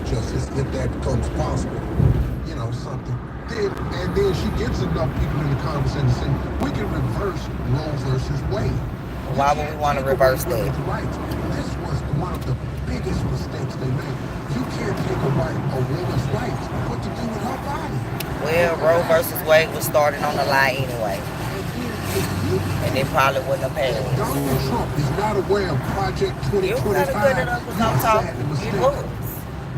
justice if that becomes possible. You know, something. And then she gets enough people in the conversation to say, we can reverse Roe versus Wade. Why would we want to reverse that? Rights. This was one of the biggest mistakes they made. You can't take a woman's rights, what to do with her body. Well, Roe versus Wade was started on the lie anyway. And they probably wouldn't have passed. Donald Trump is not aware of Project 2025. You gotta cut it up because I'm talking. You was.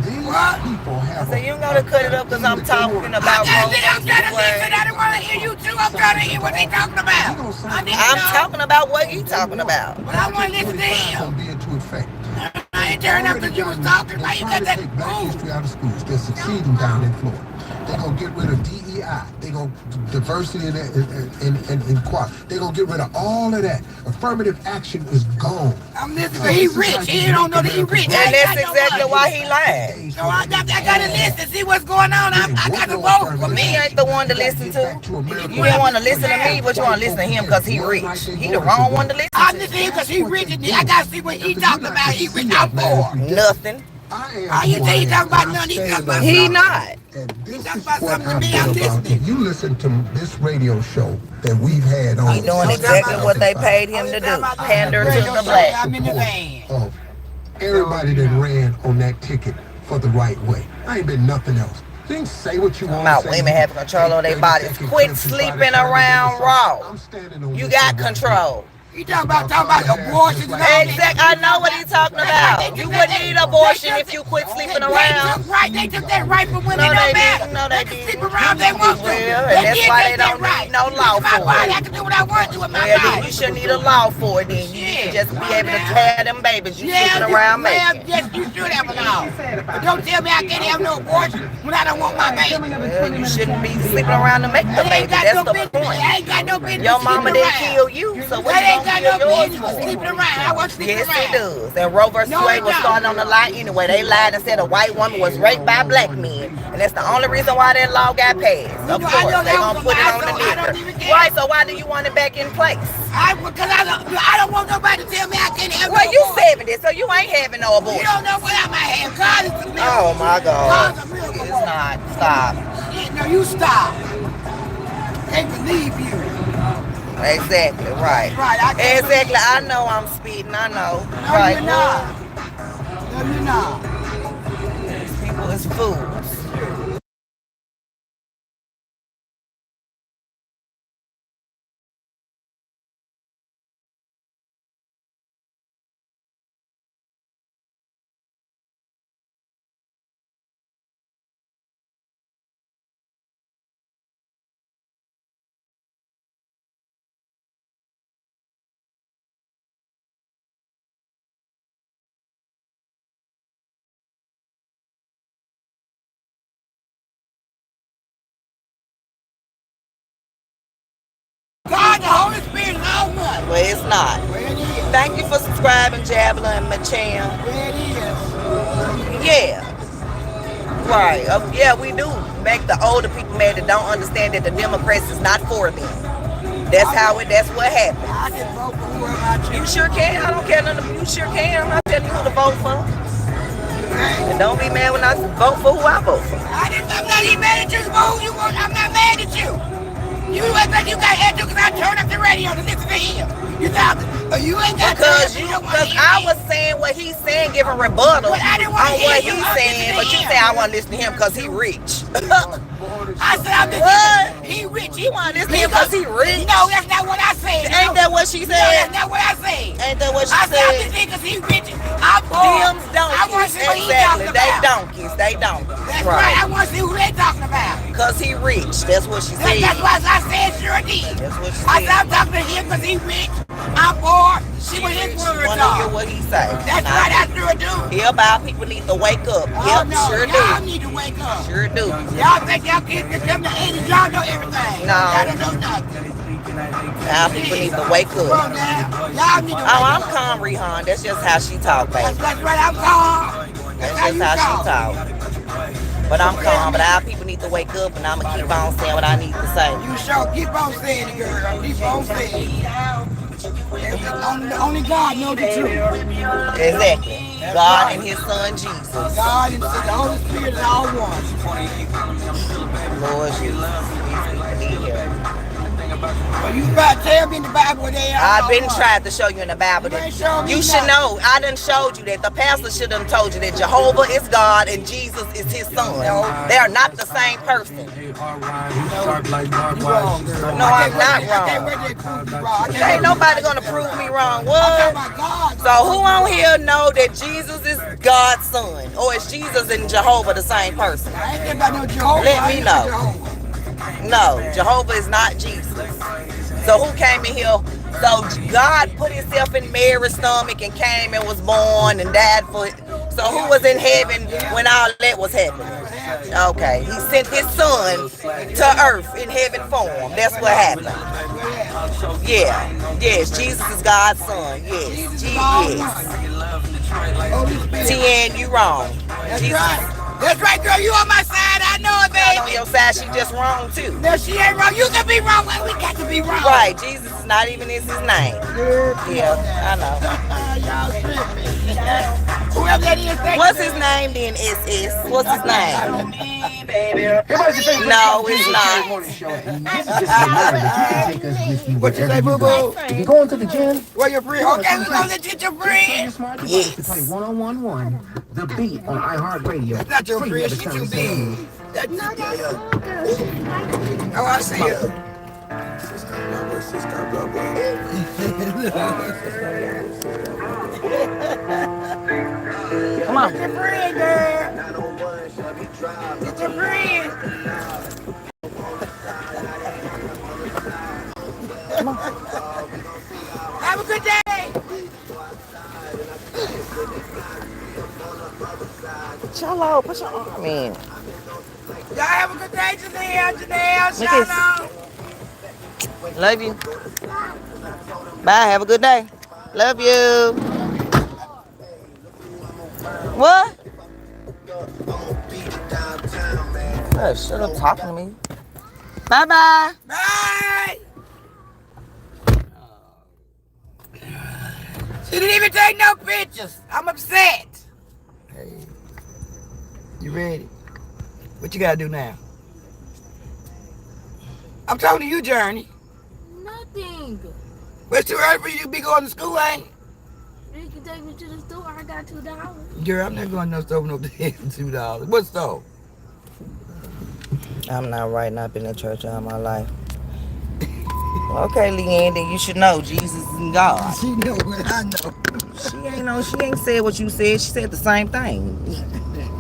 These people have so you gotta cut it up because I'm talking about Roe versus Wade. I don't want to hear you too. I'm trying to hear what they talking about. I'm talking about what he talking about. But I want to listen to him. I ain't turning up because you was talking about you got that history out of schools. They're succeeding down in Florida. They're going to get rid of DEI. They're going to diversity and equality. They're going to get rid of all of that. Affirmative action is gone. I'm listening. He rich. He don't know that he rich. And that's exactly why he lied. So I got to listen, see what's going on. I got to vote for me. He ain't the one to listen to. You didn't want to listen to me, but you want to listen to him because he rich. He the wrong one to listen to. I'm listening to him because he rich. And I got to see what he talking about. He rich out for. Nothing. You think he talking about nothing? He talking about He not. And this is what I'm about. If you listen to this radio show that we've had on, He's doing exactly what they paid him to do. Pander to the black. I'm in the van. Everybody that ran on that ticket for the right way. I ain't been nothing else. You can say what you want About to say. women having control of their bodies. Quit sleeping around raw. You got control. You talking about abortions and all Exactly. I know what he's talking about. You wouldn't need abortion if you quit sleeping around. They took that right from women. No, they didn't. No, they didn't. Sleep around they want to. Well, and that's why they don't need no law for I it. can do what I want to with my Well, body. then you shouldn't need a law for it. Then you should just be able to tear them babies you sleeping around making. Yes, you should have a law. But don't tell me I can't have no abortion when I don't want my baby. Well, you shouldn't be sleeping around to make the baby. That's the point. I ain't got no business. Your mama didn't kill you, so what you gonna kill yours for? Sleeping around. I want sleeping Yes, around. it does. And Roe versus Wade was started on the lie anyway. They lied and said a white woman was raped by black men. And that's the only reason why that law got passed. Of course, they're going to put it on the nigger. Right, so why do you want it back in place? Because I don't want nobody to tell me I can't have Well, no you abortion. 70, so you ain't having no abortion. You don't know what I might have. God is the miracle. Oh, my God. God's a miracle. It's not. Stop. No, you stop. Can't believe you. Exactly, right. Right, I can't Exactly. I know I'm speeding. I know. No, Right. you're not. No, you're not. These people is fools. God, the Holy Spirit is all one. Well, it's not. Where it is. Thank you for subscribing, Jabla and Machan. Where it is. Yeah. Right. Yeah, we do make the older people mad that don't understand that the Democrats is not for them. That's what happened. I can vote for whoever I choose. You sure can. I don't care nothing. You sure can. I'm not telling you who to vote for. And don't be mad when I vote for who I vote for. I'm not even mad at you. Who you want? I'm not mad at you. You act like you got attitude because I turned up the radio to listen to him. You thought, you ain't got Because I was saying what he's saying, giving rebuttal on what he's saying, but you say I want to listen to him because he rich. I said I'm listening. He rich. You want to listen to him because he rich? No, that's not what I said. Ain't that what she said? No, that's not what I said. Ain't that what she I said I'm said? listening because he rich. I'm poor. Them's I want to donkeys. see what he Exactly. talking They about. donkeys. They donkeys. That's right. I want to see who they talking about. Because he rich. That's what she said. That's why I said sure did. That's what she I said. said I'm talking to him because he rich. I'm poor. See what his words Want to hear are. what he say. That's right. I sure do. Hear about people need to wake up. Oh, Yep, no, sure y'all do. need to wake up. Sure do. Y'all think y'all kids can come to 80s, y'all know everything. No. Y'all don't know nothing. Now people need to wake Come up. on now. Y'all need to wake Oh, I'm up. calm, Rehan. That's just how she talk, baby. That's right, I'm calm. That's just how she talk. But I'm calm, but our people need to wake up, and I'm going to keep on saying what I need to say. You sure keep on saying it, girl. Keep on saying it. Only God knows the truth. Exactly. God and his son Jesus. God and the Holy Spirit is all one. Lord Jesus. These people need help. Well, you try to tell me in the Bible where they are. I've been trying to show you in the Bible You ain't that showing me you should nothing. know. I done showed you that. The pastor should have told you that Jehovah is God and Jesus is his son. They are not the same person. No, I'm not wrong. Ain't nobody gonna prove me wrong. What? So who on here know that Jesus is God's son? Or is Jesus and Jehovah the same person? I ain't about no Jehovah. Let me know. No, Jehovah is not Jesus. So who came in here? So God put himself in Mary's stomach and came and was born and died for it. So who was in heaven when all that was happening? Okay, he sent his son to earth in heaven form. That's what happened. Yeah, yes, Jesus is God's son. Yes, yes. TN, you wrong. Jesus. That's right, girl. You on my side. I know it, baby. On your side, she just wrong too. No, she ain't wrong. You can be wrong. We got to be wrong. Right, Jesus is not even his name. Yeah, I know. Y'all tripping. Whoever that is, what's his name then, SS? What's his name? No, it's not. What you say, boo-boo? If you go into the gym, Where your friend? Okay, we're going to get your friend. Yes. play 1-on-1-1, the beat on iHeartRadio. That's not your friend. She too big. That's not Oh, I see her. Come on. Get your friend, girl. Get your friend. Come on. Have a good day. Shalom, put your arm in. Y'all have a good day, Janelle, Look at Shalom. Love you. Bye, have a good day. Love you. What? Oh, shut up talking to me. Bye-bye. Bye. She didn't even take no pictures. I'm upset. Hey, you ready? What you gotta do now? I'm talking to you, Journey. Nothing. But it's too early for you to be going to school, ain't it? You can take me to the store. I got $2. Girl, I'm not going to no store with no $2. What store? I'm not right now. I've been in church all my life. Okay, Leanne, then you should know Jesus is God. She know what I know. She ain't said what you said. She said the same thing.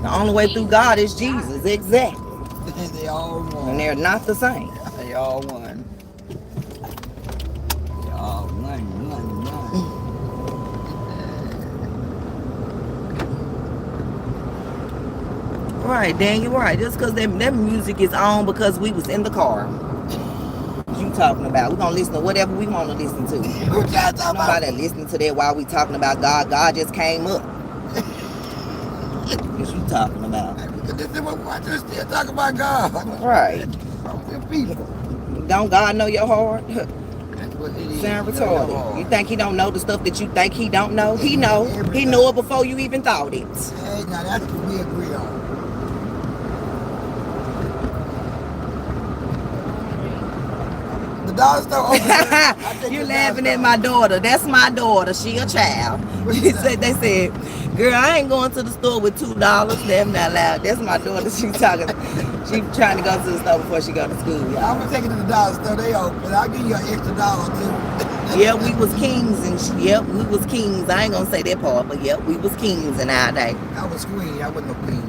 The only way through God is Jesus. Exactly. They all one. And they're not the same. They all one. They all one. Right, Dan, you're right. Just because that music is on because we was in the car. What you talking about? We're going to listen to whatever we want to listen to. What y'all talking about? Nobody listening to that while we talking about God. God just came up. What you talking about? This is what we're still talking about God. Right. People. Don't God know your heart? That's what it is. Sound retarded. You think he don't know the stuff that you think he don't know? He know. He knew it before you even thought it. Hey, now that's what we agree on. The dollar store open. You laughing at my daughter. That's my daughter. She a child. They said, girl, I ain't going to the store with $2. That's not loud. That's my daughter. She trying to go to the store before she go to school, y'all. I'm gonna take it to the dollar store. They open. I'll give you an extra $1 too. Yeah, we was kings and we was kings. I ain't gonna say that part, but yep, we was kings in our day. I was queen. I wasn't no queen.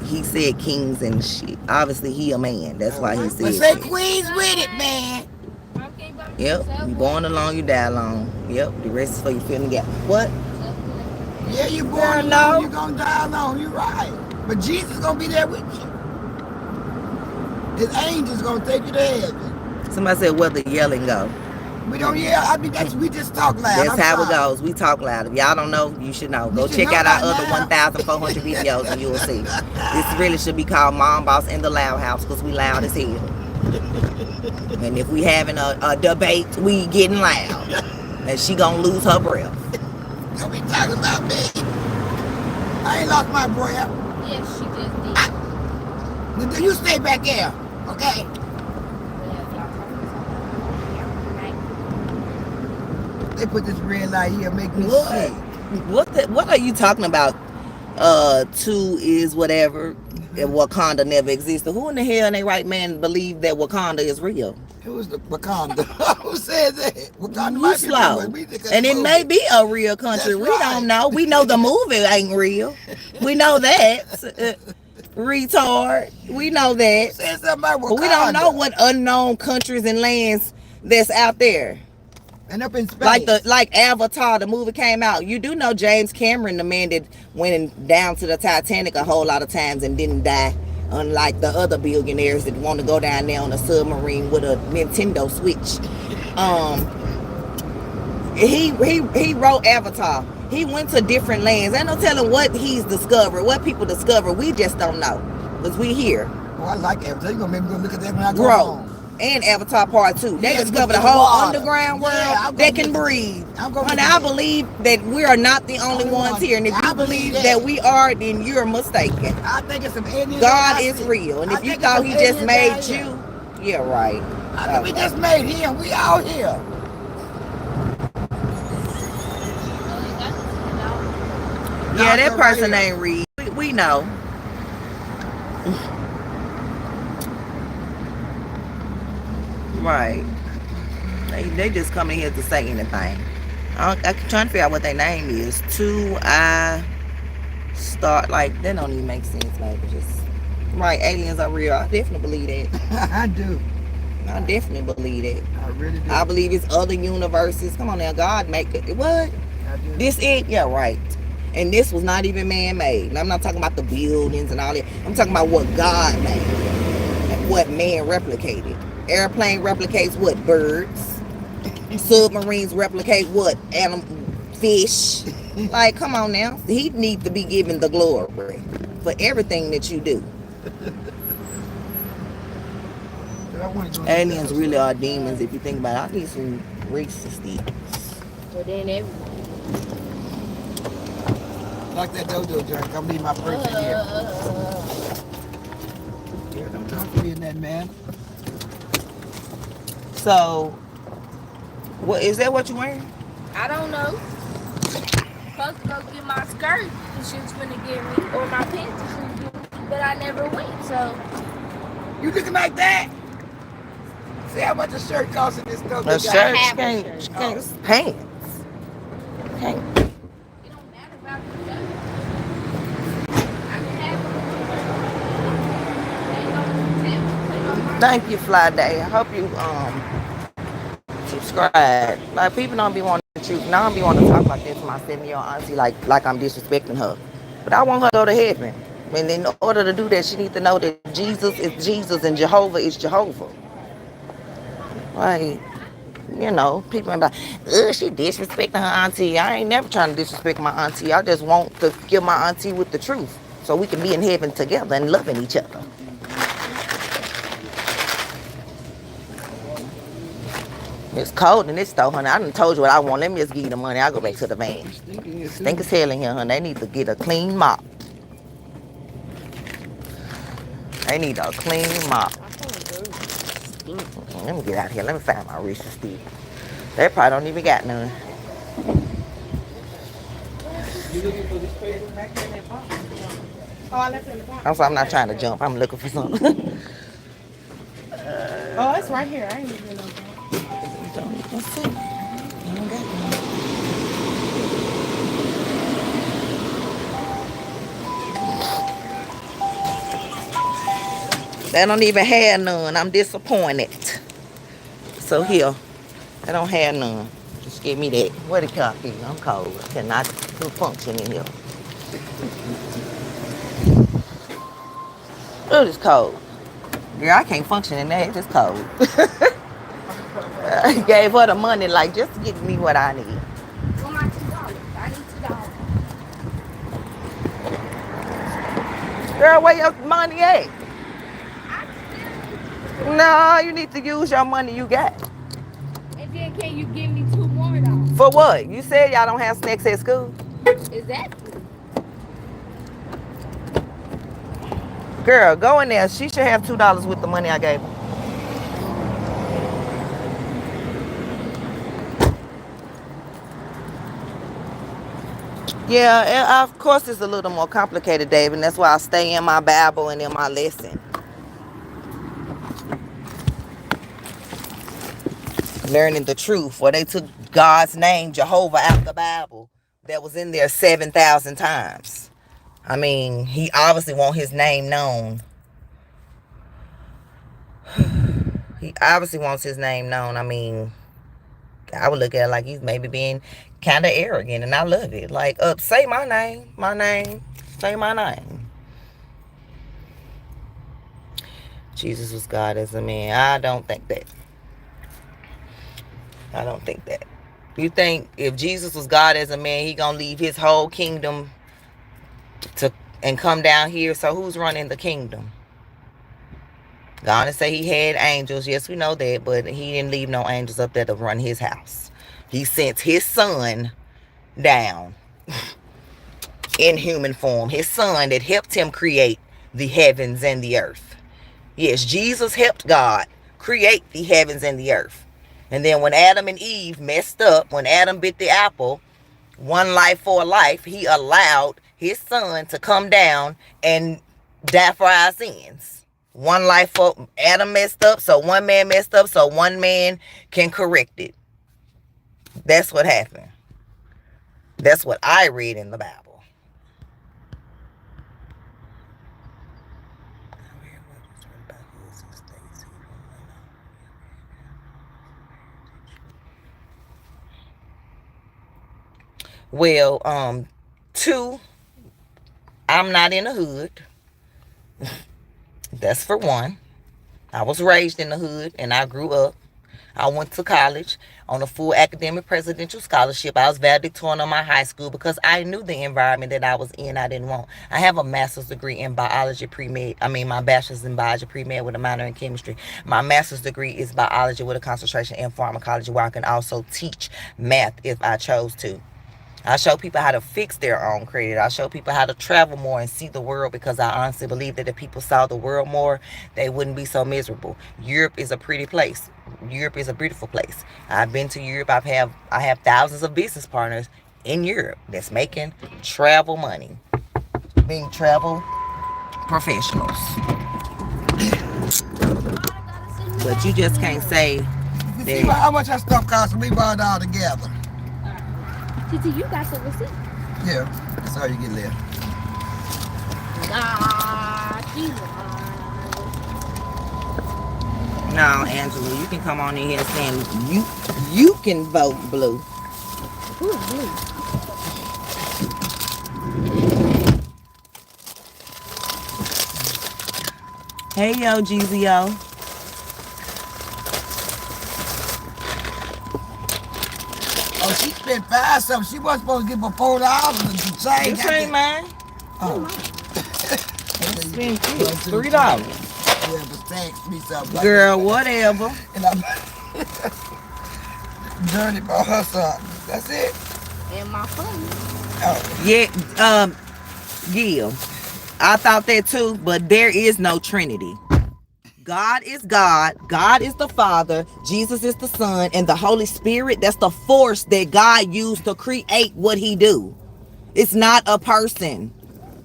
He said kings and shit. Obviously, he a man. That's why he said But say that. queens with it, man. Yep, you born alone, you die alone. Yep, the rest is for you feeling gap. What? Yeah, you born alone, you gonna die alone. You right. But Jesus gonna be there with you. His angels gonna take you to heaven. Somebody said, where the yelling go? We don't yell. We just talk loud. That's how it goes. We talk loud. If y'all don't know, you should know. Go check out our other 1,400 videos and you will see. This really should be called Mom Boss in the Loud House because we loud as hell. And if we having a debate, we getting loud. And she gonna lose her breath. Don't be talking about me. I ain't lost my breath. Yes, she just did. You stay back there, okay? They put this red light here, make me sick. What are you talking about? Two is whatever. And Wakanda never existed. Who in the hell in their right man believe that Wakanda is real? It was the Wakanda. Who said that? Wakanda You might be slow. real. And it may be a real country. That's We right. don't know. We know the movie ain't real. We know that. Retard. We know that. Said something about Wakanda. But we don't know what unknown countries and lands that's out there. And up in space. Like Avatar, the movie came out. You do know James Cameron, the man that went down to the Titanic a whole lot of times and didn't die, unlike the other billionaires that want to go down there on a submarine with a Nintendo Switch. He wrote Avatar. He went to different lands. Ain't no telling what he's discovered, what people discover. We just don't know, because we here. Oh, I like Avatar. You gonna make me go look at that when I go Grow. home. And Avatar Part 2. They Yeah, discovered look a at whole water. underground world Yeah, that can breathe. Honey, I believe that we are not the only ones here. And if I you believe believe that we are, then you're mistaken. I think it's some aliens. God is real. And if you thought he just made you, yeah, right. I think we just made him. We out here. Yeah, that person ain't real. We know. Right. They just come in here to say anything. I'm trying to figure out what their name is. Like, that don't even make sense, maybe. Just right, aliens are real. I definitely believe that. I do. I definitely believe that. I really do. I believe it's other universes. Come on now, God make it. What? I do. This it? Yeah, right. And this was not even man-made. And I'm not talking about the buildings and all that. I'm talking about what God made and what man replicated. Airplane replicates what? Birds. Submarines replicate what? Animal, fish. Like, come on now. He needs to be given the glory for everything that you do. Aliens really are demons if you think about it. I need some racist sticks. Well, then everyone. Like that dojo joint. Come leave my purse in here. Yeah, don't talk to me in that man. So, what is that? What you wearing? I don't know. Supposed to go get my skirt and she was gonna get me, or my pants and she was gonna get me, but I never went. So You looking like that? See how much a shirt costs in this dojo? A shirt, have a can't, shirt. pants. Can't. it don't matter about the shirt. I can have Thank you, Fly Day. I hope you subscribe. Like, people don't be wanting the truth. And I don't be wanting to talk like this to my 7-year-old auntie, like I'm disrespecting her. But I want her to go to heaven. And in order to do that, she needs to know that Jesus is Jesus and Jehovah is Jehovah. Like, you know, people are like, ugh, she disrespecting her auntie. I ain't never trying to disrespect my auntie. I just want to give my auntie with the truth so we can be in heaven together and loving each other. It's cold in this store, honey. I done told you what I want. Let me just give you the money. I'll go back to the van. Stink as hell in here, honey. They need to get a clean mop. They need a clean mop. Let me get out here. Let me find my Reese's stick. They probably don't even got none. I'm not trying to jump. I'm looking for something. Oh, it's right here. I ain't even know that. Let's see. They don't even have none. I'm disappointed. So here, they don't have none. Just give me that. What the coffee? I'm cold. I cannot do function in here. Oh, it's cold. Girl, I can't function in there. It's just cold. I gave her the money, like, just give me what I need. Well, my $2. I need $2. Girl, where your money at? No, you need to use your money you got. And then can you give me 2 more though? For what? You said y'all don't have snacks at school? Is that? Girl, go in there. She should have $2 with the money I gave her. Yeah, of course it's a little more complicated, David. And that's why I stay in my Bible and in my lesson. Learning the truth. Where they took God's name, Jehovah, out the Bible. That was in there 7,000 times. I mean, he obviously wants his name known. He obviously wants his name known. I mean, I would look at it like he's maybe being kind of arrogant, and I love it. Like, say my name, say my name. Jesus was God as a man. I don't think that. I don't think that. You think if Jesus was God as a man, he gonna leave his whole kingdom and come down here? So who's running the kingdom? God say he had angels. Yes, we know that, but he didn't leave no angels up there to run his house. He sent his son down in human form. His son that helped him create the heavens and the earth. Yes, Jesus helped God create the heavens and the earth. And then when Adam and Eve messed up, when Adam bit the apple, one life for a life, he allowed his son to come down and die for our sins. One life for Adam messed up, so one man messed up, so one man can correct it. That's what happened. That's what I read in the Bible. Well, 2, I'm not in the hood. That's for 1. I was raised in the hood and I grew up. I went to college on a full academic presidential scholarship. I was valedictorian of my high school because I knew the environment that I was in I didn't want. I have a master's degree in biology pre-med. My bachelor's in biology pre-med with a minor in chemistry. My master's degree is biology with a concentration in pharmacology, where I can also teach math if I chose to. I show people how to fix their own credit. I show people how to travel more and see the world, because I honestly believe that if people saw the world more, they wouldn't be so miserable. Europe is a pretty place. Europe is a beautiful place. I've been to Europe. I have thousands of business partners in Europe that's making travel money, being travel professionals. But you just can't say that. See how much that stuff costs when we bought it all together. Titi, you got some receipt. Yeah, that's how you get left. Nah, she lied. No, Angela, you can come on in here saying you can vote blue. Who's blue? Hey, yo, GZO. Oh, she spent 5 something. She wasn't supposed to give her $4 and some change. This ain't mine. Oh. Spend $3. Yeah, but thanks me something. Girl, whatever. And I'm Journey bought her something. That's it. And my phone. Oh. Yeah, Gil. I thought that too, but there is no Trinity. God is God. God is the Father. Jesus is the Son. And the Holy Spirit, that's the force that God used to create what he do. It's not a person.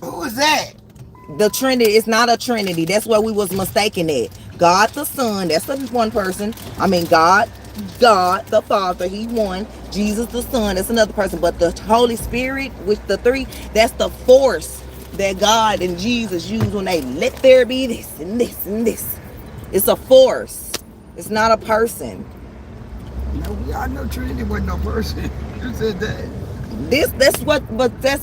Who is that? The Trinity is not a Trinity. That's where we was mistaken at. God the Son, that's the one person. God the Father, he one. Jesus the Son, that's another person. But the Holy Spirit, which the 3, that's the force that God and Jesus used when they let there be this and this and this. It's a force. It's not a person. No, I know Trinity wasn't no person. Who said that? That's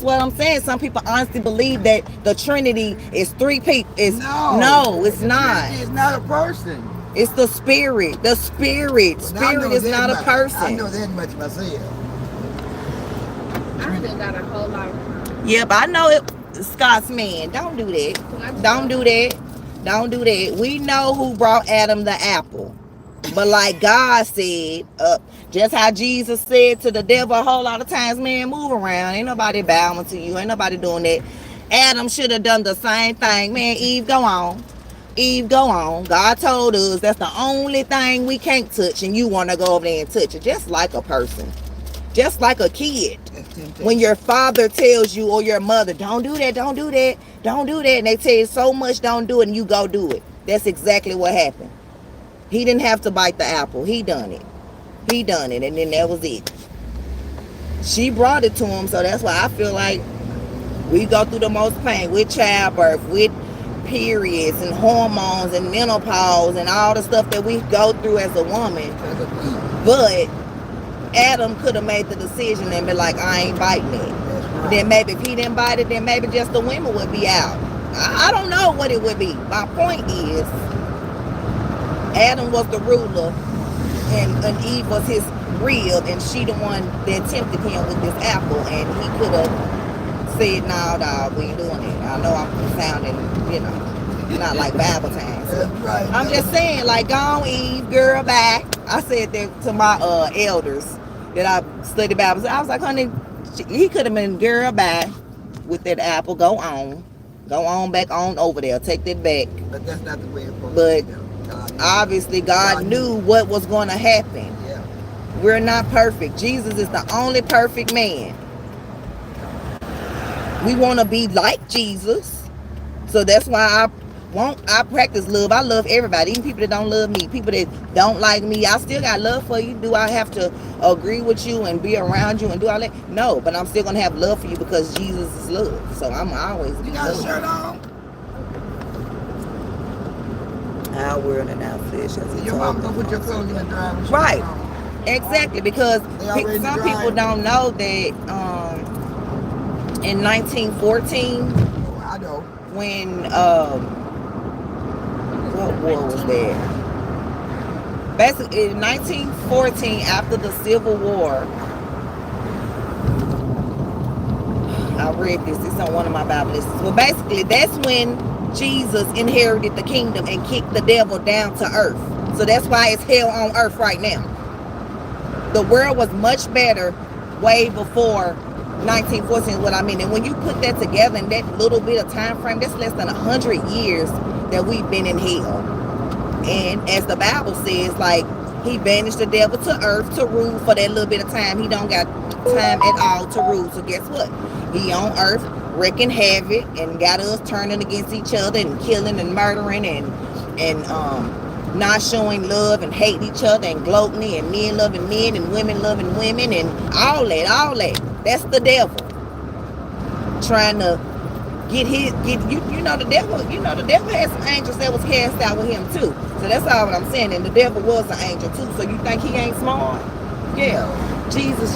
what I'm saying. Some people honestly believe that the Trinity is 3 people. No, it's not. Trinity is not a person. It's the Spirit. The Spirit. Spirit is not a person. I know that much myself. I still got a whole lot of time. Yep, I know it. Scott's man. Don't do that. Don't do that. Don't do that. We know who brought Adam the apple. But like God said, just how Jesus said to the devil a whole lot of times, man, move around. Ain't nobody bowing to you. Ain't nobody doing that. Adam should have done the same thing. Man, Eve, go on. Eve, go on. God told us that's the only thing we can't touch, and you want to go over there and touch it. Just like a person. Just like a kid. When your father tells you, or your mother, don't do that, don't do that, don't do that, and they tell you so much, don't do it, and you go do it. That's exactly what happened. He didn't have to bite the apple. He done it. He done it, and then that was it. She brought it to him, so that's why I feel like we go through the most pain with childbirth, with periods and hormones and menopause and all the stuff that we go through as a woman. But Adam could have made the decision and be like, I ain't biting it. Right. Then maybe if he didn't bite it, then maybe just the women would be out. I don't know what it would be. My point is, Adam was the ruler and Eve was his real, and she the one that tempted him with this apple, and he could have said, no, dog, we ain't doing it. I know I'm sounding, you know, not like Bible time. So right, I'm just saying, like, go on, Eve, girl, bye. I said that to my elders that I studied Bible. I was like, honey, he could have been girl, bye with that apple. Go on back on over there. Take that back. But that's not the way it's supposed but to be. obviously God knew what was going to happen. Yeah. We're not perfect. Jesus is the only perfect man. We want to be like Jesus. So that's why I practice love. I love everybody, even people that don't love me, people that don't like me. I still got love for you. Do I have to agree with you and be around you and do all that? No, but I'm still gonna have love for you because Jesus is love. So I'm always be You got love. a shirt on? Our world and our flesh. Your mom gonna put your clothes in the dryer. Right. Exactly, because some people don't know that in 1914, I know. when what war was there? Basically, in 1914, after the Civil War, I read this. It's on one of my Bible lists. Well, basically, that's when Jesus inherited the kingdom and kicked the devil down to earth. So that's why it's hell on earth right now. The world was much better way before 1914 is what I mean. And when you put that together in that little bit of time frame, that's less than 100 years that we've been in hell. And as the Bible says, like, he banished the devil to earth to rule for that little bit of time. He don't got time at all to rule. So guess what? He on earth wreaking havoc and got us turning against each other and killing and murdering and not showing love and hating each other and gloating and men loving men and women loving women and all that. That's the devil trying to get you know the devil had some angels that was cast out with him too. So that's all what I'm saying. And the devil was an angel too. So you think he ain't smart? Yeah. Jesus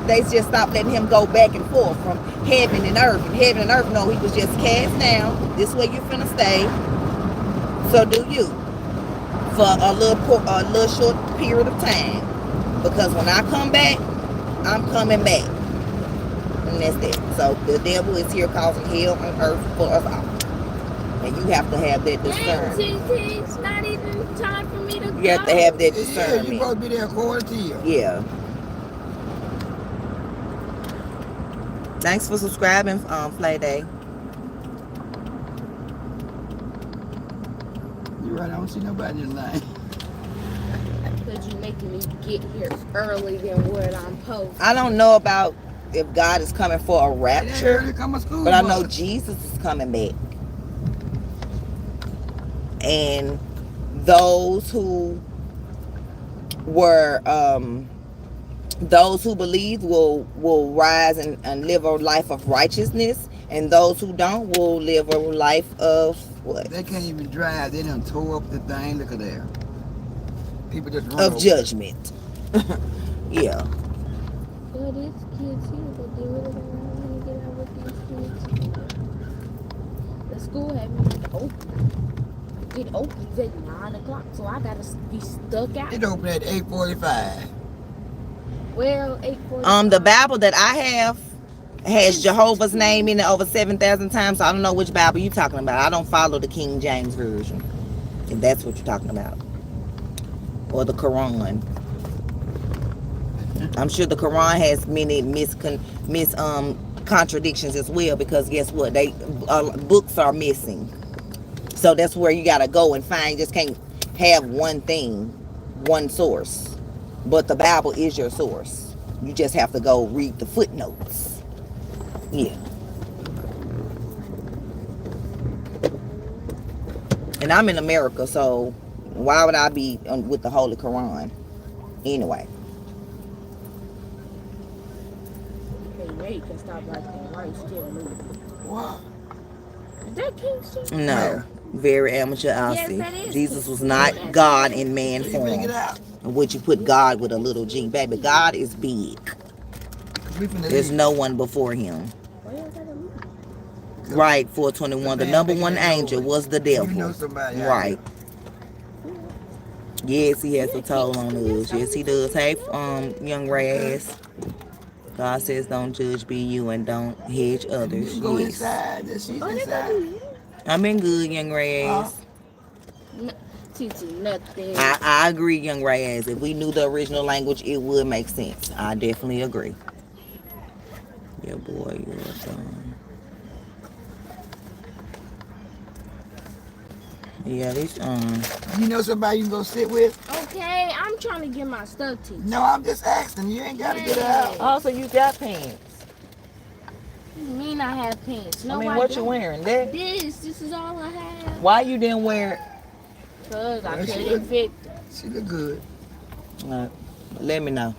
they just stopped letting him go back and forth from heaven and earth. And heaven and earth, no, he was just cast down. This way you're finna stay. So do you. For a little short period of time. Because when I come back, I'm coming back. And that's that. So the devil is here causing hell on earth for us all. And you have to have that discernment. It's not even time for me to go. You have to have that discernment. Yeah, you're supposed to be there according to you. Yeah. Thanks for subscribing, Play Day. You're right, I don't see nobody in line. Because you're making me get here early than what I'm supposed to. I don't know about if God is coming for a rapture, but I know Jesus is coming back. And those who were those who believe will rise and live a life of righteousness, and those who don't will live a life of what? They can't even drive. They done tore up the thing. Look at there. People just run of over. Judgment. Yeah. Well, these kids here, but they really don't want to get out with these kids. The school haven't opened. It opens at 9 o'clock, so I gotta be stuck out. It opened at 8:45. Well, 8:45. The Bible that I have has Jehovah's name in it over 7,000 times. So I don't know which Bible you're talking about. I don't follow the King James Version, if that's what you're talking about, or the Quran. I'm sure the Quran has many contradictions as well, because guess what? They books are missing. So that's where you gotta go and find. You just can't have one thing, one source. But the Bible is your source. You just have to go read the footnotes. Yeah. And I'm in America, so why would I be with the Holy Quran? Anyway. Hey, Ray can stop like that. Right, still moving. What? Is that Kingston? No. Very amateur Yes, outfit. that is Jesus was Kingston. not God in man You bring it form. out. And would you put God with a little G? Baby, God is big. We finna There's leave. no one before him. Why you gotta move? Right, 421. The man number making one that angel noise. was the You know devil. somebody out Right. Yes, he has a toll on us. Yes, he does. Hey, young Raz. God says don't judge, be you, and don't hedge You others. can go Yes. inside. She's Oh, they inside. gonna be I've been good, young Raz. Titi, nothing. I agree, young Raz. If we knew the original language, it would make sense. I definitely agree. Yeah, boy, you're done. Yeah, this You know somebody you can go sit with? Okay, I'm trying to get my stuff, Titi. No, I'm just asking. You ain't gotta get it out. Oh, so you got pants. You mean I have pants? No, I mean, I what don't. you wearing? That? This is all I have. Why you didn't wear it? Cause I Well, she couldn't look- fit. She look good. Let me know.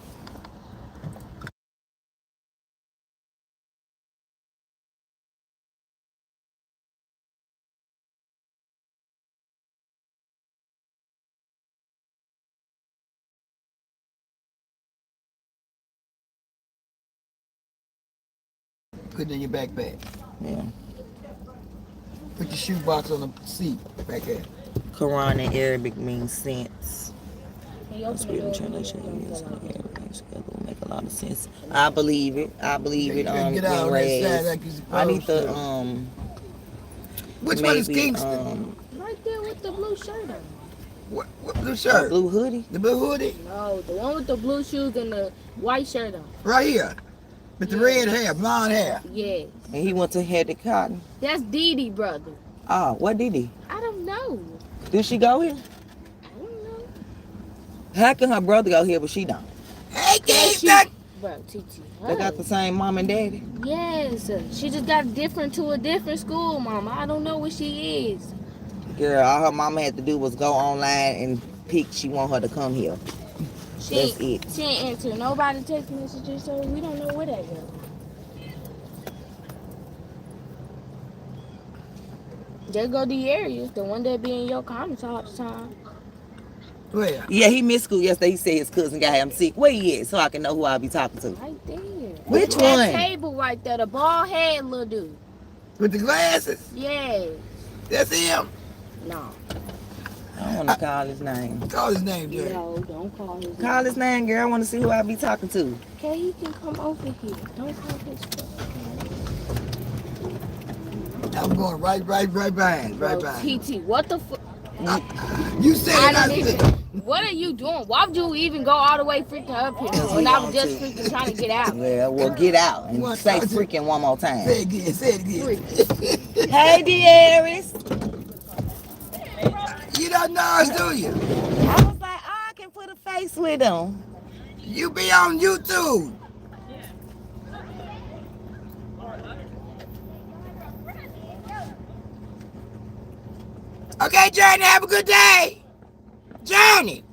Put it in your backpack. Yeah. Put your shoebox on the seat back there. Quran in Arabic means sense. Can you That's open the written door? translation is in Arabic. Together will make a lot of sense. I believe it. I believe You it. better get out Young on that side Raz. like you're I need supposed to to. Which one is maybe Kingston? Right there with the blue shirt on. What blue a shirt? blue hoodie. The blue hoodie? No, the one with the blue shoes and the white shirt on. Right here. With the red hair, blonde hair. Yeah. And he went to Head to Cotton. That's Dee Dee, brother. Oh, what did he? I don't know. Did she go here? I don't know. How can her brother go here but she don't? Hey, Yeah, she, Kingston! bro, Titi. They got the same mom and daddy. Yes. She just got different to a different school, mama. I don't know what she is. Girl, all her mama had to do was go online and pick she want her to come here. That's it. She ain't answer nobody text messages, so we don't know where that goes. There go the areas, the one that be in your comments all the time. Where? Yeah, he missed school yesterday. He said his cousin got him sick. Where he at? So I can know who I'll be talking to. Right there. Which That one? table right there, the bald head little dude. With the glasses? Yeah. That's him. No. I don't want to call his name. Call his name, Jerry. No, don't call his name. Call his name, girl. I want to see who I'll be talking to. Okay, he can come over here. Don't call his phone. I'm going right behind. Right Bro, behind. TT, what the fuck? You said I I didn't said. even. What are you doing? Why would you even go all the way freaking up here when I was just freaking trying to get out? Well, get out and What? say freaking one more time. Say it again. Hey, Dearis. You don't know us, do you? I was like, oh, I can put a face with him. You be on YouTube. Okay, Journey, have a good day. Journey.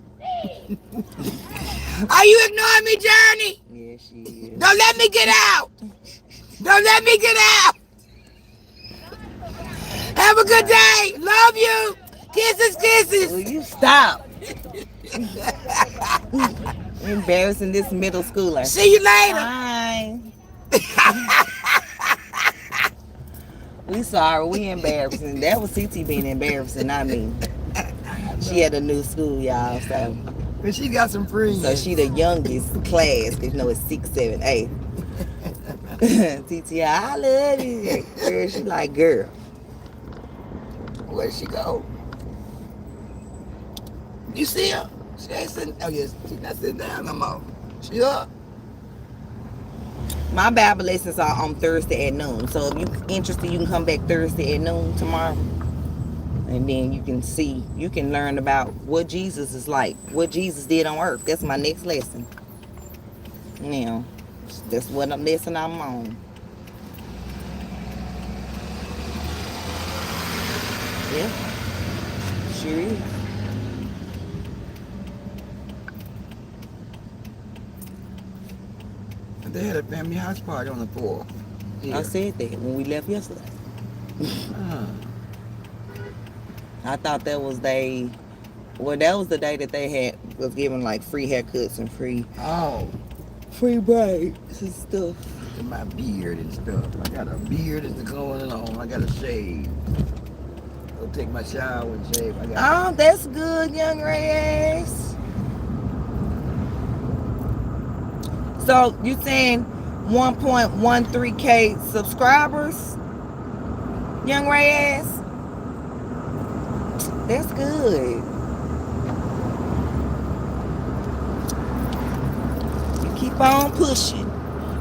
Are you ignoring me, Journey? Yes, she is. Don't let me get out. Don't let me get out. Have a good day. Love you. Kisses, Will kisses. you stop? Embarrassing this middle schooler. See you later. Bye. We sorry, we embarrassing. That was CT being embarrassing, not me. She at a new school, y'all, so But she got some friends. so she the youngest class, cause you know it's 6, 7, 8. TT, I love you. Girl, she like, girl. Where'd she go? You see her? She ain't sitting. Oh yes, she's not sitting down no more. She up. My Bible lessons are on Thursday at noon. So if you're interested, you can come back Thursday at noon tomorrow. And then you can see, you can learn about what Jesus is like, what Jesus did on earth. That's my next lesson. Now, that's what lesson I'm on. Yeah, sure is. They had a family house party on the 4th. I said that when we left yesterday. I thought that was that was the day that they was giving like free haircuts and free braids and stuff. My beard and stuff. I got a beard that's going on. I got a shave. Go take my shower and shave. Oh, that's good, young Reyes. So you saying 1.13K subscribers, young Reyes? That's good. You keep on pushing.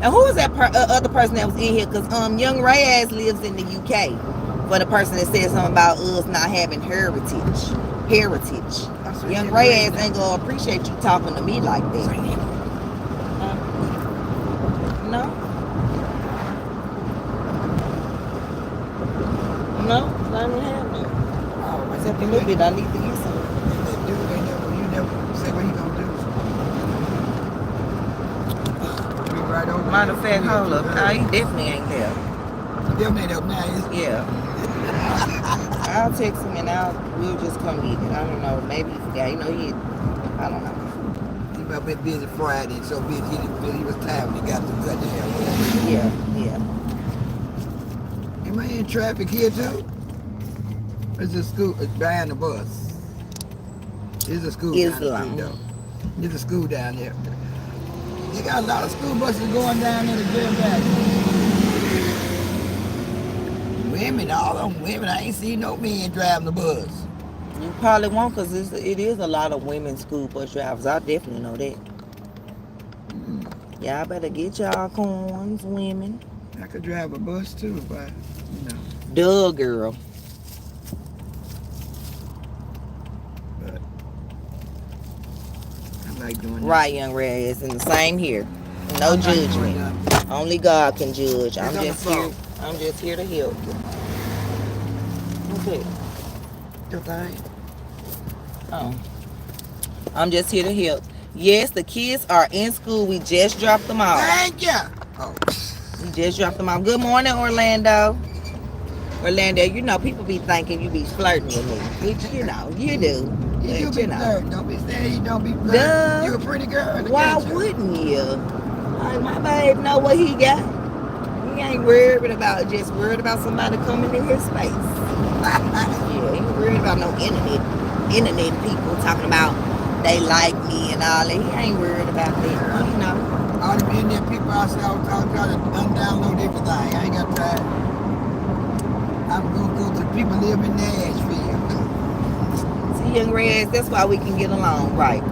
And who was that other person that was in here? Because young Reyes lives in the UK. For the person that said something about us not having heritage. Young Reyes ain't gonna appreciate you talking to me like that. No? No, let me have it. Except a little bit, I need to get some. You never say what he gonna do. Be right over. Matter of fact, hold up. Nah, he definitely ain't there. He definitely ain't up now, is he? Yeah. I'll text him and we'll just come eat it. I don't know. Maybe he forgot. You know, I don't know. He might have been busy Friday, so busy he didn't feel he was tired when he got to cut the hair. Yeah. Am I in traffic here too? It's a school, it's behind the bus. There's a school down the street though. There's a school down there. You got a lot of school buses going down there to get back. Women, all them women, I ain't seen no men driving the bus. You probably won't, because it is a lot of women school bus drivers. I definitely know that. Y'all better get y'all coins, women. I could drive a bus too, but, Duh, girl. But I like doing that. Right, young Reyes, and the same here. No judgment. Only God can judge. I'm just here to help. Okay. Your thing? Oh. I'm just here to help. Yes, the kids are in school. We just dropped them off. Thank you. Oh. We just dropped them off. Good morning, Orlando. Orlando, you know, people be thinking you be flirting with me. You know, you do. You be flirting. Don't be saying you don't be flirting. Duh. You a pretty girl. Why wouldn't you? Like, my babe know what he got. He ain't worried about somebody coming in his space. Yeah, he ain't worried about no internet people talking about they like me and all that. He ain't worried about that. You know. All them internet people I say I'll try to undownload everything. I ain't got time. I'm gonna go to people live in Nashville. See, young Reds, that's why we can get along, right?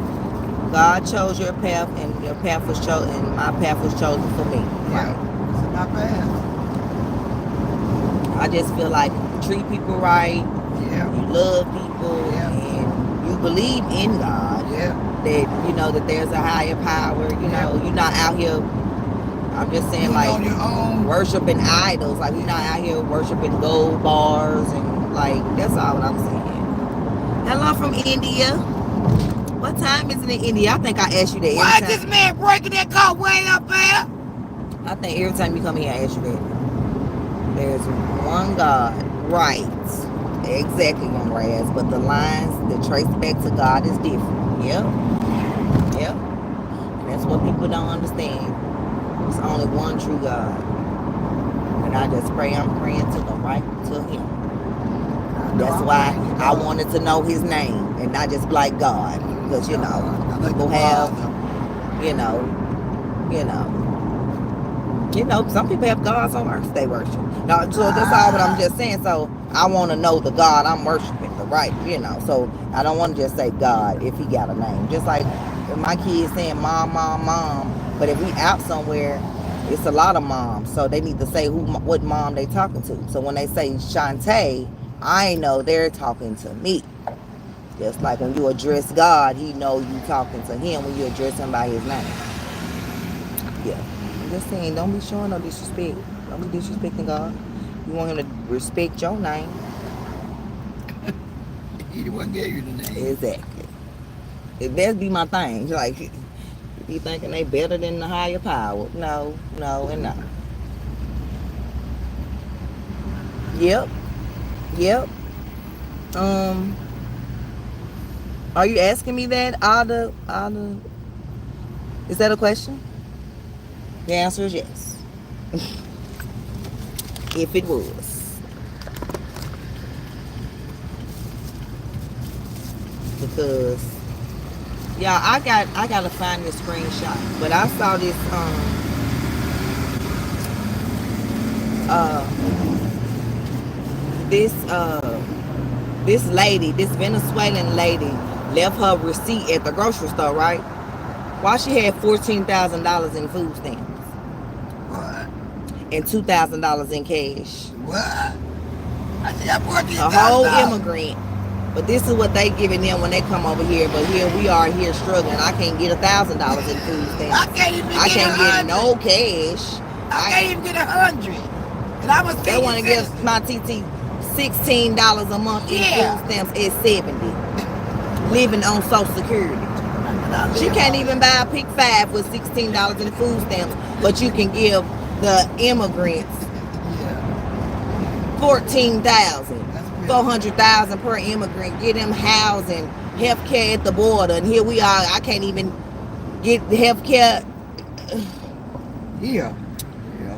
God chose your path, and your path was chosen, and my path was chosen for me. Right? This is my path. I just feel like you treat people right. Yeah. You love people, and you believe in God. Yeah. That you know that there's a higher power. You know, you're not out here. I'm just saying, You're like, on your own. worshiping idols. Like, we're not out here worshiping gold bars and like that's all what I'm saying. Hello from India. What time is it in India? I think I asked you that. Why is this man breaking that car way up there? I think every time you come here, I ask you that. There's one God, right? Exactly, one Raz. But the lines that trace back to God is different. Yep. And that's what people don't understand. There's only one true God. And I just pray, I'm praying to the right, to Him. That's why I wanted to know His name and not just like God. Because, you know, people have, some people have gods on earth they worship. No, so that's all what I'm just saying. So I want to know the God I'm worshiping, the right, So I don't want to just say God if He got a name. Just like if my kids saying mom, mom, mom. But if we out somewhere It's a lot of moms, so they need to say what mom they talking to. So when they say Shantae, I know they're talking to me. Just like when you address God, he know you talking to him when you address him by his name. Yeah. I'm just saying, don't be showing no disrespect. Don't be disrespecting God. You want him to respect your name. He the one gave you the name. Exactly. That'd be my thing. Like, you be thinking they better than the higher power. No, and no. Yep. Are you asking me that? Is that a question? The answer is yes. If it was. Because yeah, I gotta find this screenshot. But I saw this this lady, this Venezuelan lady left her receipt at the grocery store, right? While she had $14,000 in food stamps. What? And $2,000 in cash. What? I said, I bought a whole immigrant. But this is what they giving them when they come over here. But here we are here struggling. I can't get $1,000 in food stamps. I can't get no cash. I can't even get 100. And I was they want to give my TT $16 a month in food stamps at 70. Living on Social Security. She can't even buy a Pick 5 with $16 in food stamps. But you can give the immigrants $14,000. $400,000 per immigrant, get them housing, health care at the border, and here we are. I can't even get health care. Yeah,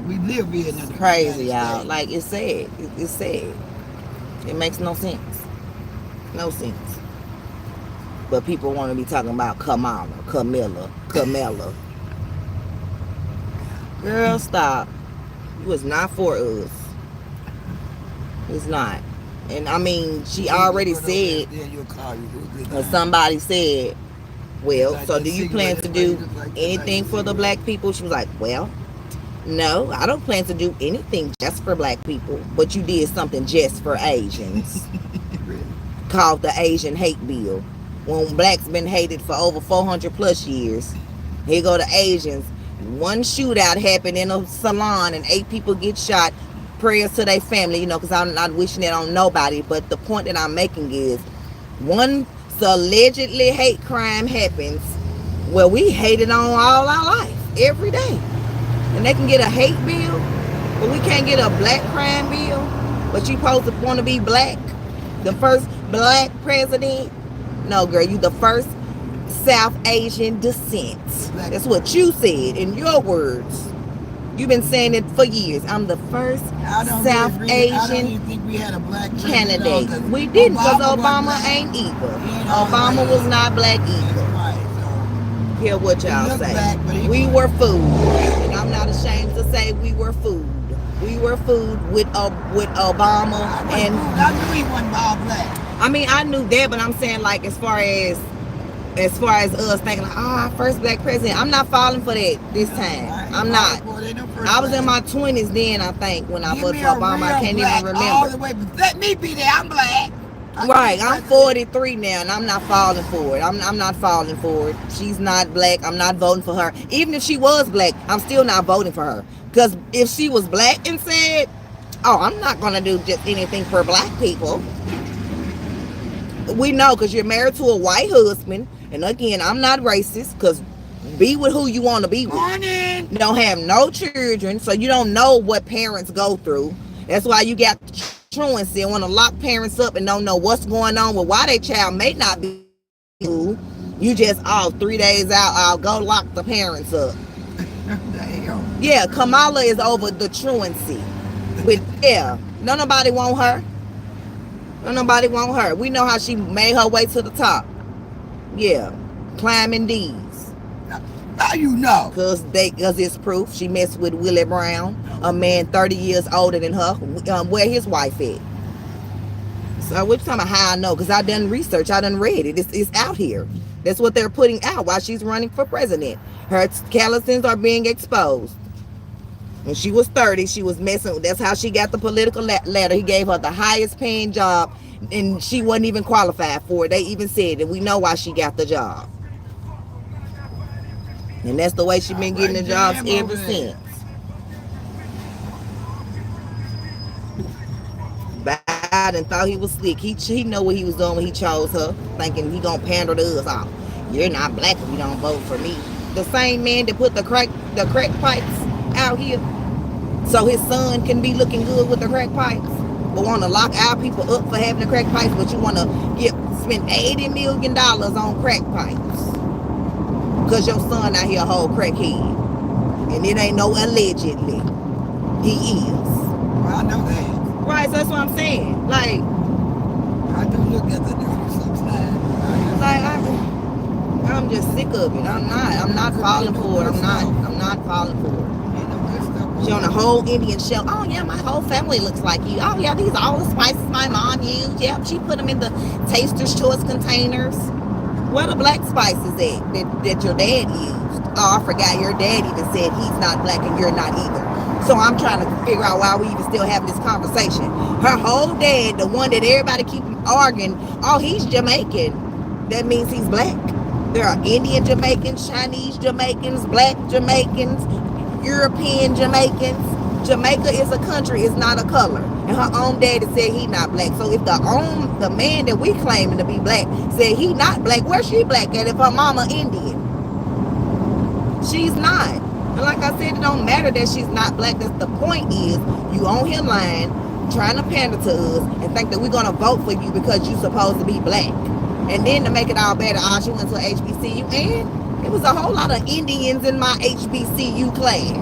we live here. It's crazy, y'all. Like, it's sad. It's sad. It makes no sense. No sense. But people want to be talking about Kamala. Girl, stop. It was not for us. It's not. And I mean, she already said, somebody said, well, so do you plan to do anything for the black people? She was like, well, no, I don't plan to do anything just for black people. But you did something just for Asians. Called the Asian Hate Bill. When blacks been hated for over 400 plus years. Here go the Asians. One shootout happened in a salon and 8 people get shot. Prayers to their family, you know, because I'm not wishing it on nobody. But the point that I'm making is, one allegedly hate crime happens where we hated on all our life, every day. And they can get a hate bill, but we can't get a black crime bill. But you supposed to want to be black, the first black president. No, girl, you the first South Asian descent. That's what you said in your words. You've been saying it for years. I'm the first South Asian I don't even think we had a black candidate. We didn't, because Obama ain't either. Obama was not black either. Hear what y'all say. We were food. And I'm not ashamed to say we were food. We were food with Obama. And I knew he wasn't all black. I mean, I knew that, but I'm saying, like, as far as us thinking, like, oh, first black president, I'm not falling for that this time. I'm not. I was in my 20s then, I think, when I voted for Obama. I can't even remember. All the way, but let me be there. I'm black. Right, I'm 43 now, and I'm not falling for it. I'm not falling for it. She's not black. I'm not voting for her. Even if she was black, I'm still not voting for her. Because if she was black and said, oh, I'm not going to do just anything for black people. We know, because you're married to a white husband. And again, I'm not racist, because be with who you want to be with. Morning. You don't have no children, so you don't know what parents go through. That's why you got truancy and want to lock parents up and don't know what's going on with why their child may not be cool. You just, 3 days out, I'll go lock the parents up. Damn. Yeah, Kamala is over the truancy. No nobody want her. No nobody want her. We know how she made her way to the top. Yeah, climbing D's. How you know? Cause it's proof. She messed with Willie Brown, a man 30 years older than her. Where his wife at? So what you talking about? How I know? Cause I done research. I done read it. It's out here. That's what they're putting out while she's running for president. Her skeletons are being exposed. When she was 30, she was messing. That's how she got the political ladder. He gave her the highest paying job, and she wasn't even qualified for it. They even said that we know why she got the job. And that's the way she been getting the jobs ever since. Biden thought he was slick. He know what he was doing when he chose her, thinking he gonna pander to us all. You're not black if you don't vote for me. The same man that put the crack pipes out here so his son can be looking good with the crack pipes, but want to lock our people up for having the crack pipes, but you want to spend $80 million on crack pipes because your son out here a whole crackhead, and it ain't no allegedly. He is. Well, I know that. Right, so that's what I'm saying. Like, I do look at the news sometimes. Like, I'm just sick of it. I'm not falling for it. I'm not falling for it. She on a whole Indian shell. Oh yeah, my whole family looks like you. Oh yeah, these are all the spices my mom used. Yep, she put them in the Taster's Choice containers. Where the black spices that your dad used? Oh, I forgot your dad even said he's not black and you're not either. So I'm trying to figure out why we even still having this conversation. Her whole dad, the one that everybody keep arguing, oh, he's Jamaican. That means he's black. There are Indian Jamaicans, Chinese Jamaicans, black Jamaicans, European Jamaicans. Jamaica is a country, it's not a color. And her own daddy said he not black. So if the man that we claiming to be black said he not black, where's she black at if her mama Indian? She's not. And like I said, it don't matter that she's not black. That's the point is, you on here lying, trying to pander to us, and think that we're going to vote for you because you supposed to be black. And then to make it all better, she went to an HBCU, and it was a whole lot of Indians in my HBCU class.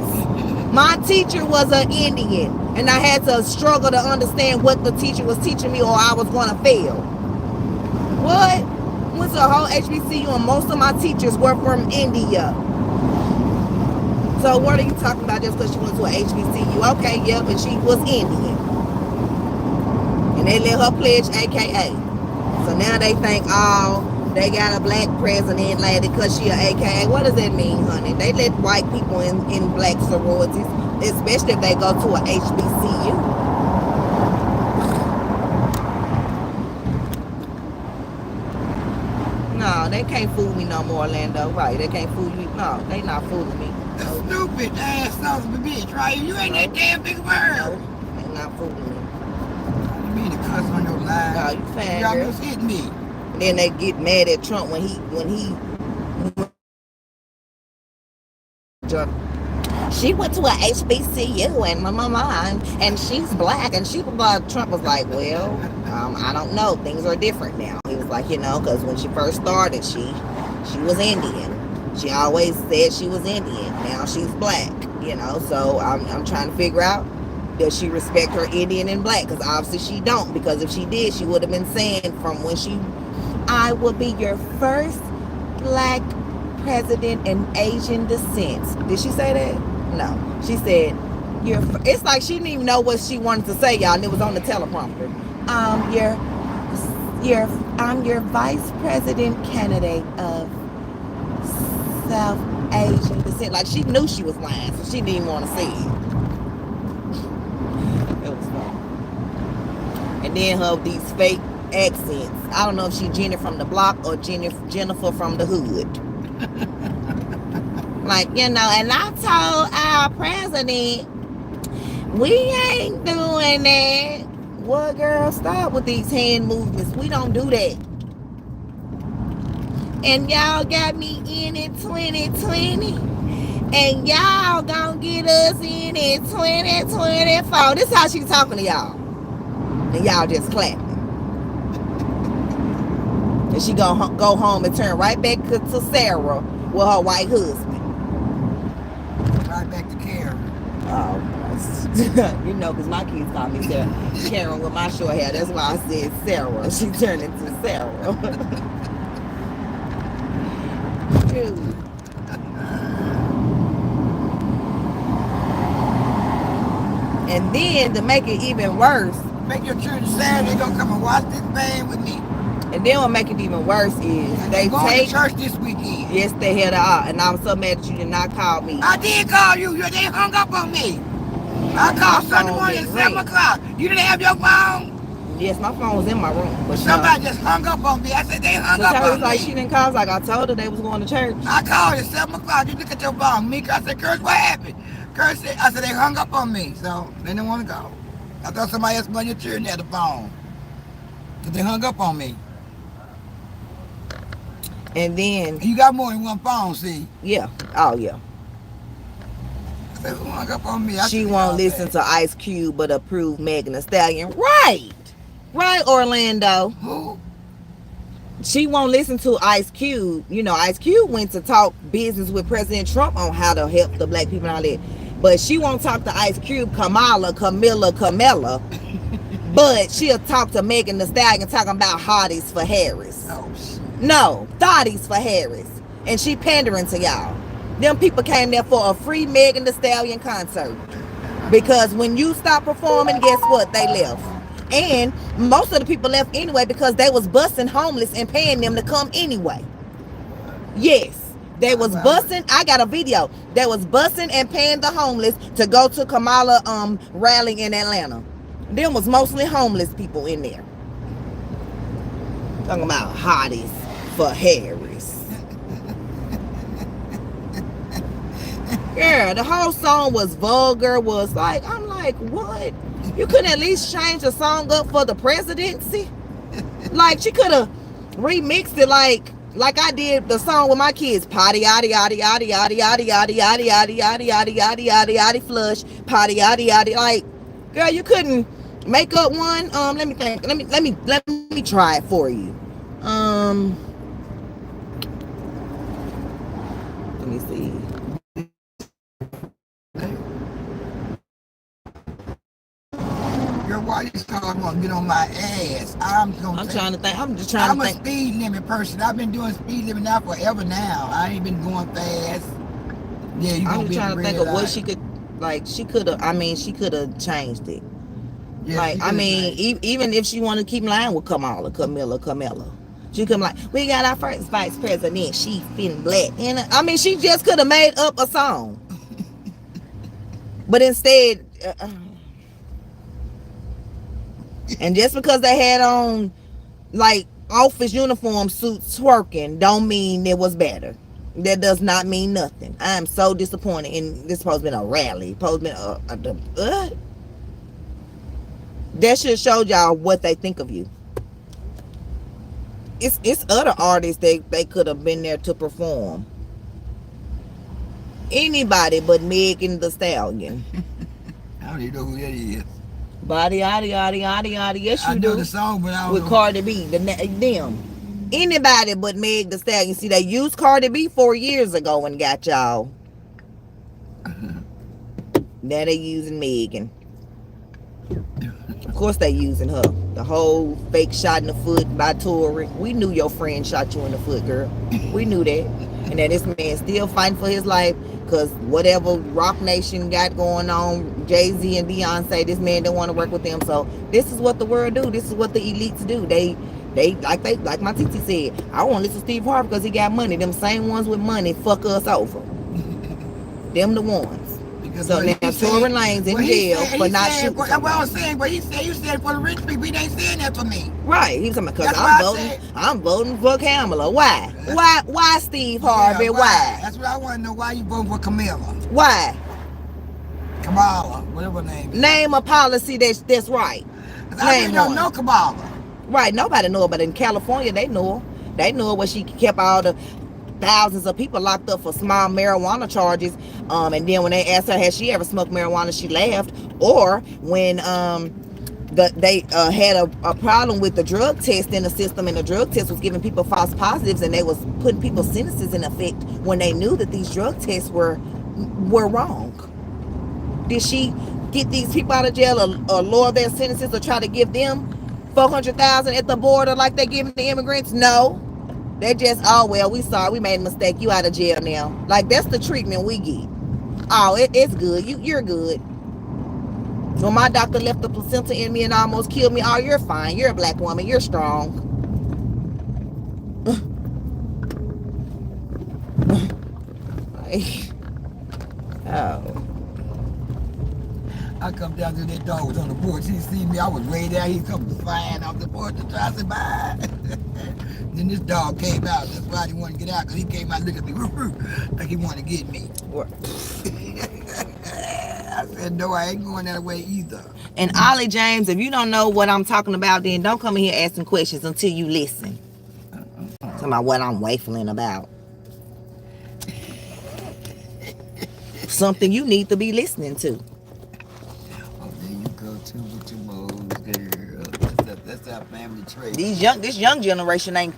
My teacher was an Indian, and I had to struggle to understand what the teacher was teaching me or I was going to fail. What? Went to a whole HBCU, and most of my teachers were from India. So what are you talking about just because she went to an HBCU? Okay, yep, and she was Indian. And they let her pledge AKA. So now they think, oh, they got a black president lady because she an AKA. What does that mean, honey? They let white people in black sororities, especially if they go to an HBCU. No, they can't fool me no more, Orlando. Right, they can't fool me. No, they not fooling me. Stupid ass son of a bitch, right? You ain't that damn big bird. No, they not fooling me. You mean to cuss on your line? No, you fine, you girl. almost hit me. And then they get mad at Trump when he she went to a HBCU and my mama and she's black and Trump was like, well, I don't know, things are different now. He was like, because when she first started, she was Indian. She always said she was Indian. Now she's black, so I'm trying to figure out, does she respect her Indian and black? Because obviously she don't, because if she did, she would have been saying from when I will be your first black president in Asian descent. Did she say that? No. She said, it's like she didn't even know what she wanted to say, y'all, and it was on the teleprompter. I'm your vice president candidate of South Asian descent. Like she knew she was lying, so she didn't even want to say it. It was funny. And then her these fake accents. I don't know if she Jenny from the block or Jennifer from the hood. Like, and I told our president, we ain't doing that. What, girl? Stop with these hand movements. We don't do that. And y'all got me in 2020. And y'all gonna get us in 2024. This is how she's talking to y'all. And y'all just clapping. And she gonna go home and turn right back to Sarah with her white husband. Right back to Karen. Oh, because my kids call me Sarah. Karen with my short hair. That's why I said Sarah. She turned into Sarah. Dude. And then to make it even worse, make your children sad, they gonna come and watch this thing with me. And then what make it even worse is they take to church this weekend. Yes, they held out, and I'm so mad that you did not call me. I did call you. They hung up on me. I called My Sunday phone morning at didn't 7 ring. o'clock. You didn't have your phone? Yes, my phone was in my room. But Somebody just hung up on me. I said, they hung so up Terry was on like, me. she didn't call. I was like, I told her they was going to church. I called at 7 o'clock. You look at your phone. Mika, I said, Curse, what happened? Curse said, I said, they hung up on me. So they didn't want to go. I thought somebody else on your children had the phone. Because they hung up on me. And then... You got more than one phone, see? Yeah. Oh, yeah. They hung up on me. She won't listen to Ice Cube, but approve Megan Thee Stallion. Right. Right, Orlando. Who? She won't listen to Ice Cube. You know, Ice Cube went to talk business with President Trump on how to help the black people and all that. But she won't talk to Ice Cube, Kamala, Camilla. But she'll talk to Megan Thee Stallion talking about hotties for Harris. Oh, shit. No, thotties for Harris. And she pandering to y'all. Them people came there for a free Megan Thee Stallion concert. Because when you stop performing, guess what? They left. And most of the people left anyway because they was busting homeless and paying them to come anyway. Yes. They was busting. I got a video. They was busting and paying the homeless to go to Kamala rally in Atlanta. Them was mostly homeless people in there. Talking about hotties for Harris. Yeah, the whole song was vulgar, was like, I'm like, what? You couldn't at least change the song up for the presidency? Like, she could have remixed it like I did the song with my kids. Potty, yaddy, yaddy, yaddy, yaddy, yaddy, yaddy, yaddy, yaddy, yaddy, yaddy, yaddy, yaddy, yaddy, flush. Potty, yaddy, yaddy. Like, girl, you couldn't make up one. Let me think. Let me try it for you. Let me see. Why you calling me? Get on my ass. I'm trying to think. I'm just trying to think. I'm a speed limit person. I've been doing speed limit now forever now. I ain't been going fast. Yeah, you I'm trying to think of what she could, like, she could have, I mean, she could have changed it. Yeah, like, I mean, even if she wanted to keep lying with Camilla. She come like, we got our first vice president. She fin black. And I mean, she just could have made up a song. But instead, and just because they had on like office uniform suits twerking don't mean it was better. That does not mean nothing. I am so disappointed. And this supposed to be a rally. Supposed to be that should show y'all what they think of you. It's other artists they could have been there to perform. Anybody but Megan Thee Stallion. I don't even know who that is. Body, yaddy, yaddy, yaddy, yaddy. Yes, you do. I know the song, but I don't with know. Cardi B, them. Anybody but Meg Thee Stallion. See, they used Cardi B 4 years ago and got y'all. Now they using Megan. Of course they using her. The whole fake shot in the foot by Tory. We knew your friend shot you in the foot, girl. We knew that. And that this man still fighting for his life because whatever Rock Nation got going on, Jay-Z and Beyonce, this man don't want to work with them. So this is what the world do. This is what the elites do. They like my Titi said, I want to listen to Steve Harvey because he got money. Them same ones with money fuck us over. Them the ones. So now Tory Lanez in jail for not shooting. That's what I was saying, but he said you said for the rich people, he ain't saying that for me. Right. He was talking about because I'm voting for Kamala. Why? Why Steve Harvey? Why? That's what I want to know. Why you voting for Camilla? Why? Kamala, whatever her name is. Name a policy that's right. I really don't know Kamala. Right. Nobody know, but in California they know her. They knew her when she kept all the thousands of people locked up for small marijuana charges. And then when they asked her, has she ever smoked marijuana, she laughed. Or when they had a problem with the drug test in the system, and the drug test was giving people false positives, and they was putting people's sentences in effect when they knew that these drug tests were wrong. Did she get these people out of jail or lower their sentences or try to give them $400,000 at the border like they giving the immigrants? No. They just, oh, well, we sorry, we made a mistake. You out of jail now. Like, that's the treatment we get. Oh, it's good. You're good. When my doctor left the placenta in me and almost killed me, oh, you're fine. You're a black woman. You're strong. I come down to that dog was on the porch. He see me. I was way down. He come flying off the porch to try to say bye. Then this dog came out. That's why he didn't want to get out, because he came out looking at me like he wanted to get me. I said, no, I ain't going that way either. And Ollie James, if you don't know what I'm talking about, then don't come in here asking questions until you listen. Talking about what I'm waffling about. Something you need to be listening to. Oh, there you go, too, with your moles, girl. That's our family trait. This young generation ain't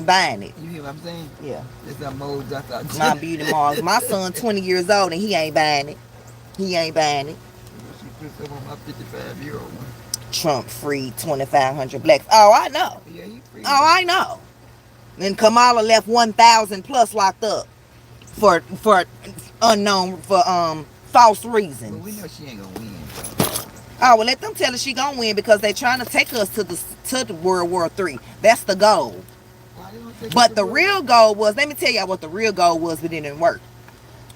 buying it. You hear what I'm saying? Yeah. That's our moles. That's our My beauty marks. My son 20 years old and he ain't buying it. He ain't buying it. She put some on my 55-year-old one. Trump freed 2,500 blacks. Oh, I know. Yeah, he free. Oh, I know. And Kamala left 1,000 plus locked up for unknown, for false reasons. But we know she ain't gonna win. Oh, well, let them tell her she gonna win, because they trying to take us to the World War III. That's the goal. But the real goal was, let me tell y'all what the real goal was, but it didn't work.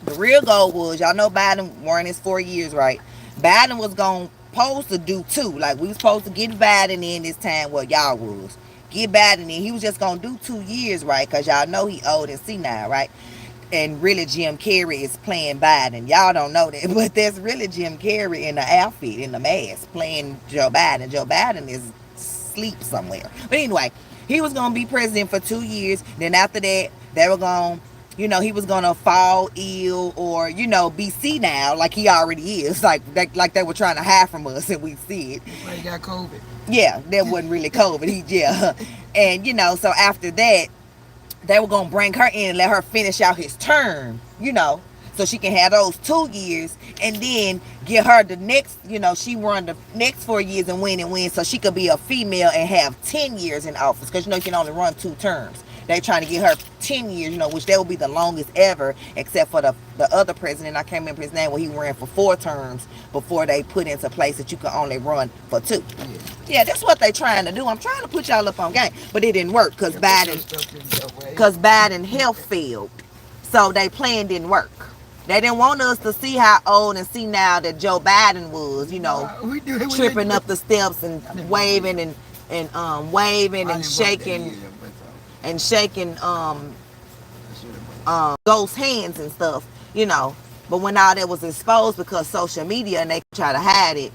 The real goal was, y'all know Biden won his 4 years, right? Biden was supposed to do 2. Like, we was supposed to get Biden in this time. Well, y'all was. Get Biden in. He was just gonna do 2 years, right? Because y'all know he old and senile, right? And really Jim Carrey is playing Biden. Y'all don't know that, but there's really Jim Carrey in the outfit, in the mask, playing Joe Biden. Joe Biden is asleep somewhere. But anyway, he was going to be president for 2 years. Then after that, they were going, he was going to fall ill or, be senile like he already is. Like they were trying to hide from us, and we see it. He got COVID. Yeah, that wasn't really COVID. And, so after that, they were going to bring her in and let her finish out his term, so she can have those 2 years, and then get her the next, she run the next 4 years and win, so she could be a female and have 10 years in office, because, you can only run 2 terms. They trying to get her 10 years, which that would be the longest ever, except for the other president. I can't remember his name, where he ran for 4 terms before they put into place that you could only run for 2. Yeah, that's what they trying to do. I'm trying to put y'all up on game, but it didn't work because Biden health failed, so they plan didn't work. They didn't want us to see how old and see now that Joe Biden was, tripping up the steps and waving and shaking ghost hands and stuff, But when all that was exposed because social media and they try to hide it,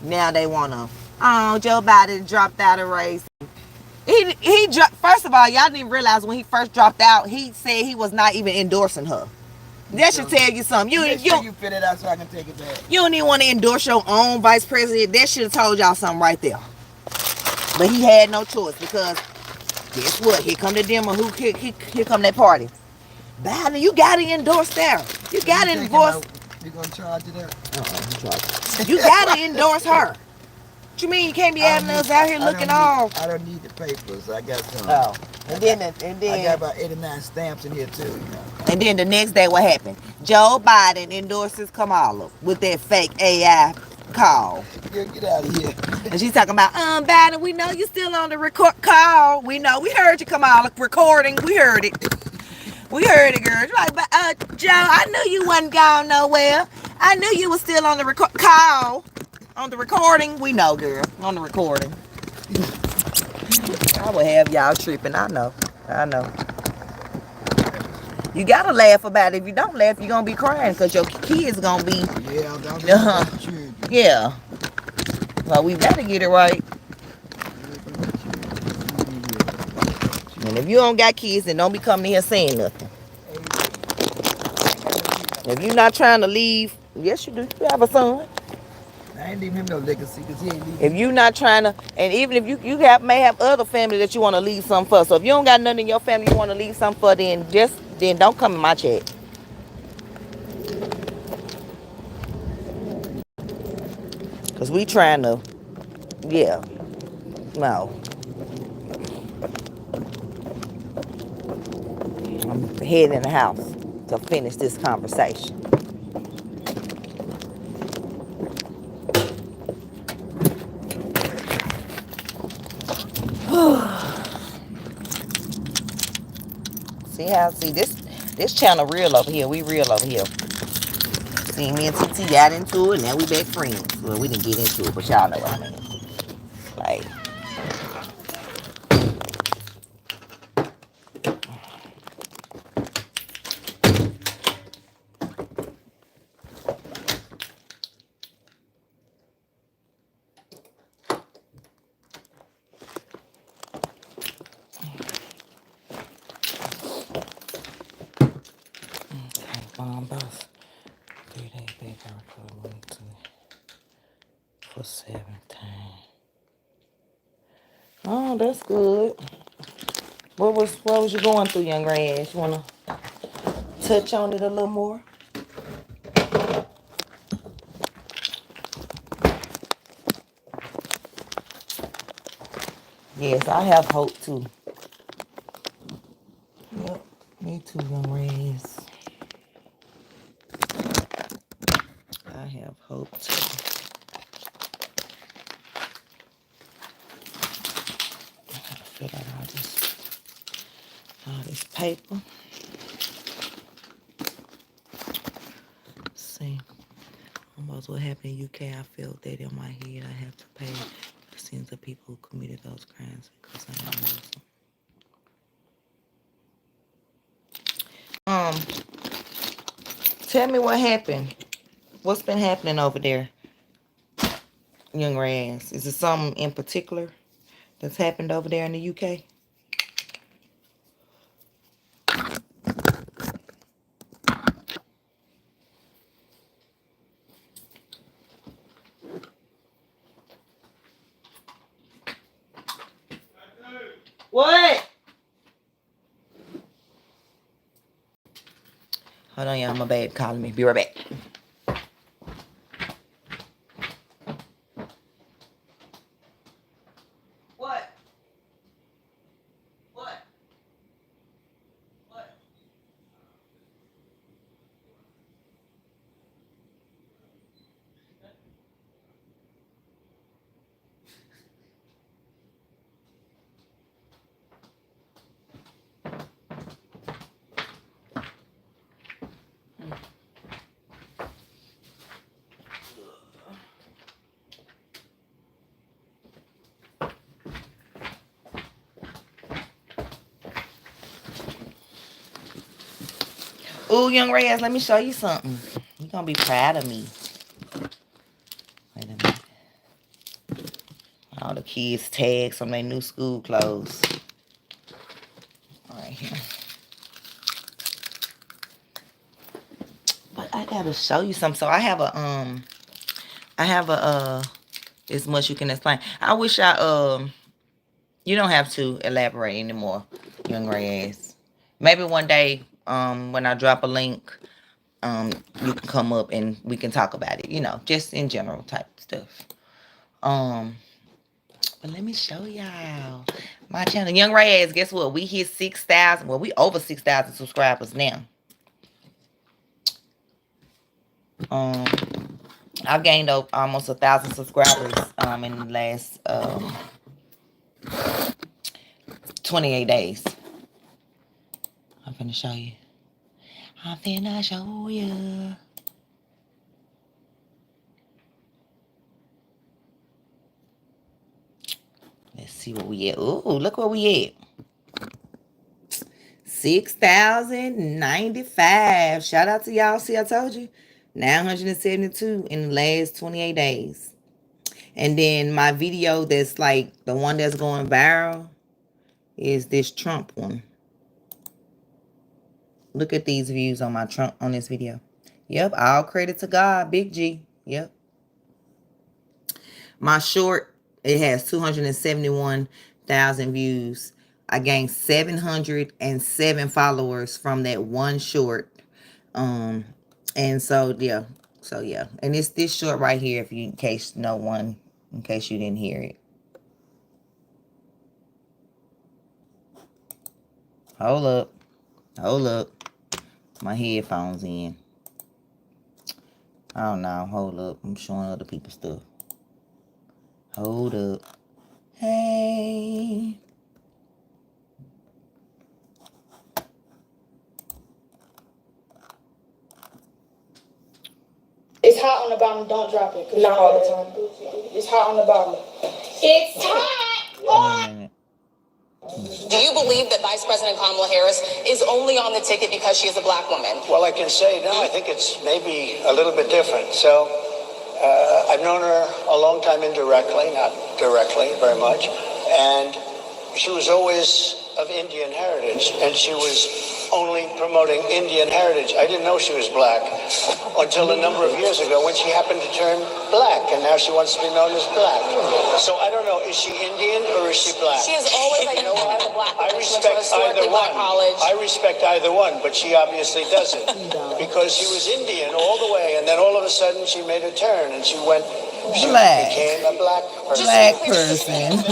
now they wanna, Joe Biden dropped out of race. He dropped. First of all, y'all didn't even realize when he first dropped out, he said he was not even endorsing her. That should tell you something. You fit it out so I can take it back. You don't even want to endorse your own vice president. That should have told y'all something right there. But he had no choice, because guess what? Here come the demo. Here come that party. Biden, you gotta endorse that. You gotta endorse. You gonna charge it up? You gotta endorse her. What you mean you can't be having us out here looking all? I don't need the papers. I got some. Oh, and then I got about 89 stamps in here too. And then the next day, what happened? Joe Biden endorses Kamala with that fake AI call. Get out of here. And she's talking about, Biden, we know you're still on the record call. We know, we heard you, Kamala, recording. We heard it. We heard it, girl. You're like, but Joe, I knew you wasn't gone nowhere. I knew you was still on the call. On the recording. We know, girl. On the recording. I would have y'all tripping. I know. You gotta laugh about it. If you don't laugh, you're gonna be crying, because your kids gonna be. Yeah. Well, we better get it right. And if you don't got kids, then don't be coming here saying nothing. If you're not trying to leave, yes you do. You have a son. I ain't leaving him no legacy, because he ain't leaving. If you're not trying to, and even if you may have other family that you want to leave something for. So if you don't got nothing in your family you want to leave something for, then don't come in my chat. Because we trying to, no. I'm heading in the house to finish this conversation. See this channel real over here. We real over here. See, me and TT got into it, now we back friends. Well, we didn't get into it, but y'all know what I mean. Like, MomBoss. 3 days back, I recorded 1, 2, for 7 times. Oh, that's good. What was you going through, young Raj? You wanna touch on it a little more? Yes, I have hope too. Yep, me too, young Raj. I have hope too. I gotta fill out all this paper. Let's see. Almost what happened in UK, I felt that in my head I have to pay the sins of people who committed those crimes because I am Muslim. Tell me what happened. What's been happening over there, young Rans? Is it something in particular that's happened over there in the UK? What? Hold on, y'all. My babe calling me. Be right back. What? What? What? Ooh, young Reyes, let me show you something. You're going to be proud of me. Wait a minute. All the kids' tags on their new school clothes. All right here. But I got to show you something. So I have a, as much you can explain. I wish you don't have to elaborate anymore, young Reyes. Maybe one day, when I drop a link, you can come up and we can talk about it, you know, just in general type stuff. But let me show y'all my channel. Young Reyes, guess what? We hit 6,000. Well, we over 6,000 subscribers now. I've gained almost 1,000 subscribers in the last 28 days. I'm finna show you. I'm finna show you. Let's see what we at. Ooh, look where we at. 6,095. Shout out to y'all. See, I told you. 972 in the last 28 days. And then my video that's like the one that's going viral is this Trump one. Look at these views on my Trump on this video. Yep, all credit to God, Big G. Yep. My short, it has 271,000 views. I gained 707 followers from that one short. And so yeah. And it's this short right here, if you in case you didn't hear it. Hold up. My headphones in. I don't know. Hold up. I'm showing other people's stuff. Hold up. Hey. hot on the bottom, don't drop it. Not all the time. It's hot on the bottom. It's hot! Do you believe that Vice President Kamala Harris is only on the ticket because she is a black woman? Well, I can say no. I think it's maybe a little bit different. So I've known her a long time indirectly, not directly very much. And she was always of Indian heritage, and she was only promoting Indian heritage. I didn't know she was black until a number of years ago when she happened to turn black, and now she wants to be known as black. So I don't know, is she Indian or is she black? She is always identified as a black woman. I respect either one. I respect either one, but she obviously doesn't, because she was Indian all the way, and then all of a sudden she made a turn and she went. She became a black person. Black person.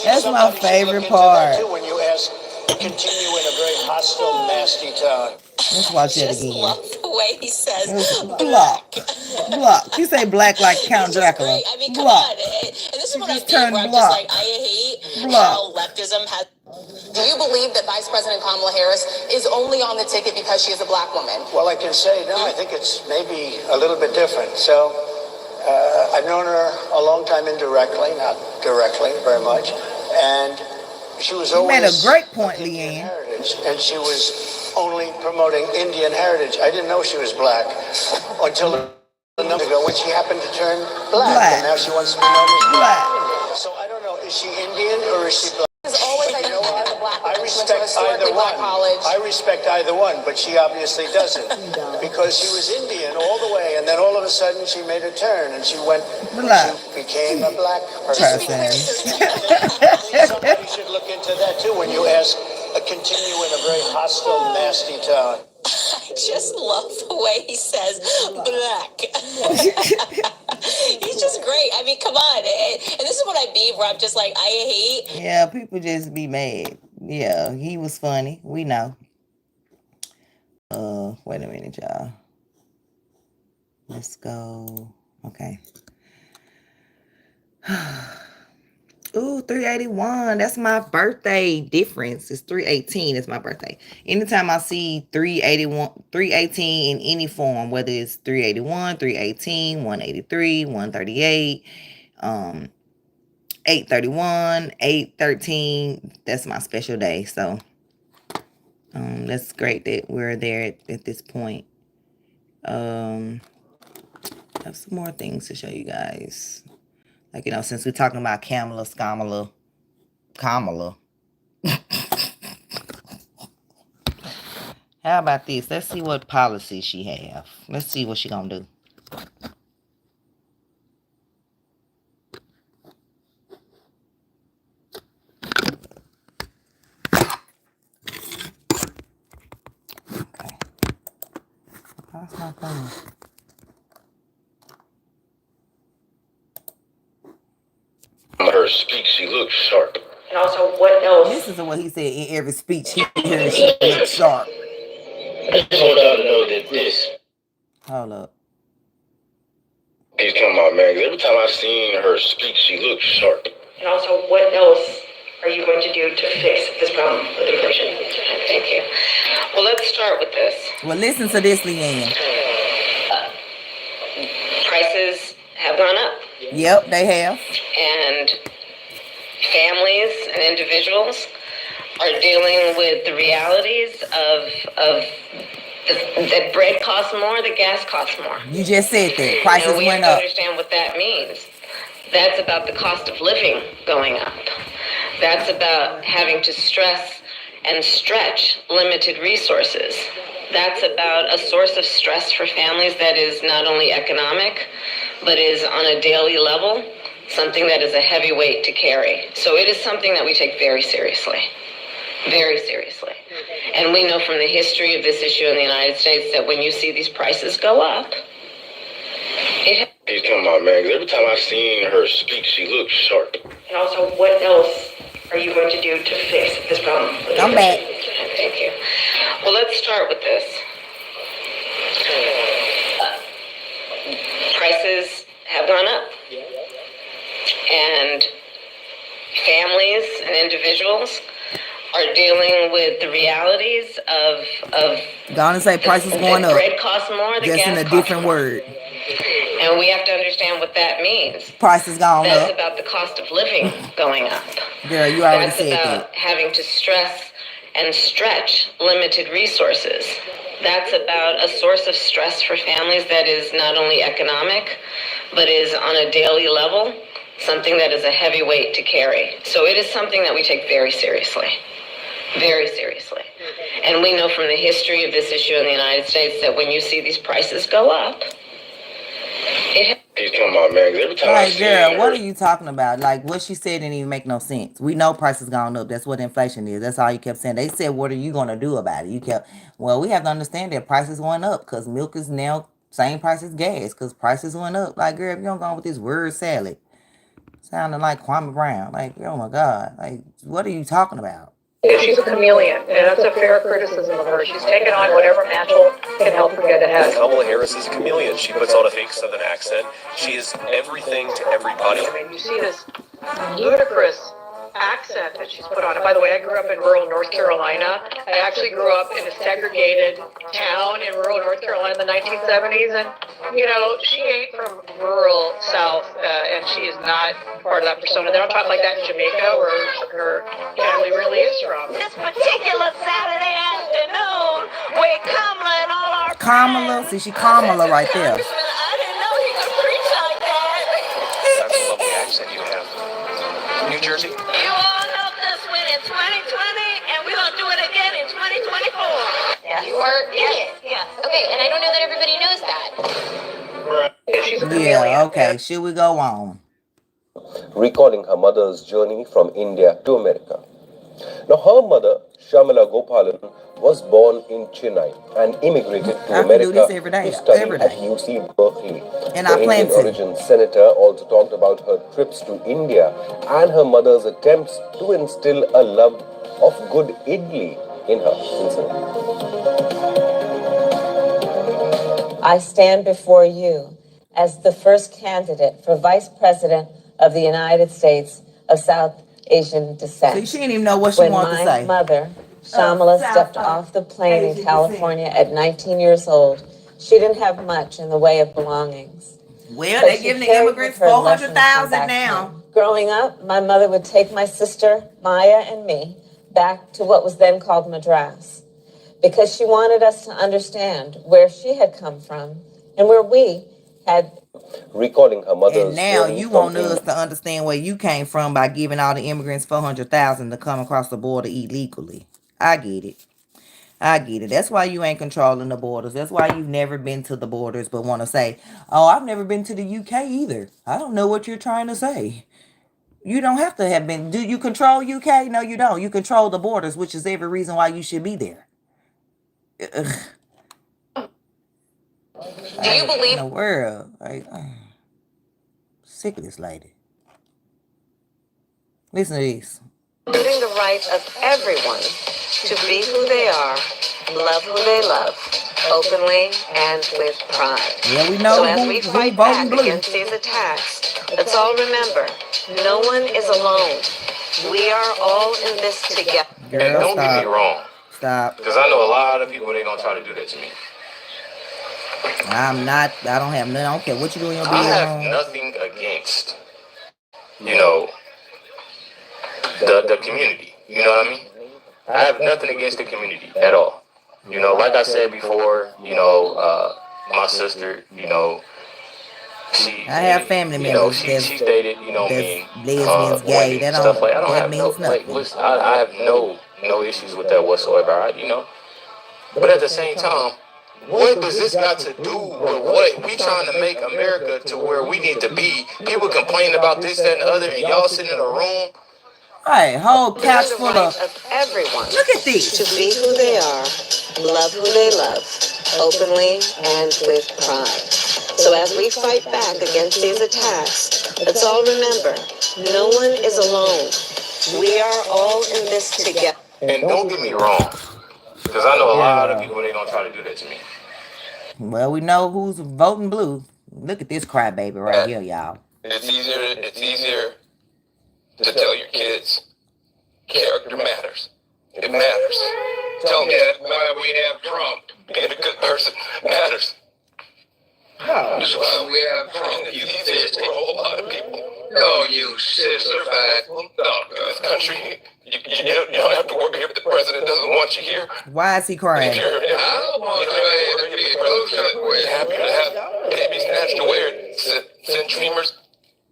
That's my favorite part. When you ask, continue in a very hostile, nasty tone. Let's watch it again. I love the way he says black. Black. He say black like Count Dracula. I mean, come black. on. And this is what I turned mean, where I'm black. just like, I hate how leftism has... Do you believe that Vice President Kamala Harris is only on the ticket because she is a black woman? Well, I can say, no, I think it's maybe a little bit different. So I've known her a long time indirectly, not directly very much. And she was always... You made a great point, Leanne. And she was only promoting Indian heritage. I didn't know she was black until a number ago when she happened to turn black. And now she wants to be known as black. So I don't know, is she Indian or is she black? Always identified as a black woman. I respect either one. I respect either one, but she obviously doesn't, because she was Indian all the way, and then all of a sudden she made a turn and she went. She became a black person. Somebody should look into that too when you ask. Continue in a very hostile, nasty tone. I just love the way he says black. He's just great. I mean, come on. And this is what I mean, where I'm just like, I hate. Yeah, people just be mad. Yeah, he was funny. We know. Wait a minute, y'all. Let's go. Okay. Ooh, 381. That's my birthday difference. It's 318. It's my birthday. Anytime I see 381, 318 in any form, whether it's 381, 318, 183, 138, 831, 813, that's my special day. So that's great that we're there at this point. I have some more things to show you guys. Like, you know, since we're talking about Kamala. How about this? Let's see what policy she have. Let's see what she gonna do. Okay. That's not funny. Her speech, she looks sharp. And also, what else? This is what he said in every speech he hears. She looks sharp. I just want y'all to know that this. Hold up. He's talking about man. Every time I seen her speak, she looks sharp. And also, what else are you going to do to fix this problem with immigration? Thank you. Well, let's start with this. Well, listen to this, Leanne. Prices have gone up. Yep, they have. And families and individuals are dealing with the realities of that bread costs more, the gas costs more. You just said that. Prices we went have to up. understand what that means. That's about the cost of living going up. That's about having to stress and stretch limited resources. That's about a source of stress for families that is not only economic, but is on a daily level, something that is a heavy weight to carry. So it is something that we take very seriously. Very seriously. And we know from the history of this issue in the United States that when you see these prices go up, it... He's talking about man. Every time I seen her speak, she looks sharp. And also, what else are you going to do to fix this problem? I'm back. Thank you. Well, let's start with this. Prices have gone up. And families and individuals are dealing with the realities of Gonna say prices going up. Bread costs more, the just gas in a costs different more. word. And we have to understand what that means. Prices gone up. That's about the cost of living going up. Girl, you already That's said about that. having to stress and stretch limited resources. That's about a source of stress for families that is not only economic, but is on a daily level, something that is a heavy weight to carry. So it is something that we take very seriously. Very seriously. And we know from the history of this issue in the United States that when you see these prices go up, it He's talking about man. Every time I Like, see girl, her, what are you talking about? Like, what she said didn't even make no sense. We know prices gone up. That's what inflation is. That's all you kept saying. They said, what are you going to do about it? You kept, well, we have to understand that prices went up because milk is now same price as gas because prices went up. Like, girl, if you don't go on with this word salad, sounding like Kwame Brown. Like, oh my God. Like, what are you talking about? She's a chameleon, and that's a fair criticism of her. She's taken on whatever mantle can help her get ahead. Kamala Harris is a chameleon. She puts on a fake Southern accent. She is everything to everybody. I mean, you see this ludicrous accent that she's put on it. By the way, I grew up in rural North Carolina. I actually grew up in a segregated town in rural North Carolina in the 1970s, and you know, she ain't from rural South, and she is not part of that persona. They don't talk like that in Jamaica, where her family really is from. This particular Saturday afternoon, with Kamala and all our Kamala, see, she Kamala right there. I didn't know he could preach like that. That's a lovely accent you have. New Jersey? You all helped us win in 2020, and we're going to do it again in 2024. Yeah. You are idiot. Yeah. Okay, and I don't know that everybody knows that. Yeah, okay. Should we go on? Recalling her mother's journey from India to America. Now, her mother, Shamala Gopalan, was born in Chennai and immigrated to America to study at UC Berkeley. The Indian origin senator also talked about her trips to India and her mother's attempts to instill a love of good idli in her. I stand before you as the first candidate for Vice President of the United States of South Asian descent. See, she didn't even know what she wanted to say. When my mother, Shamala, stepped off the plane in California at 19 years old, she didn't have much in the way of belongings. Well, they're giving the immigrants $400,000 now. Growing up, my mother would take my sister, Maya, and me back to what was then called Madras, because she wanted us to understand where she had come from and where we had. Recalling her mother's. And now you want us to understand where you came from by giving all the immigrants $400,000 to come across the border illegally. I get it. I get it. That's why you ain't controlling the borders. That's why you've never been to the borders but want to say, oh, I've never been to the UK either. I don't know what you're trying to say. You don't have to have been. Do you control UK? No, you don't. You control the borders, which is every reason why you should be there. Do you believe in the world? Sick of this lady. Listen to this. Including the right of everyone to be who they are, love who they love, openly and with pride. Yeah, we know. So as we fight back against these attacks, let's all remember, no one is alone. We are all in this together. Girl, and don't get me wrong. Stop. Because I know a lot of people, they going to try to do that to me. I'm not, I don't have nothing. I don't care what you do in your I have home. nothing against, you know, the community. You know what I mean? I have nothing against the community at all. You know, like I said before, you know, my sister, you know, I have family members. She stated, you know, me, lesbians, gay. That stuff like I don't have means no, nothing. like, listen, I have no issues with that whatsoever. You know, but at the same time, what does this got to do with what we trying to make America to where we need to be? People complain about this, that, and the other, and y'all sitting in a room. Hey, whole couch full of everyone. Look at these. To be who they are, love who they love, openly and with pride. So as we fight back against these attacks, let's all remember, no one is alone. We are all in this together. And don't get me wrong, because I know a lot of people, they gonna try to do that to me. Well, we know who's voting blue. Look at this crybaby right here, y'all. It's easier to tell your kids character matters. It matters. Tell them that we have Trump being a good person matters. That's why we have problems. You exist for a whole lot of people. No, you sissified dog of this country. You don't have to worry if the president doesn't want you here. Why is he crying? I don't want to be close to it. We're happy to have babies snatched away and send dreamers.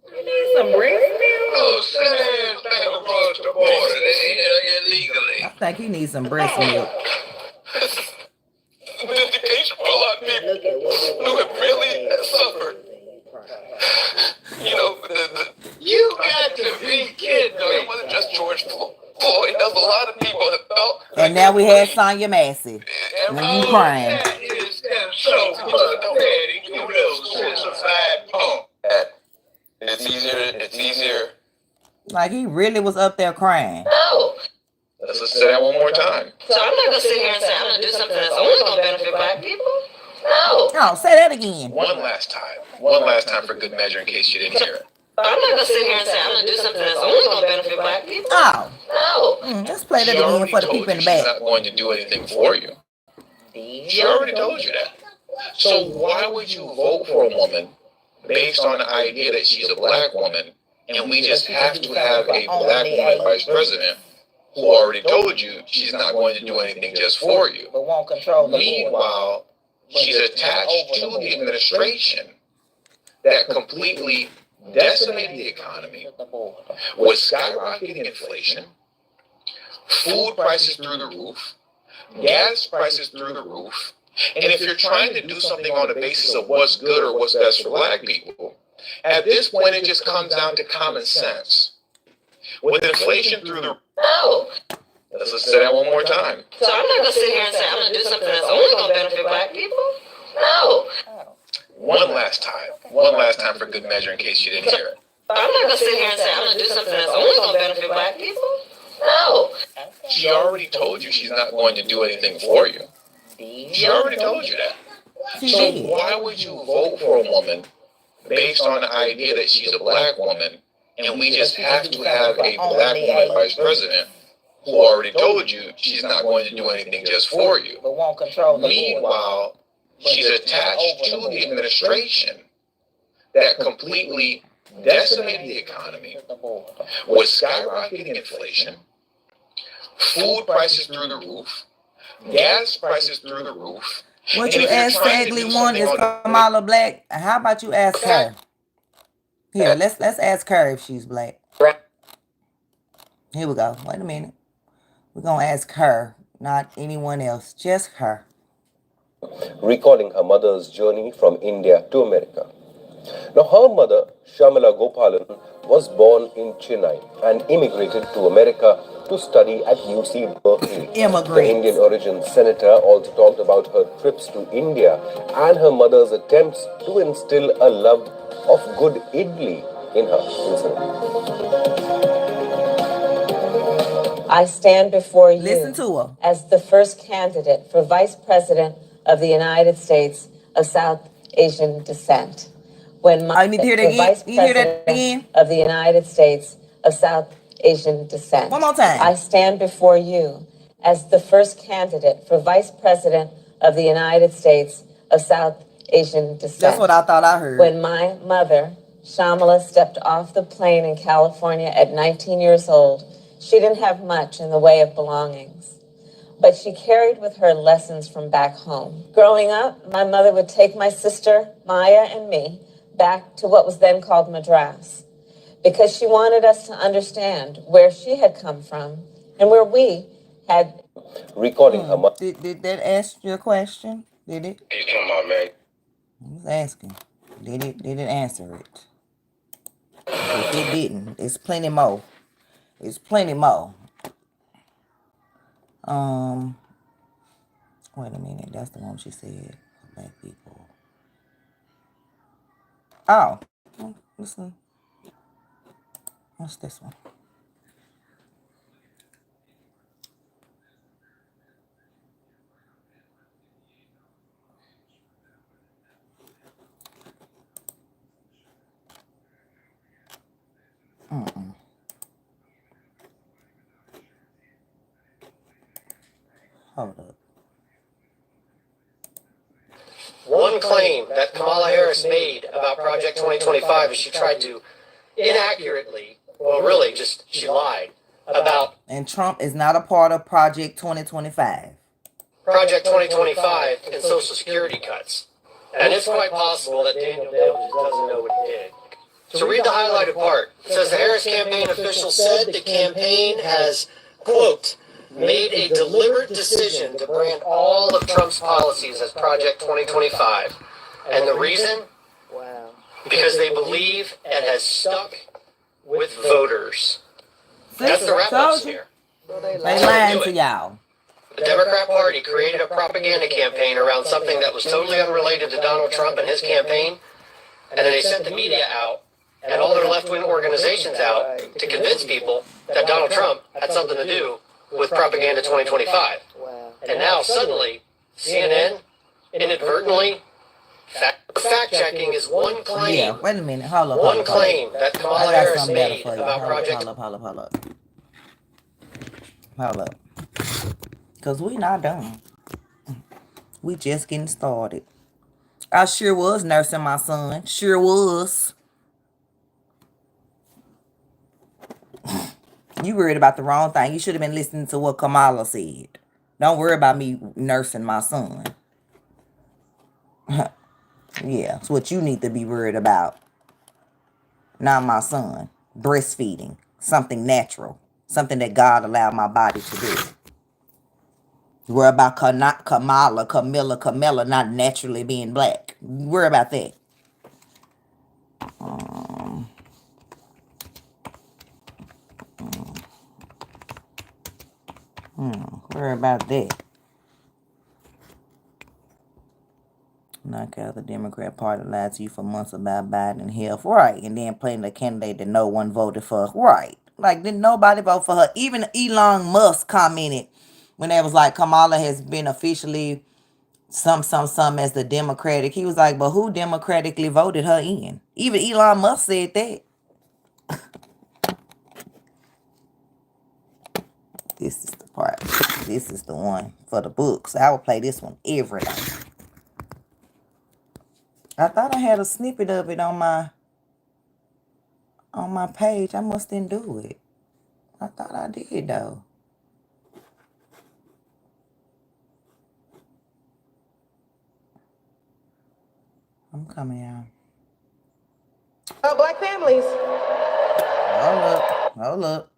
You need some breast milk? Oh, send back across the border illegally. I think he needs some breast milk. Vindication for a lot of people who have really suffered. You know, you got to be kidding. No, it wasn't just George Floyd. There's a lot of people that felt. And now we had Sonya Massey. When you crying. That is so pathetic, you little sissified punk. It's easier. Like he really was up there crying. No. Let's just say that one more time. So I'm not going to sit here and say I'm going to do something that's only going to benefit black people. No. Oh, say that again. One last time. One last time for good measure in case you didn't hear it. I'm not going to sit here and say I'm going to do something that's only going to benefit black people. Oh. No. Let's play that again for the people in the back. She's not going to do anything for you. She already told you that. So why would you vote for a woman based on the idea that she's a black woman and we just have to have a black woman vice president who already told you she's not going to do anything just for you? But won't control the Meanwhile, she's attached to the administration that completely decimated the economy with skyrocketing inflation, food prices through the roof, gas prices through the roof. And if you're trying to do something on the basis of what's good or what's best for black people, at this point it just comes down to common sense. With inflation through the No. Let's just say that one more time. So I'm not going to sit here and say I'm going to do something that's only going to benefit black people. No. One last time. One last time for good measure in case you didn't hear it. I'm not going to sit here and say I'm going to do something that's only going to benefit black people. No. She already told you she's not going to do anything for you. She already told you that. So why would you vote for a woman based on the idea that she's a black woman and we just have to have a black woman vice president who already told you she's not going to do anything just for you? But won't control the Meanwhile, she's attached to the administration that completely decimated the economy with skyrocketing inflation, food prices through the roof, gas prices through the roof. What you ask Sadly one is Kamala black? How about you ask her? Here, let's ask her if she's black. Here we go. Wait a minute. We're gonna ask her, not anyone else, just her. Recalling her mother's journey from India to America. Now, her mother, Kamala was born in Chennai and immigrated to America to study at UC Berkeley. The Indian origin senator also talked about her trips to India and her mother's attempts to instill a love of good idli in her. I stand before you Listen to her. as the first candidate for Vice President of the United States of South Asian descent. When my you hear that again? Vice You hear that President again? of the United States of South Asian descent. One more time. I stand before you as the first candidate for Vice President of the United States of South Asian descent. That's what I thought I heard. When my mother, Kamala, stepped off the plane in California at 19 years old, she didn't have much in the way of belongings, but she carried with her lessons from back home. Growing up, my mother would take my sister, Maya, and me back to what was then called Madras, because she wanted us to understand where she had come from and where we had. Recording her mother. Did that answer your question? Did it? He's talking about me. I was asking. Did it answer it? If it didn't, it's plenty more. It's plenty more. Wait a minute. That's the one she said. Black people. Oh. Listen. What's this one? Hold up. One claim that Kamala Harris made about Project 2025 is she tried to inaccurately, well, really, just she lied about. And Trump is not a part of Project 2025. Project 2025 and Social Security cuts. And it's quite possible that Daniel Dale just doesn't know what he did. So read the highlighted part. It says the Harris campaign official said the campaign has, quote, made a deliberate decision to brand all of Trump's policies as Project 2025. And the reason? Wow. Because they believe it has stuck with voters. That's the wrap-ups here. They lying to y'all. The Democrat Party created a propaganda campaign around something that was totally unrelated to Donald Trump and his campaign, and then they sent the media out and all their left-wing organizations out to convince people that Donald Trump had something to do with Propaganda 2025. And now, suddenly, CNN inadvertently, fact-checking is one claim. Yeah, wait a minute. Hold up. One claim that Kamala Harris made about Project... Hold up. Because we not done. We just getting started. I sure was nursing my son. Sure was. You worried about the wrong thing. You should have been listening to what Kamala said. Don't worry about me nursing my son. Yeah, it's what you need to be worried about. Not my son. Breastfeeding. Something natural. Something that God allowed my body to do. Worry about Camilla not naturally being black. Worry about that. Worry about that. Knock out the Democrat Party lied to you for months about Biden health. Right. And then playing the candidate that no one voted for. Right. Like, didn't nobody vote for her? Even Elon Musk commented when they was like, Kamala has been officially some as the Democratic. He was like, but who democratically voted her in? Even Elon Musk said that. This is the part. This is the one for the books. I will play this one every day. I thought I had a snippet of it on my page. I must didn't do it. I thought I did though. I'm coming out. Black families. Hold up.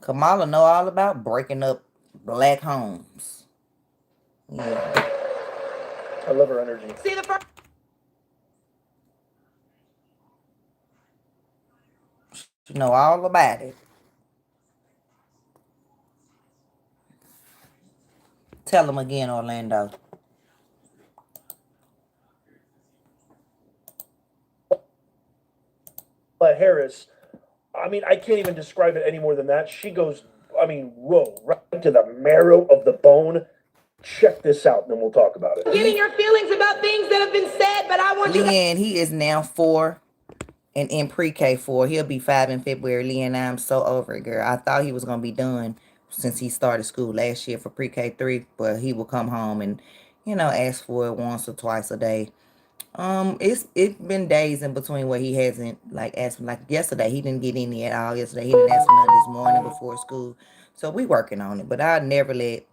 Kamala know all about breaking up black homes. Yeah. I love her energy. See the first. She know all about it. Tell them again, Orlando. Harris, I mean, I can't even describe it any more than that. She goes, I mean, whoa, right to the marrow of the bone. Check this out, and then we'll talk about it. Getting your feelings about things that have been said, but I want you to... Leanne, he is now 4 and in pre-K 4. He'll be 5 in February. Leanne, I'm so over it, girl. I thought he was going to be done since he started school last year for pre-K 3, but he will come home and, you know, ask for it once or twice a day. It's been days in between where he hasn't asked. Like yesterday, he didn't get any at all. Yesterday, he didn't ask for none this morning before school. So we working on it. But I never let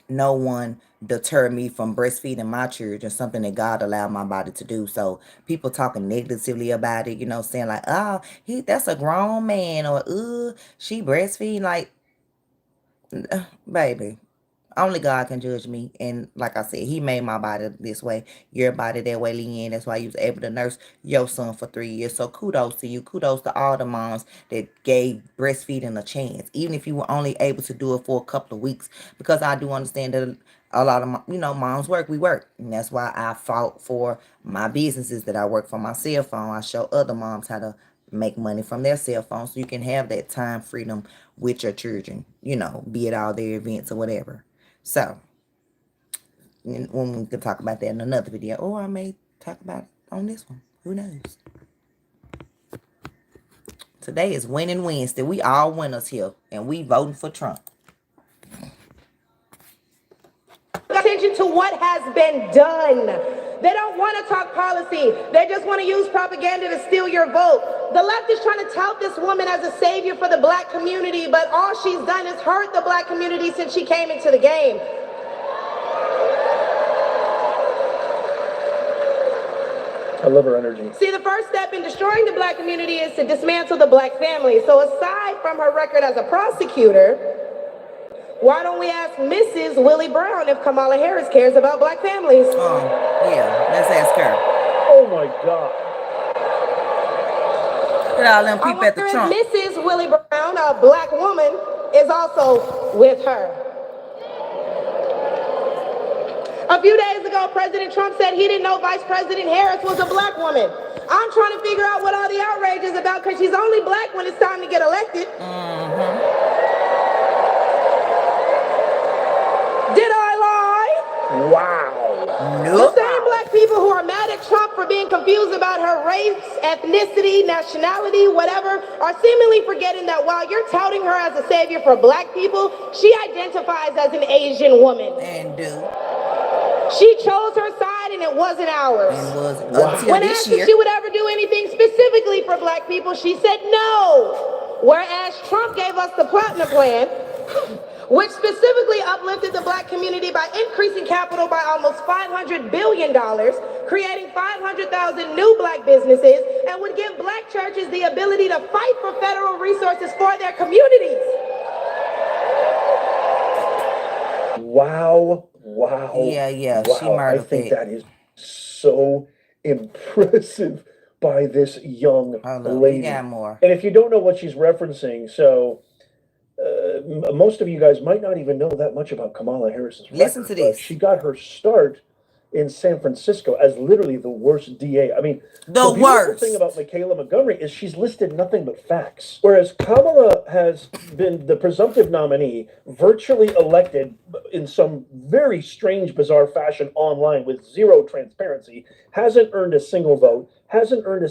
no one deter me from breastfeeding my children, something that God allowed my body to do. So people talking negatively about it, you know, saying like, oh, that's a grown man, or she breastfeeding, like, baby. Only God can judge me. And like I said, he made my body this way, your body that way, Leanne. That's why you was able to nurse your son for 3 years. So kudos to you. Kudos to all the moms that gave breastfeeding a chance. Even if you were only able to do it for a couple of weeks. Because I do understand that a lot of, moms work. We work. And that's why I fought for my businesses that I work for my cell phone. I show other moms how to make money from their cell phone so you can have that time freedom with your children. Be it all their events or whatever. So, when we can talk about that in another video, or I may talk about it on this one. Who knows? Today is Winning Wednesday. We all winners here, and we voting for Trump. what has been done. They don't want to talk policy. They just want to use propaganda to steal your vote. The left is trying to tout this woman as a savior for the black community, but all she's done is hurt the black community since she came into the game. I love her energy. See, the first step in destroying the black community is to dismantle the black family. So aside from her record as a prosecutor, why don't we ask Mrs. Willie Brown if Kamala Harris cares about black families? Oh, yeah, let's ask her. Oh my God. Look at all them people at the Trump. Mrs. Willie Brown, a black woman, is also with her. A few days ago, President Trump said he didn't know Vice President Harris was a black woman. I'm trying to figure out what all the outrage is about because she's only black when it's time to get elected. Did I lie? Wow. Nope. The same black people who are mad at Trump for being confused about her race, ethnicity, nationality, whatever, are seemingly forgetting that while you're touting her as a savior for black people, she identifies as an Asian woman. And do. She chose her side and it wasn't ours. And was when asked if she would ever do anything specifically for black people, she said no. Whereas Trump gave us the Platinum Plan, which specifically uplifted the black community by increasing capital by almost $500 billion, creating 500,000 new black businesses, and would give black churches the ability to fight for federal resources for their communities. Wow. Wow. Yeah. Wow. She murdered I think that is so impressive by this young lady. We got more. And if you don't know what she's referencing, so most of you guys might not even know that much about Kamala Harris's record. Listen to this. She got her start in San Francisco as literally the worst DA. I mean, the beautiful thing about Michaela Montgomery is she's listed nothing but facts. Whereas Kamala has been the presumptive nominee, virtually elected in some very strange, bizarre fashion online with zero transparency, hasn't earned a single vote, hasn't earned a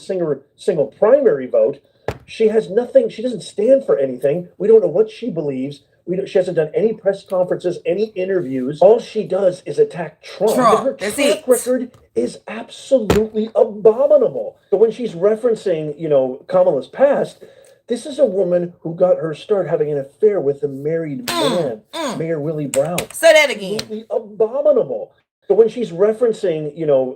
single primary vote. She has nothing. She doesn't stand for anything. We don't know what she believes. She hasn't done any press conferences, any interviews. All she does is attack Trump. And her track record is absolutely abominable. So when she's referencing, Kamala's past, this is a woman who got her start having an affair with a married man, Mayor Willie Brown. Say that again. Absolutely abominable. So when she's referencing,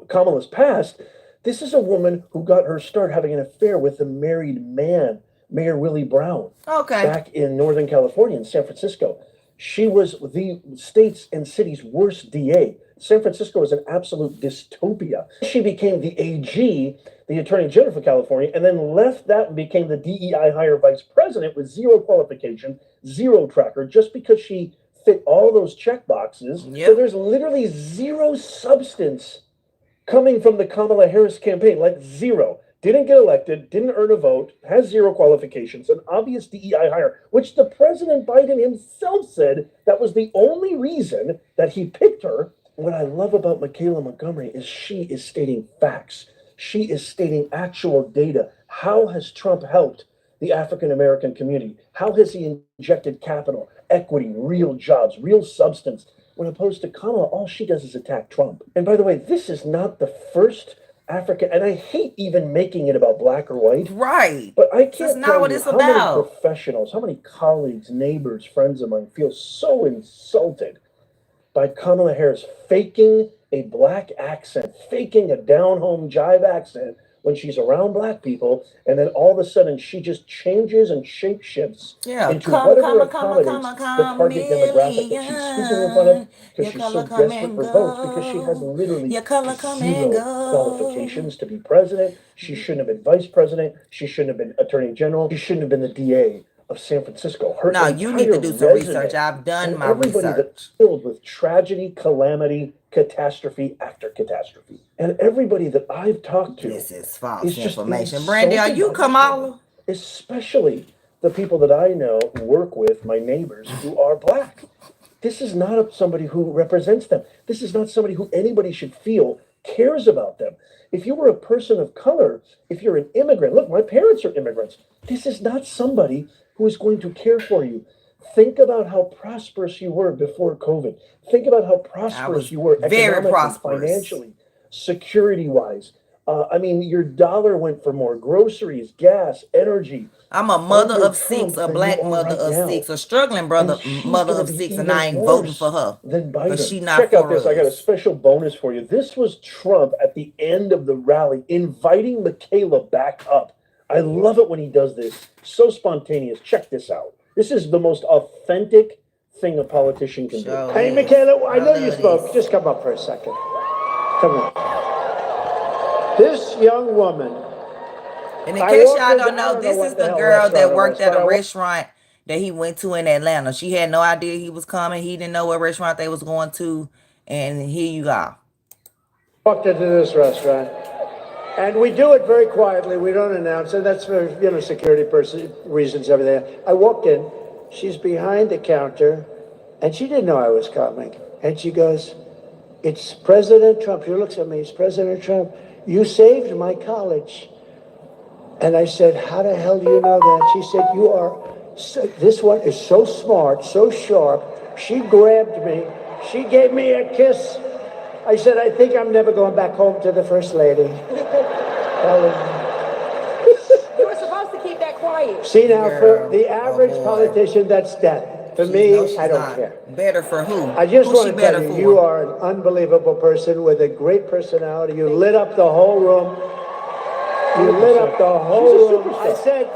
Kamala's past, this is a woman who got her start having an affair with a married man, Mayor Willie Brown. Okay. Back in Northern California, in San Francisco. She was the state's and city's worst DA. San Francisco is an absolute dystopia. She became the AG, the Attorney General for California, and then left that and became the DEI hire vice president with zero qualification, zero tracker, just because she fit all those check boxes. Yep. So there's literally zero substance coming from the Kamala Harris campaign, like zero. Didn't get elected, didn't earn a vote, has zero qualifications, an obvious DEI hire, which the President Biden himself said that was the only reason that he picked her. What I love about Michaela Montgomery is she is stating facts. She is stating actual data. How has Trump helped the African-American community? How has he injected capital, equity, real jobs, real substance? When opposed to Kamala, all she does is attack Trump. And by the way, this is not the first African, and I hate even making it about black or white. Right. But I can't not tell what you it's how about. many professionals, how many colleagues, neighbors, friends of mine feel so insulted by Kamala Harris faking a black accent, faking a down-home jive accent when she's around black people, and then all of a sudden she just changes and shapeshifts into whatever accommodates the target demographic that she's speaking in front of, because she's so desperate for votes, because she has literally zero qualifications to be president. She shouldn't have been vice president. She shouldn't have been attorney general. She shouldn't have been the DA of San Francisco. No, you need to do some research. I've done my research. That's filled with tragedy, calamity, catastrophe after catastrophe. And everybody that I've talked to, this is false information. Brandy, are you Kamala? Especially the people that I know, work with, my neighbors who are black. This is not somebody who represents them. This is not somebody who anybody should feel cares about them. If you were a person of color, if you're an immigrant, look, my parents are immigrants. This is not somebody who is going to care for you. Think about how prosperous you were before COVID. Think about how prosperous you were economically, financially, security-wise. I mean, your dollar went for more. Groceries, gas, energy. I'm a mother of six, a black mother of six, a struggling mother of six, and I ain't voting for her. Because she not Check out for this. I got a us. special bonus for you. This was Trump at the end of the rally inviting Michaela back up. I love it when he does this. So spontaneous. Check this out. This is the most authentic thing a politician can do. Hey, Michaela, I know you spoke. Just come up for a second. Come on. This young woman. And in case y'all don't know, this is the girl that worked at a restaurant that he went to in Atlanta. She had no idea he was coming. He didn't know what restaurant they was going to. And here you go. Walked into this restaurant. And we do it very quietly. We don't announce it. That's for, security reasons, everything. I walked in. She's behind the counter. And she didn't know I was coming. And she goes, "It's President Trump." She looks at me. "It's President Trump. You saved my college." And I said, "How the hell do you know that?" She said, "You are, this one is so smart, so sharp." She grabbed me. She gave me a kiss. I said, "I think I'm never going back home to the First Lady." You were supposed to keep that quiet. See, now, for the average politician, that's death. For me, I don't care. Better for who? I just want to tell you, you are an unbelievable person with a great personality. You lit up the whole room. You lit up the whole room. I said,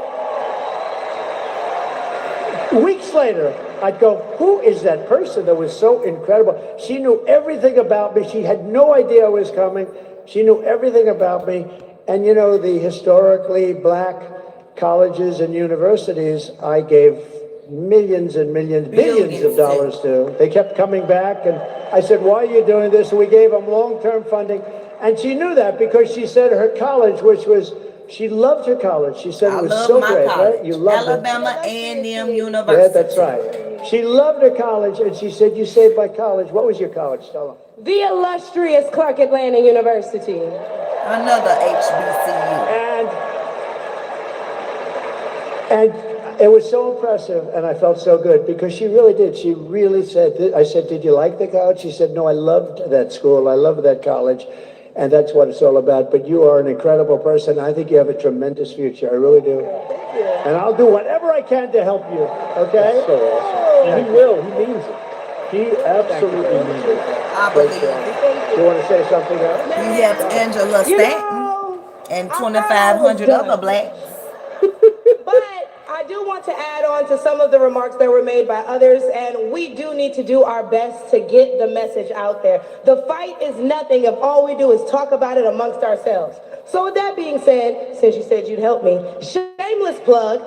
weeks later, I'd go, "Who is that person that was so incredible?" She knew everything about me. She had no idea I was coming. She knew everything about me. And the historically black colleges and universities, I gave millions and millions, billions of dollars to. They kept coming back, and I said, "Why are you doing this?" And we gave them long-term funding. And she knew that because she said her college, she loved her college. She said it was so great, right? You loved it. Alabama A&M University. Yeah, that's right. She loved her college, and she said, "You saved my college." What was your college? Tell them. The illustrious Clark Atlanta University. Another HBCU. And it was so impressive, and I felt so good because she really did. She really said, I said, "Did you like the college?" She said, "No, I loved that school. I loved that college." And that's what it's all about. But you are an incredible person. I think you have a tremendous future. I really do. And I'll do whatever I can to help you. Okay? That's so awesome. And he will. He means it. He absolutely means it. I believe it. You want to say something else? He helped Angela Stanton and 2,500 other blacks. But I do want to add on to some of the remarks that were made by others, and we do need to do our best to get the message out there. The fight is nothing if all we do is talk about it amongst ourselves. So with that being said, since you said you'd help me, shameless plug,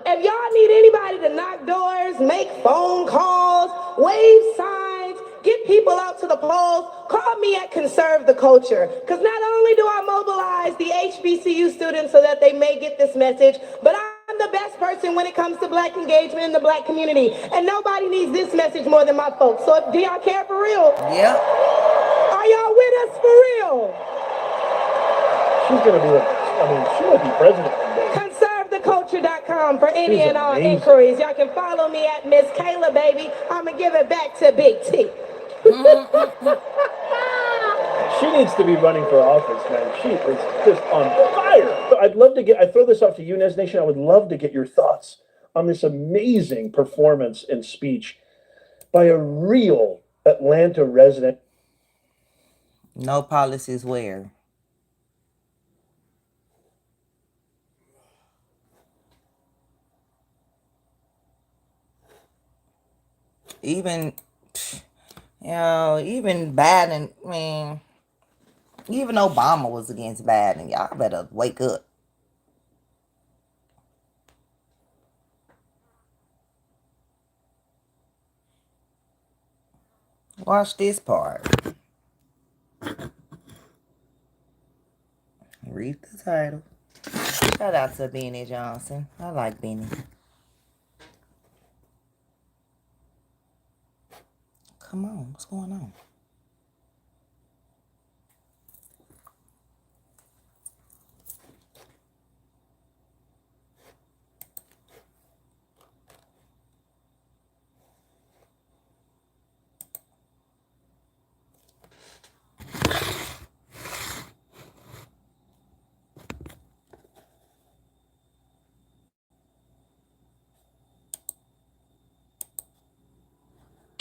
if y'all need anybody to knock doors, make phone calls, wave signs, get people out to the polls, call me at Conserve the Culture. Because not only do I mobilize the HBCU students so that they may get this message, but I'm the best person when it comes to black engagement in the black community. And nobody needs this message more than my folks. So do y'all care for real? Yep. Are y'all with us for real? She's going to be, she might be president one day. ConserveTheCulture.com for any and all inquiries. Y'all can follow me at Miss Kayla, baby. I'm going to give it back to Big T. She needs to be running for office, man. She is just on fire. I'd love to I throw this off to you, Nez Nation. I would love to get your thoughts on this amazing performance and speech by a real Atlanta resident. No policies where? Even Biden, man, even Obama was against Biden. Y'all better wake up. Watch this part. Read the title. Shout out to Benny Johnson. I like Benny. Come on, what's going on?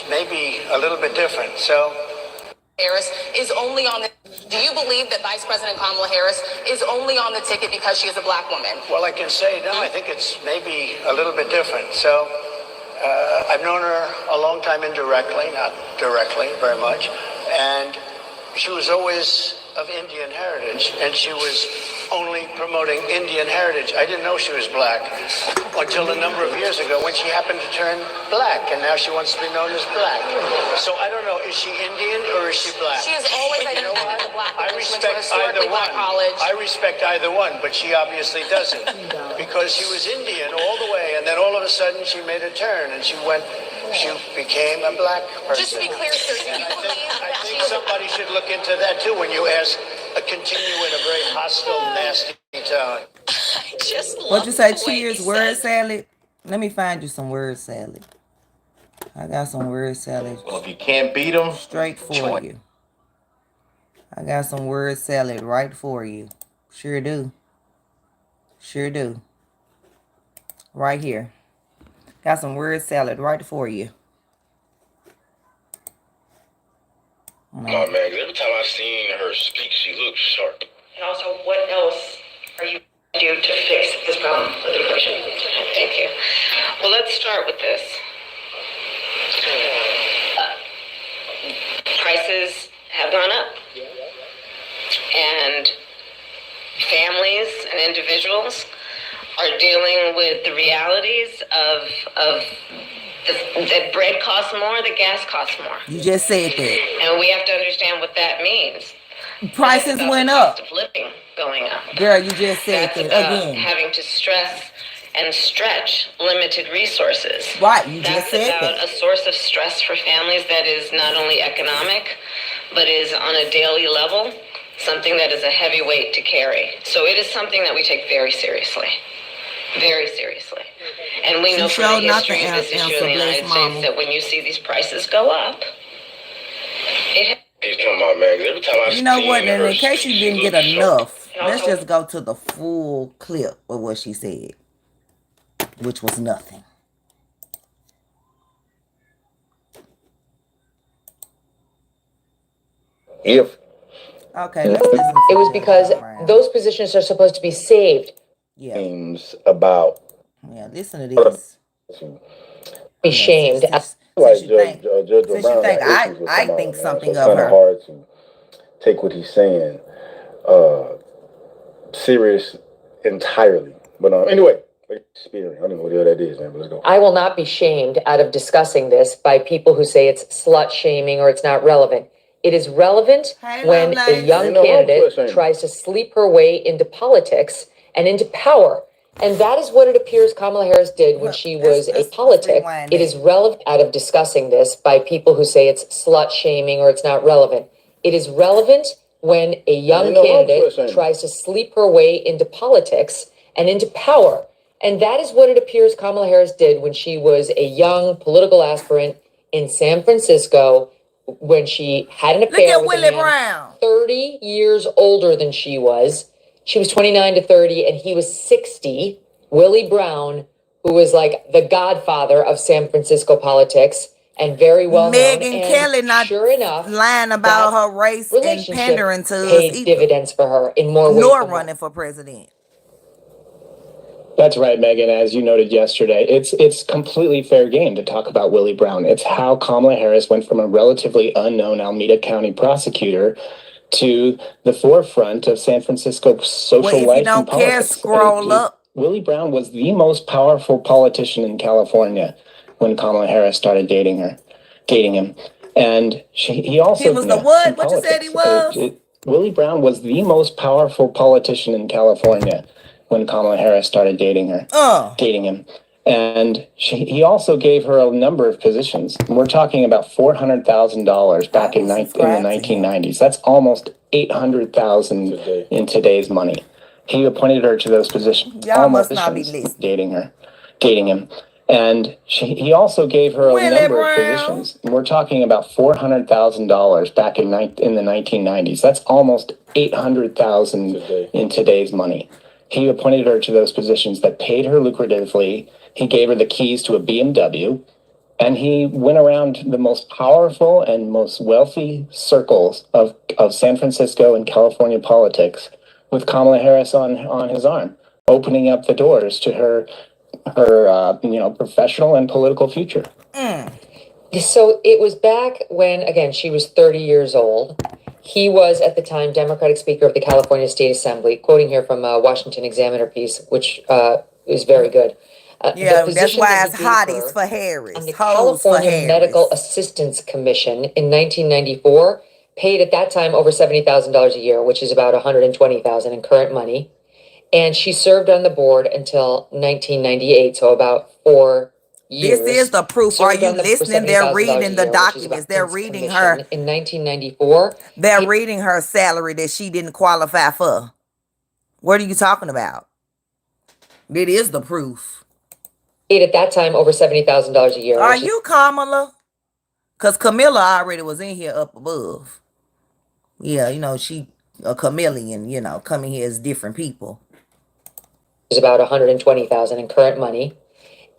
maybe a little bit different. So Harris is only on the. Do you believe that Vice President Kamala Harris is only on the ticket because she is a black woman? well, I can say no. I think it's maybe a little bit different. So I've known her a long time indirectly, not directly, very much, and she was always of Indian heritage, and she was only promoting Indian heritage. I didn't know she was black until a number of years ago when she happened to turn black, and now she wants to be known as black. So I don't know, is she Indian or is she black? She has always identified as a black woman. I respect either one. I respect either one, but she obviously doesn't, because she was Indian all the way, and then all of a sudden she made a turn, and she became a black person. Just to be clear, sir, I think somebody should look into that too when you continue in a very hostile, nasty tone. What'd you say? Cheers, word salad? Let me find you some word salad. I got some word salad. Well, if you can't beat them, straight for you. I got some word salad right for you. Sure do. Sure do. Right here. Got some word salad right for you. Oh man, every time I've seen her speak, she looks sharp. And also, what else are you do to fix this problem with inflation? Thank you. Well, let's start with this. Prices have gone up. And families and individuals are dealing with the realities of that bread costs more, that gas costs more. You just said that. And we have to understand what that means. Prices went up. The cost of living going up. Girl, you just said that again. Having to stress and stretch limited resources. Right, you just said that. That's about a source of stress for families that is not only economic, but is on a daily level, something that is a heavy weight to carry. So it is something that we take very seriously. Very seriously. And we know from the history of this issue in the United States that when you see these prices go up, He's talking about, man, every time I you know what, and in case you didn't get enough, let's just go to the full clip of what she said, which was nothing. If okay, let's listen to it was because those positions are supposed to be saved. Yeah. Things about. Yeah, listen to this. Be shamed. Like Since you think I think something of her. Hard to take what he's saying serious entirely. But anyway, experience. I don't know what the hell that is, man. But let's go. I will not be shamed out of discussing this by people who say it's slut shaming or it's not relevant. It is relevant when a young candidate tries to sleep her way into politics and into power. And that is what it appears Kamala Harris did when she was a politic. It is relevant out of discussing this by people who say it's slut shaming or it's not relevant. It is relevant when a young candidate tries to sleep her way into politics and into power. And that is what it appears Kamala Harris did when she was a young political aspirant in San Francisco, when she had an affair with a man 30 years older than she was. She was 29 to 30 and he was 60. Willie Brown, who was like the godfather of San Francisco politics and very well known. Megyn Kelly, not sure enough, lying about her race and pandering to us, paid dividends for her in more ways nor running for president. That's right, Megan. As you noted yesterday, it's completely fair game to talk about Willie Brown. It's how Kamala Harris went from a relatively unknown Alameda County prosecutor to the forefront of San Francisco social life and politics. If you don't care, scroll up. Willie Brown was the most powerful politician in California when Kamala Harris started dating him. And he also... He was the what? What you said he was? Willie Brown was the most powerful politician in California when Kamala Harris started dating him. And he also gave her a number of positions. We're talking about $400,000 back in the 1990s. That's almost $800,000 in today's money. He appointed her to those positions. Y'all must not be listening. Dating him. And he also gave her a number of positions. We're talking about $400,000 back in the 1990s. That's almost $800,000 in today's money. He appointed her to those positions that paid her lucratively. He gave her the keys to a BMW, And he went around the most powerful and most wealthy circles of San Francisco and California politics with Kamala Harris on his arm, opening up the doors to her professional and political future. So it was back when, again, she was 30 years old. He was, at the time, Democratic Speaker of the California State Assembly, quoting here from a Washington Examiner piece, which is very good. Yeah, that's why it's hotties for Harris. On the California Medical Assistance Commission in 1994 paid at that time over $70,000 a year, which is about $120,000 in current money. And she served on the board until 1998, so about 4 years. This is the proof. Are you listening? They're reading the documents. They're reading her. In 1994. They're reading her salary that she didn't qualify for. What are you talking about? It is the proof. At that time, over $70,000 a year. Are you Kamala? Because Camilla already was in here up above. Yeah, she a chameleon, coming here as different people. It was about $120,000 in current money.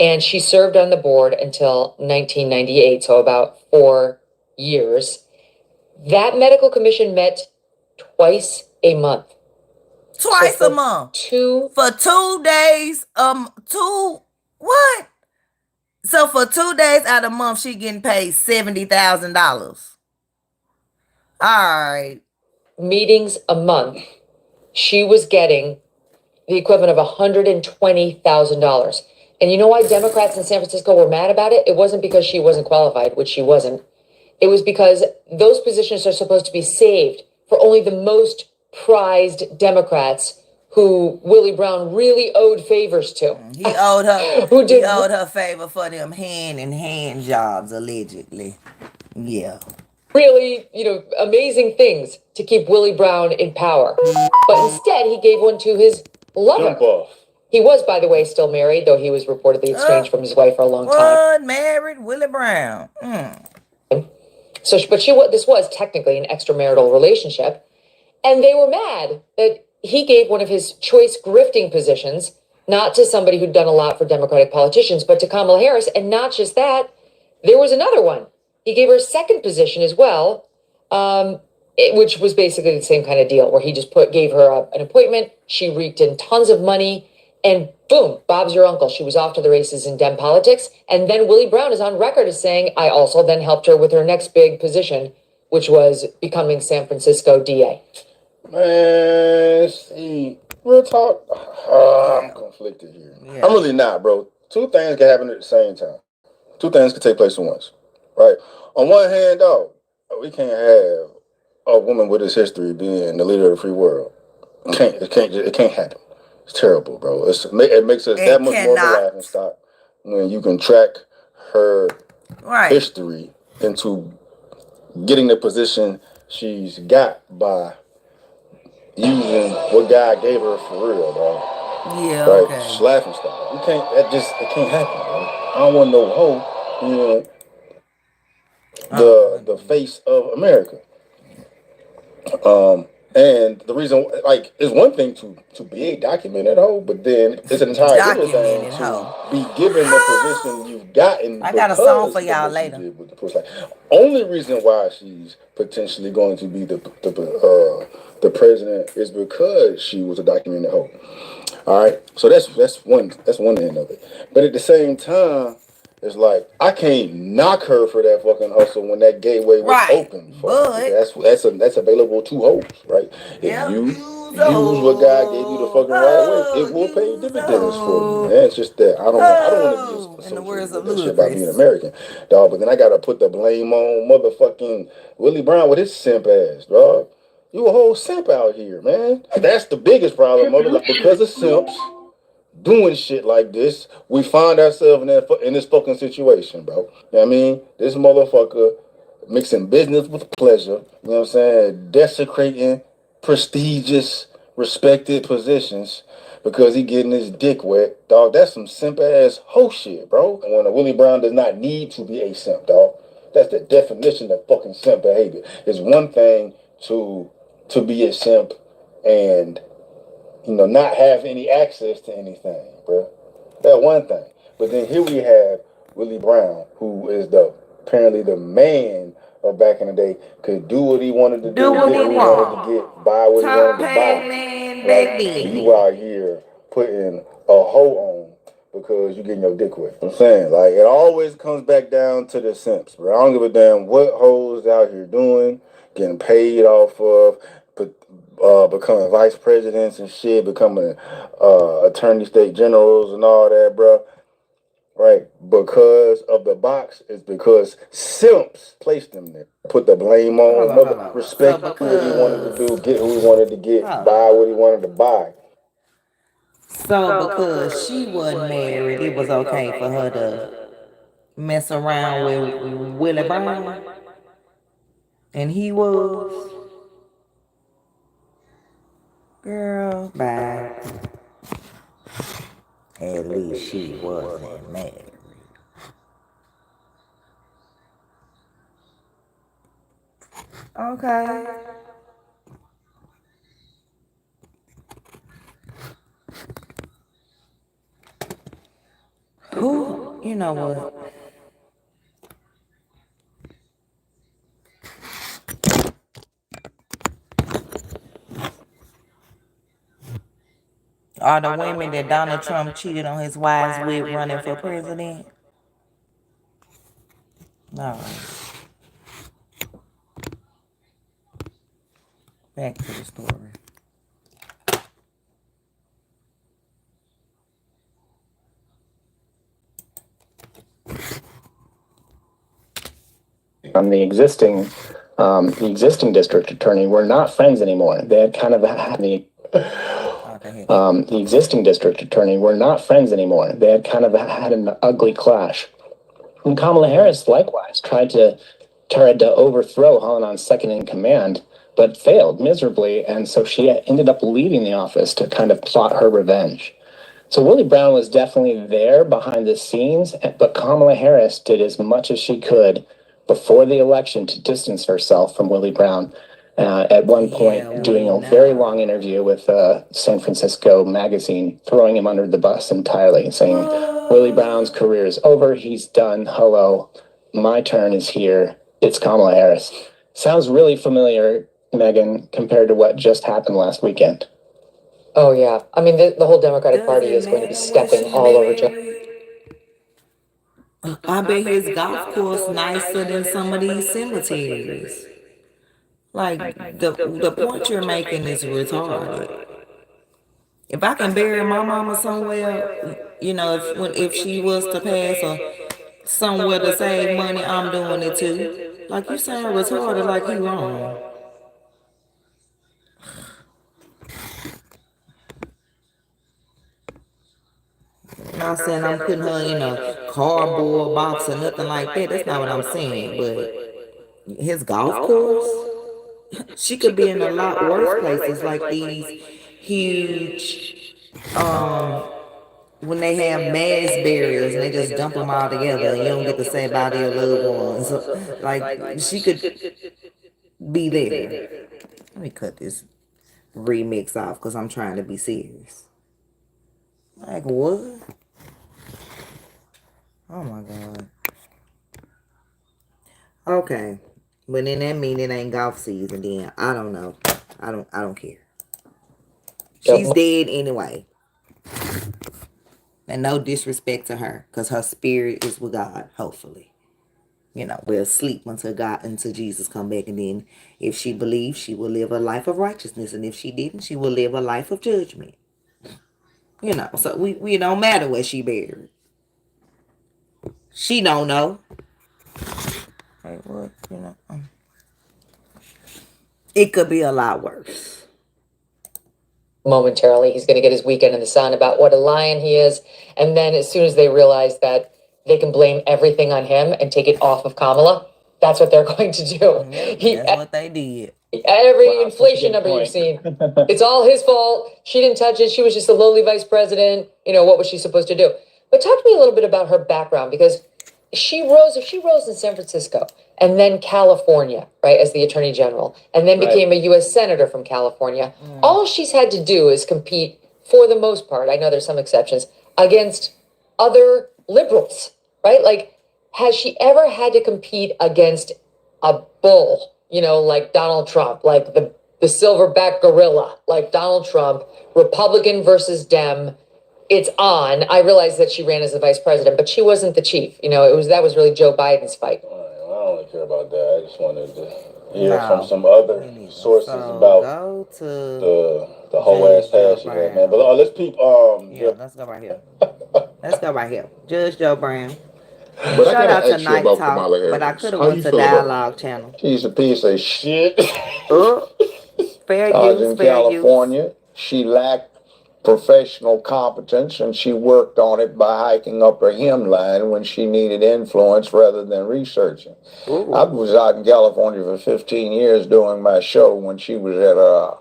And she served on the board until 1998, so about 4 years. That medical commission met twice a month. Twice a month? For 2 days, what? So for 2 days out of the month, she getting paid $70,000. All right. Meetings a month. She was getting the equivalent of $120,000. And you know why Democrats in San Francisco were mad about it? It wasn't because she wasn't qualified, which she wasn't. It was because those positions are supposed to be saved for only the most prized Democrats who Willie Brown really owed favors to. He owed her. He owed her favor for them hand-in-hand jobs, allegedly. Yeah. Really, amazing things to keep Willie Brown in power. But instead, he gave one to his lover. Jump off. He was, by the way, still married, though he was reportedly estranged from his wife for a long time. What? Married Willie Brown. So, but this was technically an extramarital relationship. And they were mad that he gave one of his choice grifting positions, not to somebody who'd done a lot for Democratic politicians, but to Kamala Harris. And not just that, there was another one. He gave her a second position as well, which was basically the same kind of deal, where he just gave her an appointment. She reeked in tons of money, and boom, Bob's your uncle. She was off to the races in Dem politics. And then Willie Brown is on record as saying, I also then helped her with her next big position, which was becoming San Francisco DA. Man, see, real talk. I'm conflicted here. Yeah. I'm really not, bro. Two things can happen at the same time. Two things can take place at once, right? On one hand, dog, we can't have a woman with this history being the leader of the free world. It can't happen. It's terrible, bro. It makes us that much more of a laughing stock when you can track her history into getting the position she's got by using what God gave her for real, bro. Yeah, right? okay. Just laughing stock. It can't happen, bro. I don't want no hoe being the face of America. And the reason, it's one thing to be a documented hoe, but then it's an entire different thing to be given the position you've gotten. I got a song for y'all later. Only reason why she's potentially going to be the president is because she was a documented hoe. All right, so that's one end of it. But at the same time, it's like I can't knock her for that fucking hustle when that gateway was open. That's available to hoes, right? If you use what God gave you the fucking right way, it will pay dividends for you. Man, it's just that I don't want to be associated with that shit about being American, dog. But then I gotta put the blame on motherfucking Willie Brown with his simp ass, dog. You a whole simp out here, man. That's the biggest problem, mother. Like, because of simps doing shit like this, we find ourselves in this fucking situation, bro. You know what I mean? This motherfucker mixing business with pleasure, you know what I'm saying? Desecrating prestigious, respected positions because he getting his dick wet. Dog, that's some simp-ass hoe shit, bro. And when a Willie Brown does not need to be a simp, dog. That's the definition of fucking simp behavior. It's one thing to be a simp and not have any access to anything, bro. That's one thing. But then here we have Willie Brown, who is apparently the man of back in the day, could do what he wanted to do, get what he wanted to get, buy what he wanted to buy. Right? You out here putting a hoe on because you getting your dick wet. I'm saying, like, it always comes back down to the simps, bro. I don't give a damn what hoes out here doing, getting paid off of, becoming vice presidents and shit, becoming attorney state generals and all that, bro. Right? Because of the box is because simps placed them there. Put the blame on mother, respect what he wanted to do, get who he wanted to get, buy what he wanted to buy. So because she wasn't married, it was okay for her to mess around with Willie Brown, and he was. Girl, bye. At least she wasn't married. Okay. Who, you know what? Are the women that Donald Trump cheated on his wives with running for president? No. Back to the story. On the existing district attorney were not friends anymore. They had kind of had the existing district attorney were not friends anymore. They had kind of had an ugly clash. And Kamala Harris likewise tried to overthrow Holland's second in command, but failed miserably, and so she ended up leaving the office to kind of plot her revenge. So Willie Brown was definitely there behind the scenes, but Kamala Harris did as much as she could before the election to distance herself from Willie Brown. At one point, doing a very long interview with San Francisco magazine, throwing him under the bus entirely, saying, Willie Brown's career is over, he's done, hello, my turn is here, it's Kamala Harris. Sounds really familiar, Megan, compared to what just happened last weekend. Oh, yeah. I mean, the whole Democratic Party is going to be stepping all over Joe. I bet his golf course nicer than some of these cemeteries. Like, the point you're making is retarded. If I can bury my mama somewhere, you know, if she was to pass or somewhere to save money, I'm doing it too. Like, you sound retarded like he wrong. Not saying I'm putting her in a cardboard box or nothing like that. That's not what I'm saying. But his golf course, she could be in a lot worse places, like these huge, when they have mass burials and they just dump them all together and you don't get to say bye to your loved ones. Like, she could be there. Let me cut this remix off because I'm trying to be serious. Like, what? Oh my God. Okay. But then that mean it ain't golf season then. I don't know. I don't care. She's dead anyway. And no disrespect to her, because her spirit is with God, hopefully. You know, we'll sleep until Jesus come back, and then if she believes, she will live a life of righteousness, and if she didn't, she will live a life of judgment. You know, so we don't matter where she buried. She don't know. Like, what? You know, it could be a lot worse. Momentarily, he's going to get his weekend in the sun about what a lion he is, and then as soon as they realize that they can blame everything on him and take it off of Kamala, that's what they're going to do. That's what they did. Every inflation number you've seen, it's all his fault. She didn't touch it. She was just a lowly vice president. You know, what was she supposed to do? But talk to me a little bit about her background, because if she rose in San Francisco and then California, right, as the attorney general, and then became a U.S. senator from California, all she's had to do is compete, for the most part, I know there's some exceptions, against other liberals, right? Like, has she ever had to compete against a bull, you know, like Donald Trump, like the silverback gorilla, like Donald Trump, Republican versus Dem? It's on. I realized that she ran as the vice president, but she wasn't the chief. You know, that was really Joe Biden's fight. All right, well, I don't really care about that. I just wanted to hear from some other sources about the whole ass pass you had, man. But let's peep. Let's go right here. Let's go right here. Judge Joe Brown. But Shout I gotta out to ask you Night about Talk, Kamala Harris. but I could have How went you to feel about Dialogue Channel. She's a piece of shit. Fair In use, fair California, she lacked professional competence, and she worked on it by hiking up her hemline when she needed influence rather than researching. I was out in California for 15 years doing my show when she was at her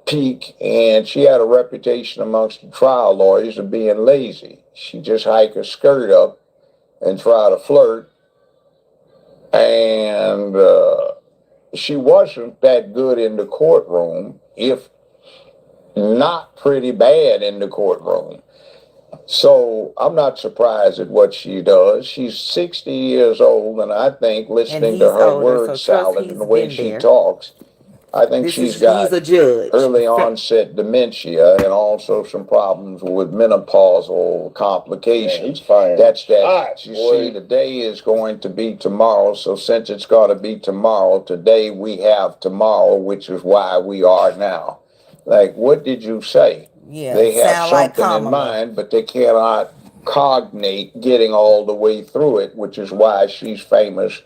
peak, and she had a reputation amongst the trial lawyers of being lazy. She just hike her skirt up and try to flirt, and she wasn't that good in the courtroom, if not pretty bad in the courtroom. So I'm not surprised at what she does. She's 60 years old, and I think listening to her word salad and the way she talks, I think she's got early onset dementia and also some problems with menopausal complications. That's that. You see, today is going to be tomorrow, so since it's got to be tomorrow, today we have tomorrow, which is why we are now. Like, what did you say? Yeah, they have something like in mind, but they cannot cognate getting all the way through it, which is why she's famous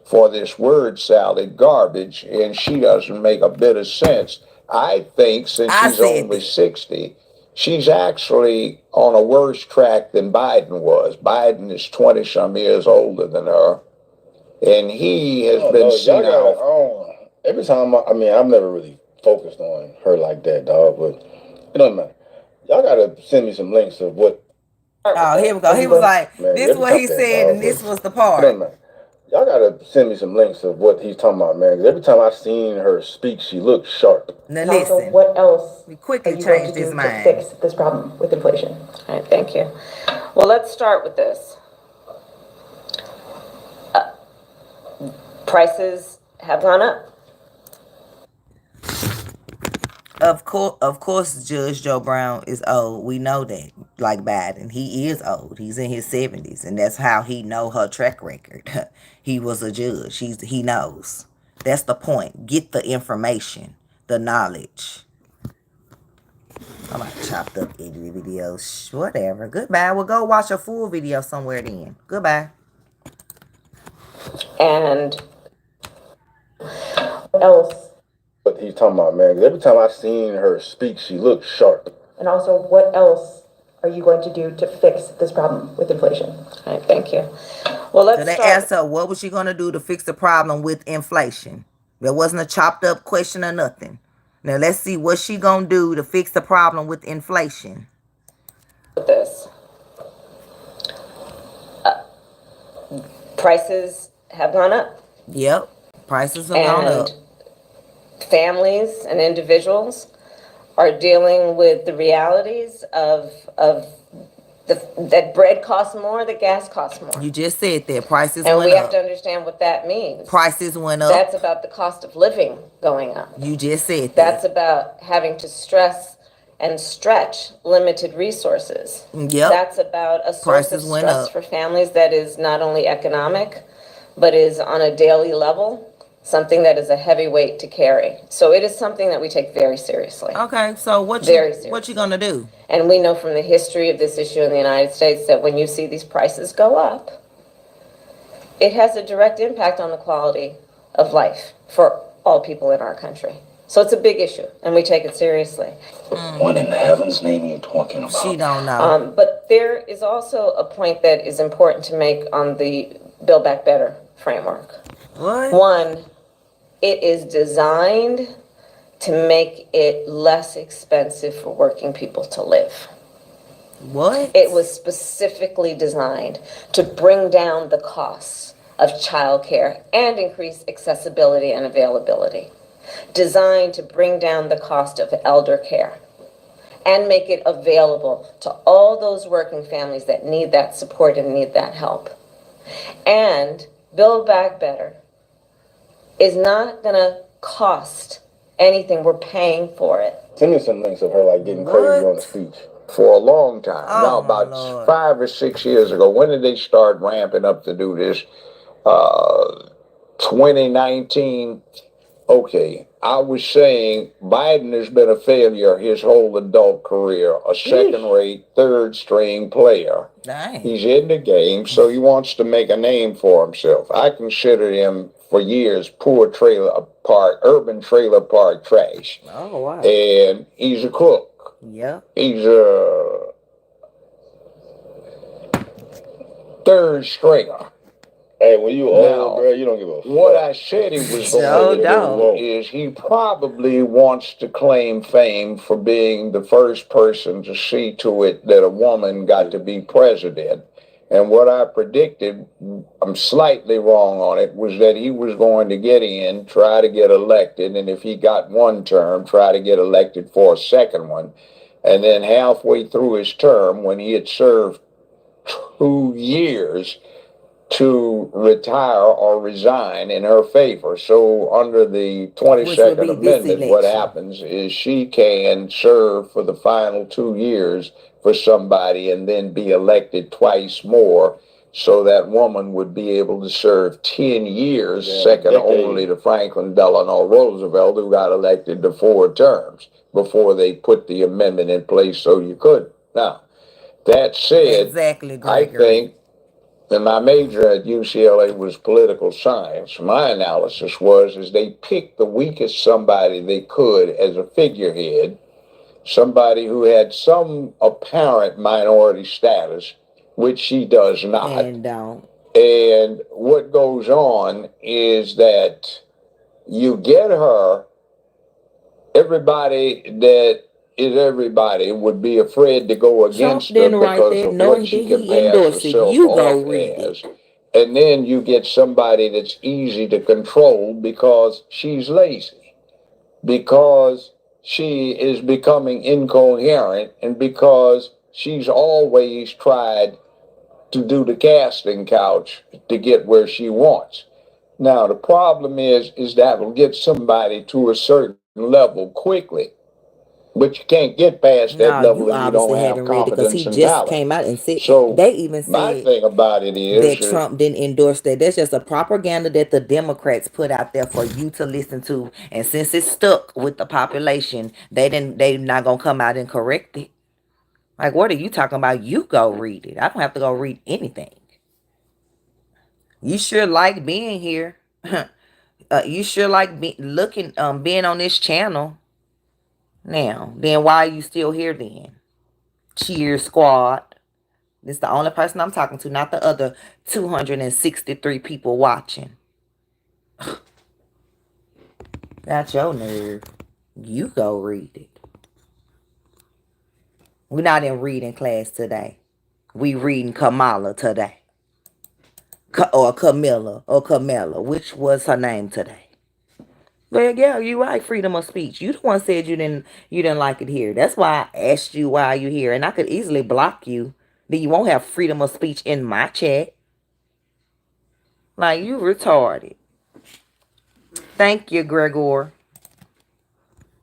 for this word salad garbage, and she doesn't make a bit of sense. I think since she's only 60, she's actually on a worse track than Biden was. Biden is 20-some years older than her, and he has been senile. Every time, I've never really focused on her like that, dog, but it doesn't matter. Y'all gotta send me some links of what. Oh, here we go. He was like, this is what he said, and this was the part. It doesn't matter. Y'all gotta send me some links of what he's talking about, man. Because every time I've seen her speak, she looks sharp. Now listen, what else we quickly are you going to changed do his mind to fix this problem with inflation? All right, thank you. Well, let's start with this. Prices have gone up. Of course, Judge Joe Brown is old. We know that. Like Biden, he is old. He's in his 70s, and that's how he know her track record. He was a judge. He knows. That's the point. Get the information, the knowledge. I'm about to chop up any videos. Whatever. Goodbye. We'll go watch a full video somewhere then. Goodbye. And what else? What he's talking about, man. Because every time I've seen her speak, she looks sharp. And also, what else are you going to do to fix this problem with inflation? All right, thank you. Well, let's So they asked her, what was she going to do to fix the problem with inflation? There wasn't a chopped up question or nothing. Now, let's see what she going to do to fix the problem with inflation. This. Prices have gone up. Yep, prices have gone up. Families and individuals are dealing with the realities of that bread costs more, that gas costs more. You just said that prices went up. And we have to understand what that means. Prices went up. That's about the cost of living going up. You just said that. That's about having to stress and stretch limited resources. Yep. That's about a source of stress for families that is not only economic, but is on a daily level, something that is a heavy weight to carry. So it is something that we take very seriously. Okay, so what you gonna do? And we know from the history of this issue in the United States that when you see these prices go up, it has a direct impact on the quality of life for all people in our country. So it's a big issue, and we take it seriously. What in heaven's name are you talking about? She don't know. But there is also a point that is important to make on the Build Back Better framework. What? One, it is designed to make it less expensive for working people to live. What? It was specifically designed to bring down the costs of childcare and increase accessibility and availability. Designed to bring down the cost of elder care and make it available to all those working families that need that support and need that help. And Build Back Better is not going to cost anything. We're paying for it. Send me some links of her like getting crazy on the speech. For a long time. Now, about 5 or 6 years ago, when did they start ramping up to do this? 2019. Okay, I was saying Biden has been a failure his whole adult career, a second-rate, third-string player. Dang. He's in the game, so he wants to make a name for himself. I considered him for years poor trailer park, urban trailer park trash. Oh, wow. And he's a crook. Yeah. He's a third stringer. Hey, when you old, bro, you don't give a fuck. What I said he was going to do is he probably wants to claim fame for being the first person to see to it that a woman got to be president. And what I predicted, I'm slightly wrong on it, was that he was going to get in, try to get elected, and if he got one term, try to get elected for a second one. And then halfway through his term, when he had served 2 years, to retire or resign in her favor. So under the 22nd Amendment, what happens is she can serve for the final 2 years for somebody and then be elected twice more. So that woman would be able to serve 10 years, second only to Franklin Delano Roosevelt, who got elected to 4 terms before they put the amendment in place so you could. Now, that said, I think, and my major at UCLA was political science. My analysis was they picked the weakest somebody they could as a figurehead, somebody who had some apparent minority status, which she does not. And what goes on is that you get her, everybody that is everybody would be afraid to go against her because of what she can pass herself off as. And then you get somebody that's easy to control because she's lazy, because she is becoming incoherent, and because she's always tried to do the casting couch to get where she wants. Now, the problem is that will get somebody to a certain level quickly. But you can't get past that level if you don't have competence and talent. Came out and said, so they even said my thing about it is that Trump didn't endorse that. That's just a propaganda that the Democrats put out there for you to listen to. And since it's stuck with the population, they're not gonna come out and correct it. Like, what are you talking about? You go read it. I don't have to go read anything. You sure like being here. You sure like being on this channel. Now, then why are you still here then? Cheer squad. This is the only person I'm talking to, not the other 263 people watching. Got your nerve. You go read it. We're not in reading class today. We reading Kamala today. Or Camilla. Which was her name today? Well, yeah, you right. Freedom of speech. You the one said you didn't like it here. That's why I asked you why you here, and I could easily block you. Then you won't have freedom of speech in my chat. Like, you retarded. Thank you, Gregor.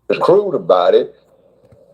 It's crude about it.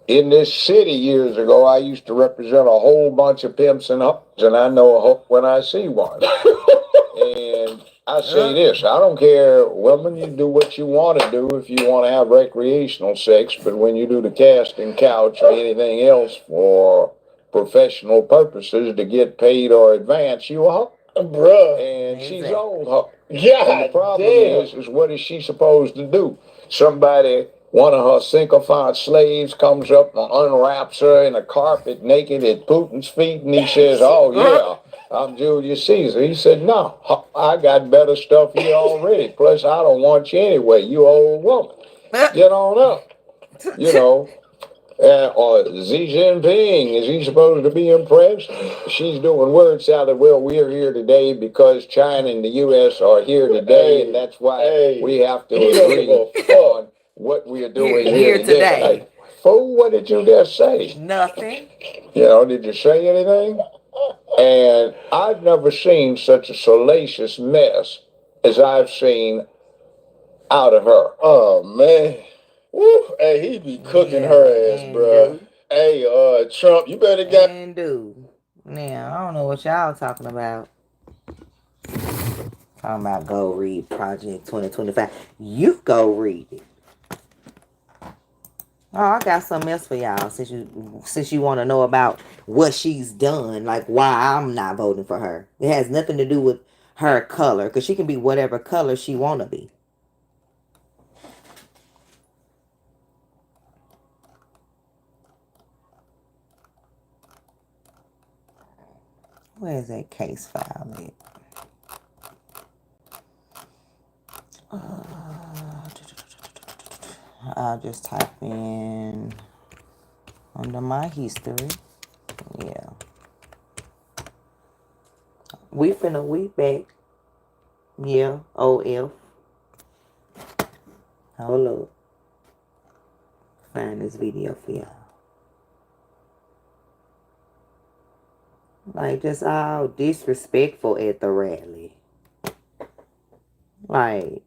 In this city years ago, I used to represent a whole bunch of pimps and hoes, and I know a hoe when I see one. And I say this, I don't care, women, you do what you want to do if you want to have recreational sex, but when you do the casting couch or anything else for professional purposes to get paid or advance, you a hoe. Bruh. And she's old hoe. Yeah. And the problem is what is she supposed to do? Somebody, one of her sycophant slaves comes up and unwraps her in a carpet naked at Putin's feet, and he says, oh yeah, I'm Julius Caesar. He said, no, I got better stuff here already. Plus, I don't want you anyway, you old woman. Get on up. You know, or Xi Jinping, is he supposed to be impressed? She's doing word salad. Well, we're here today because China and the U.S. are here today, and that's why we have to agree on what we are doing here today. Fool, what did you just say? Nothing. You know, did you say anything? And I've never seen such a salacious mess as I've seen out of her. Oh, man. Woo. Hey, he be cooking her ass, bro. Hey, Trump, you better get... And dude. Now, I don't know what y'all talking about. Talking about go read Project 2025. You go read it. Oh, I got something else for y'all since you want to know about what she's done, like why I'm not voting for her. It has nothing to do with her color, because she can be whatever color she want to be. Where's that case file at? I'll just type in under my history. Yeah. We back. Yeah, OF. Hold up. Find this video for y'all. Like, just all disrespectful at the rally. Like,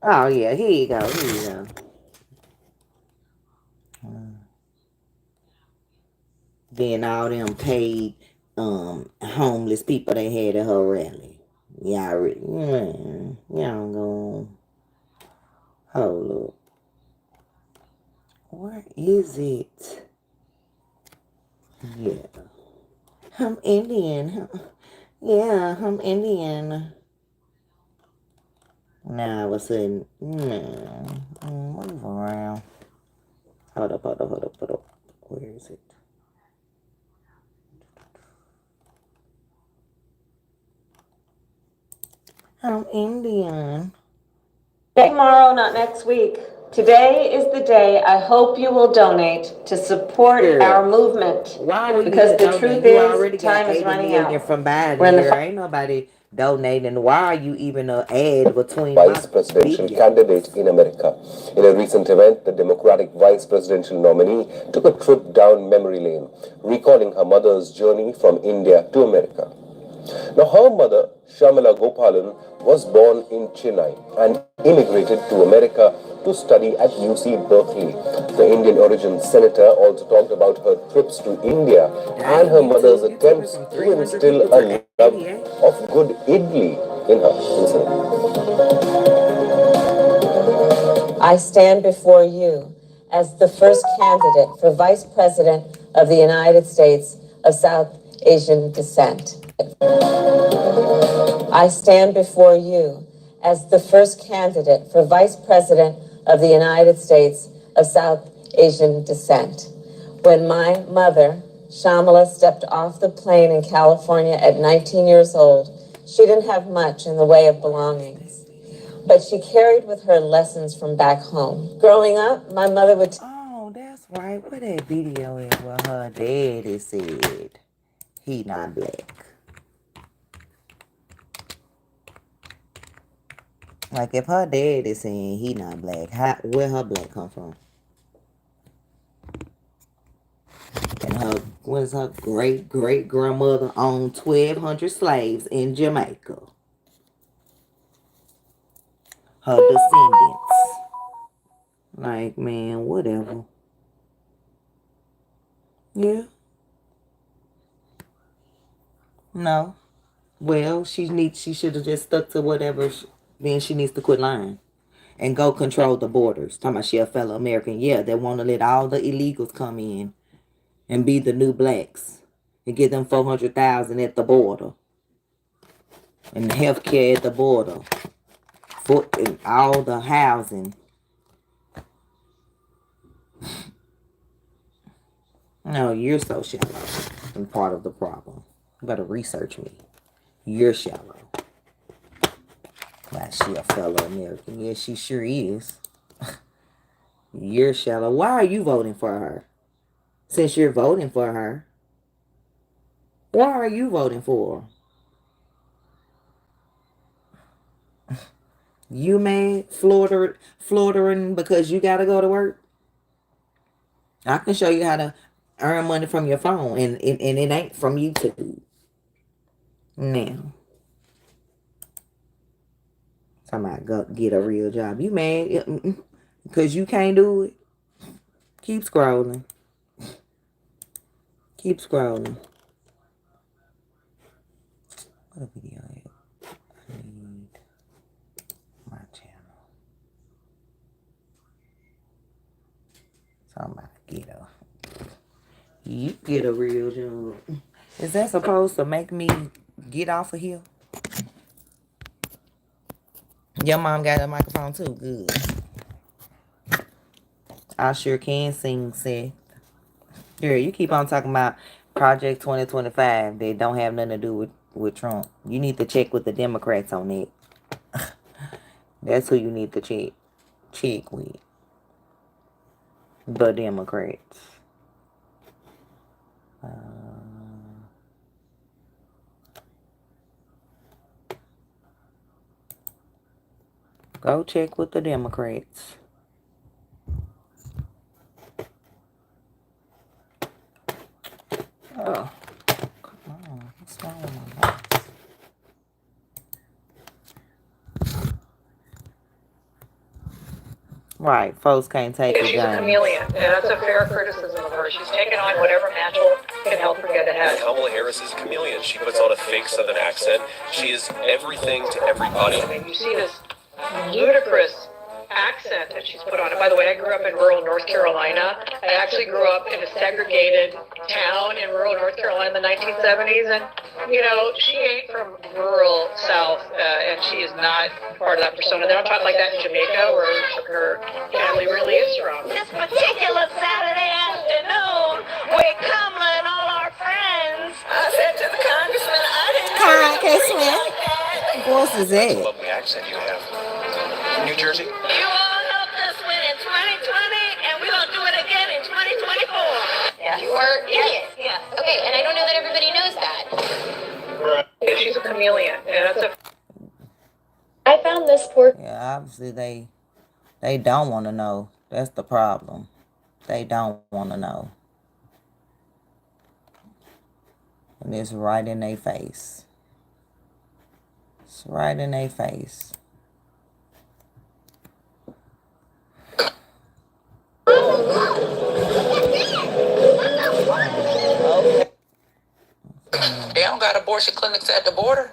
oh yeah, here you go, here you go. Then all them paid homeless people they had at her rally. Y'all go hold up. Where is it? Yeah. I'm Indian. Yeah, I'm Indian. Now all of a sudden, move around. Hold up. Where is it? I'm Indian. Tomorrow, not next week. Today is the day I hope you will donate to support our movement. Why would because you the donate? truth You is, already got time is 80 running million out. from Biden. We're in the There ain't nobody donating. Why are you even an ad between Vice presidential candidate in America. In a recent event, the Democratic vice presidential nominee took a trip down memory lane, recalling her mother's journey from India to America. Now, her mother, Kamala, was born in Chennai and immigrated to America to study at UC Berkeley. The Indian origin senator also talked about her trips to India and her mother's attempts to instill a love of good idli in her. Listen. I stand before you as the first candidate for Vice President of the United States of South Asian descent. I stand before you as the first candidate for Vice President of the United States of South Asian descent. When my mother, Shamala, stepped off the plane in California at 19 years old, she didn't have much in the way of belongings, but she carried with her lessons from back home. Growing up, my mother would... Oh, that's right. Where that video is where her daddy said he not black. Like, if her dad is saying he not black, where her black come from? And was her great-great-grandmother owned 1,200 slaves in Jamaica. Her descendants. Like, man, whatever. Yeah. No. Well, she should have just stuck to whatever. Then she needs to quit lying and go control the borders. Talking about she a fellow American. Yeah, they want to let all the illegals come in and be the new blacks and get them 400,000 at the border and the health care at the border, and all the housing. No, you're so shallow and part of the problem. You better research me. You're shallow. Like, she a fellow American. Yeah, she sure is. You're shallow. Why are you voting for her? Since you're voting for her, why are you voting for her? You mad, floatering because you gotta go to work? I can show you how to earn money from your phone, and it ain't from YouTube. Now, somebody go get a real job. You mad because you can't do it? Keep scrolling. Keep scrolling. What a video is? I need my channel. Somebody get a real job. Is that supposed to make me get off of here? Your mom got a microphone too. Good. I sure can sing, Seth. Here, you keep on talking about Project 2025 that don't have nothing to do with Trump. You need to check with the Democrats on that. That's who you need to check with. The Democrats. Go check with the Democrats. Oh, come on. What's wrong with my mouth? Right, folks can't take it. She's a chameleon, and that's a fair criticism of her. She's taken on whatever mantle can help her get ahead. Kamala Harris is a chameleon. She puts on a fake Southern accent. She is everything to everybody. I mean, you see this ludicrous accent that she's put on it. By the way, I grew up in rural North Carolina. I actually grew up in a segregated town in rural North Carolina in the 1970s, and you know, she ain't from rural South, and she is not part of that persona. They don't talk like that in Jamaica, where her family really is from. This particular Saturday afternoon, with Kamala and all our friends, I said to the congressman, I didn't know. What is that? Lovely accent you have. New Jersey? You all helped us win in 2020, and we're going to do it again in 2024. Yeah. You are idiots. Yeah. Okay, and I don't know that everybody knows that. She's a chameleon, and that's a... I found this poor... Yeah, obviously they don't want to know. That's the problem. They don't want to know. And it's right in their face. It's right in their face. They don't got abortion clinics at the border.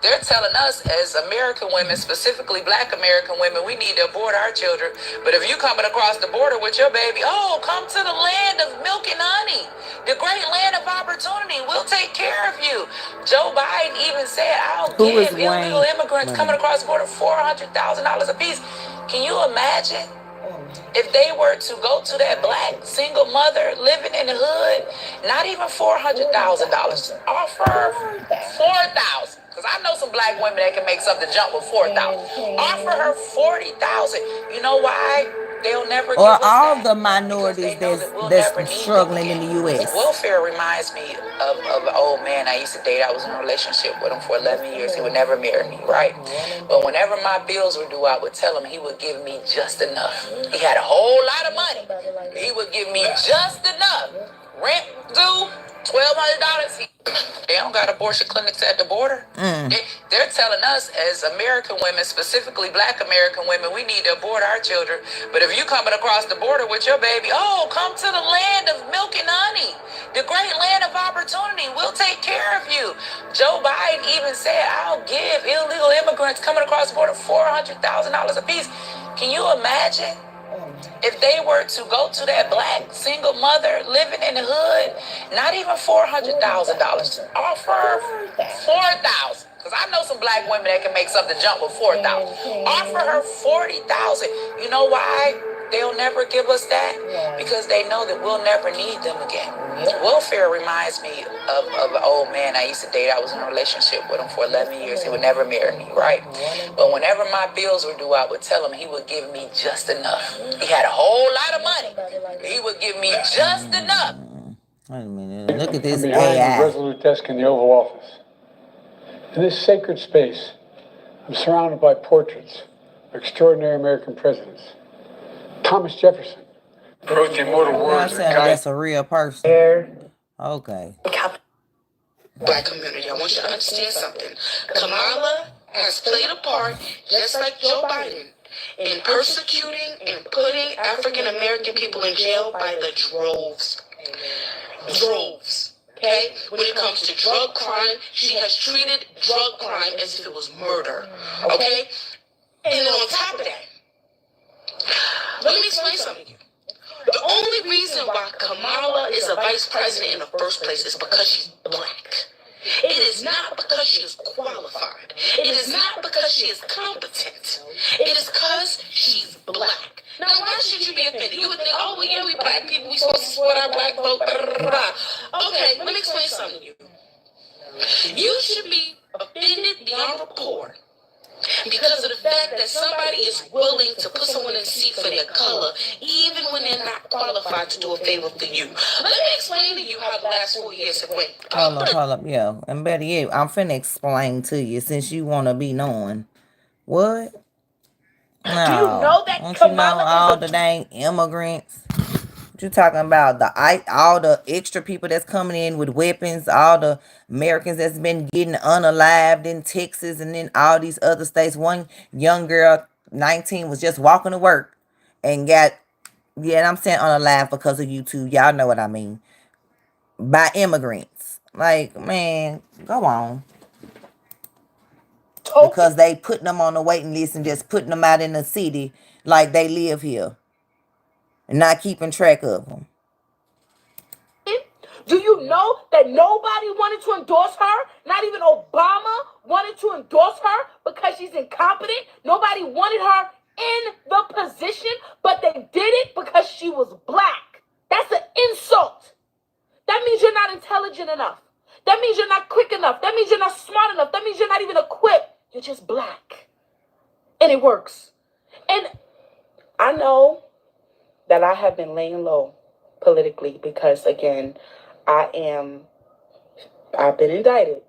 They're telling us as American women, specifically black American women, we need to abort our children. But if you coming across the border with your baby, oh, come to the land of milk and honey, the great land of opportunity. We'll take care of you. Joe Biden even said, I'll give illegal immigrants coming across the border $400,000 a piece. Can you imagine? If they were to go to that black single mother living in the hood, not even $400,000, offer $4,000. Because I know some black women that can make something jump with $4,000. Offer her $40,000. You know why? They'll never give us all that. The minorities that's struggling in the U.S. Welfare reminds me of an old man I used to date. I was in a relationship with him for 11 years. He would never marry me, right? But whenever my bills were due, I would tell him he would give me just enough. He had a whole lot of money. He would give me just enough. Rent due, $1,200. They don't got abortion clinics at the border. They're telling us as American women, specifically black American women, we need to abort our children. But if you coming across the border with your baby, oh, come to the land of milk and honey, the great land of opportunity. We'll take care of you. Joe Biden even said, I'll give illegal immigrants coming across the border $400,000 a piece. Can you imagine? If they were to go to that black single mother living in the hood, not even $400,000, offer $4,000. Because I know some black women that can make something jump with $4,000. Offer her $40,000. You know why they'll never give us that? Because they know that we'll never need them again. Welfare reminds me of an old man I used to date. I was in a relationship with him for 11 years. He would never marry me, right? But whenever my bills were due, I would tell him he would give me just enough. He had a whole lot of money. He would give me just enough. Wait a minute. Look at this behind AI. the resolute desk in the Oval Office. In this sacred space, I'm surrounded by portraits of extraordinary American presidents. Thomas Jefferson wrote the immortal words that guide. That's a real person. Okay. Black community, I want you to understand something. Kamala has played a part, just like Joe Biden, in persecuting and putting African American people in jail by the droves. Droves. Okay? When it comes to drug crime, she has treated drug crime as if it was murder. Okay? And then on top of that, let me explain something to you. The only reason why Kamala is a vice president in the first place is because she's black. It is not because she is qualified. It is not because she is competent. It is because she's black. Now, why should you be offended? You would think, oh, well, yeah, we black people, we supposed to support our black folk. Okay, let me explain something to you. You should be offended beyond report because of the fact that somebody is willing to put someone in the seat for their color, even when they're not qualified to do a favor for you. Let me explain to you how the last 4 years have went. Hold up, yeah. And better yet, I'm finna explain to you since you want to be knowing. What? No. Do you know that Don't Kamala you know all the dang immigrants? What you talking about? All the extra people that's coming in with weapons, all the Americans that's been getting unalived in Texas and then all these other states. One young girl, 19, was just walking to work and got, yeah, I'm saying unalived because of YouTube. Y'all know what I mean. By immigrants. Like, man, go on. Because they putting them on the waiting list and just putting them out in the city like they live here. And not keeping track of them. Do you know that nobody wanted to endorse her? Not even Obama wanted to endorse her because she's incompetent. Nobody wanted her in the position, but they did it because she was black. That's an insult. That means you're not intelligent enough. That means you're not quick enough. That means you're not smart enough. That means you're not even equipped. You're just black. And it works. And I know that I have been laying low politically because, again, I've been indicted.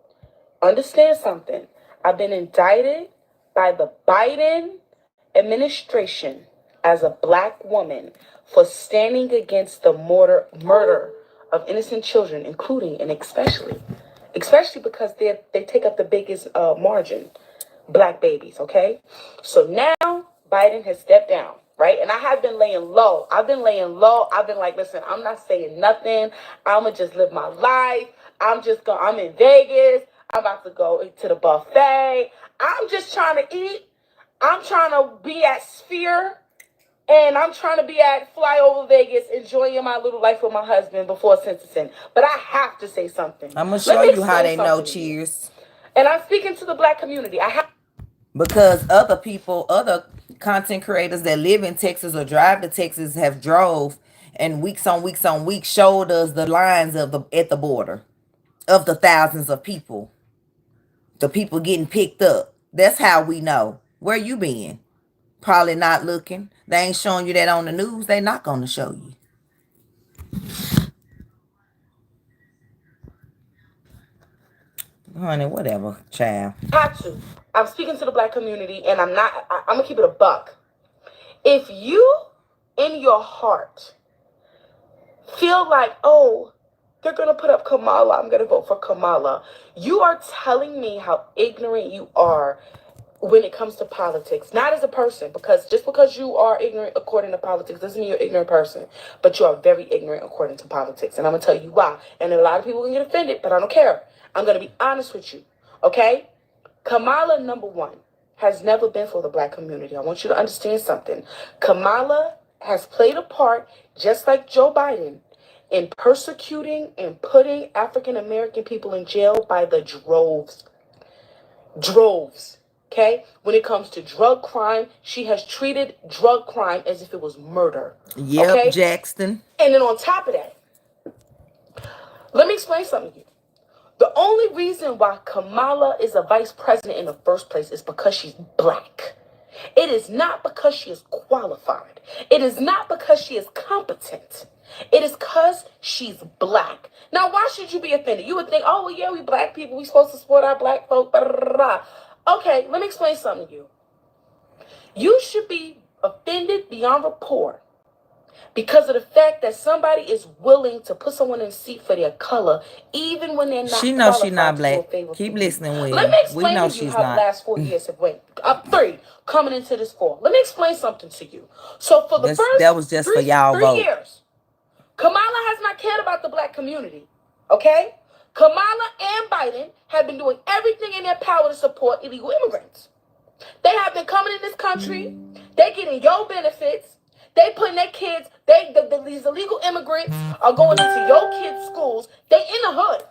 Understand something. Of the Biden administration as a black woman for standing against the murder of innocent children, including and especially because they take up the biggest margin, black babies, okay? So now Biden has stepped down, right? And I have been laying low. I've been like, listen, I'm not saying nothing. I'm going to just live my life. I'm in Vegas. I'm about to go to the buffet. I'm just trying to eat. I'm trying to be at Sphere. And I'm trying to be at Flyover Vegas, enjoying my little life with my husband before sentencing. But I have to say something. I'm going to show you how they know, cheers. And I'm speaking to the black community. Because other people, other content creators that live in Texas or drive to Texas have drove and weeks on weeks showed us the lines at the border of the thousands of people. The people getting picked up. That's how we know. Where you been? Probably not looking. They ain't showing you that on the news. They not going to show you. Honey, whatever, child. I'm speaking to the black community, and I'm going to keep it a buck. If you, in your heart, feel like, oh, they're going to put up Kamala, I'm going to vote for Kamala, you are telling me how ignorant you are when it comes to politics. Not as a person, because just because you are ignorant according to politics doesn't mean you're an ignorant person, but you are very ignorant according to politics. And I'm going to tell you why. And a lot of people can get offended, but I don't care. I'm going to be honest with you, okay? Kamala, number one, has never been for the black community. I want you to understand something. Kamala has played a part, just like Joe Biden, in persecuting and putting African American people in jail by the droves. Droves. Okay? When it comes to drug crime, she has treated drug crime as if it was murder. Yep, okay? Jackson. And then on top of that, let me explain something to you. The only reason why Kamala is a vice president in the first place is because she's black. It is not because she is qualified. It is not because she is competent. It is because she's black. Now, why should you be offended? You would think, oh, well, yeah, we black people. We supposed to support our black folk. Blah, blah, blah. Okay, let me explain something to you. You should be offended beyond rapport because of the fact that somebody is willing to put someone in a seat for their color, even when they're not. She knows she's not black. Keep listening, William. Let me explain we know to you she's how not. the last 4 years have went. Up 3, coming into this 4. Let me explain something to you. So for the first that was just for y'all 3 vote. years, Kamala has not cared about the black community. Okay? Kamala and Biden have been doing everything in their power to support illegal immigrants. They have been coming in this country. They getting your benefits. They putting their kids, these illegal immigrants are going into your kids' schools. They in the hood.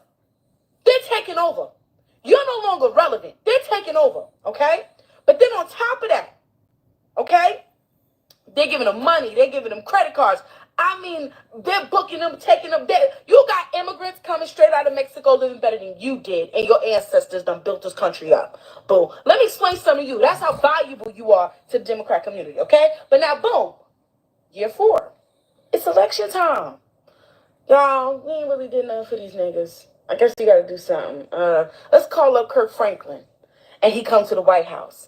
They're taking over. You're no longer relevant. They're taking over, okay? But then on top of that, okay, they're giving them money. They're giving them credit cards. I mean, they're booking them, taking them there. You got immigrants coming straight out of Mexico living better than you did, and your ancestors done built this country up. Boom. Let me explain something to you. That's how valuable you are to the Democrat community, okay? But now, boom, year 4. It's election time. Y'all, we ain't really did nothing for these niggas. I guess you gotta do something. Let's call up Kirk Franklin, and he comes to the White House.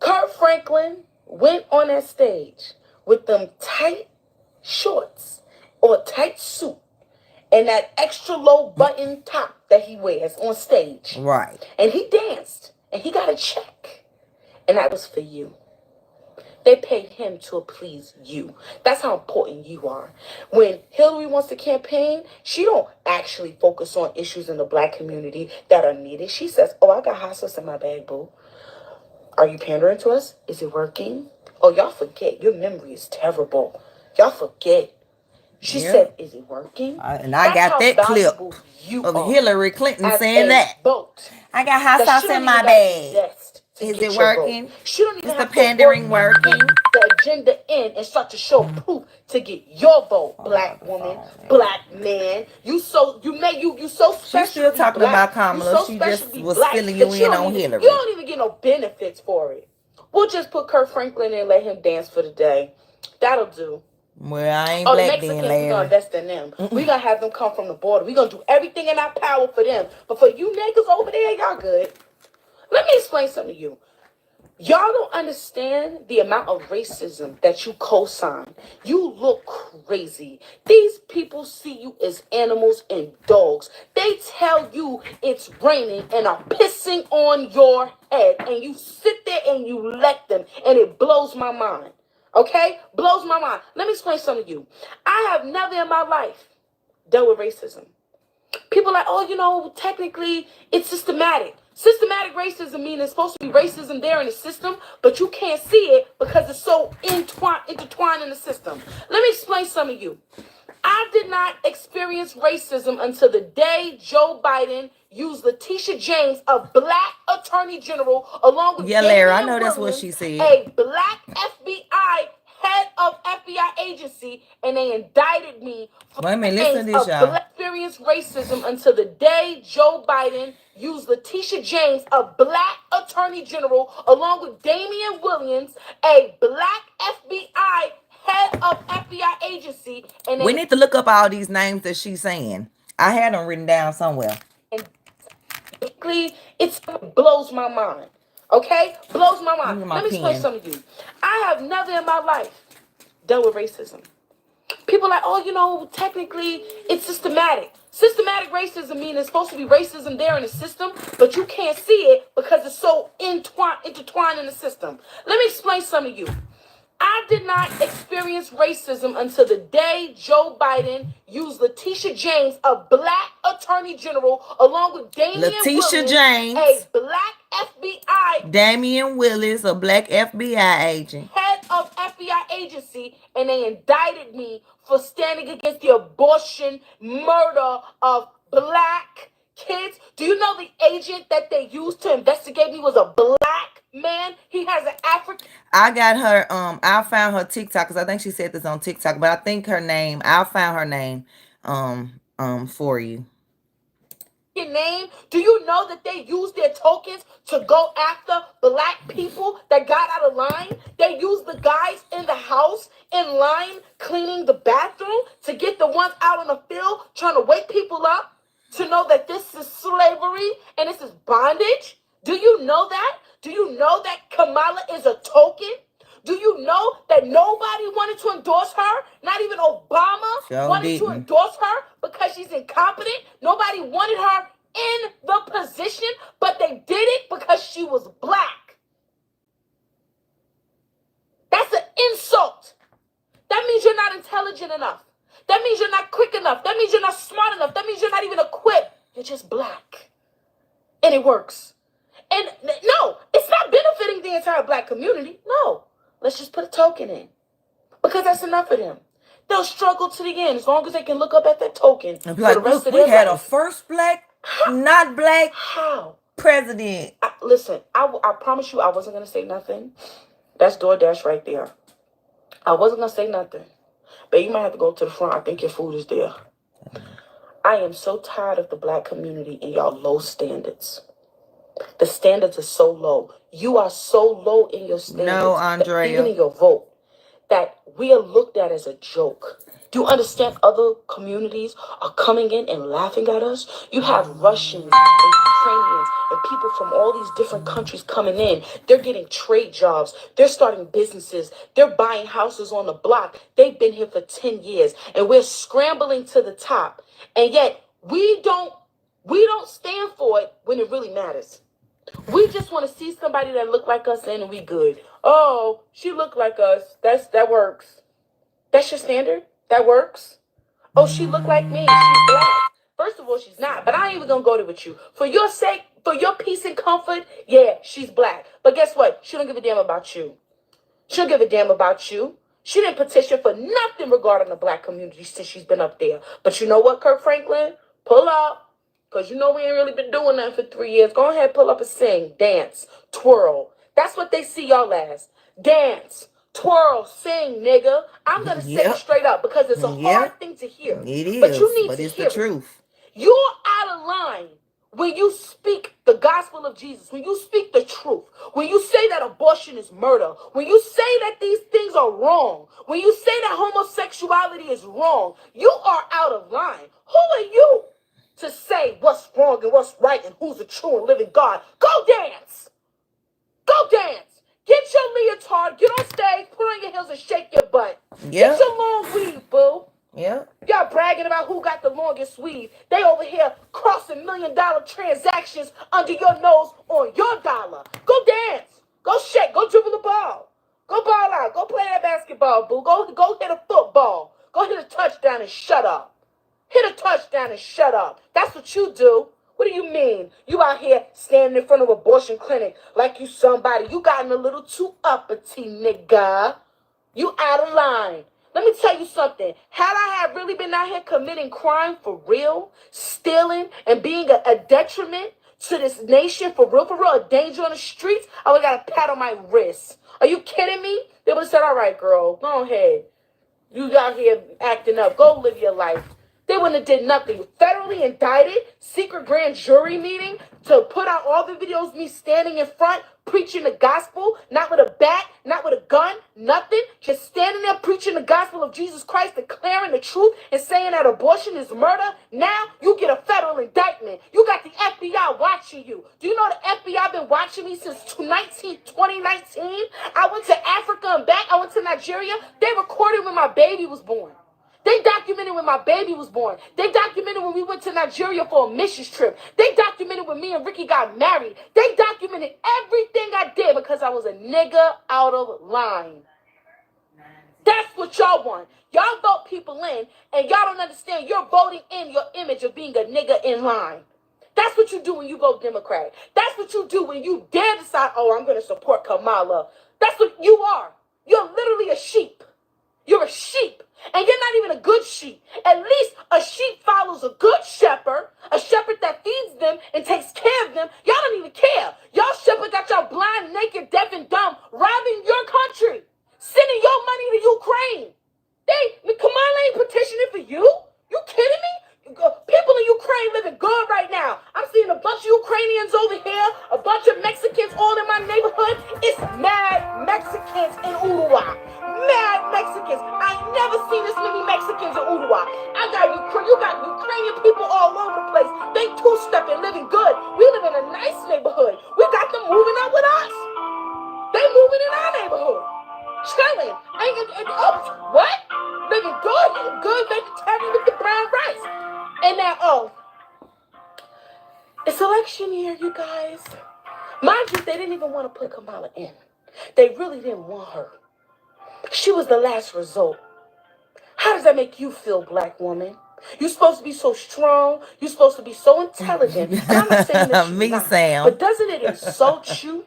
Kirk Franklin went on that stage with them tight shorts or a tight suit and that extra low button top that he wears on stage. Right. And he danced and he got a check. And that was for you. They paid him to please you. That's how important you are. When Hillary wants to campaign, she don't actually focus on issues in the black community that are needed. She says, oh, I got hot sauce in my bag, boo. Are you pandering to us? Is it working? Oh, y'all forget. Your memory is terrible. Y'all forget. She said, is it working? And I got that clip of Hillary Clinton saying that. Vote. I got hot sauce in my bag. Is it working? Is the pandering working? The agenda in and start to show proof to get your vote, black woman, black man. You so special. She's still talking about Kamala. She just was filling you in on Hillary. You don't even get no benefits for it. We'll just put Kirk Franklin in and let him dance for the day. That'll do. Well, I ain't black then, Larry. We're gonna invest in them. We're gonna have them come from the border. We're gonna do everything in our power for them. But for you niggas over there, y'all good. Let me explain something to you. Y'all don't understand the amount of racism that you co-sign. You look crazy. These people see you as animals and dogs. They tell you it's raining and are pissing on your head. And you sit there and you let them. And it blows my mind. Okay? Blows my mind. Let me explain something to you. I have never in my life dealt with racism. People are like, oh, technically it's systematic. Systematic racism means it's supposed to be racism there in the system, but you can't see it because it's so intertwined in the system. Let me explain something to you. I did not experience racism until the day Joe Biden used Letitia James, a black attorney general, along with Larry, I know that's what she said. A black FBI head of FBI agency, and they indicted me for listen to this, y'all. Experienced racism until the day Joe Biden used Letitia James, a black attorney general, along with Damian Williams, a black FBI head of FBI agency. And we need to look up all these names that she's saying. I had them written down somewhere. It blows my mind. Okay? Blows my mind. Let me explain something to you. I have never in my life dealt with racism. People are like, oh, technically it's systematic. Systematic racism means it's supposed to be racism there in the system, but you can't see it because it's so intertwined in the system. Let me explain something to you. I did not experience racism until the day Joe Biden used Letitia James, a black attorney general, along with Damian James, a black FBI. Damian Willis, a black FBI agent. Head of FBI agency, and they indicted me for standing against the abortion murder of black kids. Do you know the agent that they used to investigate me was a black man? He has an African. I got her. I found her TikTok because I think she said this on TikTok, but I think her name. I found her name. For you. Name. Do you know that they use their tokens to go after black people that got out of line? They use the guys in the house in line cleaning the bathroom to get the ones out on the field trying to wake people up to know that this is slavery and this is bondage. Do you know that? Do you know that Kamala is a token? Do you know that nobody wanted to endorse her? Not even Obama wanted to endorse her because she's incompetent. Nobody wanted her in the position, but they did it because she was black. That's an insult. That means you're not intelligent enough. That means you're not quick enough. That means you're not smart enough. That means you're not even equipped. You're just black. And it works. And no, it's not benefiting the entire black community. No. Let's just put a token in. Because that's enough of them. They'll struggle to the end as long as they can look up at that token for the rest of their life. We had a first black, not black president. Listen, I promise you I wasn't going to say nothing. That's DoorDash right there. I wasn't going to say nothing. But you might have to go to the front. I think your food is there. I am so tired of the black community and y'all low standards. The standards are so low. You are so low in your standards. No, Andrea. Even in your vote, that we are looked at as a joke. Do you understand other communities are coming in and laughing at us? You have Russians and Ukrainians and people from all these different countries coming in. They're getting trade jobs. They're starting businesses. They're buying houses on the block. They've been here for 10 years. And we're scrambling to the top. And yet we don't stand for it when it really matters. We just want to see somebody that look like us and we good. Oh, she look like us. That works. That's your standard? That works? Oh, she look like me. She's black. First of all, she's not. But I ain't even going to go there with you. For your sake, for your peace and comfort, yeah, she's black. But guess what? She don't give a damn about you. She don't give a damn about you. She didn't petition for nothing regarding the black community since she's been up there. But you know what, Kirk Franklin? Pull up. Because you know we ain't really been doing that for 3 years. Go ahead, pull up and sing, dance, twirl. That's what they see y'all as. Dance, twirl, sing, nigga. I'm going to say it straight up because it's a hard thing to hear. It is, but you need but to it's hear the truth. You're out of line when you speak the gospel of Jesus, when you speak the truth, when you say that abortion is murder, when you say that these things are wrong, when you say that homosexuality is wrong, you are out of line. Who are you to say what's wrong and what's right and who's the true and living God? Go dance. Go dance. Get your leotard, get on stage, put on your heels and shake your butt. Get your long weave, boo. Yeah. Y'all bragging about who got the longest weave. They over here crossing $1 million transactions under your nose on your dollar. Go dance. Go shake. Go dribble the ball. Go ball out. Go play that basketball, boo. Go hit a football. Go hit a touchdown and shut up. Hit a touchdown and shut up. That's what you do. What do you mean? You out here standing in front of an abortion clinic like you somebody. You gotten a little too uppity, nigga. You out of line. Let me tell you something. Had I had really been out here committing crime for real, stealing and being a detriment to this nation for real, a danger on the streets, I would have got a pat on my wrist. Are you kidding me? They would have said, all right, girl, go ahead. You out here acting up. Go live your life. They wouldn't have did nothing. Federally indicted, secret grand jury meeting to put out all the videos of me standing in front, preaching the gospel, not with a bat, not with a gun, nothing. Just standing there preaching the gospel of Jesus Christ, declaring the truth and saying that abortion is murder. Now you get a federal indictment. You got the FBI watching you. Do you know the FBI been watching me since 2019? I went to Africa and back. I went to Nigeria. They recorded when my baby was born. They documented when my baby was born. They documented when we went to Nigeria for a missions trip. They documented when me and Ricky got married. They documented everything I did because I was a nigga out of line. That's what y'all want. Y'all vote people in, and y'all don't understand. You're voting in your image of being a nigga in line. That's what you do when you vote Democrat. That's what you do when you dare decide, oh, I'm going to support Kamala. That's what you are. You're literally a sheep. You're a sheep. And you're not even a good sheep. At least a sheep follows a good shepherd, a shepherd that feeds them and takes care of them. Y'all don't even care. Y'all shepherd got y'all blind, naked, deaf, and dumb, robbing your country, sending your money to Ukraine. Kamala ain't petitioning for you. You kidding me? People in Ukraine living good right now. I'm seeing a bunch of Ukrainians over here, a bunch of Mexicans all in my neighborhood. It's mad Mexicans in Uruguay. Mad Mexicans. I ain't never seen this many Mexicans in Uruguay. You got Ukrainian people all over the place. They two-stepping, living good. We live in a nice neighborhood. We got Mind you, they didn't even want to put Kamala in. They really didn't want her. She was the last resort. How does that make you feel, black woman? You're supposed to be so strong. You're supposed to be so intelligent. And I'm not saying that you're not. But doesn't it insult you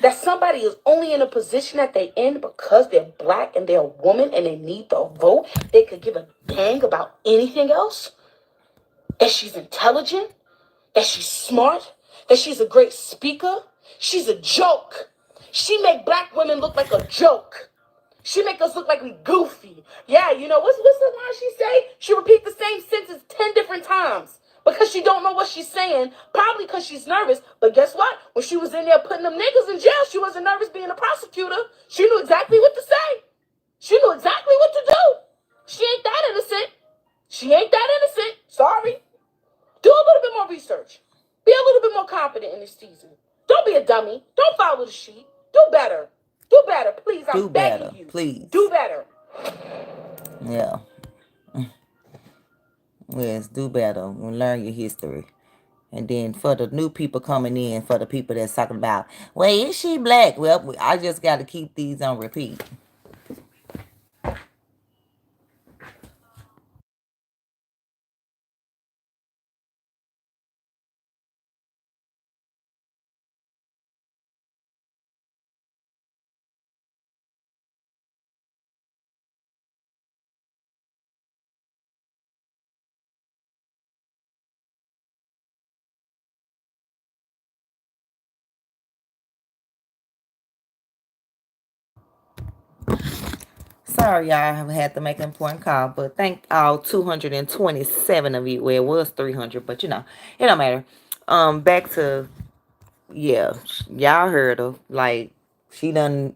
that somebody is only in a position that they're in because they're black and they're a woman and they need the vote? They could give a dang about anything else? That she's intelligent? That she's smart? That she's a great speaker? She's a joke. She make black women look like a joke. She make us look like we goofy. Yeah, you know, what's the line she say? She repeat the same sentence 10 different times because she don't know what she's saying, probably because she's nervous. But guess what? When she was in there putting them niggas in jail, she wasn't nervous being a prosecutor. She knew exactly what to say. She knew exactly what to do. She ain't that innocent. She ain't that innocent. Sorry. Do a little bit more research. Be a little bit more confident in this season. Don't be a dummy. Don't follow the sheep. Do better. Do better, please. I'm begging you. Please. Do better. Yeah. Yes, do better. Learn your history. And then for the new people coming in, for the people that's talking about, well, is she black? Well, I just got to keep these on repeat. Sorry, y'all, I had to make an important call, but thank all 227 of you. Well, it was 300, but you know, it don't matter. Back to, yeah, y'all heard her. Like, she done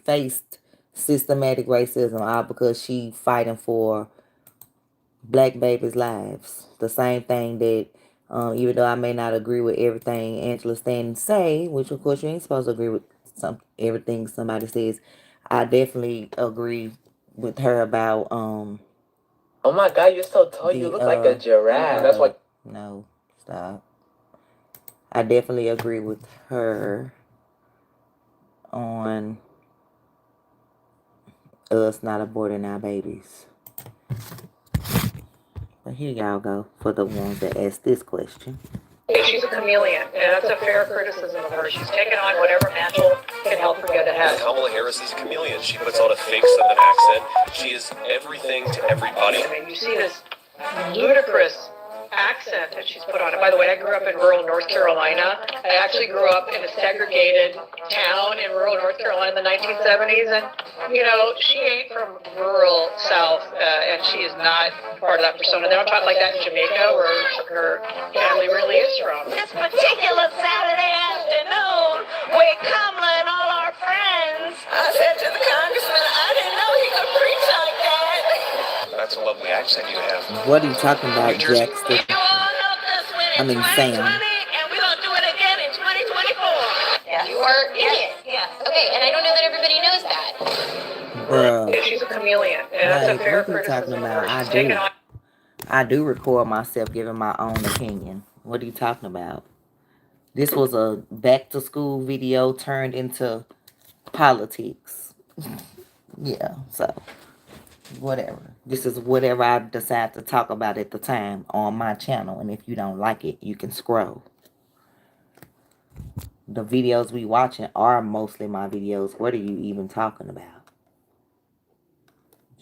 faced systematic racism all because she fighting for black babies' lives. The same thing that, even though I may not agree with everything Angela Stanton say, which of course you ain't supposed to agree with everything somebody says, I definitely agree with her about Oh my God, you're so tall. You look like a giraffe. That's why. No, stop. I definitely agree with her on us not aborting our babies. But here y'all go for the ones that asked this question. She's a chameleon, and that's a fair criticism of her. She's taken on whatever mantle can help her get ahead. Kamala Harris is a chameleon. She puts on a fake Southern accent. She is everything to everybody. I mean, you see this ludicrous accent that she's put on it. By the way, I grew up in rural North Carolina. I actually grew up in a segregated town in rural North Carolina in the 1970s, and you know, she ain't from rural South, and she is not part of that persona. They don't talk like that in Jamaica, where her family really is from. This particular Saturday afternoon, with Kamala and all our friends, I said to the congressman, I didn't know he could preach like that. That's a lovely accent you have. What are you talking about, Jackson? I mean, Sam. And we're going to do it again in 2024. Yeah. You are idiot. Yeah. Okay, and I don't know that everybody knows that. Bruh. She's a chameleon, and that's a Like, fair what are you talking criticism of about? her. I do record myself giving my own opinion. What are you talking about? This was a back to school video turned into politics. Yeah, so whatever. This is whatever I decide to talk about at the time on my channel. And if you don't like it, you can scroll. The videos we watching are mostly my videos. What are you even talking about?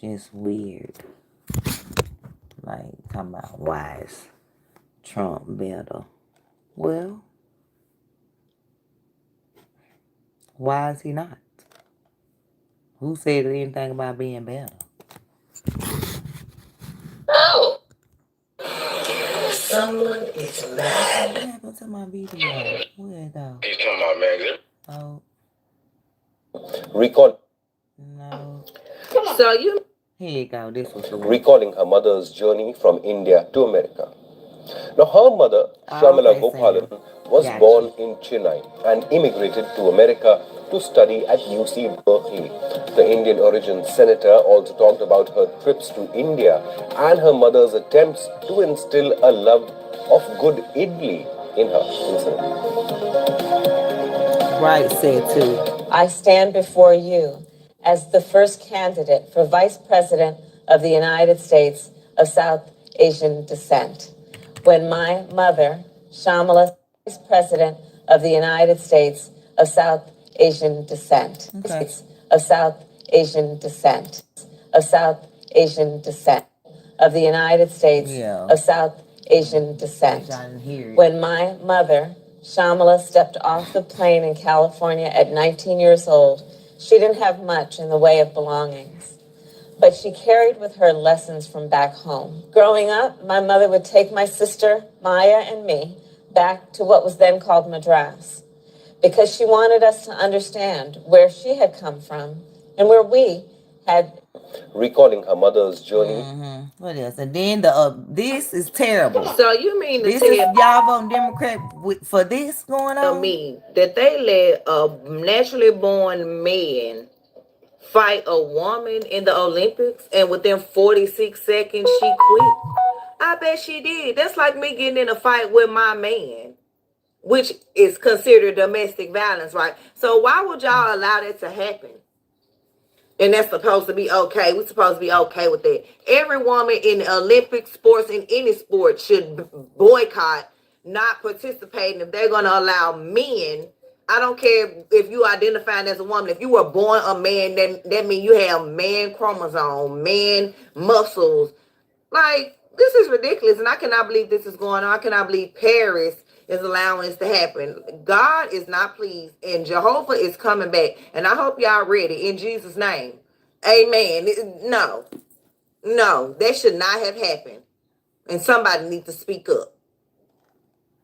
Just weird. Like, talking about why is Trump better? Well, why is he not? Who said anything about being better? Oh! Someone is mad. What happened to my video? Where'd it go? He's talking about Megan. Oh. Recall. No. So you... Here you go. This was the one. Recalling her mother's journey from India to America. Now, her mother, Shamala Gopalan, was born in Chennai and immigrated to America to study at UC Berkeley. The Indian origin senator also talked about her trips to India and her mother's attempts to instill a love of good idli in her. Listen. Right said too. I stand before you as the first candidate for Vice President of the United States of South Asian descent. When my mother, Shamala, Vice President of the United States of South Asian descent, of South Asian descent, of South Asian descent, of the United States of South Asian descent. When my mother, Shamala, stepped off the plane in California at 19 years old, she didn't have much in the way of belongings, but she carried with her lessons from back home. Growing up, my mother would take my sister, Maya, and me back to what was then called Madras, because she wanted us to understand where she had come from and where we had. Recalling her mother's journey. What else? And then this is terrible. So you mean to This say is y'all voting Democrat for this going on? me that they let a naturally born man fight a woman in the Olympics and within 46 seconds she quit? I bet she did. That's like me getting in a fight with my man, which is considered domestic violence, right? So why would y'all allow that to happen? And that's supposed to be okay. We're supposed to be okay with that. Every woman in the Olympic sports, in any sport, should boycott, not participating. If they're going to allow men, I don't care if you identifying as a woman. If you were born a man, that means you have man chromosome, man muscles. Like, this is ridiculous. And I cannot believe this is going on. I cannot believe Paris is allowing this to happen. God is not pleased, and Jehovah is coming back. And I hope y'all ready in Jesus' name. Amen. No, that should not have happened. And somebody needs to speak up.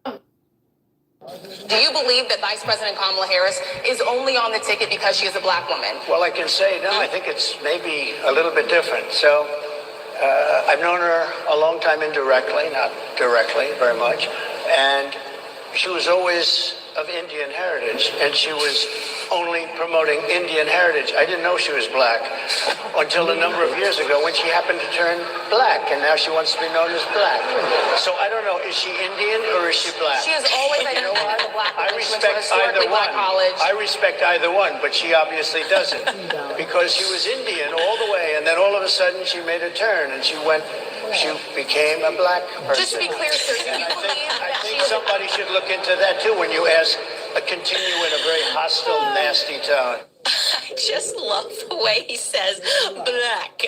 Do you believe that Vice President Kamala Harris is only on the ticket because she is a black woman? Well, I can say, no, I think it's maybe a little bit different. So I've known her a long time indirectly, not directly very much. And she was always of Indian heritage, and she was only promoting Indian heritage. I didn't know she was black until a number of years ago when she happened to turn black, and now she wants to be known as black. So I don't know, is she Indian or is she black? She has always identified as a black woman. I respect either one. I respect either one, but she obviously doesn't, because she was Indian all the way, and then all of a sudden she made a turn and she became a black person. Just to be clear, sir, do you believe I think somebody should look into that too when you continue in a very hostile, nasty tone. I just love the way he says black.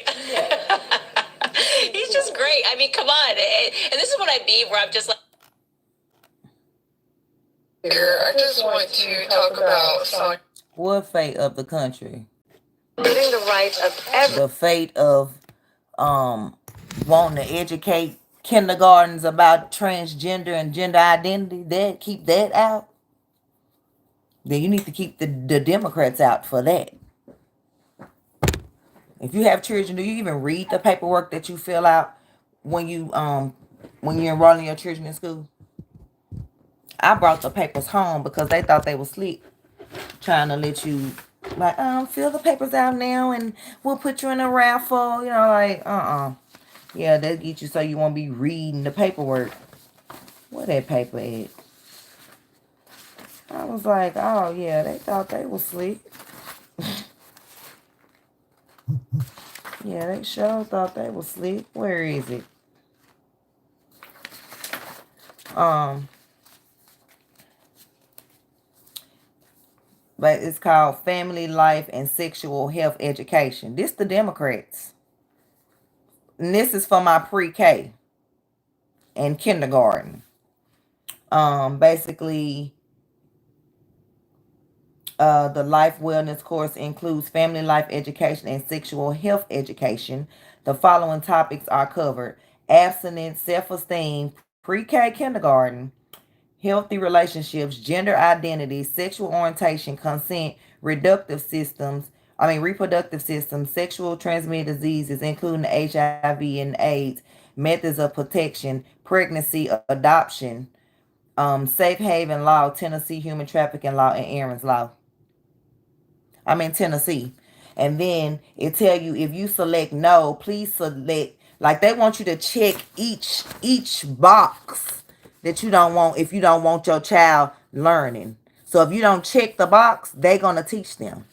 He's just great. I mean, come on. And this is what I mean, where I'm just like. I just want to talk about what fate of the country? Including the rights of every. The fate of wanting to educate kindergartens about transgender and gender identity. Keep that out. Then you need to keep the Democrats out for that. If you have children, do you even read the paperwork that you fill out when you're enrolling your children in school? I brought the papers home because they thought they were slick, trying to let you fill the papers out now and we'll put you in a raffle. You know, like yeah, they'll get you so you won't be reading the paperwork. Where that paper at? I was like, oh yeah, they thought they was slick. Yeah, they sure thought they was slick. Where is it? But it's called Family Life and Sexual Health Education. This the Democrats. And this is for my pre-K and kindergarten. Basically, the life wellness course includes family life education and sexual health education. The following topics are covered: abstinence, self-esteem, pre-K, kindergarten, healthy relationships, gender identity, sexual orientation, consent, reproductive systems, sexual transmitted diseases, including HIV and AIDS, methods of protection, pregnancy, adoption, safe haven law, Tennessee human trafficking law, and errands law. Tennessee. And then it tell you if you select no, please select, like they want you to check each box that you don't want if you don't want your child learning. So So if you don't check the box, they're going to teach them.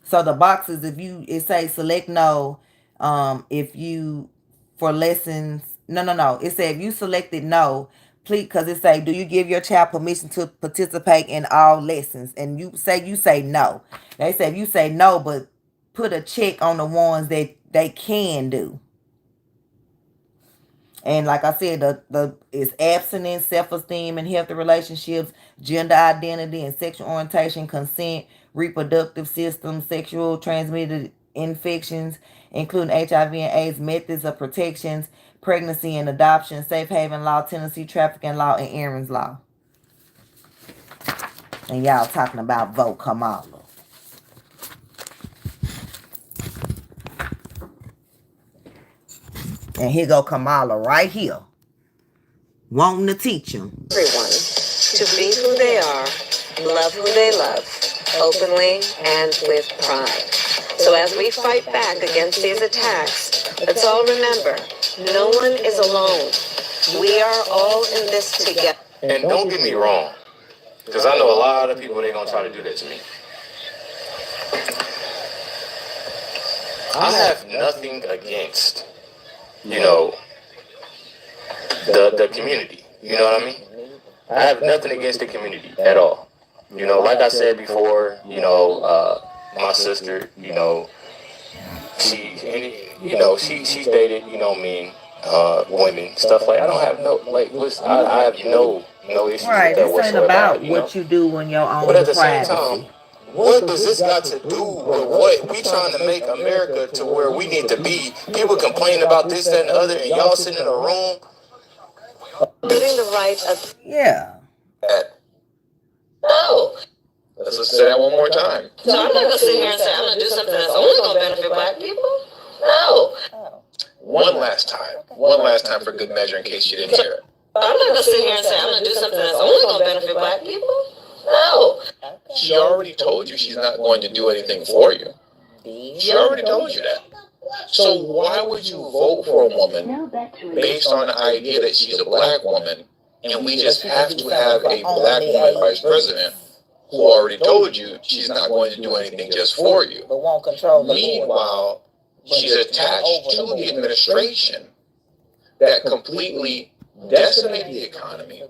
So the boxes, it says select no, if you, for lessons, no. It said if you selected no, please, because it say, do you give your child permission to participate in all lessons? And you say no. They say if you say no, but put a check on the ones that they can do. And like I said, it's abstinence, self-esteem and healthy relationships, gender identity and sexual orientation, consent, reproductive system, sexual transmitted infections, including HIV and AIDS, methods of protections, pregnancy and adoption, safe haven law, Tennessee trafficking law, and errands law. And y'all talking about vote Kamala. And here go Kamala right here, wanting to teach them. Everyone to be who they are, love who they love, openly and with pride. So as we fight back against these attacks, let's all remember, no one is alone. We are all in this together. And don't get me wrong, because I know a lot of people, they're going to try to do that to me. I have nothing against, the community. You know what I mean? I have nothing against the community at all. Like I said before, my sister, she stated, men, women, stuff like. I don't have no, I have no issues with that This whatsoever. ain't about what you do in your own But at the same privacy. time, what does this got to do with what we trying to make America to where we need to be? People complain about this, that, and the other, and y'all sitting in a room. Getting the right of... Yeah. No. Let's just say that one more time. So I'm not going to sit here and say I'm going to do something that's only going to benefit black people? No. One last time for good measure in case you didn't hear it. I'm not going to sit here and say I'm going to do something that's only going to benefit black people? No. She already told you she's not going to do anything for you. She already told you that. So why would you vote for a woman based on the idea that she's a black woman and we just have to have a black woman vice president who already told you she's not going to do anything just for you? Meanwhile, she's attached to the administration that completely decimated the economy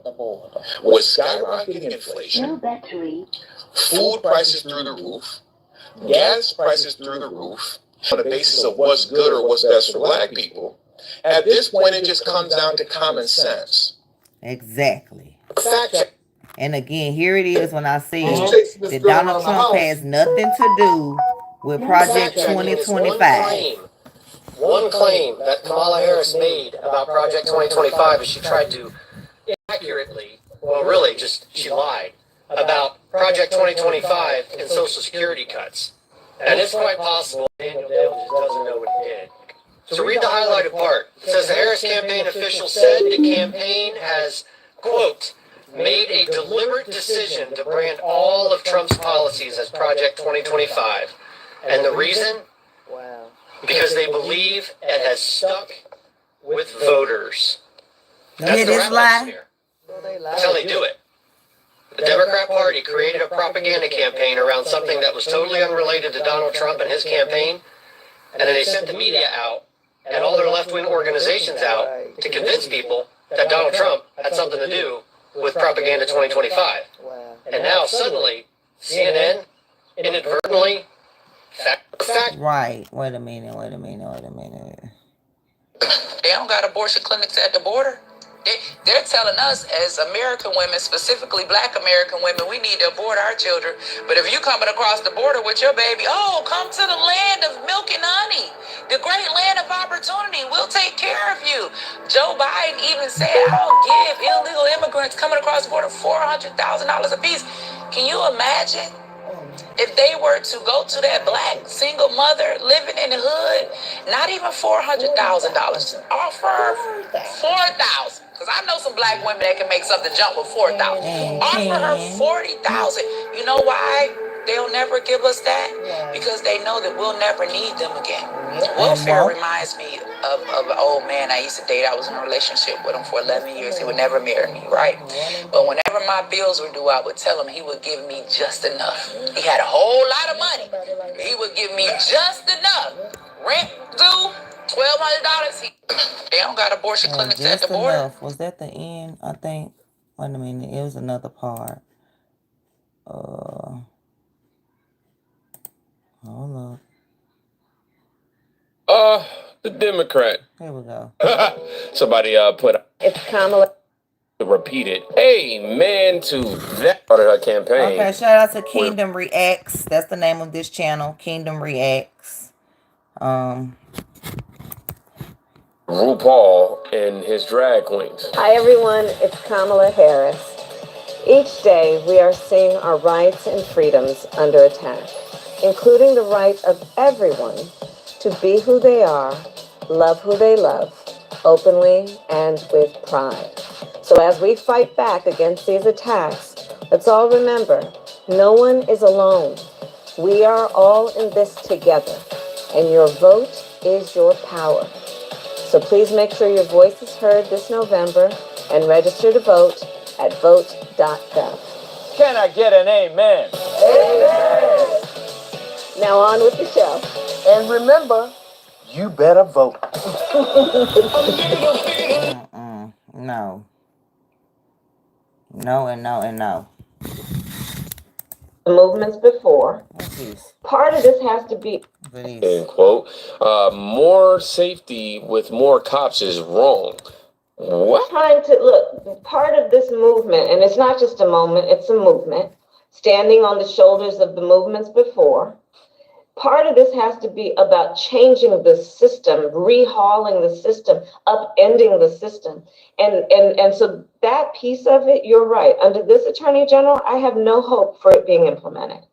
with skyrocketing inflation, food prices through the roof, gas prices through the roof, on the basis of what's good or what's best for black people. At this point, it just comes down to common sense. Exactly. And again, here it is when I say that Donald Trump has nothing to do with Project 2025. One claim that Kamala Harris made about Project 2025 is she tried to accurately, she lied about Project 2025 and Social Security cuts. And it's quite possible Daniel Dale just doesn't know what he did. So read the highlighted part. It says the Harris campaign official said the campaign has, quote, made a deliberate decision to brand all of Trump's policies as Project 2025. And the reason? Because they believe it has stuck with voters. That's the wrap-up here. That's how they do it. The Democrat Party created a propaganda campaign around something that was totally unrelated to Donald Trump and his campaign, and then they sent the media out and all their left-wing organizations out to convince people that Donald Trump had something to do with Propaganda 2025. And now suddenly, CNN inadvertently fact. Right. Wait a minute. They don't got abortion clinics at the border. They're telling us as American women, specifically black American women, we need to abort our children. But if you coming across the border with your baby, come to the land of milk and honey, the great land of opportunity. We'll take care of you. Joe Biden even said, I'll give illegal immigrants coming across the border $400,000 a piece. Can you imagine? If they were to go to that black single mother living in the hood, not even $400,000, offer $4,000. Because I know some black women that can make something jump with $4,000. Offer her $40,000. You know why? they'll never give us that because they know that we'll never need them again. Welfare reminds me of an old man I used to date. I was in a relationship with him for 11 years. He would never marry me, right? But whenever my bills were due, I would tell him he would give me just enough. He had a whole lot of money. He would give me just enough. Rent due, $1,200. They don't got abortion clinics at the border. Enough. Was that the end? I think. Wait a minute. It was another part. Hold up. The Democrat. Here we go. Somebody put. It's Kamala. To repeat it. Amen to that part of her campaign. Okay, shout out to Kingdom Reacts. That's the name of this channel. Kingdom Reacts. RuPaul and his drag queens. Hi everyone, it's Kamala Harris. Each day we are seeing our rights and freedoms under attack, including the right of everyone to be who they are, love who they love, openly and with pride. So as we fight back against these attacks, let's all remember, no one is alone. We are all in this together, and your vote is your power. So please make sure your voice is heard this November and register to vote at vote.gov. Can I get an amen? Amen. Now on with the show. And remember, you better vote. No. No and no and no. The movements before. Part of this has to be. End quote. More safety with more cops is wrong. What? Trying to look, part of this movement, and it's not just a moment, it's a movement, standing on the shoulders of the movements before. Part of this has to be about changing the system, rehauling the system, upending the system. And so that piece of it, you're right. Under this Attorney General, I have no hope for it being implemented.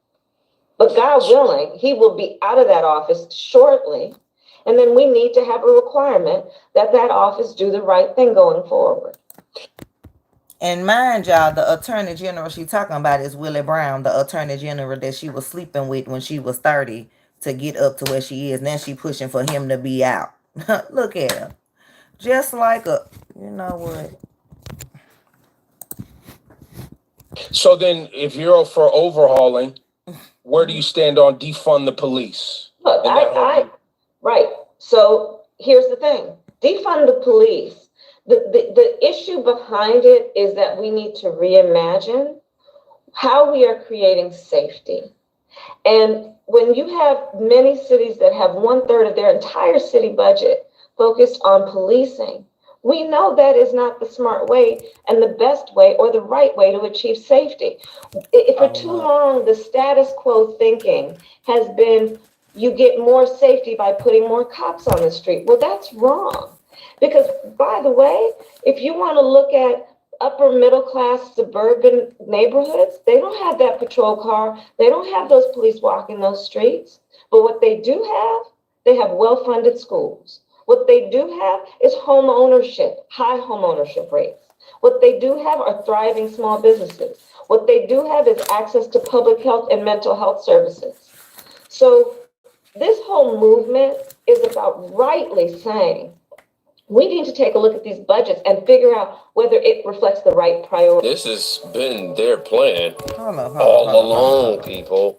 But God willing, he will be out of that office shortly. And then we need to have a requirement that that office do the right thing going forward. And mind y'all, the Attorney General she talking about is Willie Brown, the Attorney General that she was sleeping with when she was 30 to get up to where she is. Now she pushing for him to be out. Look at her. Just like a, you know what? So then, if you're for overhauling, where do you stand on defund the police? Look, right. So here's the thing. Defund the police. The issue behind it is that we need to reimagine how we are creating safety. And when you have many cities that have 1/3 of their entire city budget focused on policing, we know that is not the smart way and the best way or the right way to achieve safety. For too long, the status quo thinking has been you get more safety by putting more cops on the street. Well, that's wrong. Because, by the way, if you want to look at upper middle class suburban neighborhoods, they don't have that patrol car. They don't have those police walking those streets. But what they do have, they have well-funded schools. What they do have is home ownership, high home ownership rates. What they do have are thriving small businesses. What they do have is access to public health and mental health services. So this whole movement is about rightly saying, we need to take a look at these budgets and figure out whether it reflects the right priority. This has been their plan all along, people.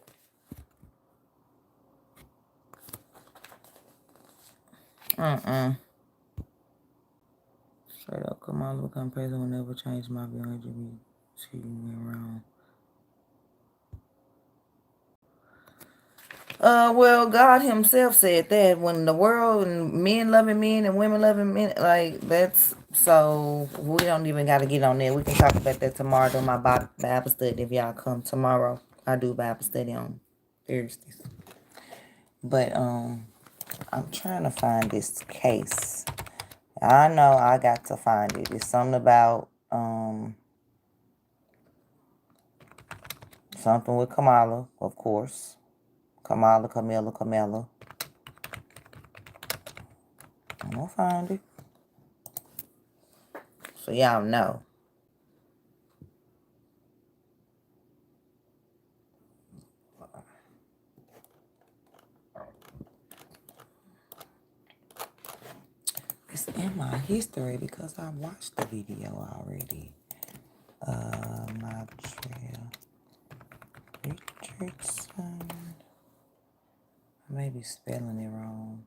Straight up, Kamala become president will never change my view on LGBT around. Well, God himself said that when the world and men loving men and women loving men, like that's, so we don't even got to get on there. We can talk about that tomorrow during my Bible study if y'all come tomorrow. I do Bible study on Thursdays. But I'm trying to find this case. I know I got to find it. It's something about something with Kamala, of course. Kamala. I'm gonna find it. So y'all know. it's in my history because I watched the video already. My trail. Richardson. I may be spelling it wrong.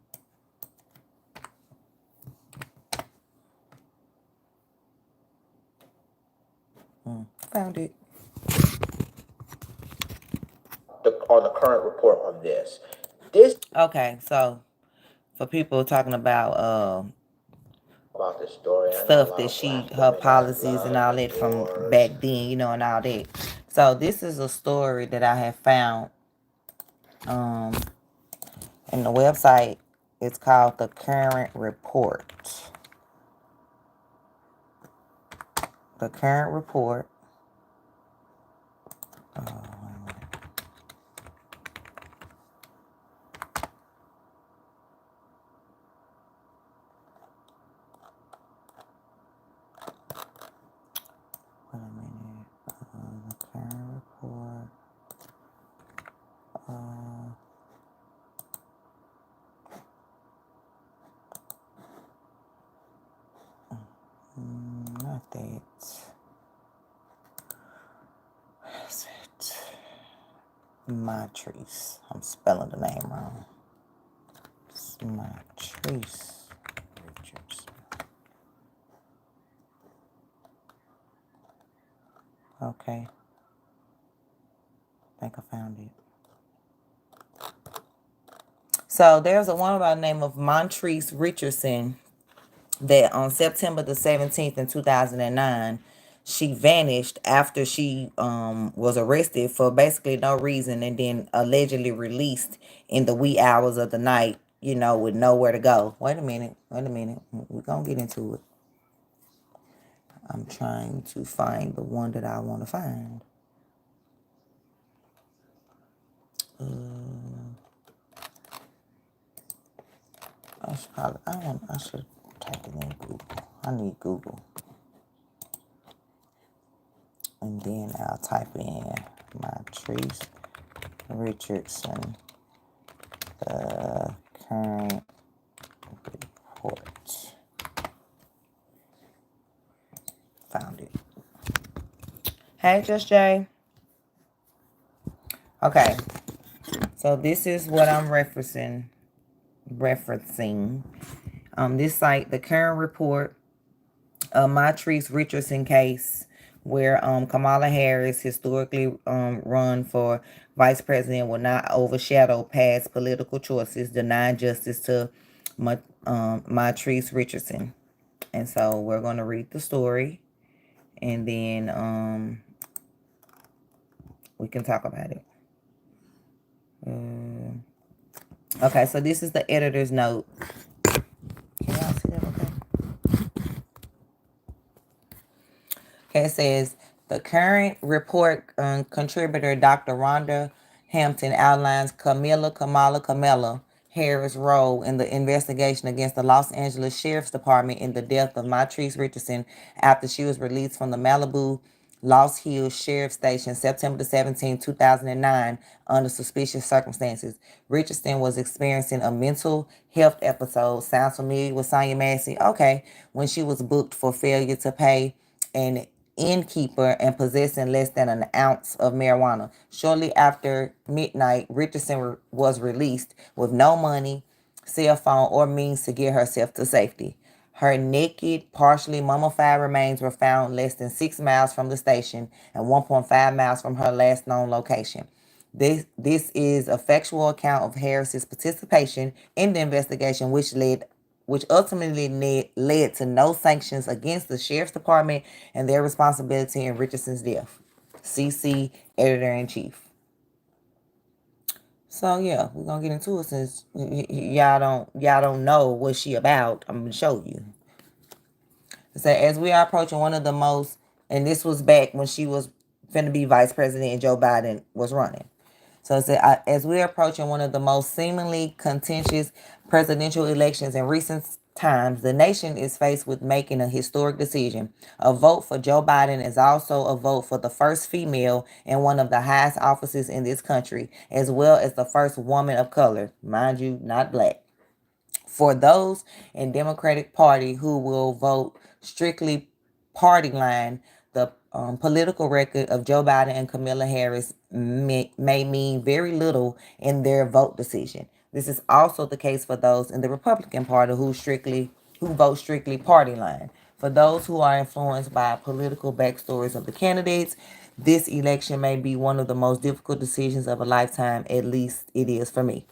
Found it. On the current report on this. Okay, so for people talking about this story, stuff that her policies and all that from back then, you know, and all that. So this is a story that I have found in the website. It's called The Current Report. The Current Report. Wait a minute. The Current Report. Not that. Is it Matrice? I'm spelling the name wrong. It's Matrice Richardson. Okay. I think I found it. So there's a woman by the name of Montrese Richardson that on September the 17th in 2009, she vanished after she was arrested for basically no reason and then allegedly released in the wee hours of the night, you know, with nowhere to go. Wait a minute. We're going to get into it. I'm trying to find the one that I want to find. I should type it in Google. I need Google. And then I'll type in Matrice Richardson, the current report. Found it. Hey, Just Jay. Okay. So this is what I'm referencing. This site, the current report, Matrice Richardson case, where Kamala Harris historically run for vice president will not overshadow past political choices, denying justice to Matrice Richardson. And so we're going to read the story, and then we can talk about it. Okay, so this is the editor's note. Can y'all see that okay? Okay, it says, the current report contributor, Dr. Rhonda Hampton, outlines Kamala Harris' role in the investigation against the Los Angeles Sheriff's Department in the death of Matrice Richardson after she was released from the Malibu Lost Hills Sheriff Station September 17, 2009 under suspicious circumstances. Richardson was experiencing a mental health episode. Sounds familiar with Sonya Massey? Okay. When she was booked for failure to pay an innkeeper and possessing less than an ounce of marijuana. Shortly after midnight, Richardson was released with no money, cell phone, or means to get herself to safety. Her naked, partially mummified remains were found less than 6 miles from the station and 1.5 miles from her last known location. This is a factual account of Harris's participation in the investigation, which ultimately led to no sanctions against the Sheriff's Department and their responsibility in Richardson's death. CC, Editor-in-Chief. So yeah, we're gonna get into it since y'all don't know what she about. I'm gonna show you. So as we are approaching one of the most, and this was back when she was finna be vice president and Joe Biden was running. So it said, as we're approaching one of the most seemingly contentious presidential elections in recent times, the nation is faced with making a historic decision. A vote for Joe Biden is also a vote for the first female in one of the highest offices in this country, as well as the first woman of color, mind you, not black, For those in Democratic Party who will vote strictly party line, the political record of Joe Biden and Kamala Harris may mean very little in their vote decision. This is also the case for those in the Republican Party who vote strictly party line. For those who are influenced by political backstories of the candidates, this election may be one of the most difficult decisions of a lifetime. At least it is for me.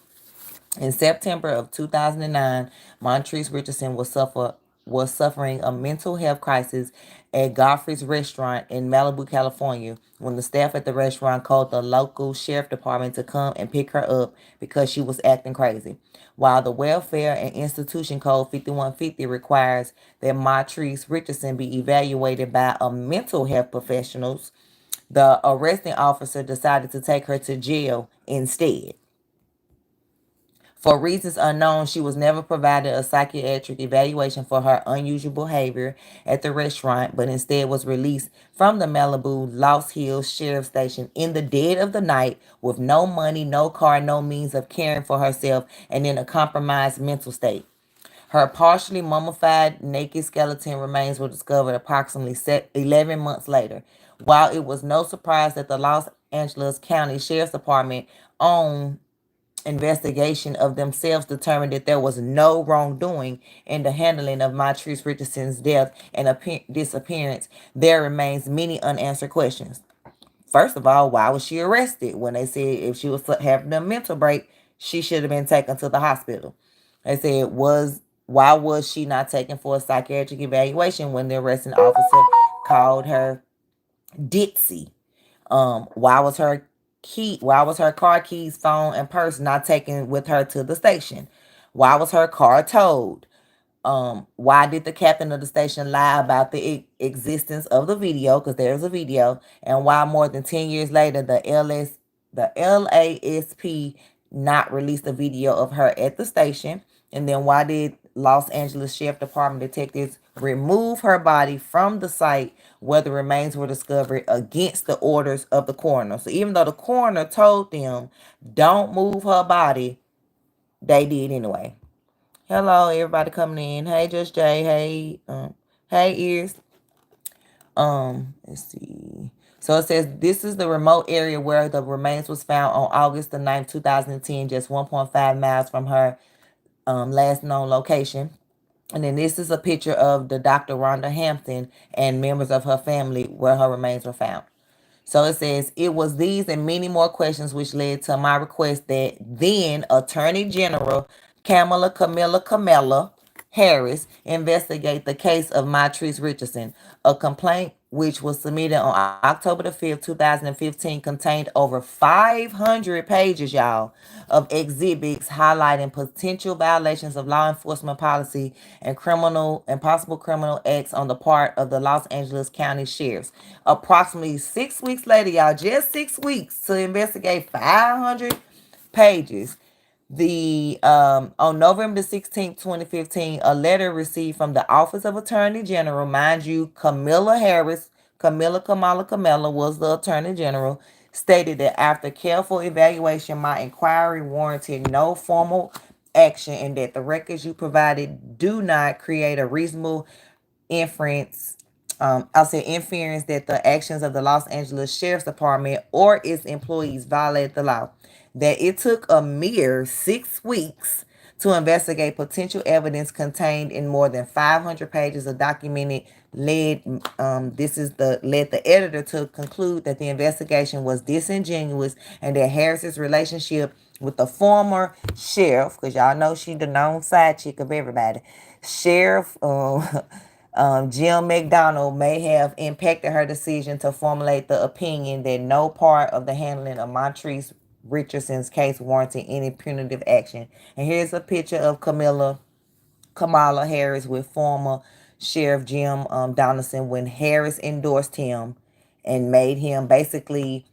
In September of 2009, Montrese Richardson was suffering a mental health crisis at Godfrey's restaurant in Malibu, California, when the staff at the restaurant called the local sheriff department to come and pick her up because she was acting crazy. While the Welfare and Institution Code 5150 requires that Montrese Richardson be evaluated by a mental health professional, the arresting officer decided to take her to jail instead. For reasons unknown, she was never provided a psychiatric evaluation for her unusual behavior at the restaurant, but instead was released from the Malibu Lost Hills Sheriff Station in the dead of the night with no money, no car, no means of caring for herself, and in a compromised mental state. Her partially mummified naked skeleton remains were discovered approximately 11 months later. While it was no surprise that the Los Angeles County Sheriff's Department owned investigation of themselves determined that there was no wrongdoing in the handling of Montrese Richardson's death and disappearance, there remains many unanswered questions. First of all, why was she arrested? When they said if she was having a mental break, she should have been taken to the hospital. They said why was she not taken for a psychiatric evaluation when the arresting officer called her ditzy? Why was her car keys, phone, and purse not taken with her to the station? Why was her car towed? Why did the captain of the station lie about the existence of the video? Because there's a video. And why more than 10 years later, the LASP not release the video of her at the station? And then why did Los Angeles Sheriff Department detectives remove her body from the site where the remains were discovered against the orders of the coroner? So even though the coroner told them don't move her body, they did anyway. Hello, everybody coming in. Hey, Just Jay. Hey, Ears. Let's see. So it says this is the remote area where the remains was found on August the 9th, 2010, just 1.5 miles from her last known location. And then this is a picture of the Dr. Rhonda Hampton and members of her family where her remains were found. So it says, it was these and many more questions which led to my request that then Attorney General Kamala Harris investigate the case of Montrese Richardson. A complaint which was submitted on October the 5th, 2015 contained over 500 pages, y'all, of exhibits highlighting potential violations of law enforcement policy and possible criminal acts on the part of the Los Angeles County Sheriffs. Approximately 6 weeks later, y'all, just 6 weeks to investigate 500 pages. On November 16th, 2015, a letter received from the Office of Attorney General, mind you, Kamala was the Attorney General, stated that after careful evaluation, my inquiry warranted no formal action and that the records you provided do not create a reasonable inference that the actions of the Los Angeles Sheriff's Department or its employees violated the law. That it took a mere 6 weeks to investigate potential evidence contained in more than 500 pages of documented led the editor to conclude that the investigation was disingenuous and that Harris's relationship with the former sheriff, because y'all know she the known side chick of everybody, Sheriff Jim McDonald, may have impacted her decision to formulate the opinion that no part of the handling of Montrese Richardson's case warranted any punitive action. And here's a picture of Kamala Harris with former Sheriff Jim Donaldson when Harris endorsed him and made him basically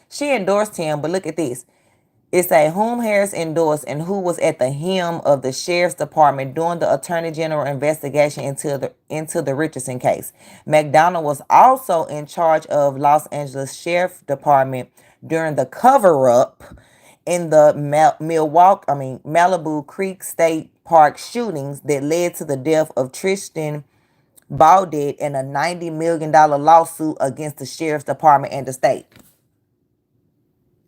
she endorsed him, but look at this. It say whom Harris endorsed and who was at the helm of the Sheriff's Department during the Attorney General investigation into the Richardson case. McDonald was also in charge of Los Angeles Sheriff Department during the cover-up in the Malibu Creek State Park shootings that led to the death of Tristan Baudet and a $90 million lawsuit against the sheriff's department and the state.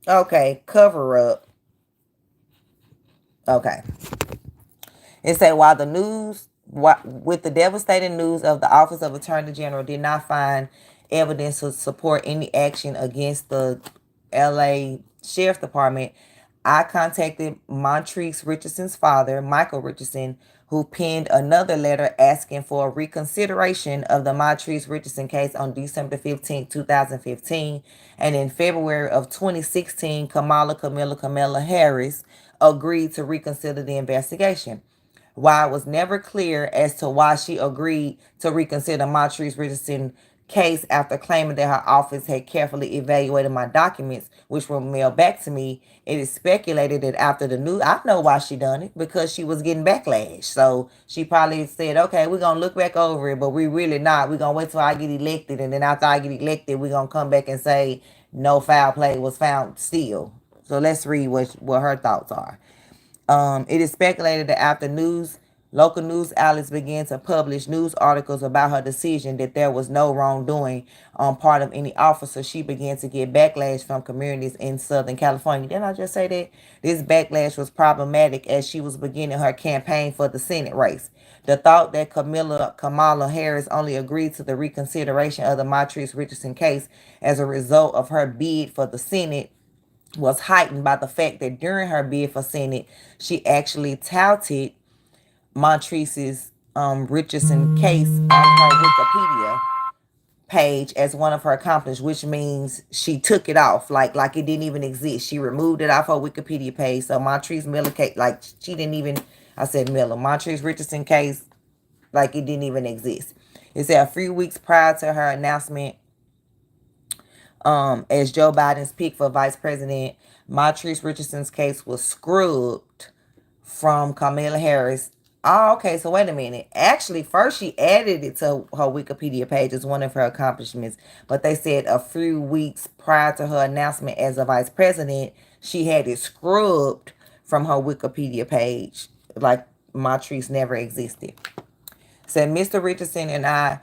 Okay, cover up. Okay. It said while the news, with the devastating news of the Office of Attorney General did not find evidence to support any action against the LA Sheriff's Department, I contacted Montrese Richardson's father, Michael Richardson, who penned another letter asking for a reconsideration of the Montrese Richardson case on December 15, 2015. And in February of 2016, Kamala Harris agreed to reconsider the investigation. While it was never clear as to why she agreed to reconsider Montrese Richardson's case after claiming that her office had carefully evaluated my documents, which were mailed back to me, it is speculated that after the news, I know why she done it, because she was getting backlash. So she probably said, okay, we're going to look back over it, but we really not. We're going to wait till I get elected, and then after I get elected, we're going to come back and say no foul play was found still. So let's read what her thoughts are. It is speculated that after local news outlets began to publish news articles about her decision that there was no wrongdoing on part of any officer, she began to get backlash from communities in Southern California. Didn't I just say that? This backlash was problematic as she was beginning her campaign for the Senate race. The thought that Kamala Harris only agreed to the reconsideration of the Montrese Richardson case as a result of her bid for the Senate was heightened by the fact that during her bid for Senate, she actually touted Montrese's Richardson case on her Wikipedia page as one of her accomplishments, which means she took it off like it didn't even exist. She removed it off her Wikipedia page. So Montrese Miller case, like she didn't even, I said Miller, Montrese Richardson case, like it didn't even exist. It said a few weeks prior to her announcement as Joe Biden's pick for vice president, Montrese Richardson's case was scrubbed from Kamala Harris. Oh, okay, so wait a minute. Actually, first she added it to her Wikipedia page as one of her accomplishments, but they said a few weeks prior to her announcement as a vice president, she had it scrubbed from her Wikipedia page, like Montrese never existed. Said Mr. Richardson and I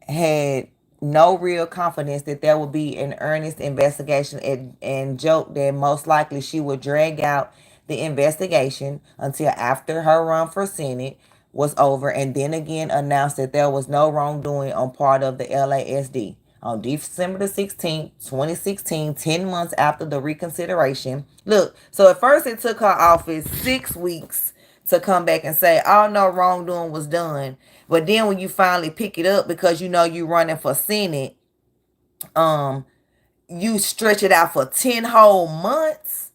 had no real confidence that there would be an earnest investigation and joked that most likely she would drag out the investigation until after her run for Senate was over, and then again announced that there was no wrongdoing on part of the LASD. On December the 16th, 2016, 10 months after the reconsideration. Look, so at first it took her office 6 weeks to come back and say, oh, no wrongdoing was done. But then when you finally pick it up because you know you're running for Senate, you stretch it out for 10 whole months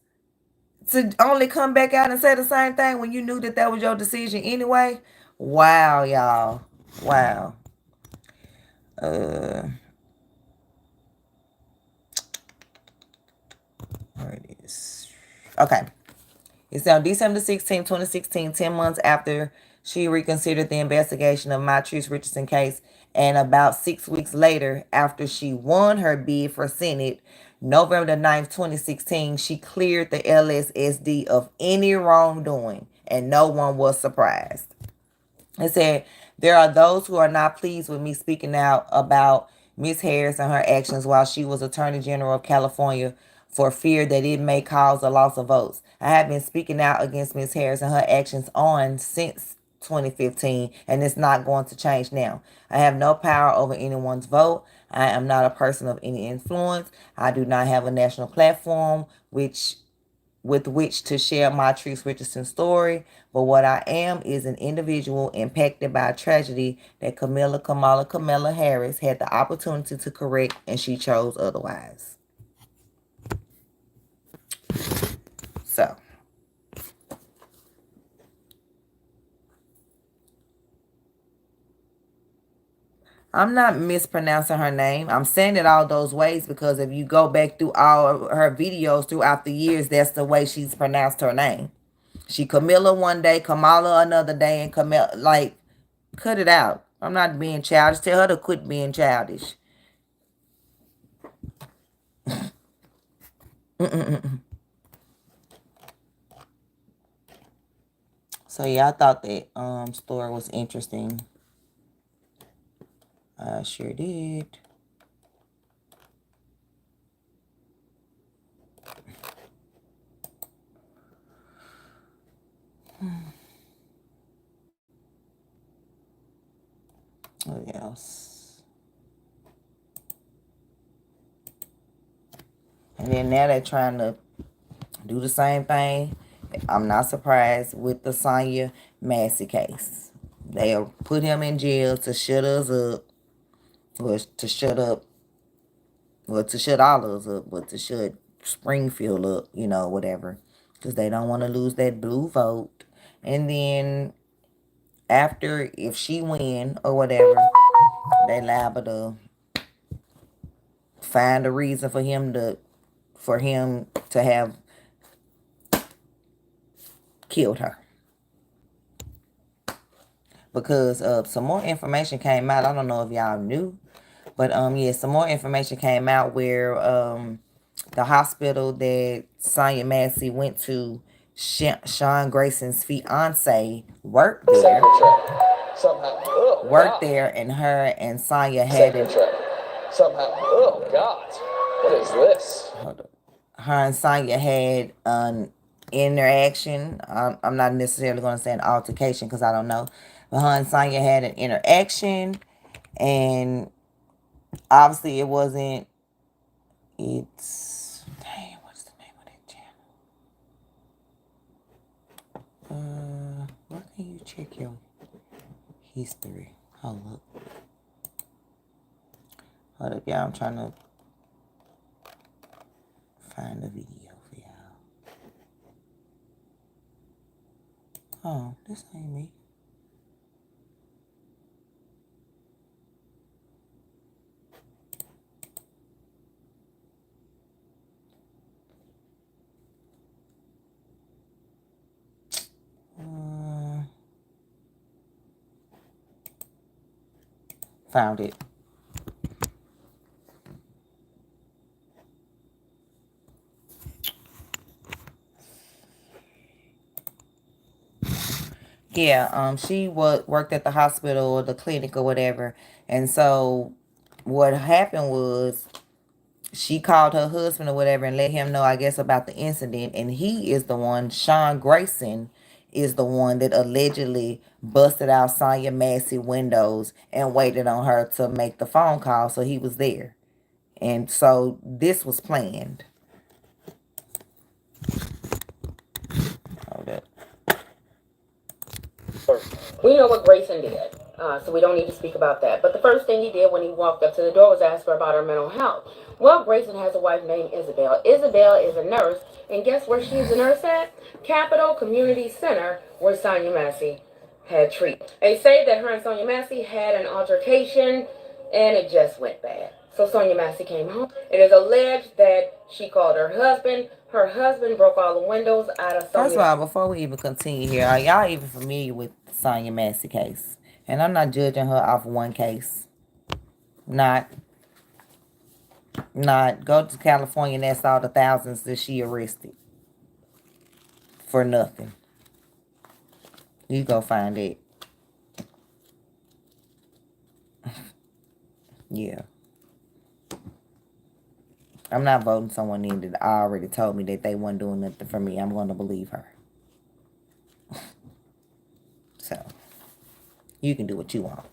to only come back out and say the same thing when you knew that was your decision anyway. Wow, y'all. Wow. Where it is. Okay. It's on December 16, 2016, 10 months after she reconsidered the investigation of Montrese Richardson case, and about 6 weeks later, after she won her bid for Senate, November the 9th, 2016, she cleared the LSSD of any wrongdoing, and no one was surprised. It said, there are those who are not pleased with me speaking out about Ms. Harris and her actions while she was Attorney General of California for fear that it may cause a loss of votes. I have been speaking out against Ms. Harris and her actions since 2015, and it's not going to change now. I have no power over anyone's vote. I am not a person of any influence. I do not have a national platform with which to share Montrese Richardson's story, but what I am is an individual impacted by a tragedy that Kamala Harris had the opportunity to correct, and she chose otherwise. So, I'm not mispronouncing her name. I'm saying it all those ways because if you go back through all her videos throughout the years, that's the way she's pronounced her name. She Camilla one day, Kamala another day, and Camilla, like, cut it out. I'm not being childish. Tell her to quit being childish. So yeah, I thought that story was interesting. I sure did. What else? And then now they're trying to do the same thing. I'm not surprised with the Sonya Massey case. They'll put him in jail to shut us up, or to shut up, well, to shut all of us up, but to shut Springfield up, you know, whatever, because they don't want to lose that blue vote. And then after, if she win or whatever, they liable to find a reason for him to have killed her. Because some more information came out. I don't know if y'all knew, but yeah, some more information came out where the hospital that Sonya Massey went to, Sean Grayson's fiance worked there. Worked there, and her and Sonya had it. Somehow, oh God, what is this? Hold up. Her and Sonya had an interaction. I'm not necessarily going to say an altercation because I don't know. But her and Sonya had an interaction, and obviously it wasn't. It's dang. What's the name of that channel? Where can you check your history? Hold up, y'all. I'm trying to find the video for y'all. Oh, this ain't me. Found it. Yeah, she worked at the hospital or the clinic or whatever. And so what happened was she called her husband or whatever and let him know, I guess, about the incident. And he is the one, Sean Grayson, is the one that allegedly busted out Sonya Massey windows and waited on her to make the phone call. So he was there. And so this was planned. Hold up. We know what Grayson did, so we don't need to speak about that. But the first thing he did when he walked up to the door was ask her about her mental health. Well, Grayson has a wife named Isabel. Isabel is a nurse, and guess where she's a nurse at? Capital Community Center, where Sonya Massey had treatment. They say that her and Sonya Massey had an altercation, and it just went bad. So Sonya Massey came home. It is alleged that she called her husband. Her husband broke all the windows out of Sonya. First of all, before we even continue here, are y'all even familiar with the Sonya Massey case? And I'm not judging her off one case. Not go to California and that's all the thousands that she arrested. For nothing. You go find it. Yeah. I'm not voting someone in that already told me that they weren't doing nothing for me. I'm going to believe her. So, you can do what you want.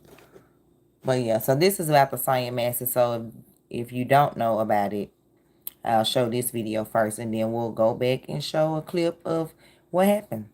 But yeah, so this is about the Sonya Massey. So if you don't know about it, I'll show this video first, and then we'll go back and show a clip of what happened.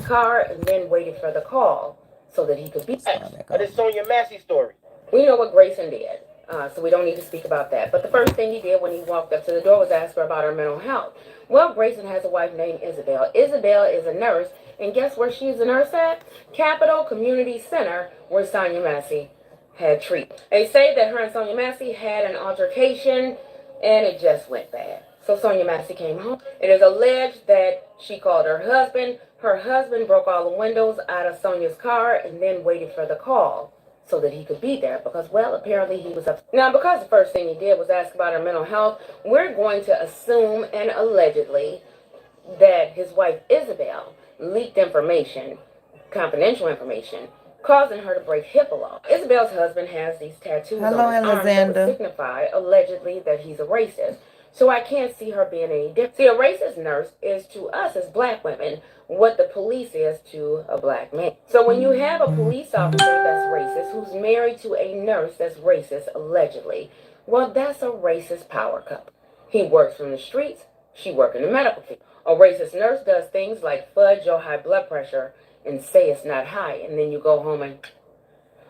Car and then waited for the call so that he could be. But it's Sonya Massey story. We know what Grayson did, so we don't need to speak about that. But the first thing he did when he walked up to the door was ask her about her mental health. Well, Grayson has a wife named Isabel. Isabel is a nurse, and guess where she's a nurse at? Capital Community Center, where Sonya Massey had treatment. They say that her and Sonya Massey had an altercation, and it just went bad. So Sonya Massey came home. It is alleged that she called her husband. Her husband broke all the windows out of Sonya's car and then waited for the call so that he could be there because, well, apparently he was upset. Now, because the first thing he did was ask about her mental health, we're going to assume and allegedly that his wife Isabel leaked information, confidential information, causing her to break HIPAA law. Isabel's husband has these tattoos on his arm that would signify allegedly that he's a racist. So I can't see her being any different. See, a racist nurse is to us as black women what the police is to a black man. So when you have a police officer that's racist who's married to a nurse that's racist, allegedly, well, that's a racist power couple. He works from the streets, she works in the medical field. A racist nurse does things like fudge your high blood pressure and say it's not high, and then you go home and...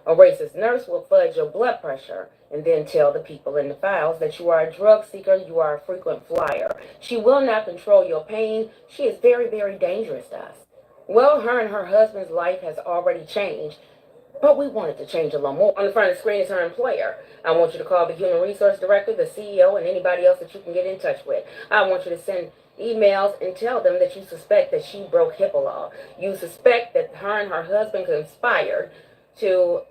A racist nurse will fudge your blood pressure and then tell the people in the files that you are a drug seeker, you are a frequent flyer. She will not control your pain. She is very, very dangerous to us. Well, her and her husband's life has already changed, but we want it to change a little more. On the front of the screen is her employer. I want you to call the human resource director, the CEO, and anybody else that you can get in touch with. I want you to send emails and tell them that you suspect that she broke HIPAA law. You suspect that her and her husband conspired to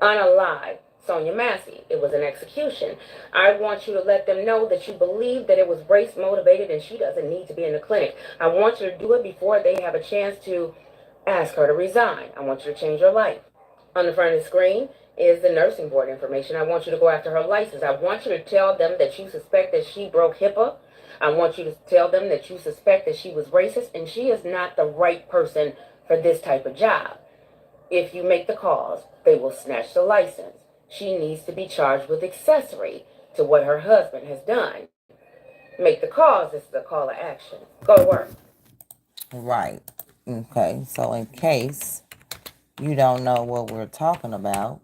unalive Sonia Massey. It was an execution. I want you to let them know that you believe that it was race motivated and she doesn't need to be in the clinic. I want you to do it before they have a chance to ask her to resign. I want you to change her life. On the front of the screen is the nursing board information. I want you to go after her license. I want you to tell them that you suspect that she broke HIPAA. I want you to tell them that you suspect that she was racist and she is not the right person for this type of job. If you make the calls, they will snatch the license. She needs to be charged with accessory to what her husband has done. Make the calls. This is a call to action. Go to work. Right. Okay. So in case you don't know what we're talking about,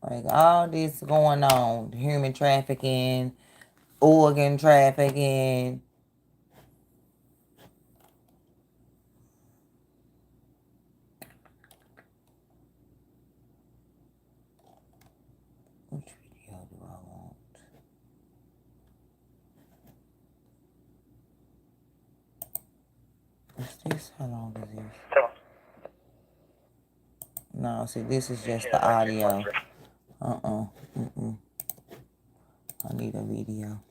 like all this going on, human trafficking, organ trafficking, which video do I want? Is this, how long is this? No, see, this is just the audio. I need a video.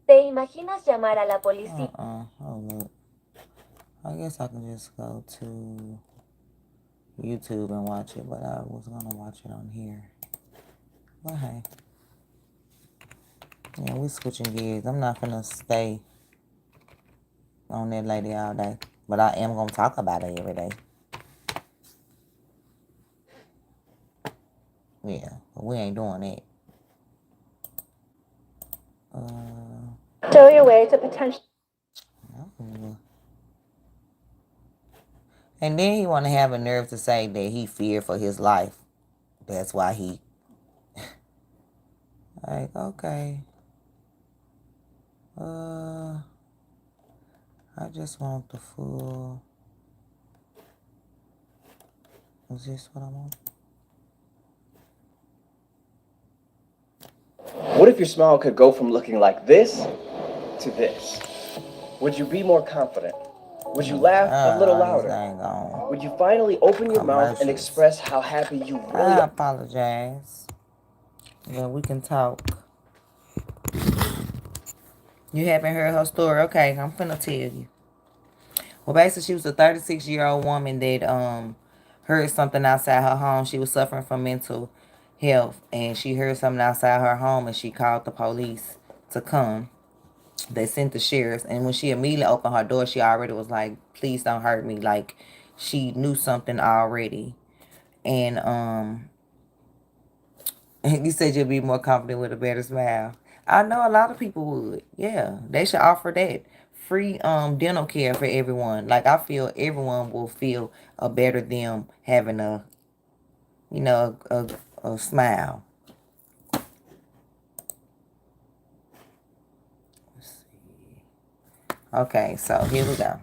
¿Te imaginas llamar a la policía? Hold up. I guess I can just go to YouTube and watch it, but I was gonna watch it on here. But hey. Yeah, we switching gears. I'm not gonna stay on that lady all day, but I am gonna talk about it every day. Yeah, but we ain't doing it. Show your way to potential. And then he want to have a nerve to say that he feared for his life. That's why he... like, okay. I just want the full... Is this what I want? What if your smile could go from looking like this to this? Would you be more confident? Would you laugh a little louder? Would you finally open your mouth and express how happy you really are? I apologize. Yeah, we can talk. You haven't heard her story? Okay, I'm finna tell you. Well, basically, she was a 36-year-old woman that heard something outside her home. She was suffering from mental health, and she heard something outside her home, and she called the police to come. They sent the sheriffs, and when she immediately opened her door, she already was like, please don't hurt me. Like, she knew something already. And you said you'd be more confident with a better smile. I know a lot of people would. Yeah, they should offer that. Free dental care for everyone. Like, I feel everyone will feel a better them having a, you know, a smile. Let's see. Okay, so here we go.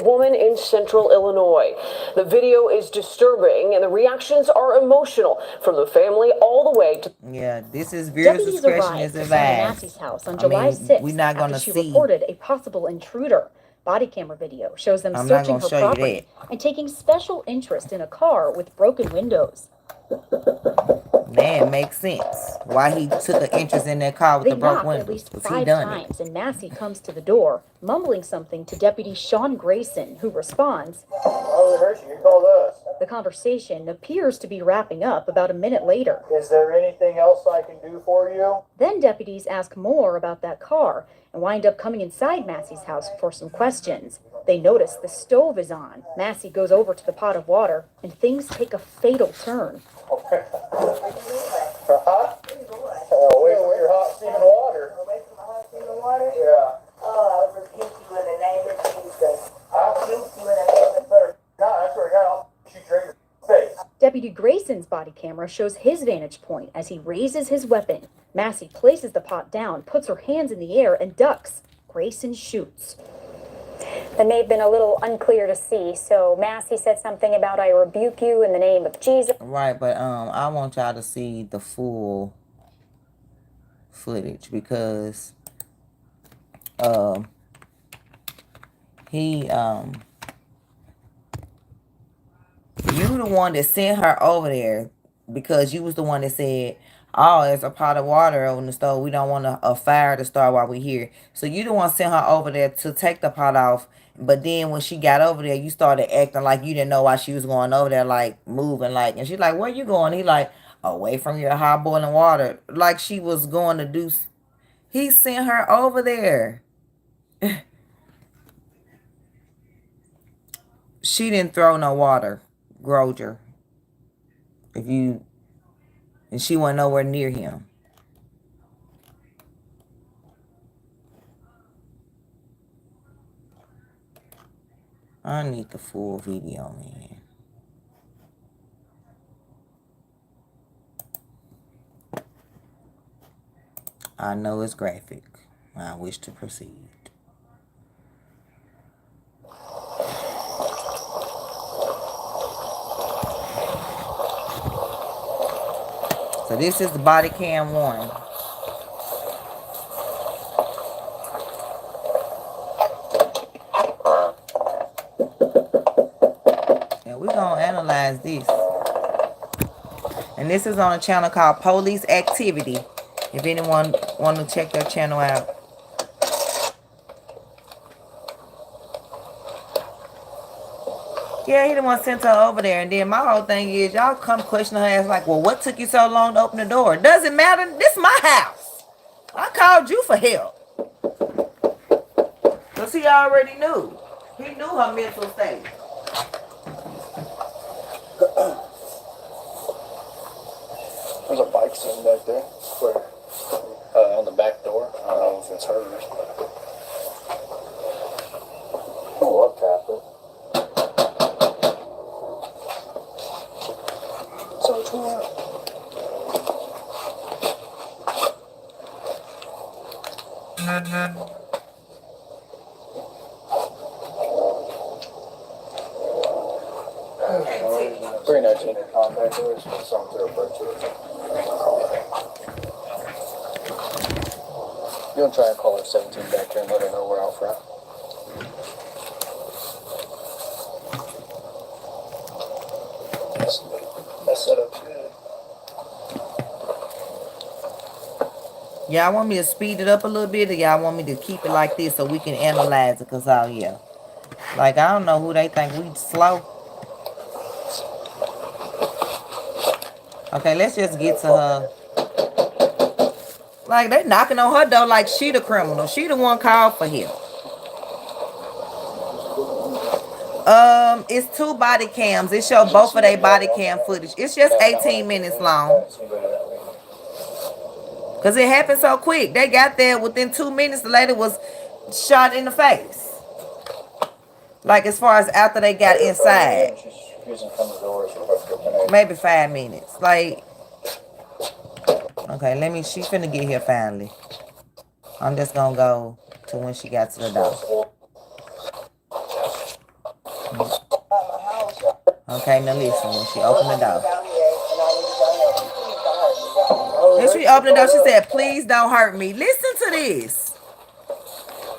woman in central Illinois. The video is disturbing and the reactions are emotional from the family all the way to... Yeah, this is viewer discretion is advised. Massey's house on July 6th we're not gonna after she see. reported a possible intruder. Body camera video shows them I'm not searching gonna her show you property and taking special interest in a car with broken windows. Man, makes sense why he took an interest in that car with the broke windows. At least Was he 5 done times, and Massey comes to the door, mumbling something to Deputy Sean Grayson, who responds. Oh, Hershey, you called us. The conversation appears to be wrapping up about a minute later. Is there anything else I can do for you? Then deputies ask more about that car and wind up coming inside Massey's house for some questions. They notice the stove is on. Massey goes over to the pot of water, and things take a fatal turn. Huh? Away from your hot steaming water. Away from the hot steaming water? Yeah. Oh, I'll rebuke you in the name of Jesus. I'll rebuke you in the name of Jesus. No, that's where I'll shoot you in your face. Deputy Grayson's body camera shows his vantage point as he raises his weapon. Massey places the pot down, puts her hands in the air, and ducks. Grayson shoots. That may have been a little unclear to see, so Massey said something about I rebuke you in the name of Jesus. Right, but I want y'all to see the full footage because you the one that sent her over there because you was the one that said, oh, there's a pot of water on the stove. We don't want a fire to start while we're here. So you the one sent her over there to take the pot off. But then when she got over there, you started acting like you didn't know why she was going over there, like moving, like, and she's like, where you going? He like, away from your hot boiling water. Like she was going to do. He sent her over there. She didn't throw no water, Groger. And she wasn't nowhere near him. I need the full video, man. I know it's graphic. I wish to proceed. So this is the body cam 1. And we're going to analyze this. And this is on a channel called Police Activity. If anyone want to check their channel out. Yeah, he the one sent her over there. And then my whole thing is, y'all come question her ass like, well, what took you so long to open the door? Doesn't matter. This is my house. I called you for help. Because he already knew. He knew her mental state. There's a bike sitting back there. Where? On the back door. I don't know if it's hers. Oh, what happened? So it's all right. Very nice in your contact with us, but something to refer to it. You want to try and call her 17 back here and let her know we're out front? That's set up good. Y'all want me to speed it up a little bit, or y'all want me to keep it like this so we can analyze it? Because, oh, yeah. Like, I don't know who they think we slow. Okay, let's just get to her. Like, they knocking on her door like she the criminal. She the one called for help. It's 2 body cams. It show both of their body cam footage. It's just 18 minutes long. Because it happened so quick. They got there within 2 minutes. The lady was shot in the face. Like, as far as after they got inside. Maybe 5 minutes. Like, okay, she finna get here finally. I'm just gonna go to when she got to the door. Okay, now listen, when she opened the door. When she opened the door, she said, please don't hurt me. Listen to this.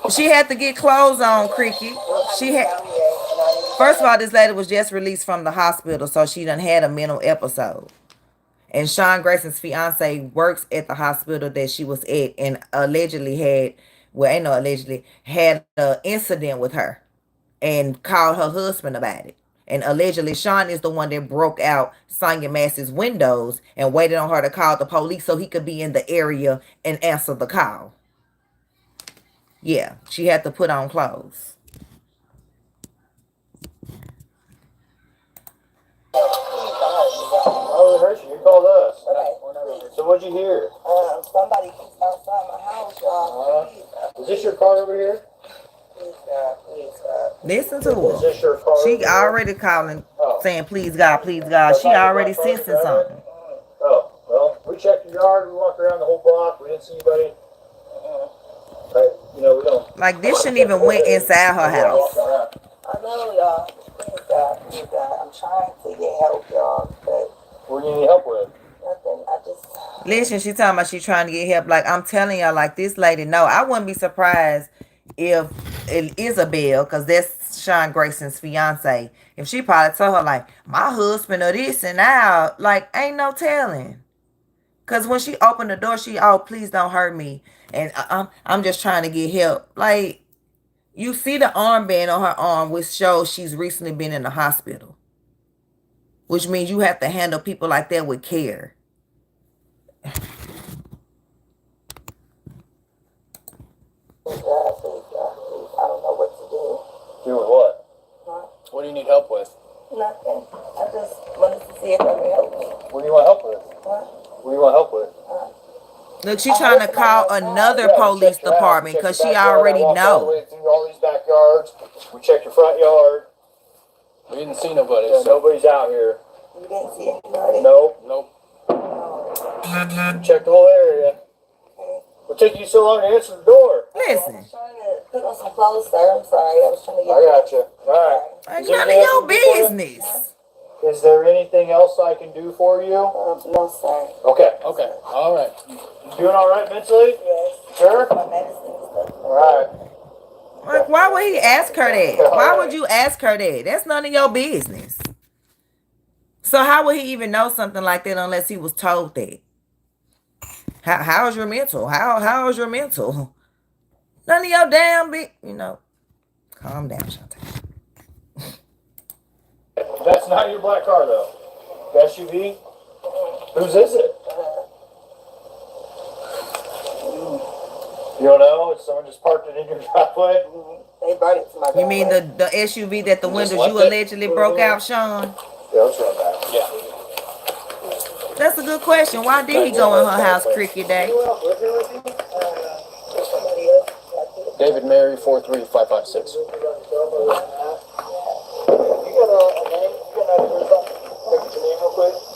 She had to get clothes on, Cricket. First of all, this lady was just released from the hospital, so she done had a mental episode. And Sean Grayson's fiance works at the hospital that she was at and allegedly had, well, ain't no allegedly, had an incident with her and called her husband about it. And allegedly, Sean is the one that broke out Sonya Massey's windows and waited on her to call the police so he could be in the area and answer the call. Yeah, she had to put on clothes. Oh, it hurts you. You called us. So what'd you hear? Somebody keeps outside my house. Is this your car over here? Listen to her. She already calling, saying, please God, please God. She already sensing something. Oh, well, we checked your yard. We walked around the whole block. We didn't see anybody. You know, we don't. Like, this shouldn't even went inside her house. I know, y'all. Please God. I'm trying to get help, y'all. But what do you need help with? Nothing. I just. Listen, she talking about she trying to get help. Like, I'm telling y'all, like, this lady, no, I wouldn't be surprised if Isabel, because that's Sean Grayson's fiance, if she probably told her, like, my husband or this and now, like, ain't no telling. Because when she opened the door, she, oh, please don't hurt me. And I'm just trying to get help. Like, you see the armband on her arm, which shows she's recently been in the hospital. Which means you have to handle people like that with care. I don't know what to do. Do with what? Huh? What do you need help with? Nothing. I just wanted to see if I could help me. What do you want help with? What? What do you want help with? Look, she's trying to call another police department because she already know. All the way through all these backyards. We checked your front yard. We didn't see nobody. So nobody's out here. You didn't see anybody? Nope. Checked the whole area. What took you so long to answer the door? Listen. I was trying to put on some clothes, sir. I'm sorry. I was trying to get. I got you. All right. Like, none of your business. Is there anything else I can do for you? No, sir. Okay. All right. You doing all right mentally? Yes. Sure? My medicine and stuff. All right. Like, why would he ask her that? Why would you ask her that? That's none of your business. So how would he even know something like that unless he was told that? How is your mental? How is your mental? None of your damn calm down, Shantae. That's not your black car, though. The SUV? Whose is it? You don't know? It's someone just parked it in your driveway? They brought it to my driveway. You mean the SUV that the windows you allegedly broke out, Sean? Yeah, let's run back. Yeah. That's a good question. Why did he go in her house, Cricket Day? David Mary, 43556.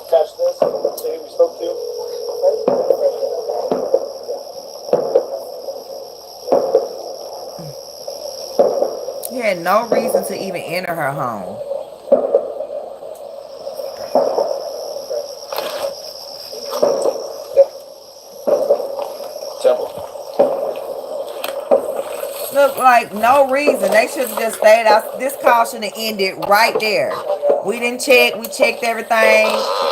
Catch this, see who we spoke to. He had no reason to even enter her home. Look, like, no reason. They should have just stayed out. This call should have ended right there. We didn't check. We checked everything.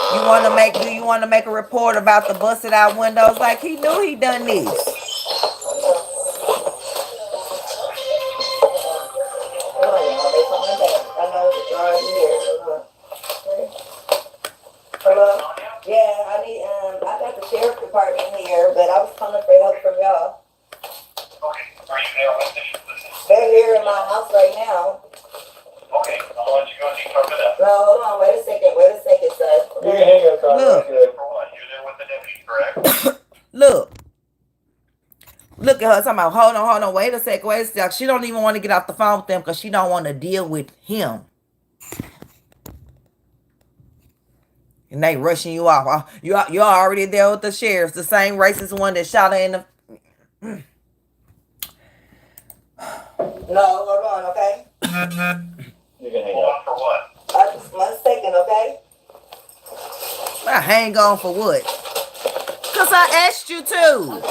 Do you want to make a report about the busted out windows? Like, he knew he done this. Hello? Yeah, I got the sheriff's department here, but I was calling for help from y'all. Are you there with this? They're here in my house right now. Okay, I'll let you go and determine that. No, hold on, wait a second, sir. You can hang up on Look. You're there with the deputy, correct? Look at her talking about, hold on, wait a second. She don't even want to get off the phone with them because she don't want to deal with him. And they rushing you off. You're already there with the sheriff, the same racist one that shot her in the... No, hold on, okay? You can hang up. For what? Just 1 second, okay? I hang on for what? Cause I asked you to.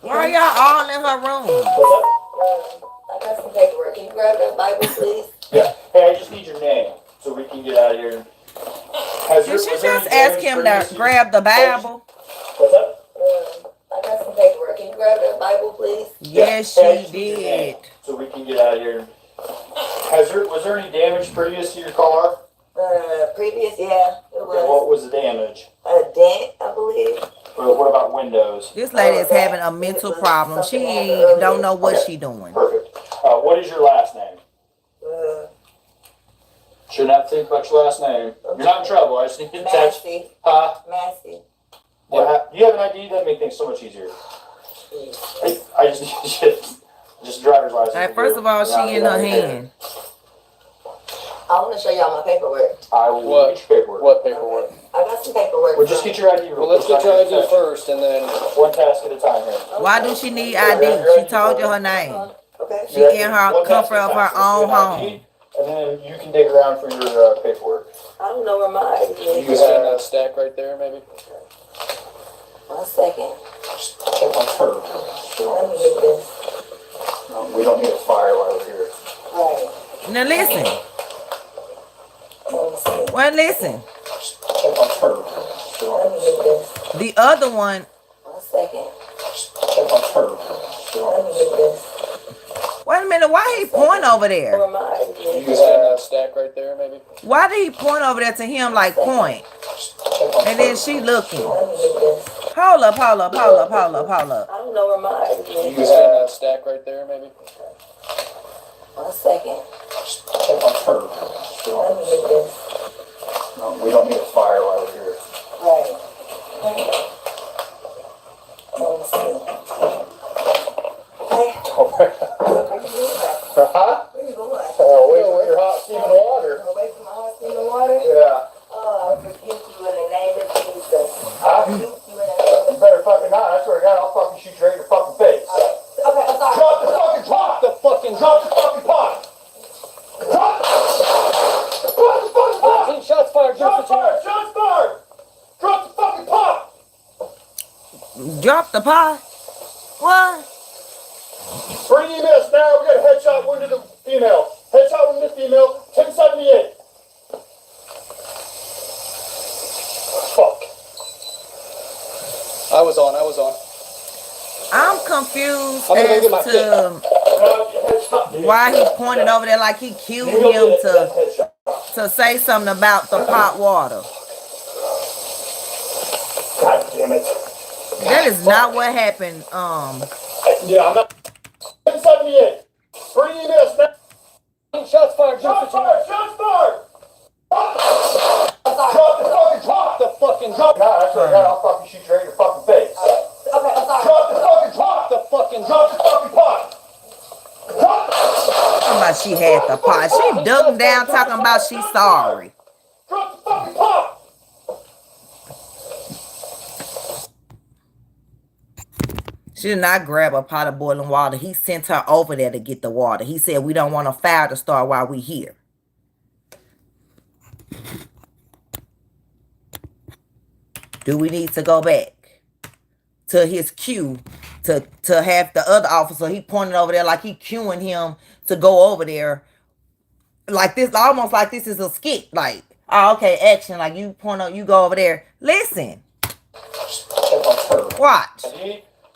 Why are y'all all in her room? I got some paperwork. Can you grab that Bible, please? Yeah. Hey, I just need your name so we can get out of here. Did she just ask him to grab the Bible? What's up? I got some paperwork. Can you grab that Bible, please? Yes, Hey, she did. so we can get out of here. Was there any damage previous to your car? Previous, yeah, it was. What was the damage? A dent, I believe. What about windows? This lady is having a mental problem. She don't know what she doing. Perfect. What is your last name? Shouldn't have to think about your last name. You're not in trouble. I just need to text. Huh? Massey. Yeah. Do you have an ID? That'd make things so much easier. I just need just driver's license. All right, first of all, she in her hand. I want to show y'all my paperwork. I will get your paperwork. What paperwork? I got some paperwork. Well, just get your ID. Well, let's get your ID first, and then one task at a time here. Why do she need ID? She told you her name. Okay. She in her comfort of her own home. And then you can dig around for your paperwork. I don't know where my ID is. You got that stack right there, maybe? 1 second. Just check on her. Let me get this. No, we don't need a fire while we're here. Alright. Now listen. Well, listen. Just check on her. Let me get this. The other one. 1 second. Just check on her. Let me get this. Wait a minute. Why he point over there? Where my ID is. You got that stack right there, maybe? Why did he point over there to him like point? And then she looking. Hold up. I don't know where my ID is. You got that stack right there, maybe? 1 second. Just check on her. Let me get this. No, we don't need a fire while we're here. Right. Let me see. Hey. Huh? Where you going? Away from your hot steaming water. Away from my hot steaming water? Yeah. Oh, I rebuke you in the name of Jesus. I rebuke you in the name of Jesus. Better fucking not. I swear to God, I'll fucking shoot you right in your fucking face. Okay, I'm sorry. Drop the fucking pot! Drop the fucking pot! Drop the fucking pot! 14 shots fired. Shots fired! Shots fired! Drop the fucking pot! Drop the pot? What? Bring EMS now. We got a headshot wound to the female. Headshot wound to the female. 1078. Fuck. I was on. I'm confused as to why he pointed over there like he cued him to say something about the pot water. God damn it. That is not what happened. Yeah, I'm not. 1078. Bring EMS now. Shots fired. Shots fired. Shots fired. Drop the fucking pot. God, I swear to God, I'll fucking shoot you right in your fucking face. Okay, I'm sorry. Drop the fucking pot. Talking about she had the pot. She dug him down talking about she's sorry. Drop the fucking pot. She did not grab a pot of boiling water. He sent her over there to get the water. He said, we don't want a fire to start while we here. Do we need to go back to his cue to have the other officer? He pointed over there like he cueing him to go over there. Like this, almost like this is a skit. Like, oh, okay, action. Like you point out, you go over there. Listen. Watch.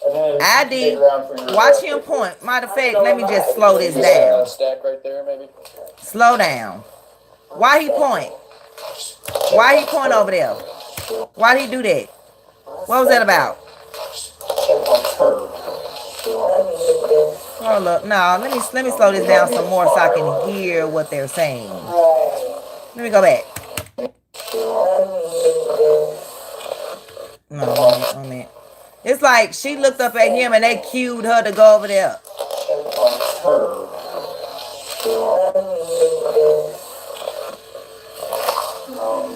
ID. Watch him point. Matter of fact, let me just slow this down. Stack right there, maybe. Slow down. Why he point? Why he point over there? Why'd he do that? What was that about? Hold up. No, let me slow this down some more so I can hear what they're saying. Let me go back. No, man. It's like she looked up at him and they cued her to go over there.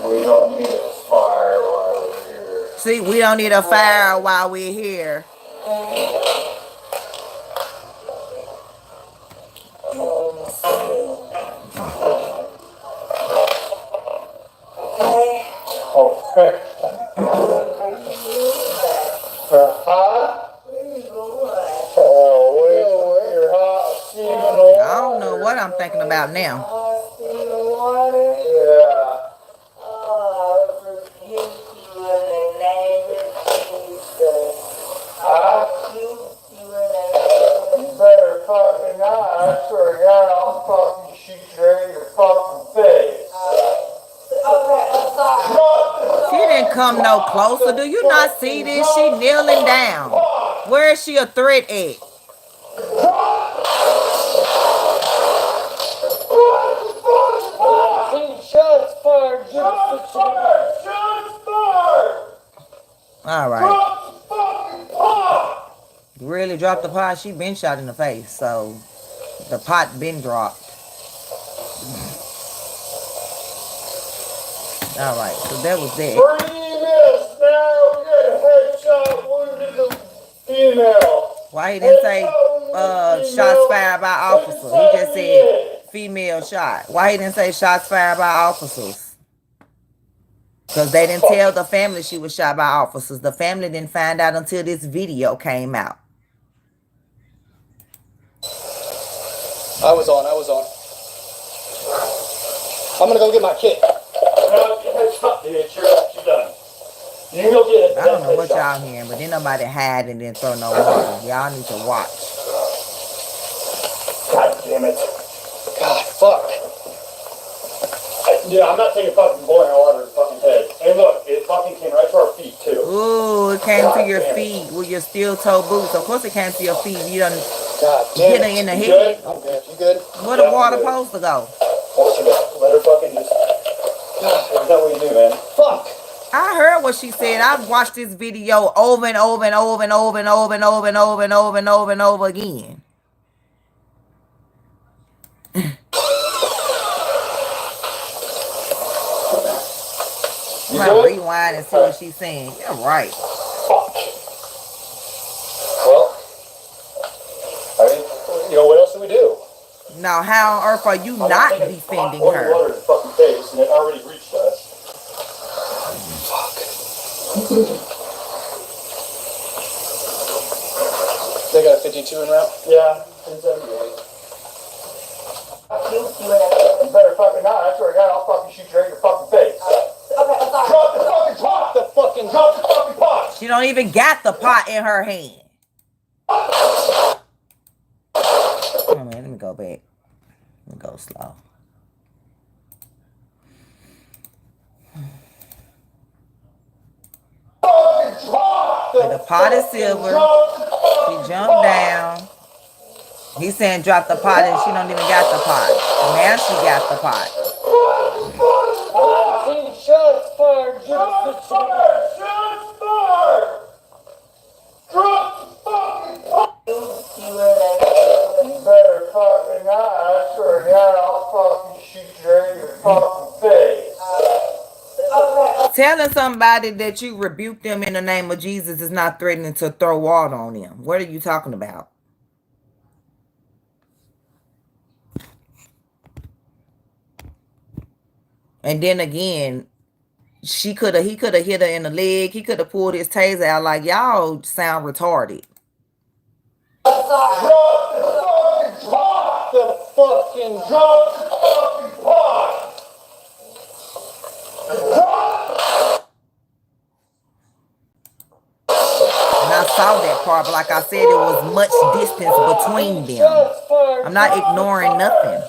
We don't need a fire while we're here. See, we don't need a fire while we're here. I don't know what I'm thinking about now. Better fucking not. I swear to God, I'll fucking shoot you in your fucking face. She didn't come no closer. Do you not see this? She kneeling down. Where is she a threat at? Shots fired. Shots fired. Shots fired. All right. Really dropped the pot. She been shot in the face, so the pot been dropped. All right, so that was that. 3 minutes now. We got a headshot wounded the female. Why he didn't say shots fired by officers? He just said female shot. Why he didn't say shots fired by officers? Because they didn't tell the family she was shot by officers. The family didn't find out until this video came out. I was on. I'm gonna go get my kit. You can go get it. I don't know what y'all hearing, but then nobody hide and then throw no water. Y'all need to watch. God damn it. God, fuck. Yeah, I'm not taking fucking boiling water in fucking head. And look, it fucking came right to our feet, too. Ooh, it came to your feet with your steel-toe boots. Of course it came to your feet. You done hit her in the head. I'm good. You good? Where the water supposed to go? Let her fucking just... Is that what you do, man? Fuck! I heard what she said. I've watched this video over and over and over and over and over and over and over and over and over and over again. I'm gonna rewind and see what she's saying. You're right. Well, I mean, you know, what else do we do? Now, how on earth are you not defending her? Water in the fucking face, and it already reached us. Fuck. They got a 52 en route? Yeah, 1078. You better fucking not. I swear to God, I'll fucking shoot you in your fucking face. Drop the fucking pot! Drop the fucking pot! She don't even got the pot in her hand. Oh man, let me go back. Let me go slow. But the pot is silver. She jumped down. He's saying drop the pot and she don't even got the pot. Now she got the pot. Shots fired! Shots fired! Shots fired! Drop the fucking pot! You better fucking not. I swear to God, I'll fucking shoot you in your fucking face. Telling somebody that you rebuke them in the name of Jesus is not threatening to throw water on them. What are you talking about? And then again, he could have hit her in the leg. He could have pulled his taser out. Like, y'all sound retarded. Drop the fucking pot! And I saw that part, but like I said, it was much distance between them. I'm not ignoring nothing.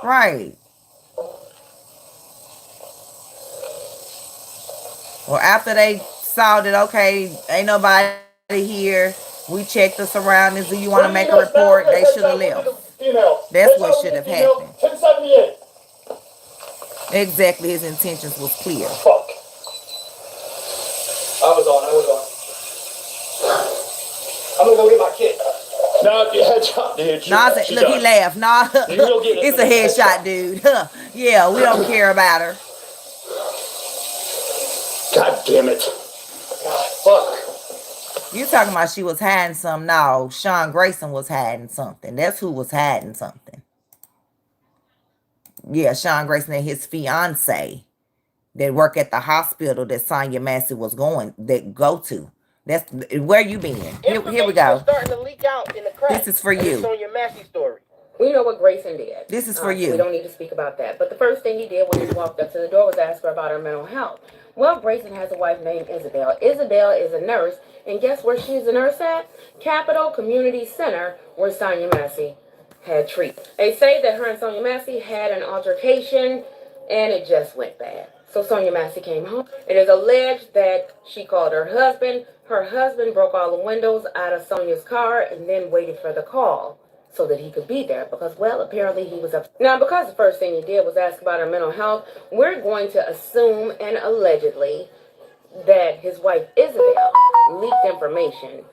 Right. Well, after they saw that, okay, ain't nobody here, we checked the surroundings. Do you want to make a report? They should have left. That's what should have happened. Exactly, his intentions was clear. Fuck. I was on. I'm gonna go get my kid. No, your headshot, dude. Nah, look, he laughed. Nah, it's a headshot, dude. Yeah, we don't care about her. God damn it. God, fuck. You talking about she was hiding something? No, Sean Grayson was hiding something. That's who was hiding something. yeah, Sean Grayson and his fiance that work at the hospital that Sonya Massey was go to. That's where you been. Here we go. Starting to leak out in the cracks. This is for you. Sonya Massey story. We know what Grayson did. This is for So you. we don't need to speak about that. But the first thing he did when he walked up to the door was ask her about her mental health. Well, Grayson has a wife named Isabel. Isabel is a nurse, and guess where she's a nurse at? Capital Community Center, where Sonya Massey had treatment. They say that her and Sonya Massey had an altercation, and it just went bad. So Sonya Massey came home. It is alleged that she called her husband. Her husband broke all the windows out of Sonya's car and then waited for the call so that he could be there because, well, apparently he was up. Now, because the first thing he did was ask about her mental health, we're going to assume and allegedly that his wife Isabel leaked information,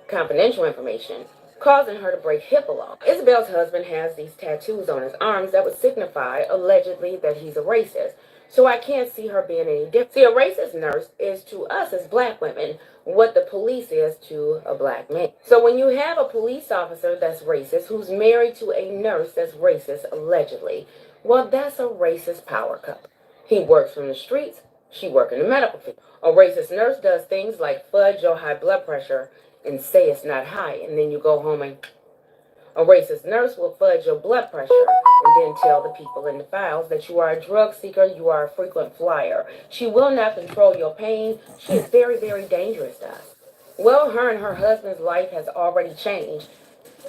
confidential information, causing her to break HIPAA law. Isabel's husband has these tattoos on his arms that would signify, allegedly, that he's a racist. So I can't see her being any different. See, a racist nurse is to us as black women what the police is to a black man. So when you have a police officer that's racist who's married to a nurse that's racist, allegedly, well, that's a racist power couple. He works from the streets, she works in the medical field. A racist nurse does things like fudge your high blood pressure and say it's not high, and then you go home and a racist nurse will fudge your blood pressure and then tell the people in the files that you are a drug seeker, you are a frequent flyer. She will not control your pain. She is very, very dangerous to us. Well, her and her husband's life has already changed,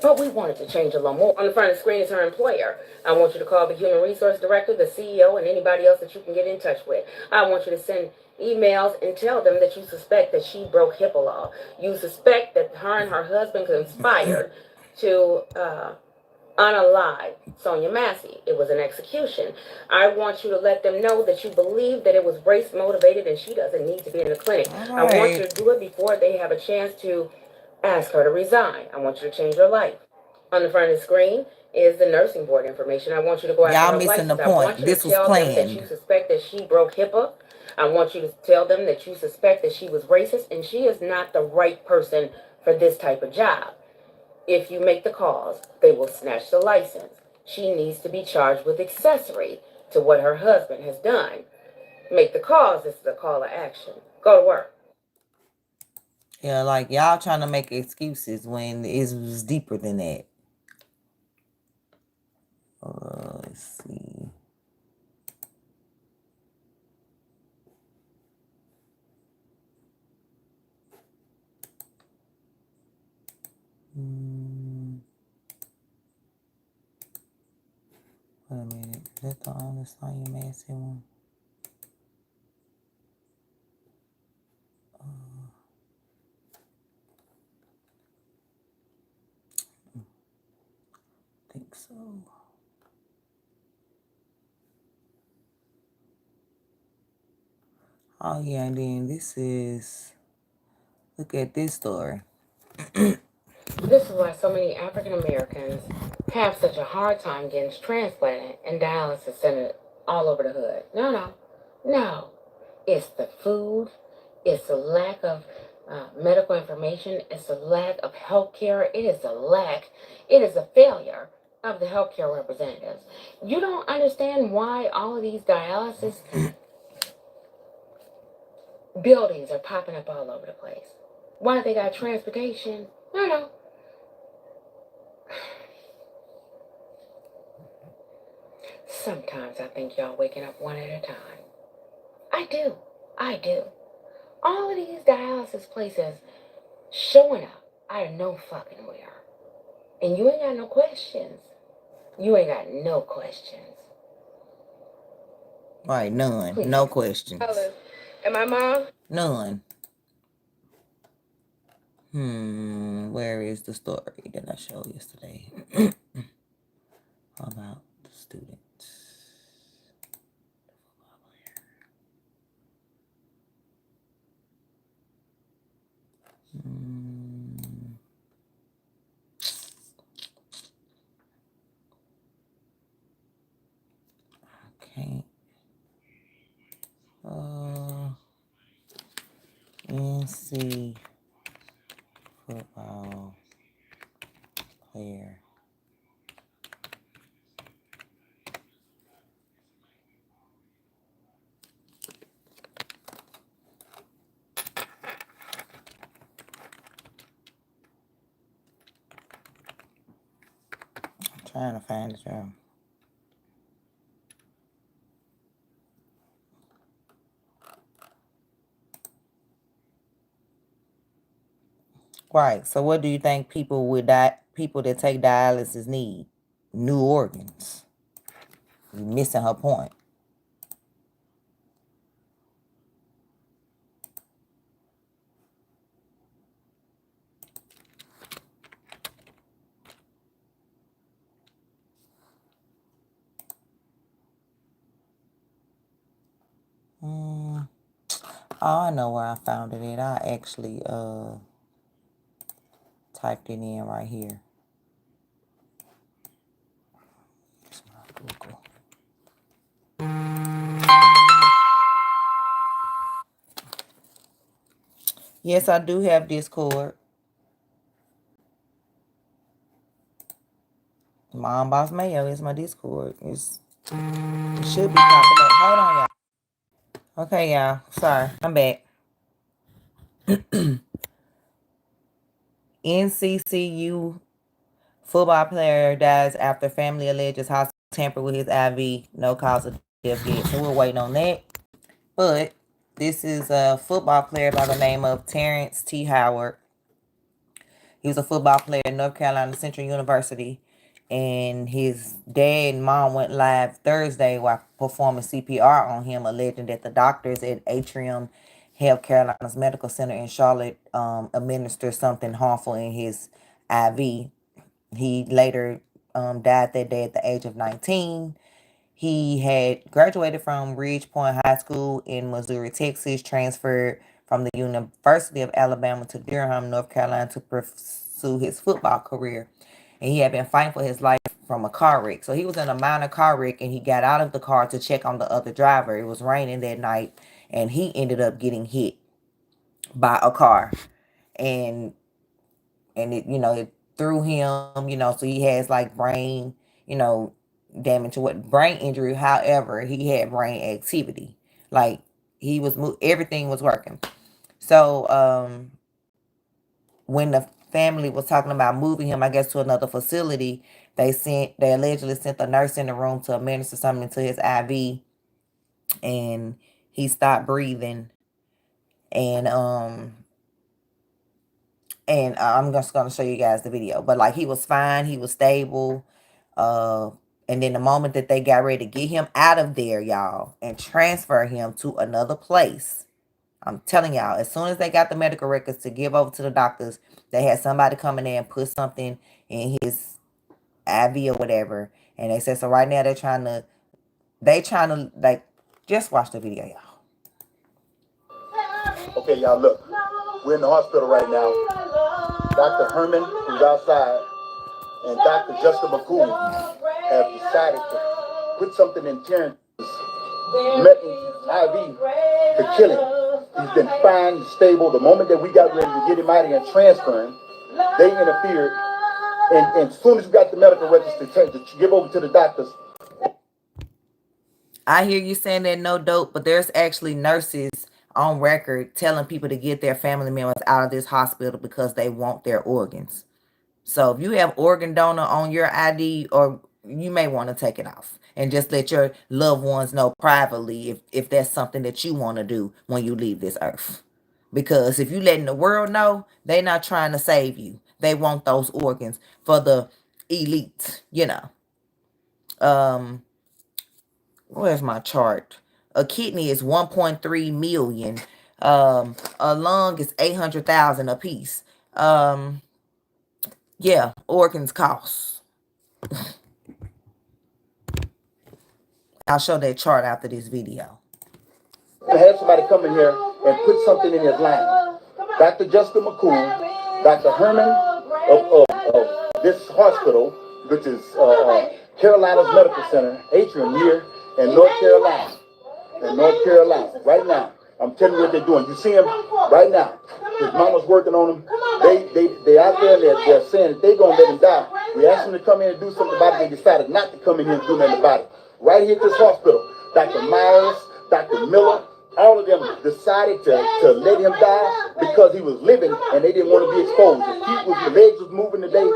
but we wanted to change a little more. On the front of the screen is her employer. I want you to call the human resource director, the CEO, and anybody else that you can get in touch with. I want you to send emails and tell them that you suspect that she broke HIPAA law. You suspect that her and her husband conspired to unalive Sonya Massey. It was an execution. I want you to let them know that you believe that it was race motivated and she doesn't need to be in the clinic. I want you to do it before they have a chance to ask her to resign. I want you to change her life. On the front of the screen is the nursing board information. I want you to go after her missing license. the point. This was planned. That you suspect that she broke HIPAA. I want you to tell them that you suspect that she was racist and she is not the right person for this type of job. If you make the calls, they will snatch the license. She needs to be charged with accessory to what her husband has done. Make the calls. This is a call to action. Go to work. Yeah, like y'all trying to make excuses when it was deeper than that. Let's see. Wait a minute. Is that the only Sonya Massey one? I think so. Oh yeah, and then this is, look at this story. This is why so many African Americans have such a hard time getting transplanted and dialysis centers all over the hood. No. It's the food. It's the lack of medical information. It's the lack of health care. It is a failure of the healthcare representatives. You don't understand why all of these dialysis buildings are popping up all over the place. Why they got transportation? No. Sometimes I think y'all waking up one at a time. I do. All of these dialysis places showing up out of no fucking where. And you ain't got no questions. Right, none. Please. No questions. And my mom? None. Where is the story that I showed yesterday? About the students. Okay. NC football player Trying to find the job. Right. So what do you think people that take dialysis need? New organs. You're missing her point. Oh, I know where I found it at. I actually typed it in right here. Google. Yes, I do have Discord. MomBossMayo is my Discord. It should be popping up. Hold on, y'all. Okay, y'all. Sorry. I'm back. NCCU football player dies after family alleges hospital tampered with his IV. No cause of death yet. So we're waiting on that. But this is a football player by the name of Terrence T. Howard. He was a football player at North Carolina Central University. And his dad and mom went live Thursday while performing CPR on him, alleging that the doctors at Atrium Health Carolina's Medical Center in Charlotte administered something harmful in his IV. He later died that day at the age of 19. He had graduated from Ridge Point High School in Missouri, Texas, transferred from the University of Alabama to Durham, North Carolina to pursue his football career. And he had been fighting for his life from a car wreck. So he was in a minor car wreck and he got out of the car to check on the other driver. It was raining that night and he ended up getting hit by a car. And it, it threw him, so he has like brain, damage to brain injury. However, he had brain activity. Like he was, everything was working. So, when the family was talking about moving him, I guess, to another facility, they allegedly sent the nurse in the room to administer something to his IV, and he stopped breathing. And I'm just gonna show you guys the video. But like he was fine, he was stable. And then the moment that they got ready to get him out of there, y'all, and transfer him to another place, I'm telling y'all, as soon as they got the medical records to give over to the doctors, they had somebody come in there and put something in his IV or whatever. And they said, so right now they're trying to like, just watch the video, y'all. Okay, y'all, look. We're in the hospital right now. Dr. Herman, who's outside, and Dr. Justin McCool have decided to put something in Terrence's IV to kill him. He's been fine, stable. The moment that we got ready to get him out of here and transfer him, they interfered. And as soon as we got the medical records to give over to the doctors. I hear you saying that no dope, but there's actually nurses on record telling people to get their family members out of this hospital because they want their organs. So if you have organ donor on your ID, or you may want to take it off and just let your loved ones know privately if that's something that you want to do when you leave this earth. Because if you letting the world know, they're not trying to save you. They want those organs for the elite, Where's my chart? A kidney is 1.3 million. A lung is 800,000 a piece. Yeah, organs cost. I'll show that chart after this video. I had somebody come in here and put something in his line. Dr. Justin McCool, Dr. Herman of this hospital, which is Carolina's Medical Center, Atrium here in North Carolina. Right now. I'm telling you what they're doing. You see him right now. His mama's working on him. They out there and they're saying that they're going to let him die. We asked them to come in and do something about it. They decided not to come in here and do nothing about it. Right here at this hospital, Dr. Myers, Dr. Miller, all of them decided to let him die because he was living and they didn't want to be exposed. His legs was moving today.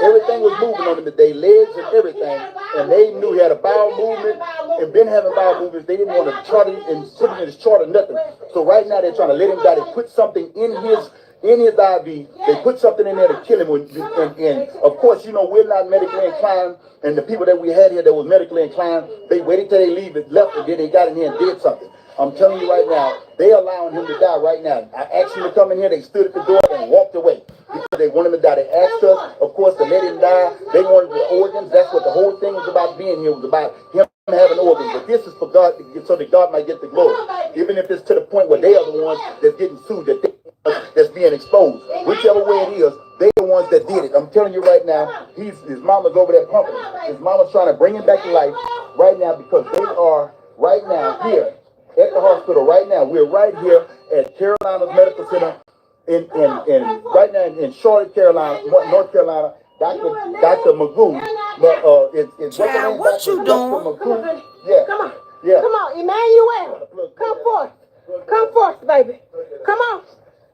Everything was moving on him today, legs and everything. And they knew he had a bowel movement and been having bowel movements. They didn't want to chart it and put it in his chart or nothing. So right now they're trying to let him die. They put something in his IV. They put something in there to kill him. And of course, you know, we're not medically inclined. And the people that we had here that was medically inclined, they waited till they left, and then they got in here and did something. I'm telling you right now, they allowing him to die right now. I asked him to come in here. They stood at the door and walked away because they wanted him to die. They asked us, of course, to let him die. They wanted the organs. That's what the whole thing was about being here. It was about him having organs. But this is for God, so that God might get the glory. Even if it's to the point where they are the ones that's getting sued, that's being exposed. Whichever way it is, they the ones that did it. I'm telling you right now, his mama's over there pumping him. His mama's trying to bring him back to life right now because they are right now here at the hospital right now. We're right here at Carolina's Medical Center in right now in Charlotte, Carolina, North Carolina. Dr. Magoo. Child, what you doing? Yeah. Come on. Yeah. Come on, Emmanuel. Come forth. Come forth, baby. Come on.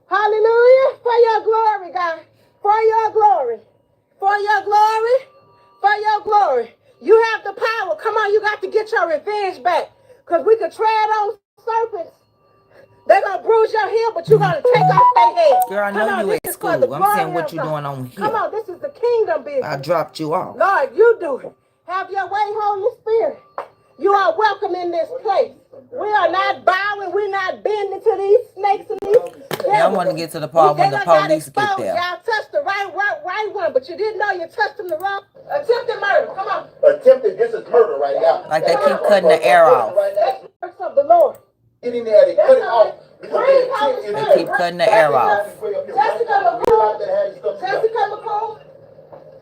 Hallelujah. For your glory, God. For your glory. For your glory. For your glory. You have the power. Come on, you got to get your revenge back. Because we could tread on serpents. They're going to bruise your heel, but you're going to take off their head. Girl, I know you at school. I'm saying what you doing on here. Come on, this is the kingdom business. I dropped you off. Lord, you do it. Have your way, Holy Spirit. You are welcome in this place. We are not bowing. We're not bending to these snakes and these devils. Yeah, I want to get to the part when the police get there. Y'all touched the right one, but you didn't know you touched them the wrong. Attempted murder. Come on. This is murder right now. Like they keep cutting the air off. That's of the Lord. Get in there, they cut it off. They keep cutting the air off. Jessica McCall.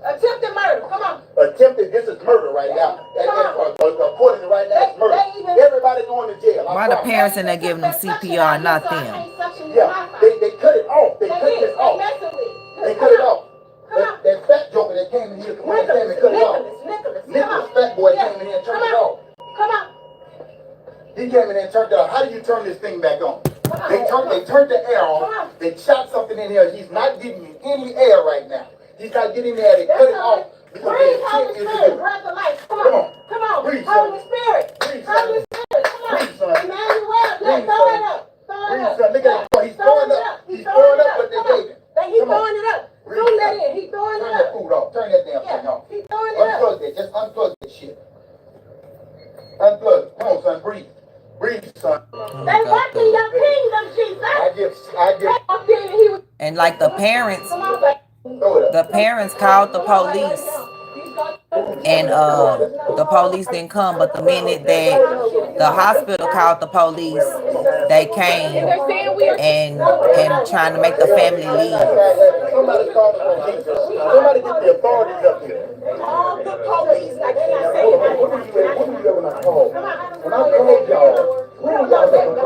Attempted murder. Come on. This is murder right now. According to right now, it's murder. Everybody going to jail. Why the parents in there giving them CPR and not them? Yeah, they cut it off. They cut this off. They cut it off. That fat joker that came in here, came and cut it off. Nicholas, fat boy, came in here and turned it off. Come on. He came in there and turned it off. How do you turn this thing back on? They turned the air off. They shot something in here. He's not getting you any air right now. He's not getting there. They cut it off. Because breathe, Holy Spirit. Breath of life. Come on. Come on. Breathe, Holy Spirit. Breathe, Holy Spirit. Come on. Breathe, son. Emmanuel. Let's throw it up. Breathe, son. Look at him. He's throwing up. He's throwing up what they gave him. He's throwing it up. Don't let in. He's throwing it up. Turn that food off. Turn that damn thing off. He's throwing it up. Unplug that. Just unplug that shit. Unplug. Come on, son. Breathe. Breathe, son. They work in your kingdom, Jesus. I give. And like the parents called the police. And the police didn't come, but the minute that the hospital called the police, they came and trying to make the family leave. Somebody call the police. Somebody get the authorities up here. Call the police. Like they're not saying that. What were you when I called? When I called y'all, who were y'all looking for?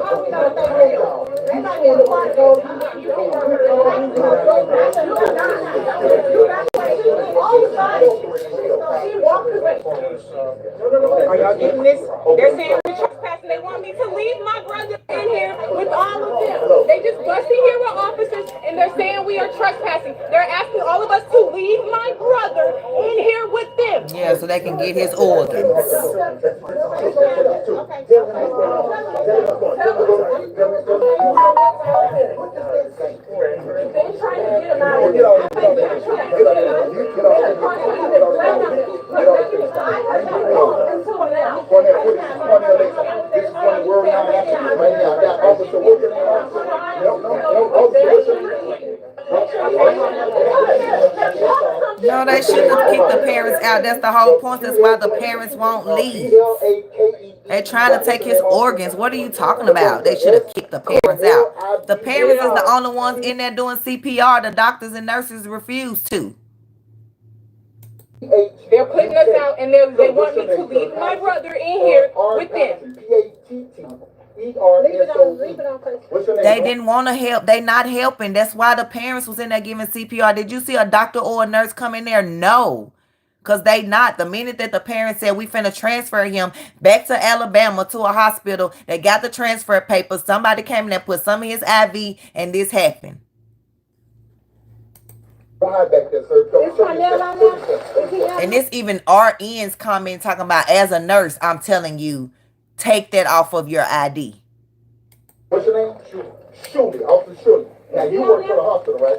Are y'all getting this? They're saying we're trespassing. They want me to leave my brother in here with all of them. They just busted here with officers and they're saying we are trespassing. They're asking all of us to leave my brother in here with them. Yeah, so they can get his organs. No, they shouldn't keep the parents out. That's the whole point. That's why the parents won't leave. They're trying to take his organs. What are you talking about? They should have kicked the parents out. The parents is the only ones in there doing CPR. The doctors and nurses refuse to. They're putting us out and they want me to leave my brother in here with them. They didn't want to help. They not helping. That's why the parents was in there giving CPR. Did you see a doctor or a nurse come in there? No. Because they not. The minute that the parents said we finna transfer him back to Alabama to a hospital, they got the transfer papers. Somebody came in and put some of his IV, and this happened. And this even RN's comment talking about, as a nurse, I'm telling you, take that off of your ID. What's your name? Shirley, Officer Shirley. Now you work for the hospital, right?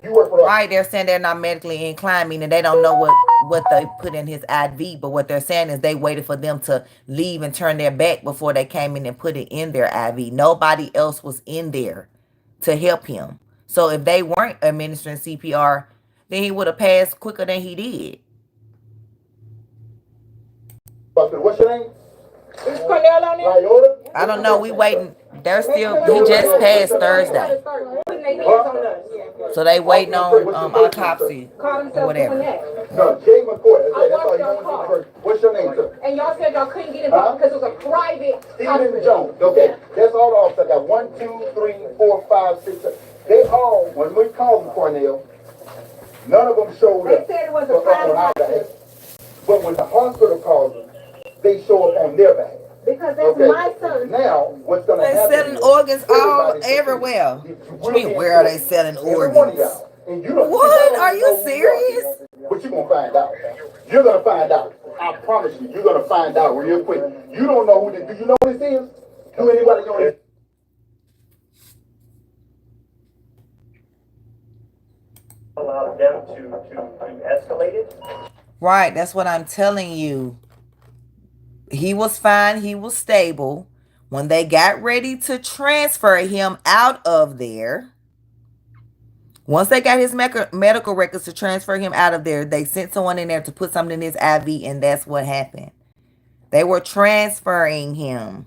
You work for the right, they're saying they're not medically inclined, meaning they don't know what they put in his IV, but what they're saying is they waited for them to leave and turn their back before they came in and put it in their IV. Nobody else was in there to help him. So if they weren't administering CPR, then he would have passed quicker than he did. What's your name? Is Cornell on there? I don't know. We waiting. They're still. He just passed Thursday, so they waiting on autopsy or whatever. No, Jay McCoy. What's your name, sir? And y'all said y'all couldn't get involved because it was a private Stephen Jones. Okay, that's all the officers. I got 1, 2, 3, 4, 5, 6, 7. They all, when we called them, Cornell, none of them showed up. They said it was a private. But when the hospital called them, they show up on their behalf. Because that's my son. Now, what's going to happen? They're selling organs all everywhere. What you mean, where are they selling organs? What? Are you serious? But you're going to find out. You're going to find out. I promise you, you're going to find out real quick. You don't know who this, do you know who this is? Do anybody know this? Allowed them to escalate it? Right, that's what I'm telling you. He was fine. He was stable. When they got ready to transfer him out of there, once they got his medical records to transfer him out of there, they sent someone in there to put something in his IV, and that's what happened. They were transferring him.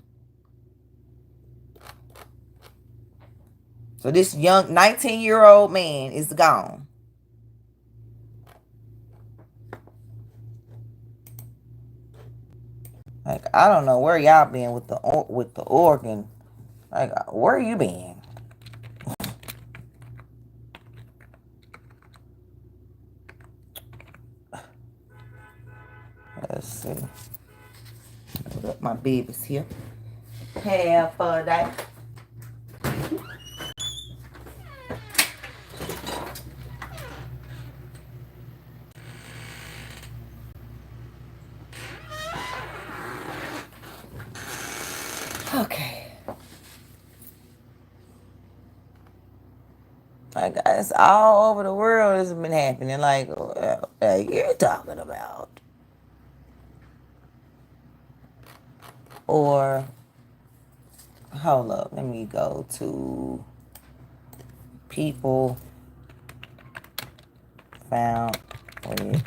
So this young 19-year-old man is gone. Like, I don't know where y'all been with the organ. Like, where you been? Let's see. Look, my baby's here. Have a day. Okay. Like, it's all over the world. This has been happening. Like, what you're talking about? Or, hold up. Let me go to people found with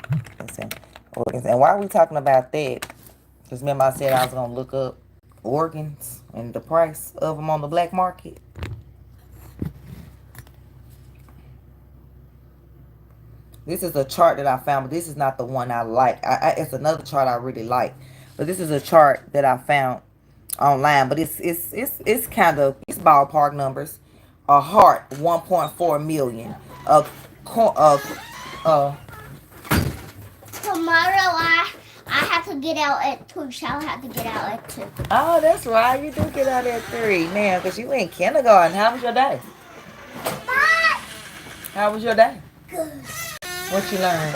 organs. And why are we talking about that? Because remember I said I was going to look up organs and the price of them on the black market. This is a chart that I found, but this is not the one I like. It's another chart I really like, but this is a chart that I found online. But it's kind of, it's ballpark numbers. A heart, 1.4 million. Tomorrow I have to get out at 2. Shall have to get out at 2. Oh, that's right. You do get out at 3 now, because you in kindergarten. How was your day? How was your day? Good. What you learned?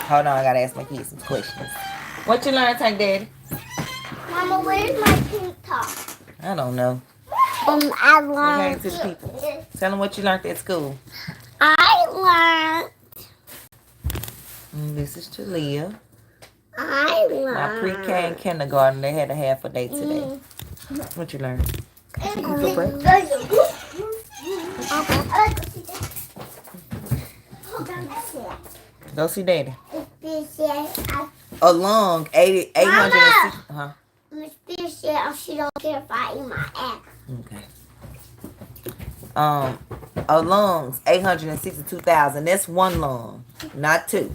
Hold on, I gotta ask my kids some questions. What you learned, Tank Daddy? Mama, where's my pink top? I don't know. I learned. To the people. Tell them what you learned at school. I learned. This is Talia. I learned. My pre-K and kindergarten, they had a half a day today. What you learned? Did you eat for breakfast? Go see Daddy. A lung, 860. Huh? Miss Spears said she don't care if I eat my ass. Okay. A lungs, 862,000. That's one lung, not 2.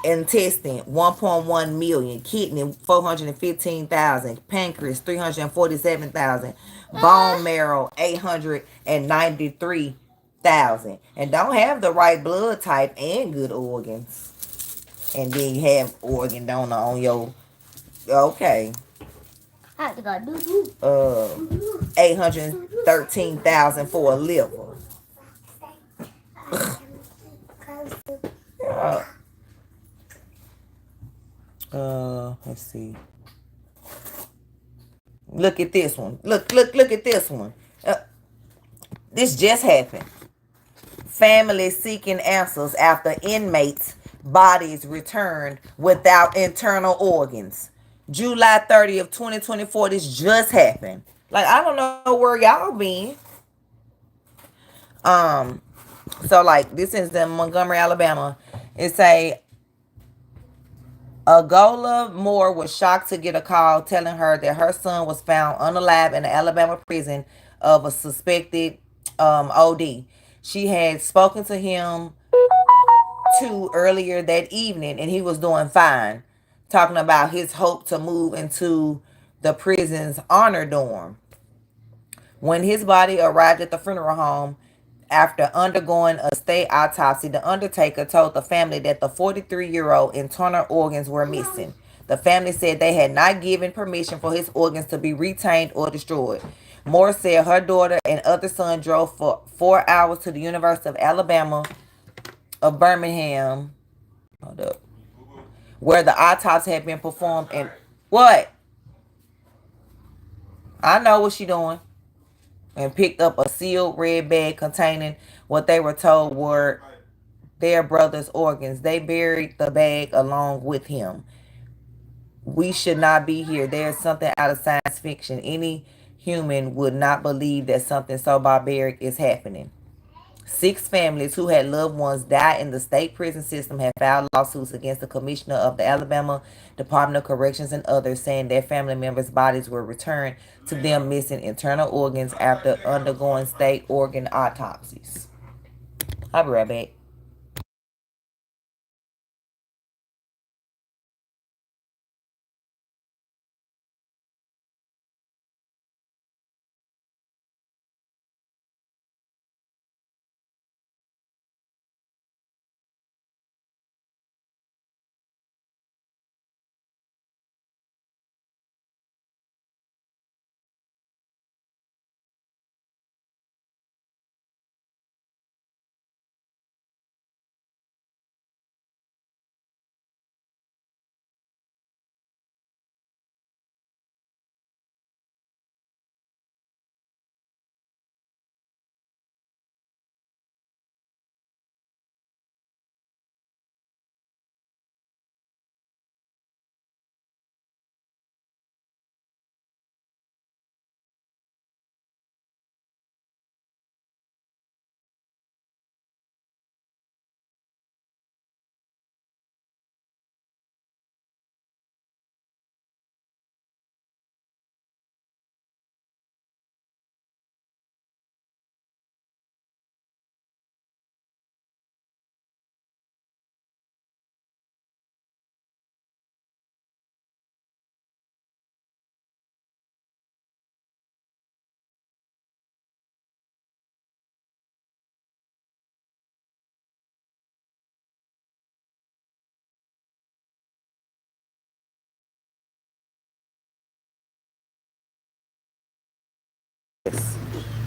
Intestine, 1.1 million. Kidney, 415,000. Pancreas, 347,000. Bone marrow, 893,000. and don't have the right blood type and good organs. And then you have organ donor on your, okay. I have to go do 813,000 for a liver. Let's see. Look at this one. Look at this one. This just happened. Families seeking answers after inmates' bodies returned without internal organs. July 30th, 2024, this just happened. Like, I don't know where y'all been. So like, this is in Montgomery, Alabama. It's Agola Moore was shocked to get a call telling her that her son was found unalive in the Alabama prison of a suspected OD. She had spoken to him earlier that evening, and he was doing fine, talking about his hope to move into the prison's honor dorm. When his body arrived at the funeral home after undergoing a state autopsy, the undertaker told the family that the 43-year-old internal organs were missing. The family said they had not given permission for his organs to be retained or destroyed. Moore said her daughter and other son drove for 4 hours to the University of Alabama of Birmingham, where the autopsy had been performed. And what? I know what she doing. And picked up a sealed red bag containing what they were told were their brother's organs. They buried the bag along with him. We should not be here. There's something out of science fiction. Any human would not believe that something so barbaric is happening. 6 families who had loved ones die in the state prison system have filed lawsuits against the commissioner of the Alabama Department of Corrections and others, saying their family members' bodies were returned to them missing internal organs after undergoing state organ autopsies. I'll be right back.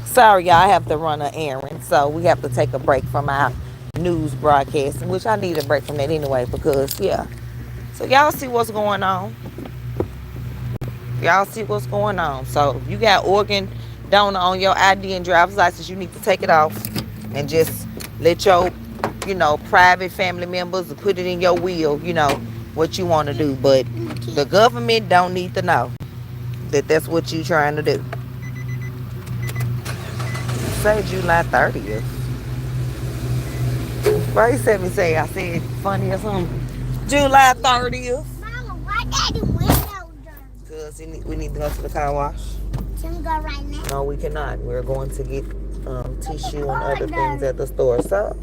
Sorry, y'all, I have to run an errand, so we have to take a break from our news broadcast, which I need a break from that anyway, because, yeah. So y'all see what's going on. Y'all see what's going on. So if you got organ donor on your ID and driver's license, you need to take it off and just let your, private family members put it in your will, what you want to do. But the government don't need to know that that's what you trying to do. Say July 30th. Why you said me say I said funny or something? July 30th. Mama, why daddy window done? Because we need to go to the car wash. Can we go right now? No, we cannot. We're going to get tissue and other things at the store. So,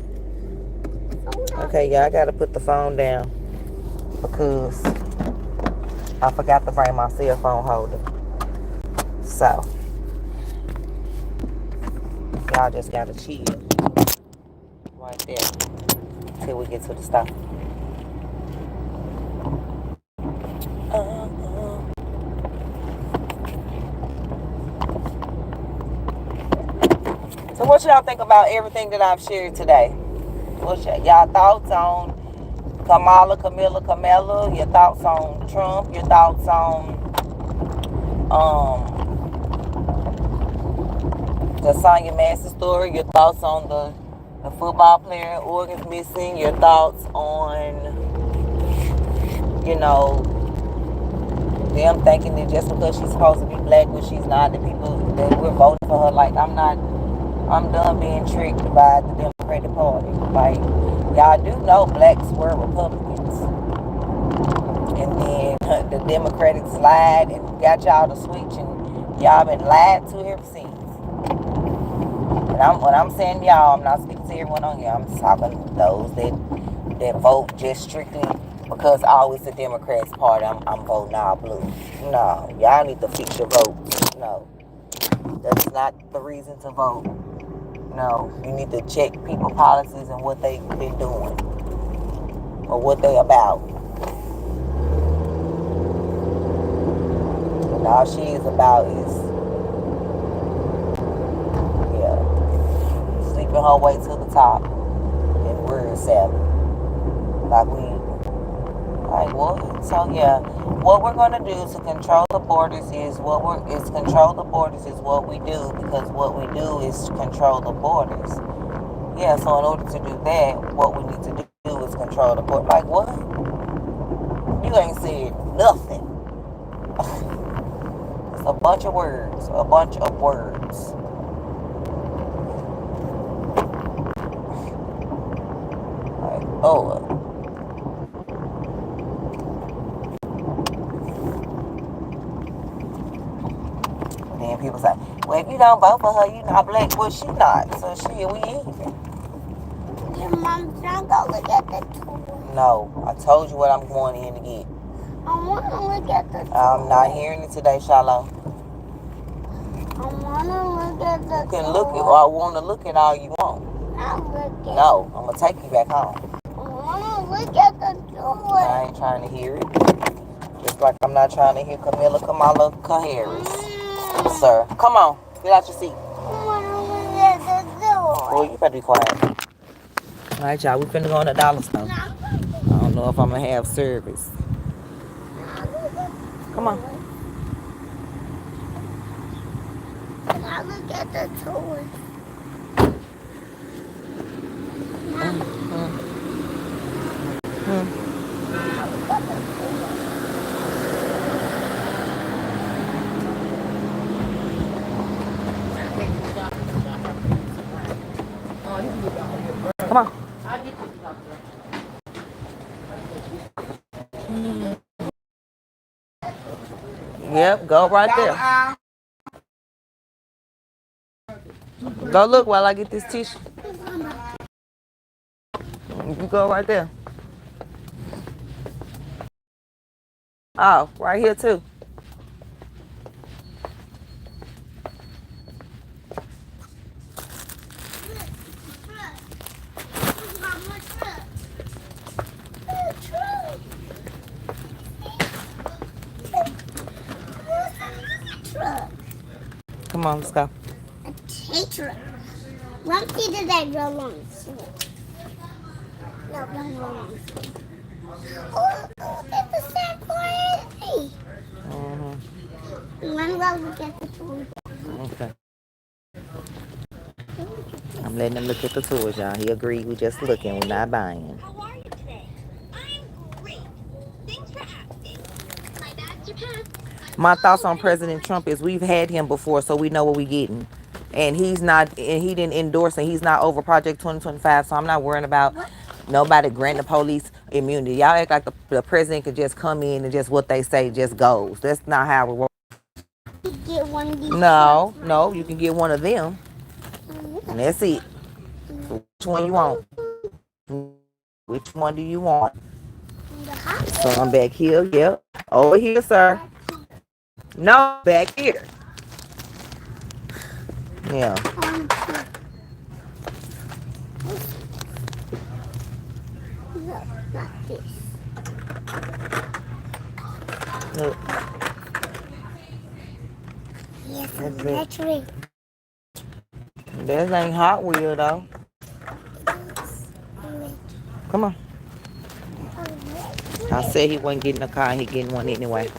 okay, yeah, I got to put the phone down because I forgot to bring my cell phone holder. So, y'all just got to chill. right there till we get to the stop. So what y'all think about everything that I've shared today? What's y'all thoughts on Kamala? Your thoughts on Trump? Your thoughts on the Sonya Massey story? Your thoughts on the football player organs missing? Your thoughts on, you know, them thinking that just because she's supposed to be black when she's not, the people that we're voting for her, like, I'm done being tricked by the Democratic Party. Like, y'all do know blacks were Republicans. And then the Democrats lied and got y'all to switch, and y'all been lied to ever since. And when I'm saying y'all, I'm not speaking to everyone on here. I'm talking to those that vote just strictly because always the Democrats party. I'm voting all blue. No, y'all need to fix your votes. No, that's not the reason to vote. No, you need to check people policies and what they've been doing or what they about. And all she is about is, sleeping her way to the top and word salad. Like what? So yeah, what we're gonna do to control the borders is what we do, because what we do is control the borders. Yeah, so in order to do that, what we need to do is control the border. Like what? You ain't said nothing. It's a bunch of words. Like, oh. Then people say, well, if you don't vote for her, you're not black. Well, she not. So we even. Your mom's not gonna look at the toy. No, I told you what I'm going in to get. I wanna look at the toy. I'm not hearing it today, Shalom. I wanna look at the toy. You can look at, or I want to look at all you want. No, I'm going to take you back home. I wanna look at the toy. I ain't trying to hear it. Just like I'm not trying to hear Kamala Harris. Sir, come on. Get out your seat. I wanna look at the toy. Boy, you better be quiet. All right, y'all. We finna go on the dollar store. I don't know if I'm going to have service. Come on. Can I look at the toy? Come on. Yep, go right there. Go look while I get this tissue. You go right there. Oh, right here too. Come on, let's go. A truck. One feet of that real long. No, one long. Oh, look at the sack already. One go look at the toy. Okay. I'm letting him look at the toys, y'all. He agreed. We just looking. We're not buying. How are you today? I'm great. Thanks for asking. My dad's Japan. My thoughts on President Trump is we've had him before, so we know what we're getting. And he didn't endorse, and he's not over Project 2025, so I'm not worrying about nobody granting the police immunity. Y'all act like the president could just come in and just what they say just goes. That's not how it works. Get one of these. No, you can get one of them. And that's it. So which one you want? Which one do you want? So I'm back here. Yep. Over here, sir. No, back here. Yeah. Like this. Look. Yes, electric. This ain't Hot Wheel though. Come on. I said he wasn't getting a car, he getting one anyway.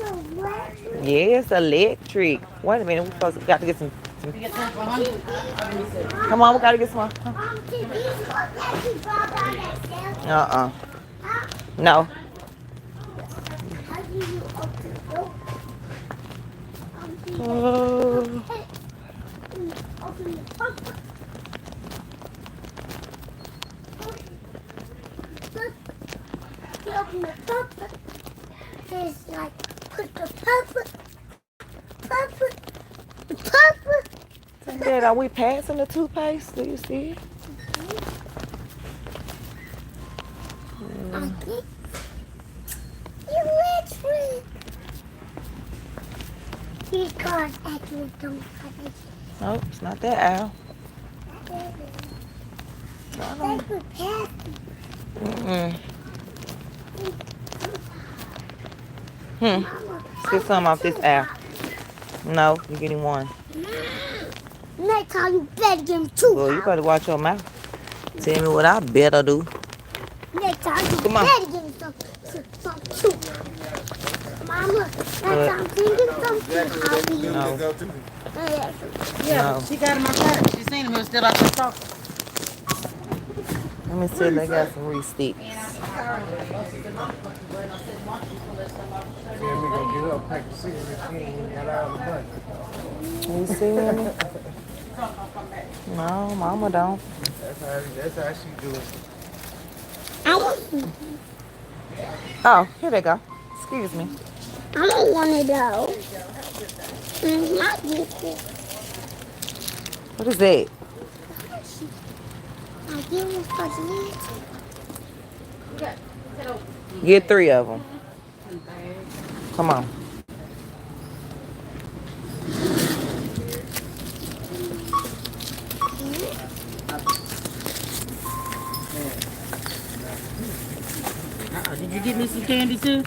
Yeah, it's electric. Wait a minute, we got to get some. Come on, we gotta get some. No. Open the pupper. There's like put the pupper. The pupper. Dad, are we passing the toothpaste? Do you see it? Electric. These cars actually don't have it. Nope, it's not that owl. That's for passing. Get some off this owl. No, you're getting one. Next time you better give him two. Well, you better watch your mouth. Tell me what I better do. Next time you Come on. better give him some too. Mama, next time you give him some too. I'll be No. She got him outside. She seen him. He was still out there talking. Let me see if they got some re-sticks. You see me? No, Mama don't. That's how she do it. Oh, here they go. Excuse me. I don't want to go. It's not this. What is that? I give him for Get 3 of them. Come on. Did you get me some candy too?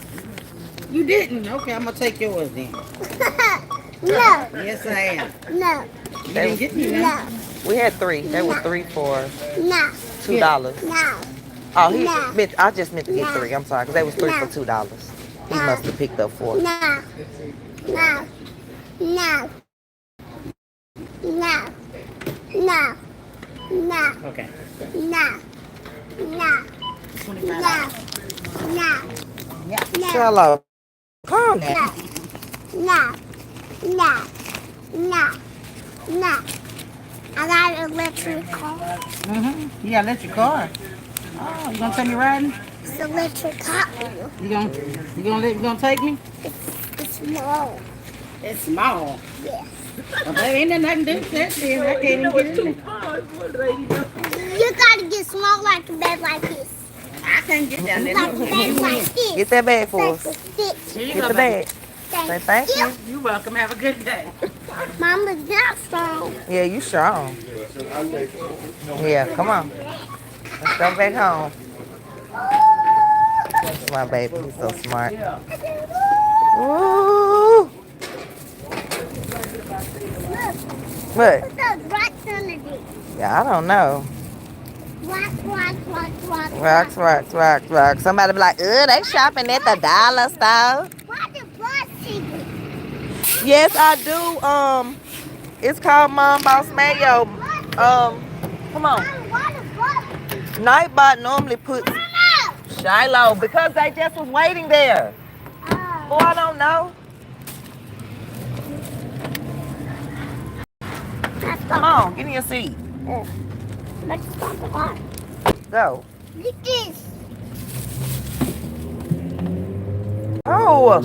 You didn't? Okay, I'm gonna take yours then. No. Yes, I am. No. You didn't get me none? No. We had 3. There was 3 for No. $2. No. Oh, I just meant to get No. 3. I'm sorry, because they was 3 for $2. He must have picked up 4. No. No. No. No. No. No. Okay. No. No. No. No. No. Shallow. Calm down. No. No. No. No. I got an electric car. Mm-hmm. You got an electric car. Oh, you gonna take me riding? It's an electric car. You gonna take me? It's small. It's small. Yes. Well, there ain't nothing to do with that then. I can't even get in there. You gotta get small like the bed like this. I can't get down there. Like the bed like this. Get that bag for us. Here you Get go, the bag. Thank Say thank you. You're welcome. Have a good day. Mama's not strong. Yeah, you strong. Yeah, come on. Let's go back home. My baby, he's so smart. Ooh. What? What's those rocks underneath? Yeah, I don't know. Rocks. Somebody be like, they shopping at the dollar store. Why the bus secret? Yes, I do. It's called MomBossMayo. Come on. Nightbot normally puts Shiloh because they just was waiting there. Oh, I don't know. Come on, get in your seat. Let's stop the car. Go. Look at this. Oh.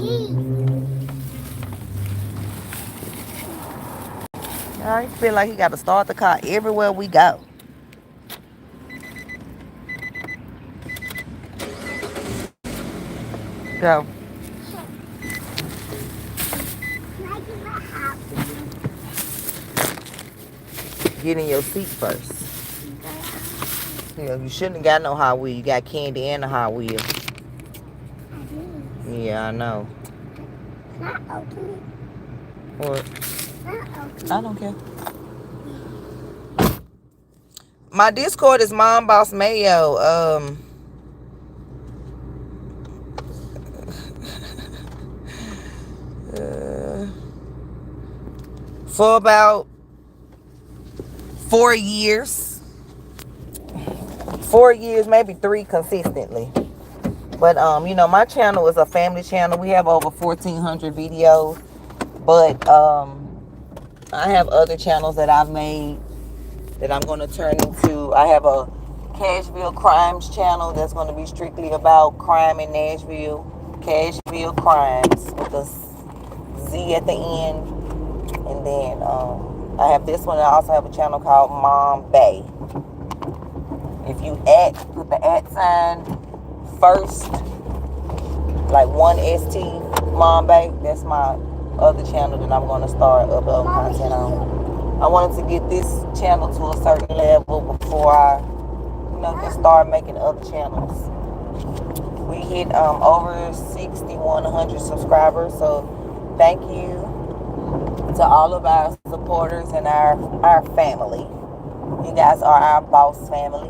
I feel like he got to start the car everywhere we go. Go. Get in your seat first. Yeah, you shouldn't have got no Hot Wheel. You got candy and a Hot Wheel. Yeah, I know. Not open it. What? Not open I don't care. My Discord is MomBossMayo. For about 4 years. 4 years, maybe 3 consistently. But you know, my channel is a family channel. We have over 1,400 videos. But I have other channels that I've made that I'm going to turn into. I have a Cashville Crimes channel that's going to be strictly about crime in Nashville. Cashville Crimes with a Z at the end. And then I have this one. I also have a channel called MomBossMayo. If you put the @ first, like 1ST, MomBossMayo, that's my other channel that I'm going to start uploading content on. I wanted to get this channel to a certain level before I, can start making other channels. We hit over 6,100 subscribers, so thank you to all of our supporters and our family. You guys are our boss family.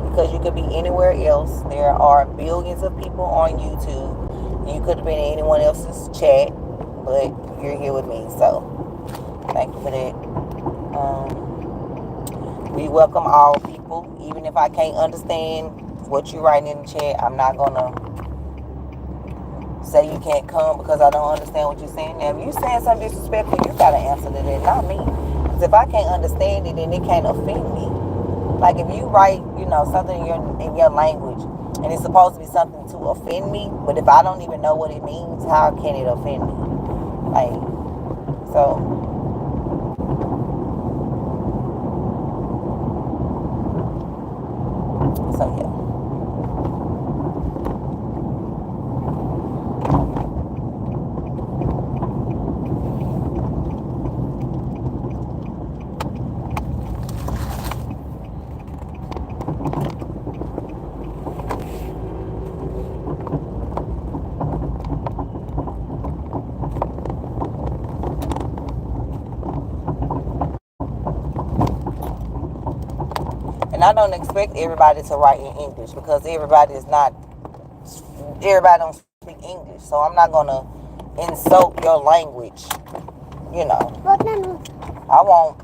Because you could be anywhere else. There are billions of people on YouTube. You could have been in anyone else's chat, but you're here with me, so thank you for that. We welcome all people. Even if I can't understand what you're writing in the chat, I'm not gonna say you can't come because I don't understand what you're saying. Now, if you're saying something disrespectful, you gotta answer to that, not me. Because if I can't understand it, then it can't offend me. Like if you write, something in your language, and it's supposed to be something to offend me, but if I don't even know what it means, how can it offend me? Like, so yeah. And I don't expect everybody to write in English because everybody don't speak English. So I'm not gonna insult your language. I want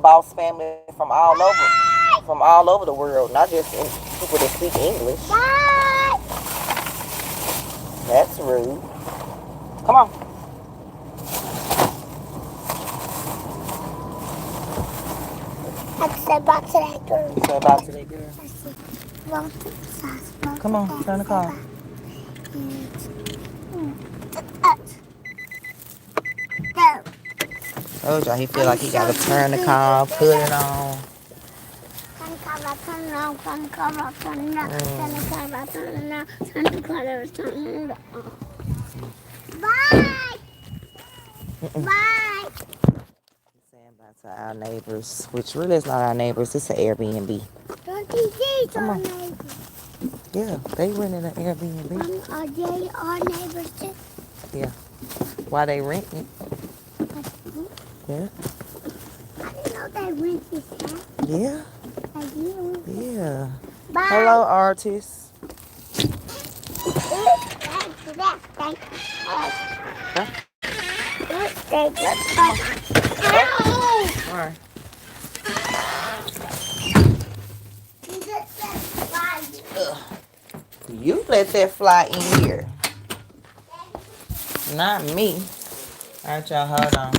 boss family from all over the world, not just people that speak English. That's rude. Come on. Say bye to that girl. Say bye to that girl. Come on, turn the car. Told y'all he feel like he gotta turn the car, put it on. Bye. Bye. Saying bye to our neighbors, which really is not our neighbors. It's an Airbnb. Don't you see our neighbors? Yeah, they rented an Airbnb. Are they our neighbors too? Yeah. Why they renting? Yeah. I didn't know they rent this house. Yeah. I do. Yeah. Bye. Hello, artists. All right. You let that fly in here. Not me. All right, y'all, hold on.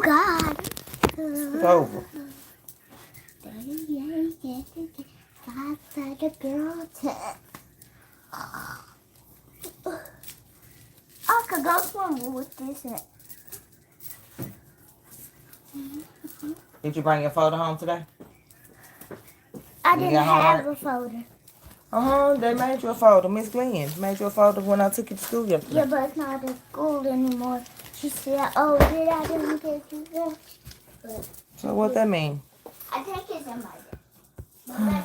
God. It's over. The girl I could go swim with this. Did you bring your folder home today? I You didn't got have homework? a folder. They made you a folder. Miss Glenn made you a folder when I took you to school yesterday. Yeah, but it's not at school anymore. She said, oh, did I didn't get you that? But So what that mean? I think it's in my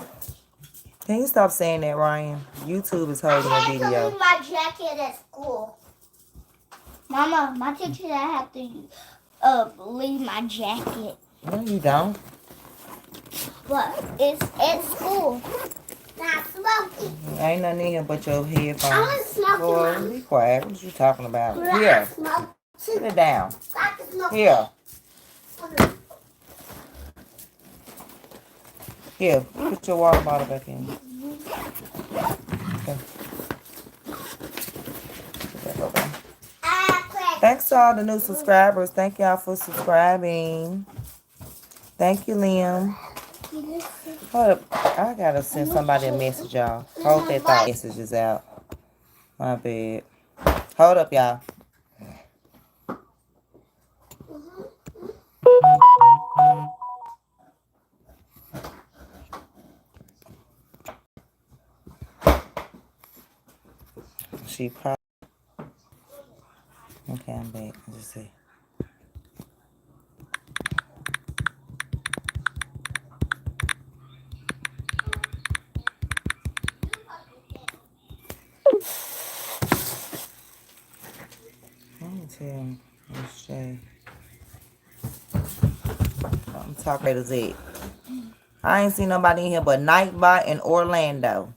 Can you stop saying that, Ryan? YouTube is holding a I had to video. leave my jacket at school. Mama, my teacher said I have to leave my jacket. No, you don't. But it's at school. Not smoking. Ain't nothing in here but your headphones. I want to smoke. Boy, be quiet. What you talking about? Here. Sit it down. Here. Here. Put your water bottle back in. Okay. Thanks to all the new subscribers. Thank y'all for subscribing. Thank you, Liam. Hold up. I gotta send somebody a message, y'all. Hold that thought messages out. My bad. Hold up, y'all. She probably. Okay, I'm back. Let's see. Let's see. I'm talking to Z. I ain't seen nobody in here but Nightbot and Orlando.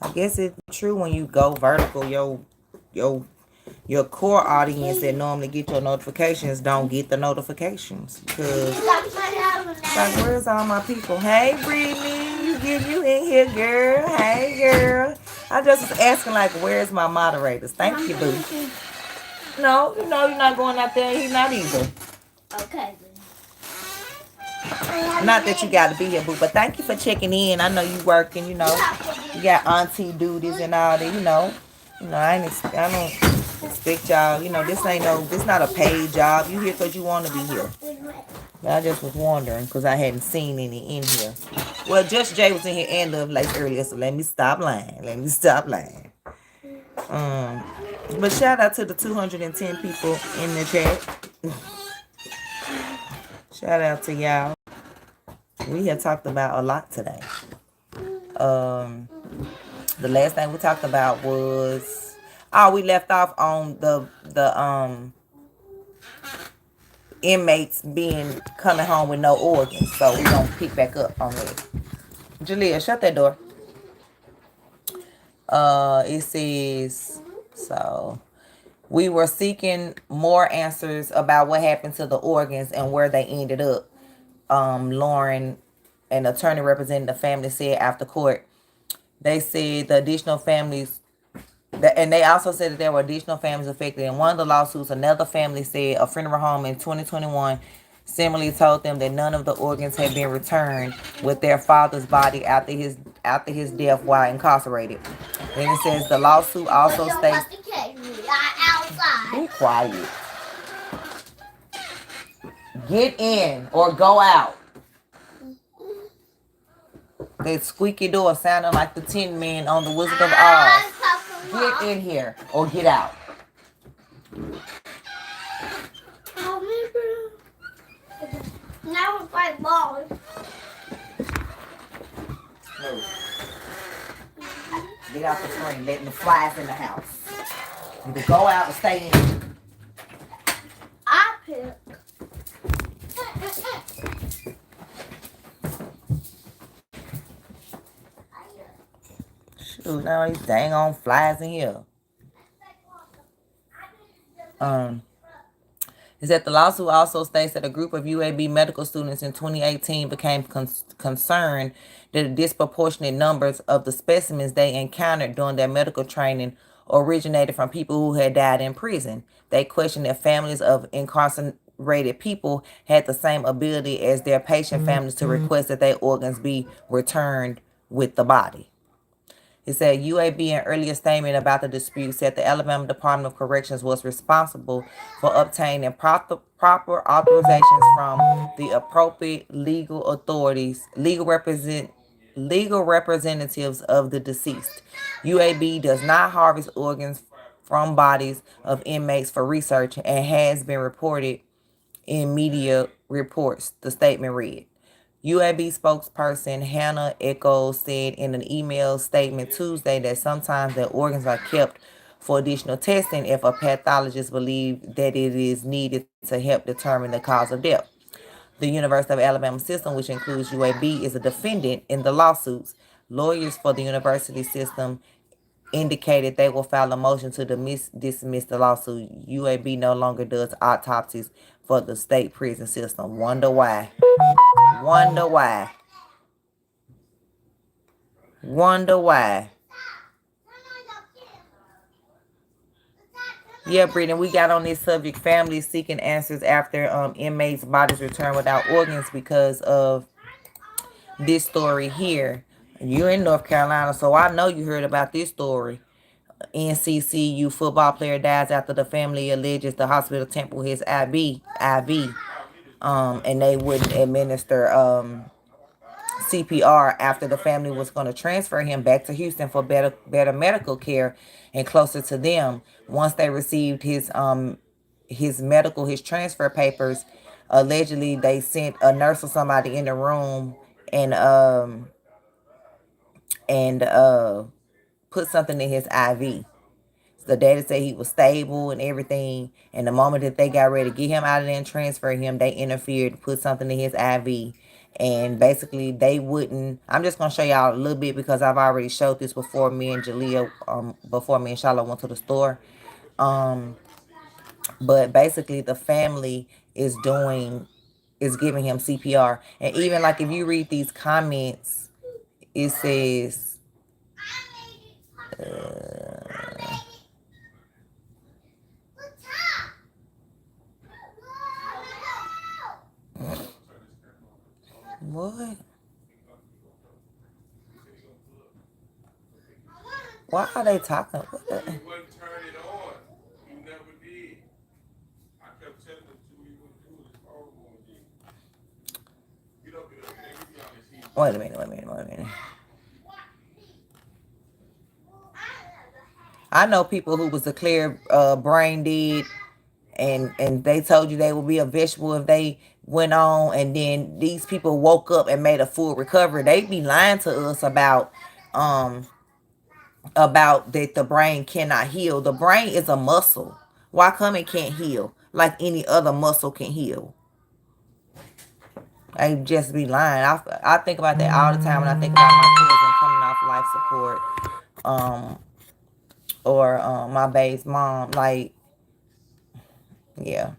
I guess it's true when you go vertical, your core audience that normally get your notifications don't get the notifications. Because like, where's all my people? Hey, Brittany, you in here, girl. Hey, girl. I just was asking, like, where's my moderators? Thank you, boo. No, you know you're not going out there. He's not either. Okay. Not that you got to be here, boo, but thank you for checking in. I know you working, you know. You got auntie duties and all that, you know. I don't expect y'all, you know, this not a paid job. You here because you want to be here. But I just was wondering because I hadn't seen any in here. Well, Just Jay was in here and Love Lace earlier, so let me stop lying. But shout out to the 210 people in the chat. Shout out to y'all. We had talked about a lot today. The last thing we talked about was we left off on the inmates coming home with no organs. So we're gonna pick back up on that. Jalea, shut that door. It says, so we were seeking more answers about what happened to the organs and where they ended up. Lauren, an attorney representing the family, said after court, they said the additional families, and they also said that there were additional families affected. In one of the lawsuits, another family said a funeral home in 2021 similarly told them that none of the organs had been returned with their father's body after his death while incarcerated. Then it says the lawsuit also states, be quiet. Get in or go out. That squeaky door sounded like the Tin Man on the Wizard of Oz. Get in here or get out. Now we're playing ball. Get out the screen, letting the flies in the house. Either go out or stay in. I pick. Shoot, now these dang on flies in here. Is that the lawsuit also states that a group of UAB medical students in 2018 became concerned that the disproportionate numbers of the specimens they encountered during their medical training originated from people who had died in prison. They questioned if families of incarcerated people had the same ability as their patient families to request that their organs be returned with the body. It said UAB in earlier statement about the dispute said the Alabama Department of Corrections was responsible for obtaining proper authorizations from the appropriate legal authorities, legal representatives of the deceased. UAB does not harvest organs from bodies of inmates for research and has been reported in media reports, the statement read. UAB spokesperson Hannah Echols said in an email statement Tuesday that sometimes their organs are kept for additional testing if a pathologist believes that it is needed to help determine the cause of death. The University of Alabama system, which includes UAB, is a defendant in the lawsuits. Lawyers for the university system indicated they will file a motion to dismiss the lawsuit. UAB no longer does autopsies for the state prison system. Wonder why. Wonder why. Wonder why. Yeah, Brittany, we got on this subject, families seeking answers after inmates' bodies returned without organs because of this story here. You're in North Carolina, so I know you heard about this story. NCCU football player dies after the family alleges the hospital tampered his IV, and they wouldn't administer CPR after the family was going to transfer him back to Houston for better medical care and closer to them. Once they received his transfer papers, allegedly they sent a nurse or somebody in the room and put something in his IV. The data said he was stable and everything. And the moment that they got ready to get him out of there and transfer him, they interfered, put something in his IV. And basically, they wouldn't. I'm just going to show y'all a little bit because I've already showed this before me and Jalea, before me and Charlotte went to the store. But basically, the family is giving him CPR. And even like if you read these comments, it says, what? Why are they talking? Wait a minute. I know people who was declared brain dead, and they told you they would be a vegetable if they went on, and then these people woke up and made a full recovery. They be lying to us about that the brain cannot heal. The brain is a muscle. Why come it can't heal like any other muscle can heal? I just be lying. I think about that all the time when I think about my cousin coming off life support, or my babe's mom. Like, yeah.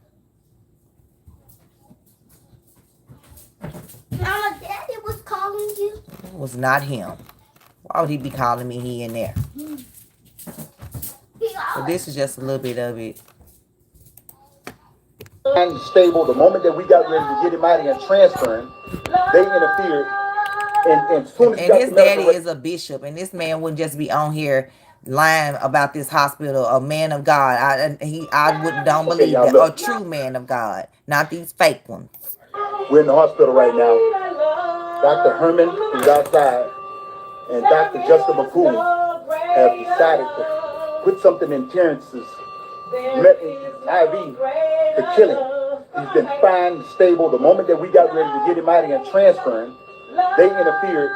Mama, Daddy was calling you. It was not him. Why would he be calling me? He in there. So this is just a little bit of it. And stable. The moment that we got ready to get him out of here and transfer him, they interfered. And soon as his daddy is a bishop, and this man wouldn't just be on here lying about this hospital. A man of God. I don't believe that. A true man of God, not these fake ones. We're in the hospital right now. Dr. Herman is outside, and Dr. Justin McCool have decided to put something in Terrence's IV to kill him. He's been fine, stable. The moment that we got ready to get him out of here and transfer him, they interfered.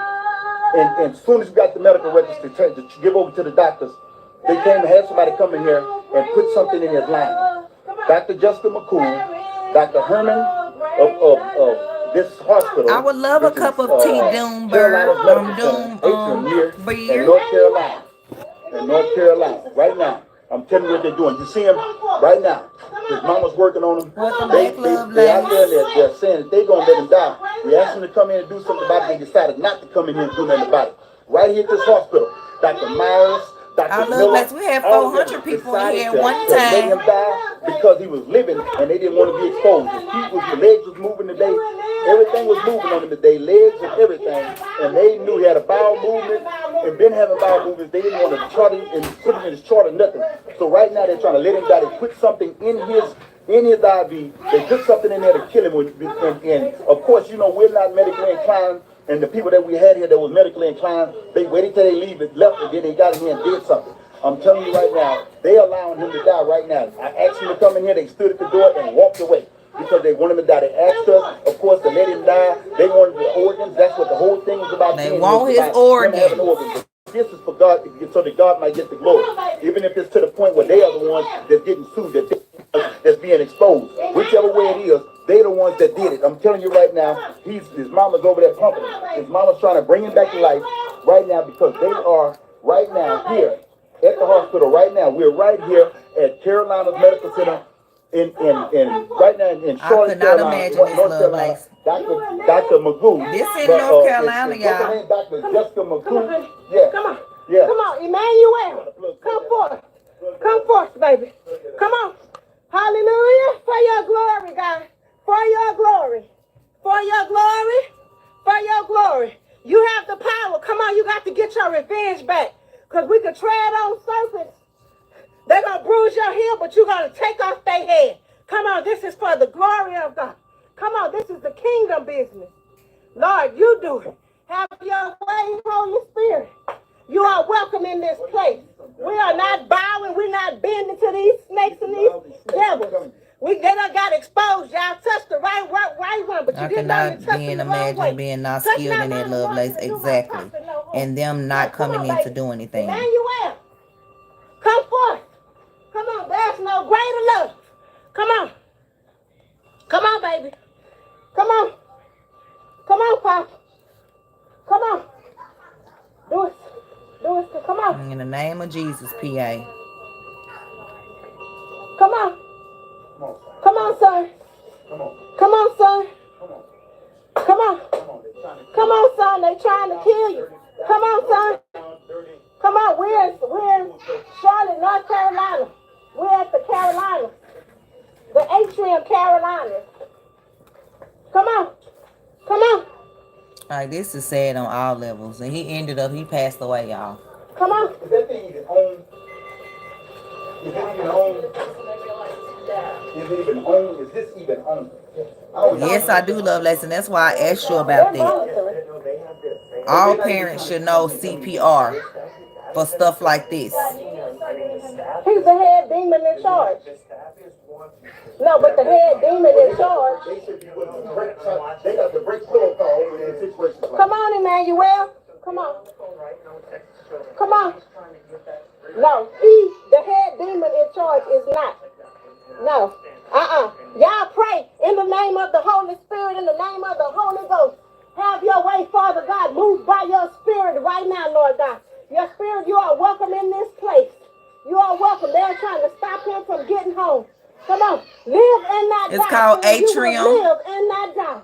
And as soon as we got the medical register to give over to the doctors, they came and had somebody come in here and put something in his line. Dr. Justin McCool, Dr. Herman of this hospital. I would love a cup of tea, Doomberg, in North Carolina, right now. I'm telling you what they're doing. You see him right now. His mama's working on him. They're out there and they're saying that they're going to let him die. We asked them to come in and do something about it. They decided not to come in here and do nothing about it. Right here at this hospital, Dr. Myers, Dr. love Miller, bless. We had all of them 400 people in decided here to, at one to let him time. die because he was living and they didn't want to be exposed. His feet was, the legs was moving today. Everything was moving on him today, legs and everything. And they knew he had a bowel movement and been having bowel movements. They didn't want to chart it and put it in his chart or nothing. So right now they're trying to let him die. They put something in his IV. They put something in there to kill him. And of course, you know, we're not medically inclined. And the people that we had here that was medically inclined, they waited till they leave it left, and then they got in here and did something. I'm telling you right now, they allowing him to die right now. I asked him to come in here, they stood at the door and walked away because they want him to die. They asked us, of course, to let him die. They wanted the organs. That's what the whole thing was about. They want his organs. This is for God, so that God might get the glory. Even if it's to the point where they are the ones that's getting sued, that's being exposed. Whichever way it is, they the ones that did it. I'm telling you right now, his mama's over there pumping him. His mama's trying to bring him back to life right now because they are right now here at the hospital right now. We're right here at Carolina's Medical Center in right now in Charlotte, Carolina, North Carolina. Dr. Magoo. This in North Carolina, y'all. Dr. Jessica Magoo. Yeah. Come on. Yeah. Come on, Emmanuel. Come forth. Come forth, baby. Come on. Hallelujah. For your glory, God. For your glory. For your glory. For your glory. You have the power. Come on, you got to get your revenge back. Because we can tread on serpents. They're going to bruise your heel, but you're going to take off their head. Come on, this is for the glory of God. Come on, this is the kingdom business. Lord, you do it. Have your way, Holy Spirit. You are welcome in this place. We are not bowing. We're not bending to these snakes and these devils. They done got exposed. Y'all touched the right one, but you didn't know you touched the wrong way. Imagine being not skilled in that love lace. Exactly. And them not coming in to do anything. Emmanuel, come forth. Come on, there's no greater love. Come on. Come on, baby. Come on. Come on, Pop. Come on. Do it. Do it. Come on. In the name of Jesus, PA. Come on. Come on, son. Come on, son. Come on. Come on, son. They trying to kill you. Come on, son. Come on. We're in Charlotte, North Carolina. We're at the Carolinas. The Atrium Carolinas. Come on. Come on. Like, this is sad on all levels. And he passed away, y'all. Come on. Is that thing even on? Is it even on? Is it even on? Is this even on? Yes, I do, love lesson. That's why I asked you about that. All parents should know CPR for stuff like this. He's the head demon in charge. No, but the head demon in charge. They got the break protocol in situations. Come on, Emmanuel. Come on. Come on. No, the head demon in charge is not. No. Y'all pray in the name of the Holy Spirit, in the name of the Holy Ghost. Have your way, Father God. Move by your spirit right now, Lord God. Your spirit, you are welcome in this place. You are welcome. They're trying to stop him from getting home. Come on. Live and not die. It's called Atrium. Live and not die.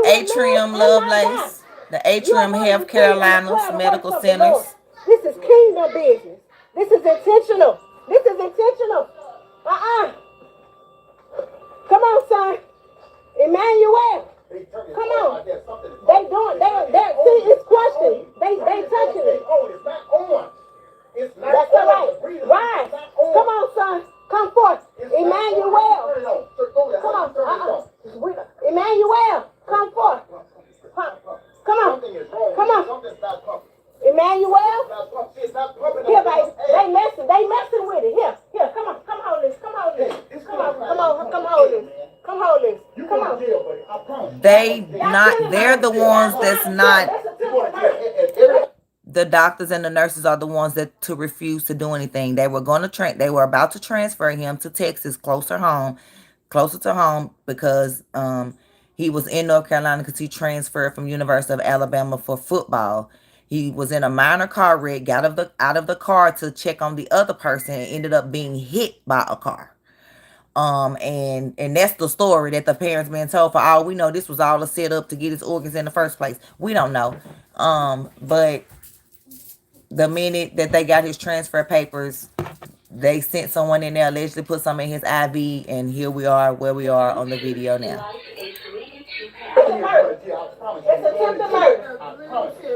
Atrium Love Lace. The Atrium Health Carolinas Medical Centers. This is kingdom business. This is intentional. This is intentional. Come on, son. Emmanuel. Come on. See, it's questioning. They touching it. It's not on. It's not. That's all right. Rise. Come on, son. Come forth. Emmanuel. Come on. Emmanuel. Come forth. Come on. Come on. Emmanuel. Here, baby. They messing with it. Here. Come on. Come hold this. Come hold this. Come hold this. Come hold this. Come on. They're the ones that's not. The doctors and the nurses are the ones that to refuse to do anything. They were about to transfer him to Texas, closer to home, because he was in North Carolina because he transferred from University of Alabama for football. He was in a minor car wreck, got out of the car to check on the other person, and ended up being hit by a car. And that's the story that the parents been told. For all we know, this was all a setup to get his organs in the first place. We don't know. But The minute that they got his transfer papers, they sent someone in there, allegedly put something in his IV, and here we are where we are on the video now. It's attempted murder.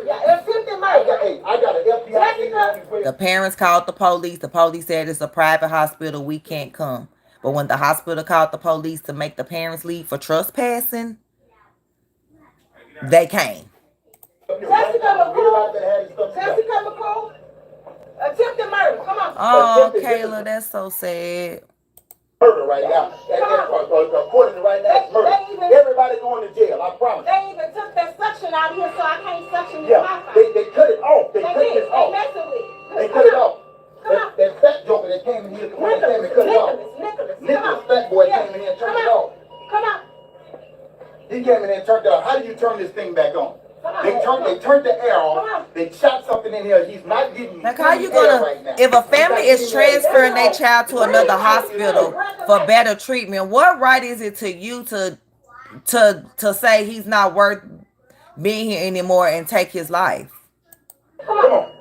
Yeah, attempted murder. Hey, I got an FBI. The parents called the police. The police said it's a private hospital. We can't come. But when the hospital called the police to make the parents leave for trespassing, they came. Jessica McCall. Attempted murder. Come on. Oh, Kayla, that's so sad. Murder right now. According to right now, it's murder. Everybody going to jail, I promise. They even took that suction out of here, so I can't suction this Yeah, they cut it off. They cut this off. They cut it off. That fat joker that came in here, the one that came and cut it off. Nicholas, fat boy came in here and turned it off. Come on. He came in here and turned it off. How do you turn this thing back on? They turned the air on. They shot something in here. He's not getting. Like, how you gonna? Right, if a family is transferring their child to another hospital for better treatment, what right is it to you to say he's not worth being here anymore and take his life? Come on.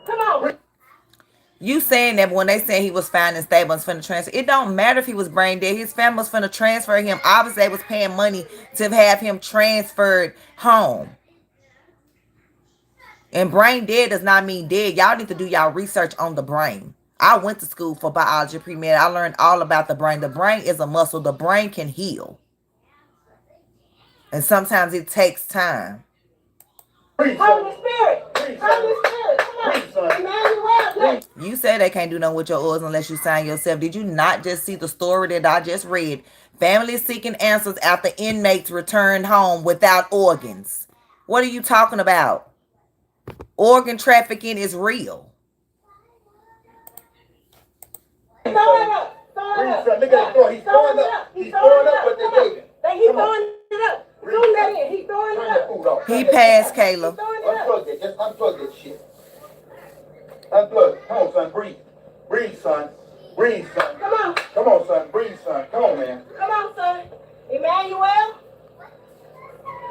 You saying that when they said he was found unstable and finna transfer, it don't matter if he was brain dead. His family was finna transfer him. Obviously, they was paying money to have him transferred home. And brain dead does not mean dead. Y'all need to do y'all research on the brain. I went to school for biology pre-med. I learned all about the brain. The brain is a muscle. The brain can heal. And sometimes it takes time. Holy Spirit. Come on. Emmanuel. You say they can't do nothing with your organs unless you sign yourself. Did you not just see the story that I just read? Families seeking answers after inmates returned home without organs. What are you talking about? Organ trafficking is real. Throw it up. Look at the door. He's throwing up. He's throwing up what they gave him. He's throwing it up. Zoom that in. He's throwing it up. He passed, Kayla. Unplug it. Just unplug that shit. Unplug. Come on, son. Breathe. Breathe, son. Breathe, son. Come on. Come on, son. Breathe, son. Come on, man. Come on, son. Emmanuel.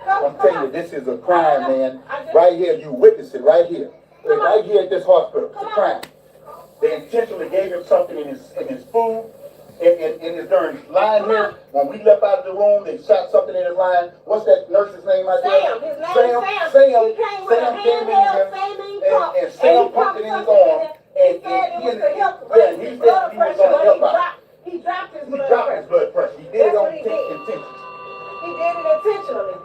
I'm telling you, this is a crime, man. Right here, you witness it right here. Right here at this hospital. It's a crime. They intentionally gave him something in his food, in his darn line here. When we left out of the room, they shot something in his line. What's that nurse's name out there? Sam. His name is Sam. Sam came in here and Sam pumped it in his arm. And he said he was going to help out. He dropped his blood pressure. He did it on intention. He did it intentionally.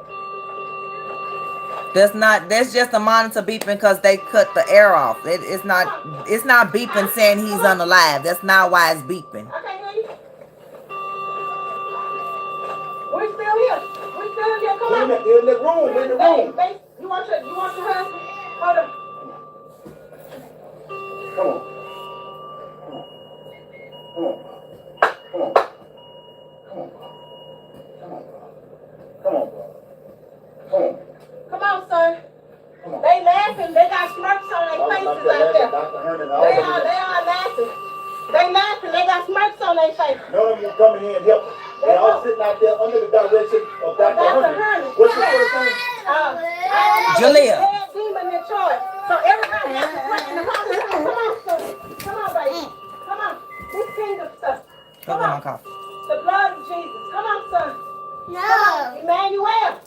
That's just a monitor beeping because they cut the air off. It's not beeping saying he's unalive. That's not why it's beeping. I can't hear you. We're still here. Come on. We're in the room. We're in the room. You want your husband? Hold on. Come on. Come on, son. They laughing. They got smirks on their faces out there. They are laughing. They laughing. They got smirks on their faces. None of you coming here and help. They all sitting out there under the direction of Dr. Herman. What's your first name? Jalea. Demon in charge. So everybody has to pray in the house. Come on, son. Come on, baby. Come on. This kingdom stuff. Come on. The blood of Jesus. Come on, son. No. Emmanuel.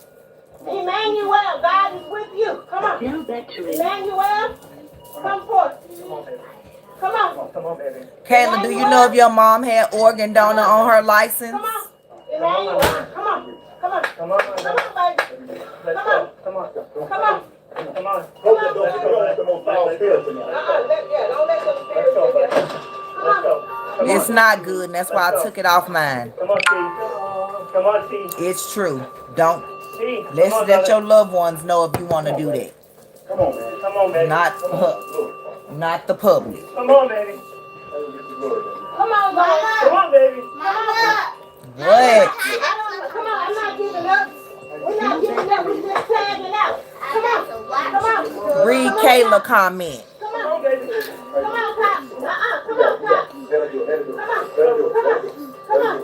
Emmanuel, God is with you. Come on. Emmanuel, come forth. Come on. Come on, baby. Kayla, do you know if your mom had organ donor on her license? Come on. Emmanuel, come on. Come on. Come on, baby. Let's go. Come on. Come on. Come on. Don't let the most foul spirits in there. Don't let them spirits in there. Come on. It's not good, and that's why I took it off mine. Come on, T. Come on, T. It's true. Don't. Let's let your loved ones know if you want to do that. Come on, man. Come on, baby. Not the public. Come on, baby. Come on, Mama. Come on, baby. Mama. What? Come on, I'm not giving up. We're not giving up. We're just tagging out. Come on. Come on. Read Kayla comment. Come on, baby. Come on, Pop. Come on, Pop. Come on. Come on.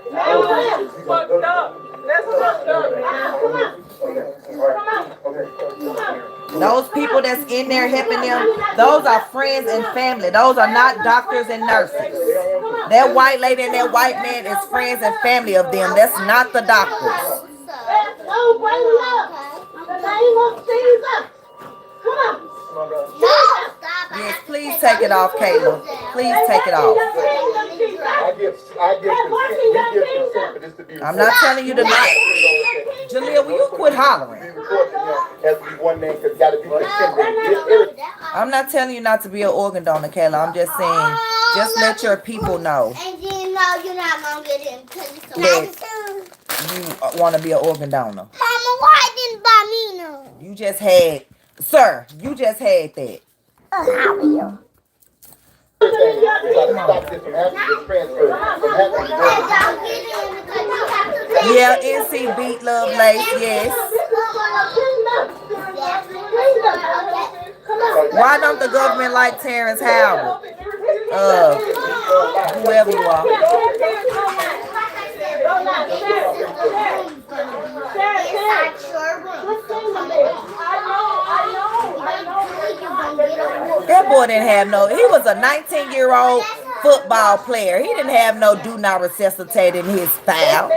That's fucked up. That's fucked up. Come on. Come on. Those people people that's in there helping them, those are friends and family. Those are not doctors and nurses. That white lady and that white man is friends and family of them. That's not the doctors. Yes, please take it off, Kayla. Please take it off. I'm not telling you to not. Jaleel, will you quit hollering? I'm not telling you not to be an organ donor, Kayla. I'm just saying, just let your people know. And you know you're not gonna get him because it's you want to be an organ donor. Mama, why didn't buy me no? You just had, sir, you just had that. Yeah, NC Beat Love Lace, yes. Why don't the government like Terrence Howard? Whoever you are. That boy didn't have no, he was a 19-year-old football player. He didn't have no do not resuscitate in his file.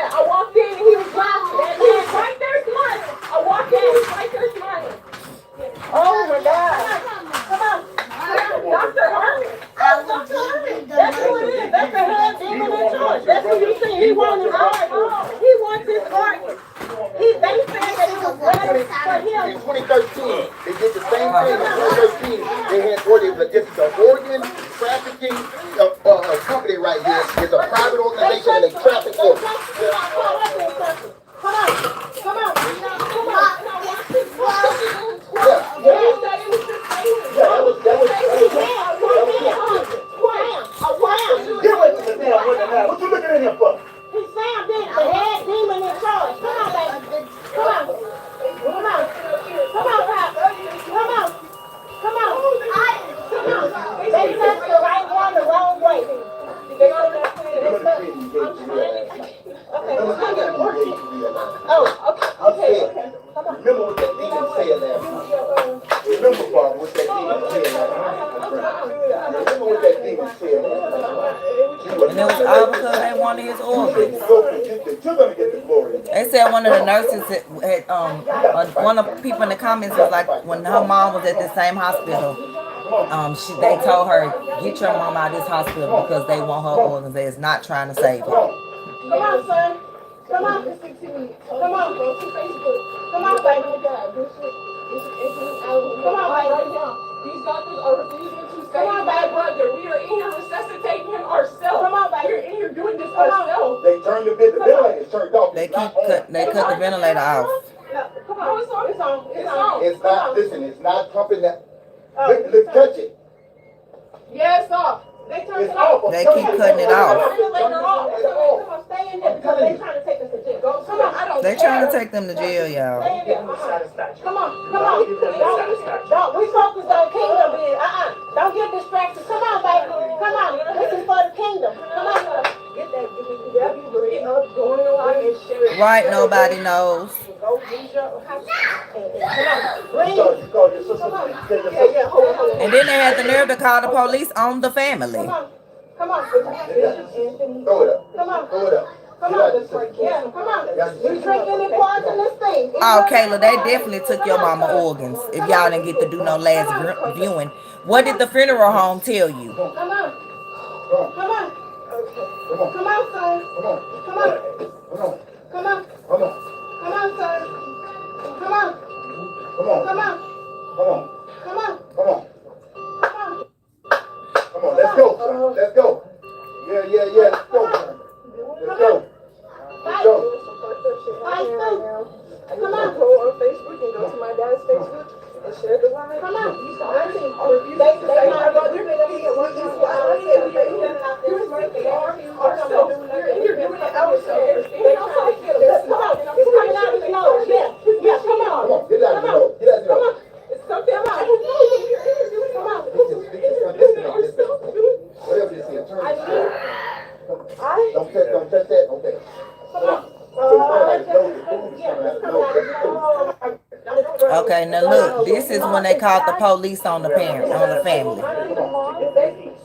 I walked in and he was laughing. He was right there smiling. I walked in and he was right there smiling. Oh my God. Come on. Dr. Herman. That's who it is. That's a head demon in charge. That's what he's saying. He wants his organ. He wants his organ. They said that it was better for him. In 2013, they did the same thing. In 2013, they had this is an organ trafficking company right here. It's a private organization and they traffic organs. Come on. What you looking at him for? He's Sam did the head demon in charge. Come on, baby. Come on. They touched the right one the wrong way. Okay. Remember what that demon said last night. Remember, Father, what that demon said last night. Remember what that demon said last night. And it was all because they wanted his organs. They said one of the nurses had, one of the people in the comments was like, when her mom was at the same hospital, they told her, get your mom out of this hospital because they want her organs. They is not trying to save her. Come on, son. Come on. Go to Facebook. Come on, baby. Come on, baby. These doctors are refusing to say, come on, baby. Brother, we are in here resuscitating him ourselves. Come on, baby. We're in here doing this ourselves. They turned the ventilator turned off. They cut the ventilator off. Come on, it's on. It's not, listen, it's not pumping that. Let's touch it. Yeah, it's off. They turned it off. They keep cutting it off. Come on, stay in there because they're trying to take us to jail. Come on. They trying to take them to jail, y'all. Come on. We focus on kingdom here. Don't get distracted. Come on, baby. Come on. This is for the kingdom. Come on. Get that up, going on and shit. Right, nobody knows. And then they had the nerve to call the police on the family. Come on. Throw it up. Come on. Come on. You drink any poisonous thing? Oh, Kayla, they definitely took your mama organs. If y'all didn't get to do no last viewing, what did the funeral home tell you? Come on. Come on, son. Come on, son. Come on, let's go, son. Let's go. Yeah, let's go, son. Let's go. Come on. Go on Facebook and go to my dad's Facebook and share the line. Come on. Don't touch that. Okay. Okay, now look, this is when they called the police on the parent, on the family.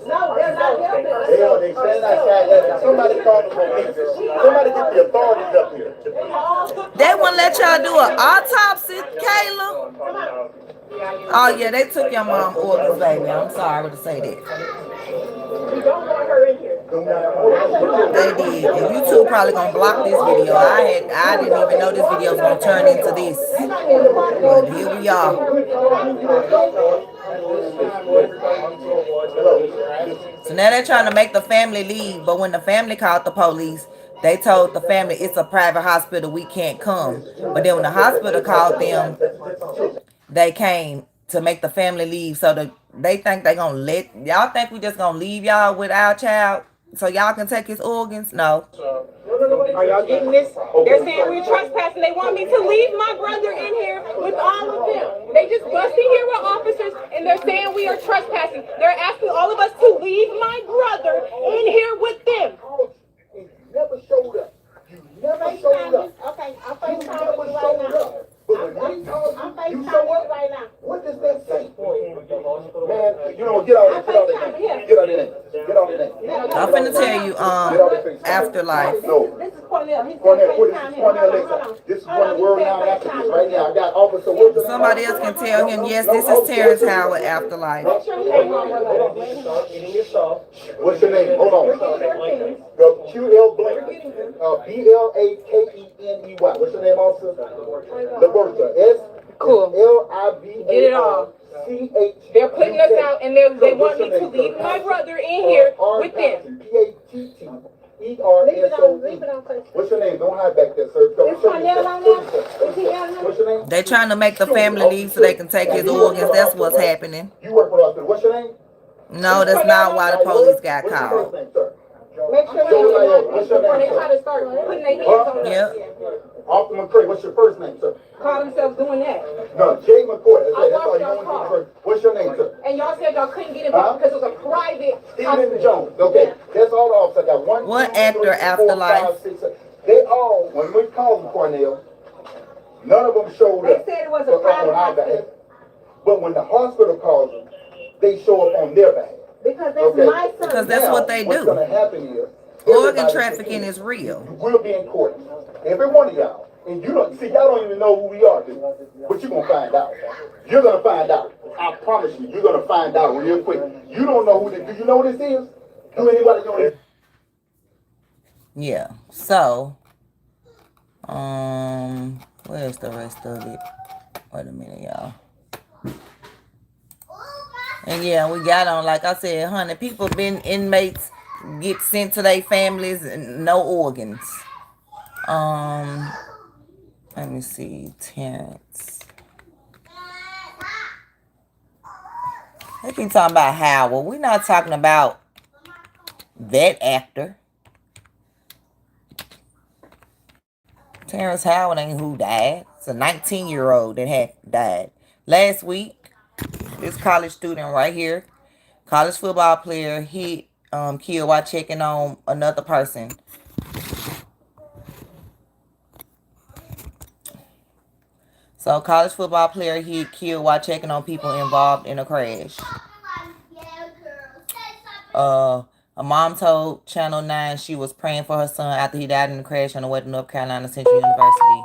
No, they're not helping us. They stand outside. Somebody call the police. Somebody get the authorities up here. They wouldn't let y'all do an autopsy, Kayla? Oh, yeah, they took your mom organs, baby. I'm sorry to say that. We don't want her in here. They did. And you two probably gonna block this video. I didn't even know this video was gonna turn into this. But here we are. So now they're trying to make the family leave, but when the family called the police, they told the family it's a private hospital, we can't come. But then when the hospital called them, they came to make the family leave. So they think they gonna let y'all think we just gonna leave y'all with our child so y'all can take his organs? No. Are y'all getting this? They're saying we're trespassing. They want me to leave my brother in here with all of them. They just busted here with officers and they're saying we are trespassing. They're asking all of us to leave my brother in here with them. You never showed up. You never showed up. Okay, I'll You never showed up. But when we call you show up right now. What does that say? Man, you know, get out of there. Get out of there. Get out of there. I'm finna tell you, afterlife. No. This is Cornell. He's Cornell, this is one word now after this right now. I got Officer Wilson. Somebody else can tell him, yes, this is Terrence Howard, afterlife. What's your name? Hold on. QL Blank. BLAKENEY. What's your name, officer? Liberta. Cool. LIVA. Get it all. They're putting us out and they want me to leave my brother in here with them. PATTERSOE. What's your name? Don't hide back there, sir. What's your name? They trying to make the family leave so they can take his organs. That's what's happening. You work for us. What's your name? No, that's not why the police got called. Make sure before they try to start putting their hands on us. Yep. Officer McCray, what's your first name, sir? Call themselves doing that. No, Jay McCoy. That's I all watched you y'all want call. to do. What's your name, sir? And y'all said y'all couldn't get involved because it was a private Stephen hospital. Jones. Okay, that's all the officers. I got one. What two, actor three, afterlife? 4, 5, 6, 7. They all, when we called them, Cornell, none of them showed up. They said it was a private hospital. But when the hospital calls them, they show up on their behalf. Because that's my son. Because that's what they What's do. going to happen is Organ trafficking is real. we'll be in court. Every one of y'all. And you don't see, y'all don't even know who we are, dude. But you're gonna find out. You're gonna find out. I promise you, you're gonna find out real quick. You don't know who this. Do you know who this is? Do anybody know this? Yeah. So, where's the rest of it? Wait a minute, y'all. And yeah, we got on, like I said, 100 people been inmates get sent to their families and no organs. Let me see, Terrence. They keep talking about Howard. We're not talking about that actor. Terrence Howard ain't who died. It's a 19-year-old that had died. Last week, this college student right here, college football player, he killed while checking on another person. So, college football player, he killed while checking on people involved in a crash. A mom told Channel 9 she was praying for her son after he died in a crash on the way to North Carolina Central University.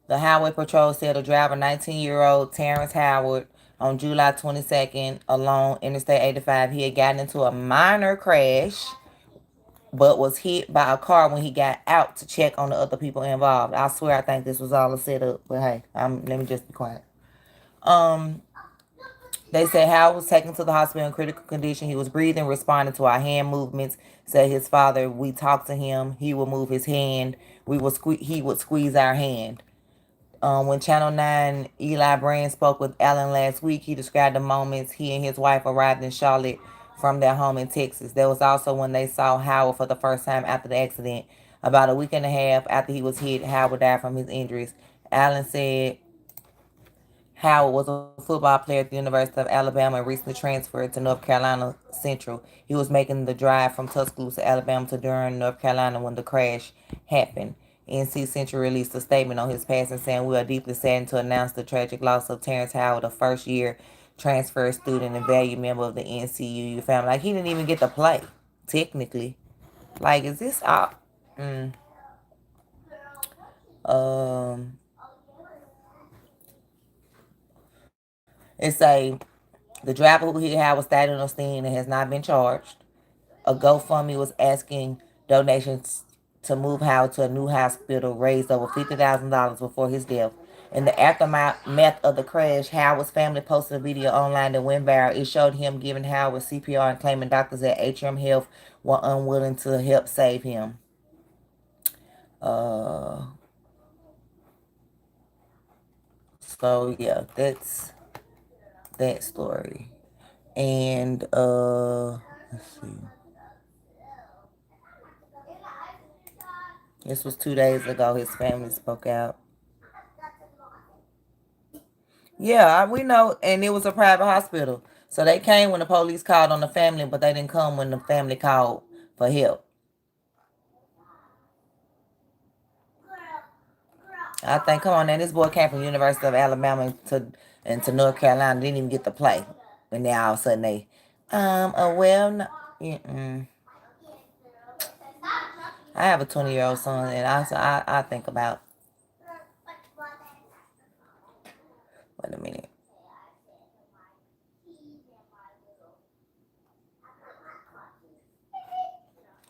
The Highway Patrol said a driver, 19-year-old Terrence Howard, on July 22nd, along Interstate 85, he had gotten into a minor crash, but was hit by a car when he got out to check on the other people involved. I swear I think this was all a setup, but hey, let me just be quiet. They said Howard was taken to the hospital in critical condition. He was breathing, responding to our hand movements. Said his father, we talked to him. He would move his hand. He would squeeze our hand. When Channel 9 Eli Brand spoke with Allen last week, he described the moments he and his wife arrived in Charlotte from their home in Texas. There was also when they saw Howard for the first time after the accident. About a week and a half after he was hit, Howard died from his injuries. Allen said Howard was a football player at the University of Alabama and recently transferred to North Carolina Central. He was making the drive from Tuscaloosa, Alabama to Durham, North Carolina when the crash happened. NC Central released a statement on his passing saying, "We are deeply saddened to announce the tragic loss of Terrence Howard, a first-year transfer student and valued member of the NCUU family." Like, he didn't even get to play, technically. Like, is this all? It's the driver who hit Howard stayed on the scene and has not been charged. A GoFundMe was asking donations to move Howard to a new hospital, raised over $50,000 before his death. In the aftermath of the crash, Howard's family posted a video online that went viral. It showed him giving Howard CPR and claiming doctors at Atrium Health were unwilling to help save him. So yeah, that's that story. And let's see. This was 2 days ago. His family spoke out. Yeah, we know, and it was a private hospital. So they came when the police called on the family, but they didn't come when the family called for help. I think, come on, now, this boy came from University of Alabama to North Carolina, didn't even get to play. And then all of a sudden they, I have a 20-year-old son, and I think about, wait a minute.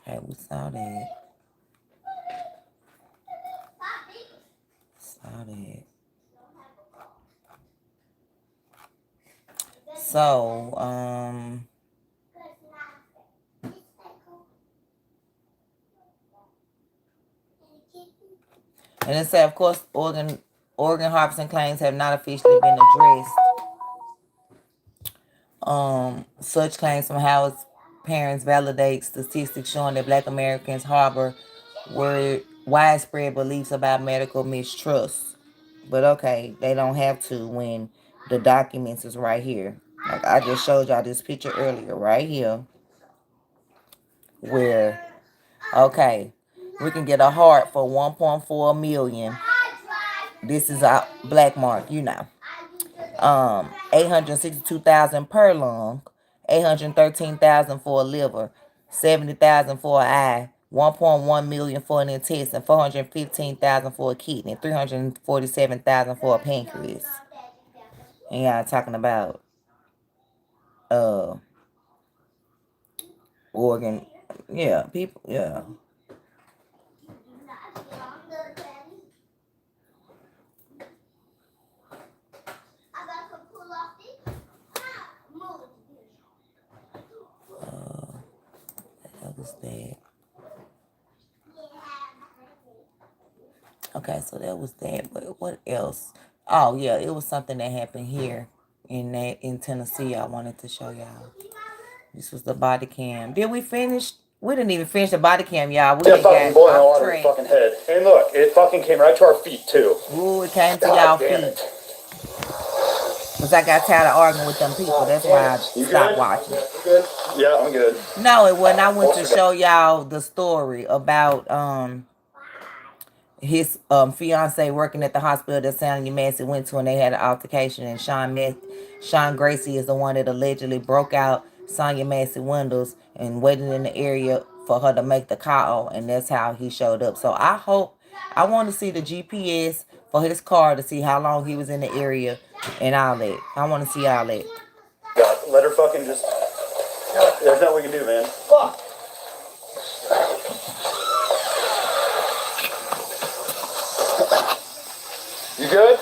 Hey, we saw that. So, and it said, of course, organ harvesting claims have not officially been addressed. Such claims from Howard's parents validate statistics showing that Black Americans harbor widespread beliefs about medical mistrust. But okay, they don't have to when the documents is right here. Like I just showed y'all this picture earlier, right here, where okay, we can get a heart for 1.4 million. This is a black mark, you know. 862,000 per lung, 813,000 for a liver, 70,000 for an eye, 1.1 million for an intestine, 415,000 for a kidney, 347,000 for a pancreas. And y'all talking about organ, yeah, people, yeah. That was that. Okay, so that was that. But what else? Oh yeah, it was something that happened here in Tennessee. I wanted to show y'all. This was the body cam. Did we finish? We didn't even finish the body cam, y'all. We It's fucking boiling water in your fucking head. And look, it fucking came right to our feet too. Ooh, it came to y'all feet. Because I got tired of arguing with them people. That's why I stopped watching. You good? Yeah, I'm good. No, it wasn't. I went to show y'all the story about his fiance working at the hospital that Sonya Massey went to, and they had an altercation. And Sean Gracie is the one that allegedly broke out Sonya Massey windows and waited in the area for her to make the call, and that's how he showed up. So I want to see the GPS for his car to see how long he was in the area and all that. I want to see all that. God, let her fucking just. There's nothing we can do, man. Fuck. You good?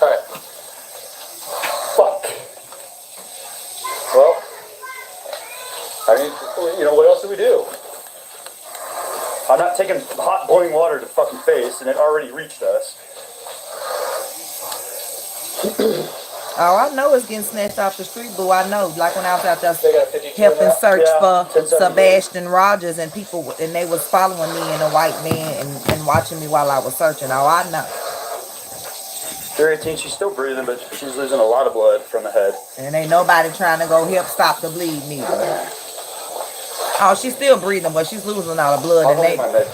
Alright. Fuck. Well, I mean, you know, what else do we do? I'm not taking hot boiling water to fucking face, and it already reached us. Oh, I know it's getting snatched off the street, boo. I know. Like when I was out there helping search for Sebastian Rogers and people, and they was following me and a white man and watching me while I was searching. Oh, I know. They're 18, she's still breathing, but she's losing a lot of blood from the head. And ain't nobody trying to go help stop the bleed neither. Oh, she's still breathing, but she's losing all the blood,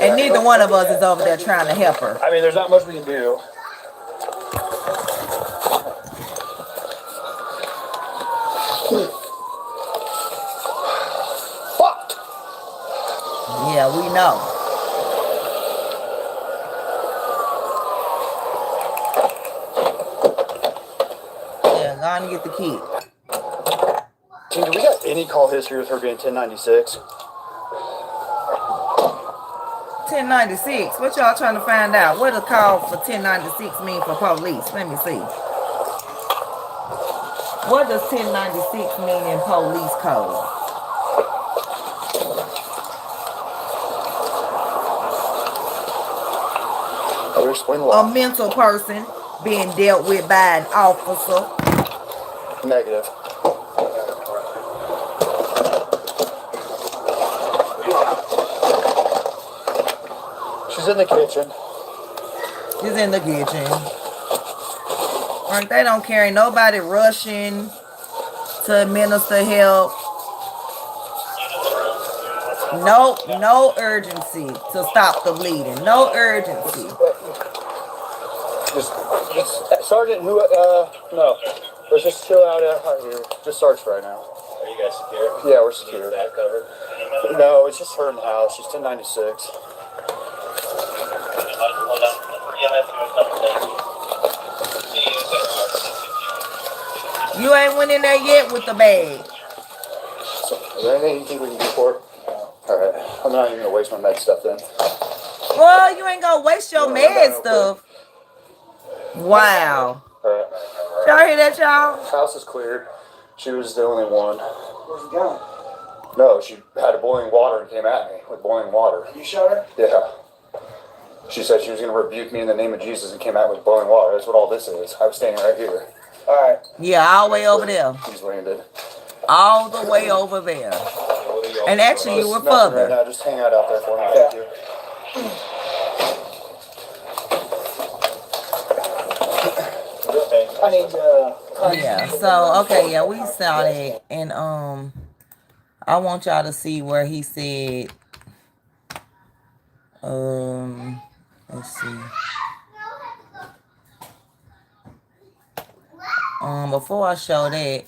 and neither one of us is over there trying to help her. I mean, there's not much we can do. Yeah, we know. Yeah, go on and get the key. Team, do we got any call history with her being 1096? 1096. What y'all trying to find out? What a call for 1096 mean for police? Let me see. What does 1096 mean in police code? A mental person being dealt with by an officer. Negative. She's in the kitchen. She's in the kitchen. Like, they don't carry nobody rushing to administer help. No urgency to stop the bleeding. No urgency. Just Sergeant, who, no. Let's just chill out here. Just search right now. Are you guys secure? Yeah, we're secure. That covered? No, it's just her in the house. She's 1096. You ain't went in there yet with the bag. Is there anything you think we can do for her? Alright, I'm not even gonna waste my med stuff then. Well, you ain't gonna waste your med stuff. Wow. Alright. Y'all hear that, y'all? House is cleared. She was the only one. Where's the gun? No, she had a boiling water and came at me with boiling water. You shot her? Yeah. She said she was going to rebuke me in the name of Jesus and came at me with boiling water. That's what all this is. I was standing right here. Alright. Yeah, all the way over there. He's landed. All the way over there. And actually, you were further. Right now. Just hang out there for me. Thank you. I need yeah, so okay, yeah, we saw it, and I want y'all to see where he said let's see. Before I show that,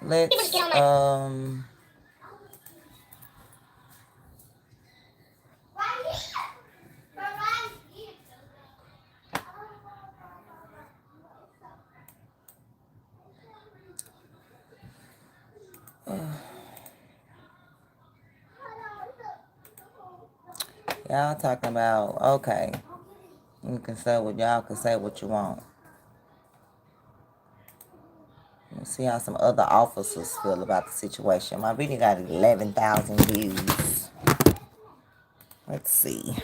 let's y'all talking about, okay, you can say what y'all can say what you want. Let's see how some other officers feel about the situation. My video got 11,000 views. Let's see.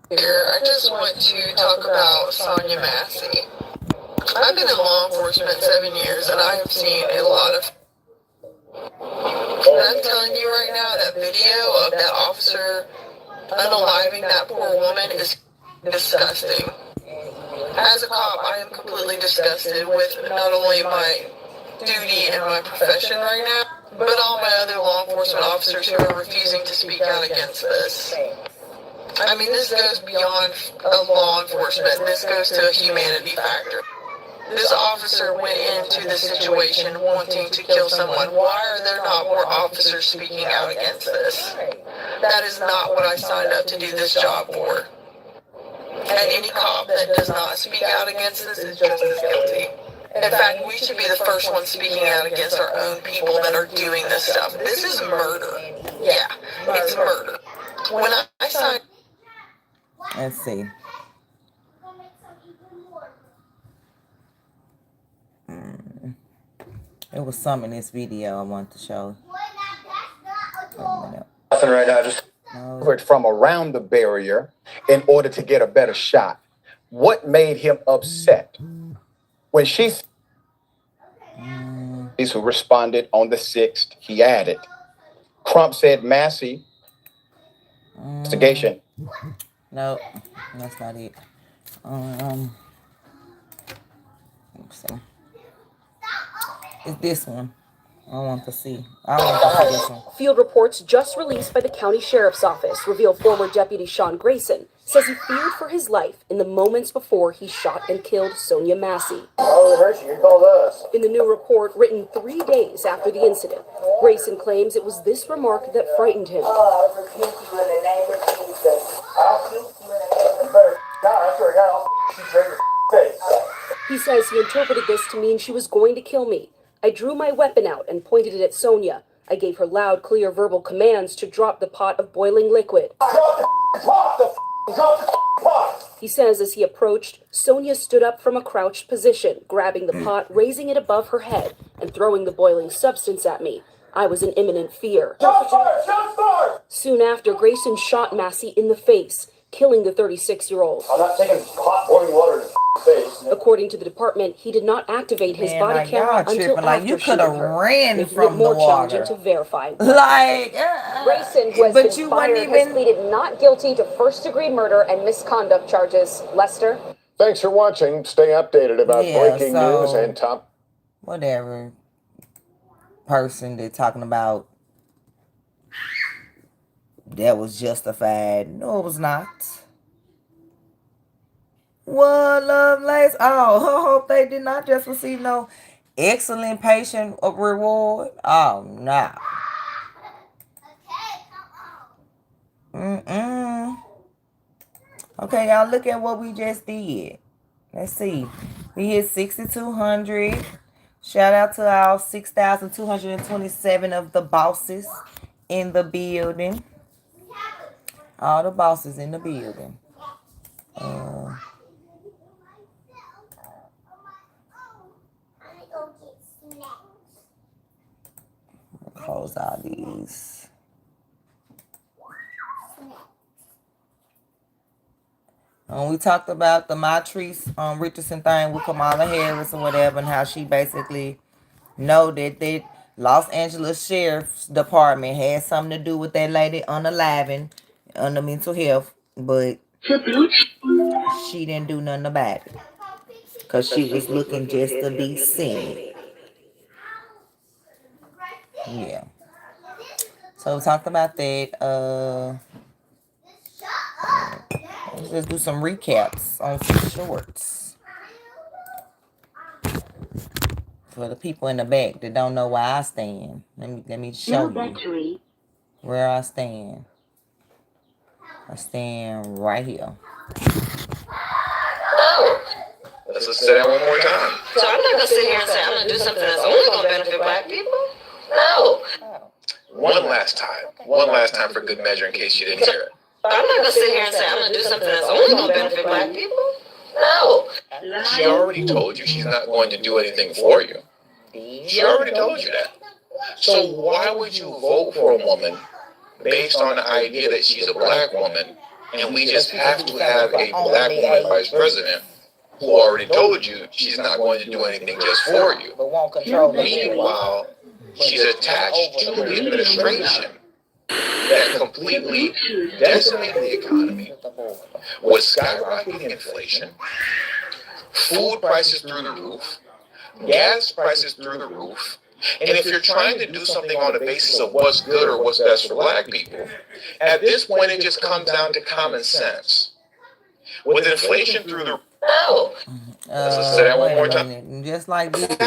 Here, I just want to talk about Sonia Massey. I've been in law enforcement 7 years, and I have seen a lot of. And I'm telling you right now, that video of that officer unaliving that poor woman is disgusting. As a cop, I am completely disgusted with not only my duty and my profession right now, but all my other law enforcement officers who are refusing to speak out against this. I mean, this goes beyond law enforcement. This goes to a humanity factor. This officer went into this situation wanting to kill someone. Why are there not more officers speaking out against this? That is not what I signed up to do this job for. And any cop that does not speak out against this is just as guilty. In fact, we should be the first ones speaking out against our own people that are doing this stuff. This is murder. Yeah, it's murder. When I signed... Let's see. It was some in this video I want to show. Nothing right now. Just from around the barrier in order to get a better shot. What made him upset? When she's who responded on the 6th, he added. Crump said Massey investigation. No, that's not it. So it's this one. I want to see. I want to see this one. Field reports just released by the county sheriff's office reveal former deputy Sean Grayson says he feared for his life in the moments before he shot and killed Sonia Massey. In the new report, written 3 days after the incident, Grayson claims it was this remark that frightened him. Oh, I rebuke you in the name of Jesus. I'll shoot you in the name of He says he interpreted this to mean she was going to kill me. I drew my weapon out and pointed it at Sonia. I gave her loud, clear verbal commands to drop the pot of boiling liquid. He says as he approached, Sonia stood up from a crouched position, grabbing the pot, raising it above her head, and throwing the boiling substance at me. I was in imminent fear. Soon after, Grayson shot Massey in the face, killing the 36-year-old. I'm not taking hot boiling water in the face. According to the department, he did not activate his body like, camera y'all until tripping, like, after you shooting coulda her, ran making from it more the water. challenging to verify. Like, Grayson, who has but been you fired, wouldn't has even- pleaded not guilty to first-degree murder and misconduct charges. Lester? Thanks for watching. Stay updated about breaking news and top. Whatever person they're talking about that was justified. No, it was not. What, Lovelace? Oh, I hope they did not just receive no excellent patient reward. Oh, no. Okay, y'all, look at what we just did. Let's see. We hit 6,200. Shout out to our 6,227 of the bosses in the building. All the bosses in the building. Close all these. We talked about the Matrice Richardson thing with Kamala Harris or whatever, and how she basically know that the Los Angeles Sheriff's Department had something to do with that lady unaliving under mental health, but she didn't do nothing about it because she was looking just to be seen. Yeah. So we talked about that. Let's just do some recaps on some shorts for the people in the back that don't know where I stand. Let me show you where I stand. I stand right here. Let's just say that one more time. So I'm not gonna sit here and say I'm gonna do something that's only gonna benefit black people. No. One last time for good measure in case you didn't hear it. I'm not gonna sit here and say I'm gonna do something that's only gonna benefit black people. No. She already told you she's not going to do anything for you. She already told you that. So why would you vote for a woman based on the idea that she's a black woman and we just have to have a black woman vice president who already told you she's not going to do anything just for you? Meanwhile, she's attached to the administration that completely decimated the economy with skyrocketing inflation, food prices through the roof, gas prices through the roof. And if you're trying to do something on the basis of what's good or what's best for black people, at this point it just comes down to common sense. With inflation through the let's say that one more time. Just like this.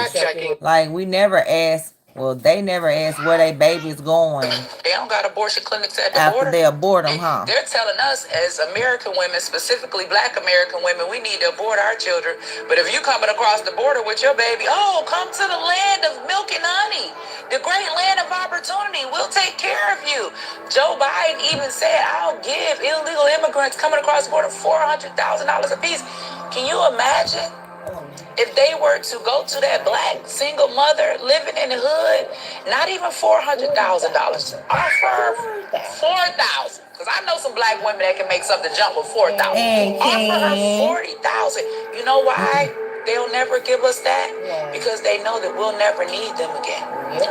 Like we never asked. Well, they never asked where their baby's going. They don't got abortion clinics at the after border. they abort them, huh? They're telling us as American women, specifically black American women, we need to abort our children. But if you coming across the border with your baby, oh, come to the land of milk and honey, the great land of opportunity. We'll take care of you. Joe Biden even said, I'll give illegal immigrants coming across the border $400,000 a piece. Can you imagine? If they were to go to that black single mother living in the hood, not even $400,000, offer $4,000. Because I know some black women that can make something jump with $4,000. Offer her $40,000. You know why? They'll never give us that because they know that we'll never need them again.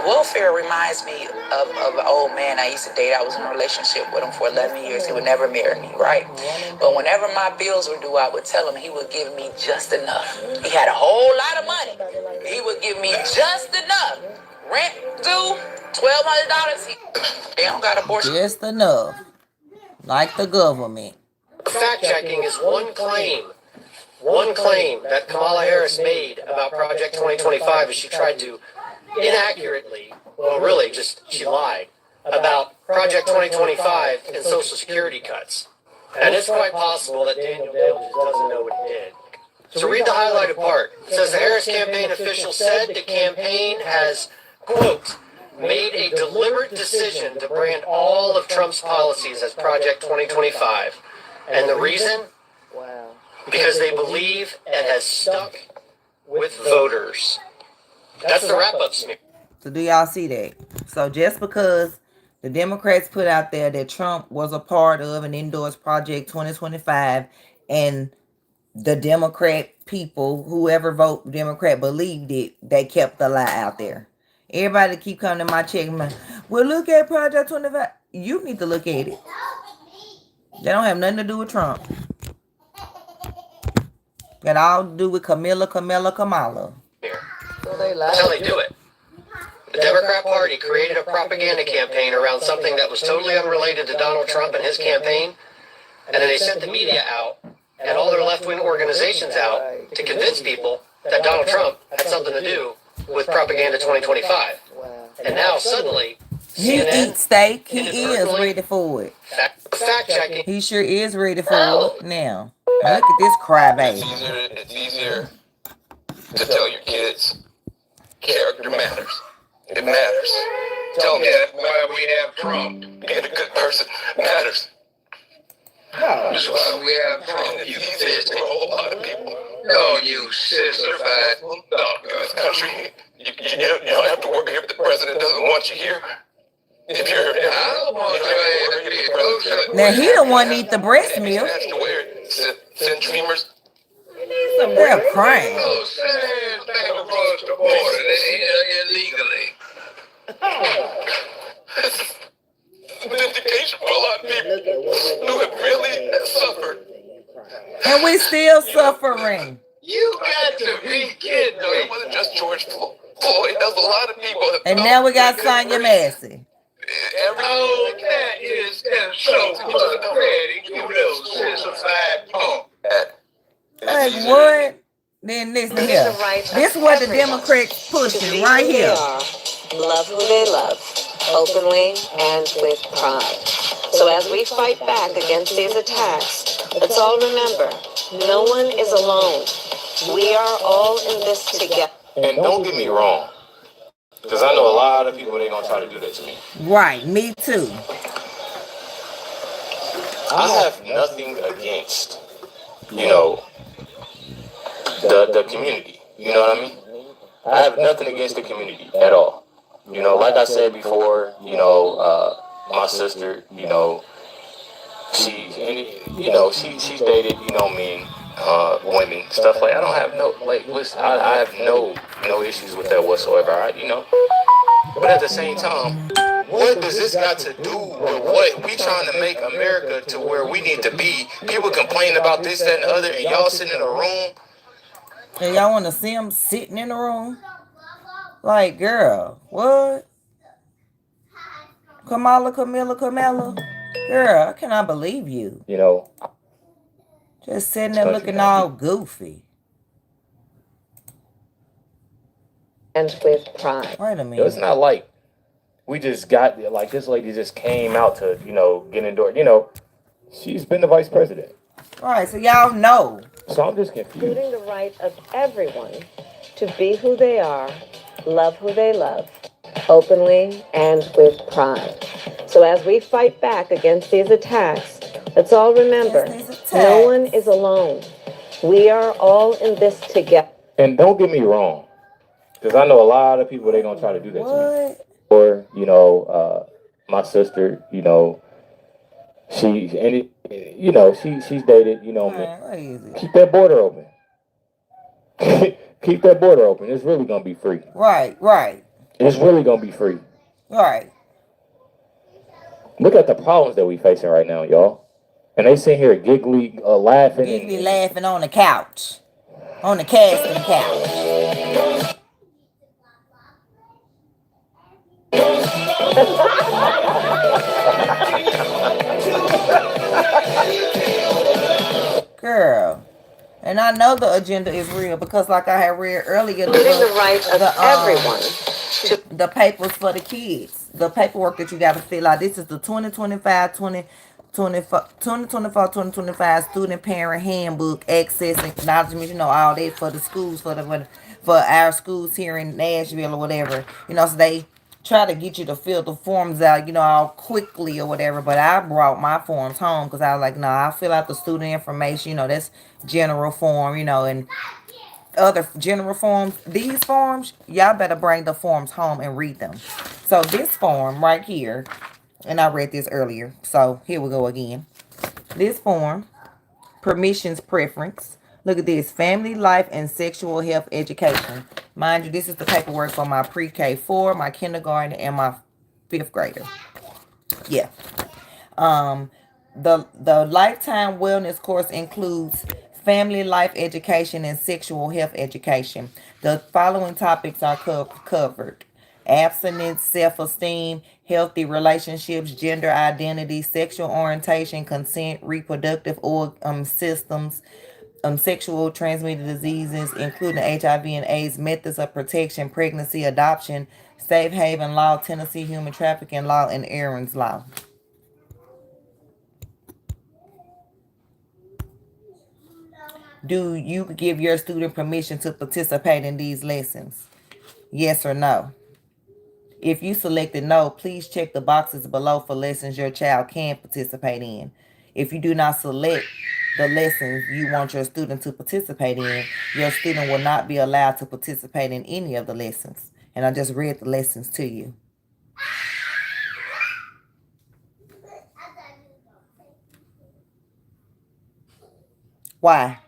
Welfare reminds me of an old man I used to date. I was in a relationship with him for 11 years. He would never marry me, right? But whenever my bills were due, I would tell him he would give me just enough. He had a whole lot of money. He would give me just enough. Rent due, $1,200. They don't got abortion. Just enough. Like the government. Fact checking is one claim that Kamala Harris made about Project 2025 is she tried to inaccurately, well, really, just she lied about Project 2025 and Social Security cuts. And it's quite possible that Daniel Dale just doesn't know what he did. So read the highlighted part. It says the Harris campaign official said the campaign has, quote, made a deliberate decision to brand all of Trump's policies as Project 2025. And the reason? Because they believe it has stuck with voters. That's the wrap-up, Smith. So do y'all see that? So just because the Democrats put out there that Trump was a part of and endorsed Project 2025, and the Democrat people, whoever vote Democrat, believed it, they kept the lie out there. Everybody keep coming to my check. Well, look at Project 25. You need to look at it. They don't have nothing to do with Trump. Got all to do with Kamala. That's how they do it. The Democrat Party created a propaganda campaign around something that was totally unrelated to Donald Trump and his campaign, and then they sent the media out and all their left-wing organizations out to convince people that Donald Trump had something to do with Propaganda 2025. And now suddenly, he eats steak. He is ready for it. Fact checking. He sure is ready for it now. Look at this crybaby. It's easier to tell your kids character matters. It matters. Tell them that's why we have Trump. Being a good person matters. That's why we have Trump. You exist for a whole lot of people. No, you sissified dog in this country. You don't have to worry if the president doesn't want you here. If you're, I don't want to. Now he don't want to eat the breast milk. Send dreamers. They're crying. Oh, send back across the border illegally. Vindication for a lot of people who have really suffered. And we still suffering. You got to be kidding. No, it wasn't just George Floyd. There's a lot of people. And now we got Sonya Massey. Oh, that is so pathetic. You little sissified punk. Like what? Then listen here. This is what the Democrats pushing right here. Love who they love, openly and with pride. So as we fight back against these attacks, let's all remember, no one is alone. We are all in this together. And don't get me wrong, because I know a lot of people, they're going to try to do that to me. Right, me too. I have nothing against, the community. You know what I mean? I have nothing against the community at all. Like I said before, my sister, she's dated, men, women, stuff like. I don't have I have no issues with that whatsoever. But at the same time, what does this got to do with what we trying to make America to where we need to be? People complain about this, that, and the other, and y'all sitting in a room. And y'all want to see them sitting in the room? Like, girl, what? Kamala. Girl, I cannot believe you. Just sitting there looking all goofy. And with pride. Wait a minute. It's not like we just got there. Like, this lady just came out to, get endorsed. She's been the vice president. Right, so y'all know. So I'm just confused. Including the right of everyone to be who they are, love who they love, openly and with pride. So as we fight back against these attacks, let's all remember, no one is alone. We are all in this together. And don't get me wrong, because I know a lot of people, they're going to try to do that to me. Or, my sister, she's dated, me. Keep that border open. Keep that border open. It's really gonna be free. Right, right. It's really gonna be free. Right. Look at the problems that we facing right now, y'all. And they sit here giggly, laughing. Giggly laughing on the couch. On the casting couch. Girl. And I know the agenda is real because like I had read earlier, the rights of everyone. The papers for the kids. The paperwork that you got to fill out. This is the 2024-2025 student parent handbook, access and acknowledgement, you know, all that for the schools, for our schools here in Nashville or whatever. You know, so they try to get you to fill the forms out, you know, all quickly or whatever. But I brought my forms home because I was like, no, I'll fill out the student information, you know, that's general form, you know, and other general forms. These forms, y'all better bring the forms home and read them. So this form right here, and I read this earlier, so here we go again. This form, permissions preference. Look at this, family life and sexual health education. Mind you, this is the paperwork for my pre-K 4, my kindergarten, and my 5th grader. Yeah. The lifetime wellness course includes family life education and sexual health education. The following topics are covered: abstinence, self-esteem, healthy relationships, gender identity, sexual orientation, consent, reproductive systems, sexual transmitted diseases, including HIV and AIDS, methods of protection, pregnancy, adoption, safe haven law, Tennessee human trafficking law, and errands law. Do you give your student permission to participate in these lessons? Yes or no? If you selected no, please check the boxes below for lessons your child can participate in. If you do not select the lessons you want your student to participate in, your student will not be allowed to participate in any of the lessons. And I just read the lessons to you. Why?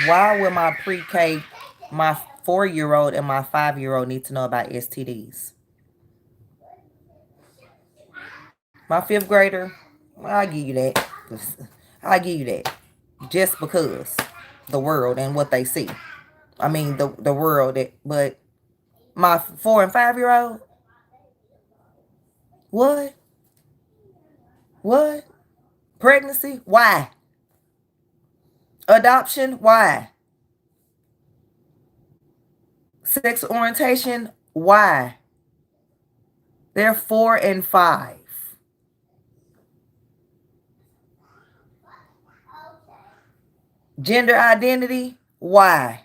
Why would my pre-K, my 4-year-old and my 5-year-old need to know about STDs? My 5th grader, I'll give you that. I'll give you that. Just because the world and what they see. I mean, the world. But my 4 and 5-year-old? What? What? Pregnancy? Why? Adoption? Why? Sex orientation? Why? They're 4 and 5. Gender identity? Why?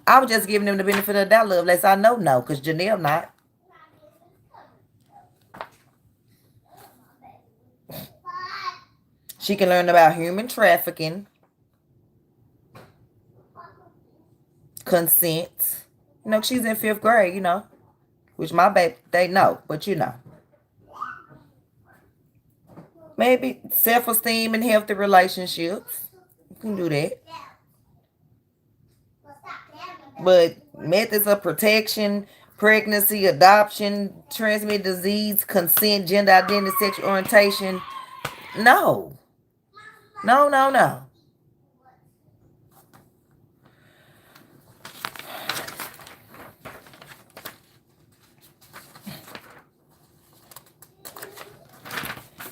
I was just giving them the benefit of the doubt, love, unless I know no, because Janelle not. She can learn about human trafficking, consent. You know, she's in 5th grade, you know, which my baby, they know, but you know. Maybe self-esteem and healthy relationships. You can do that. But methods of protection, pregnancy, adoption, transmitted disease, consent, gender identity, sexual orientation. No. No, no, no.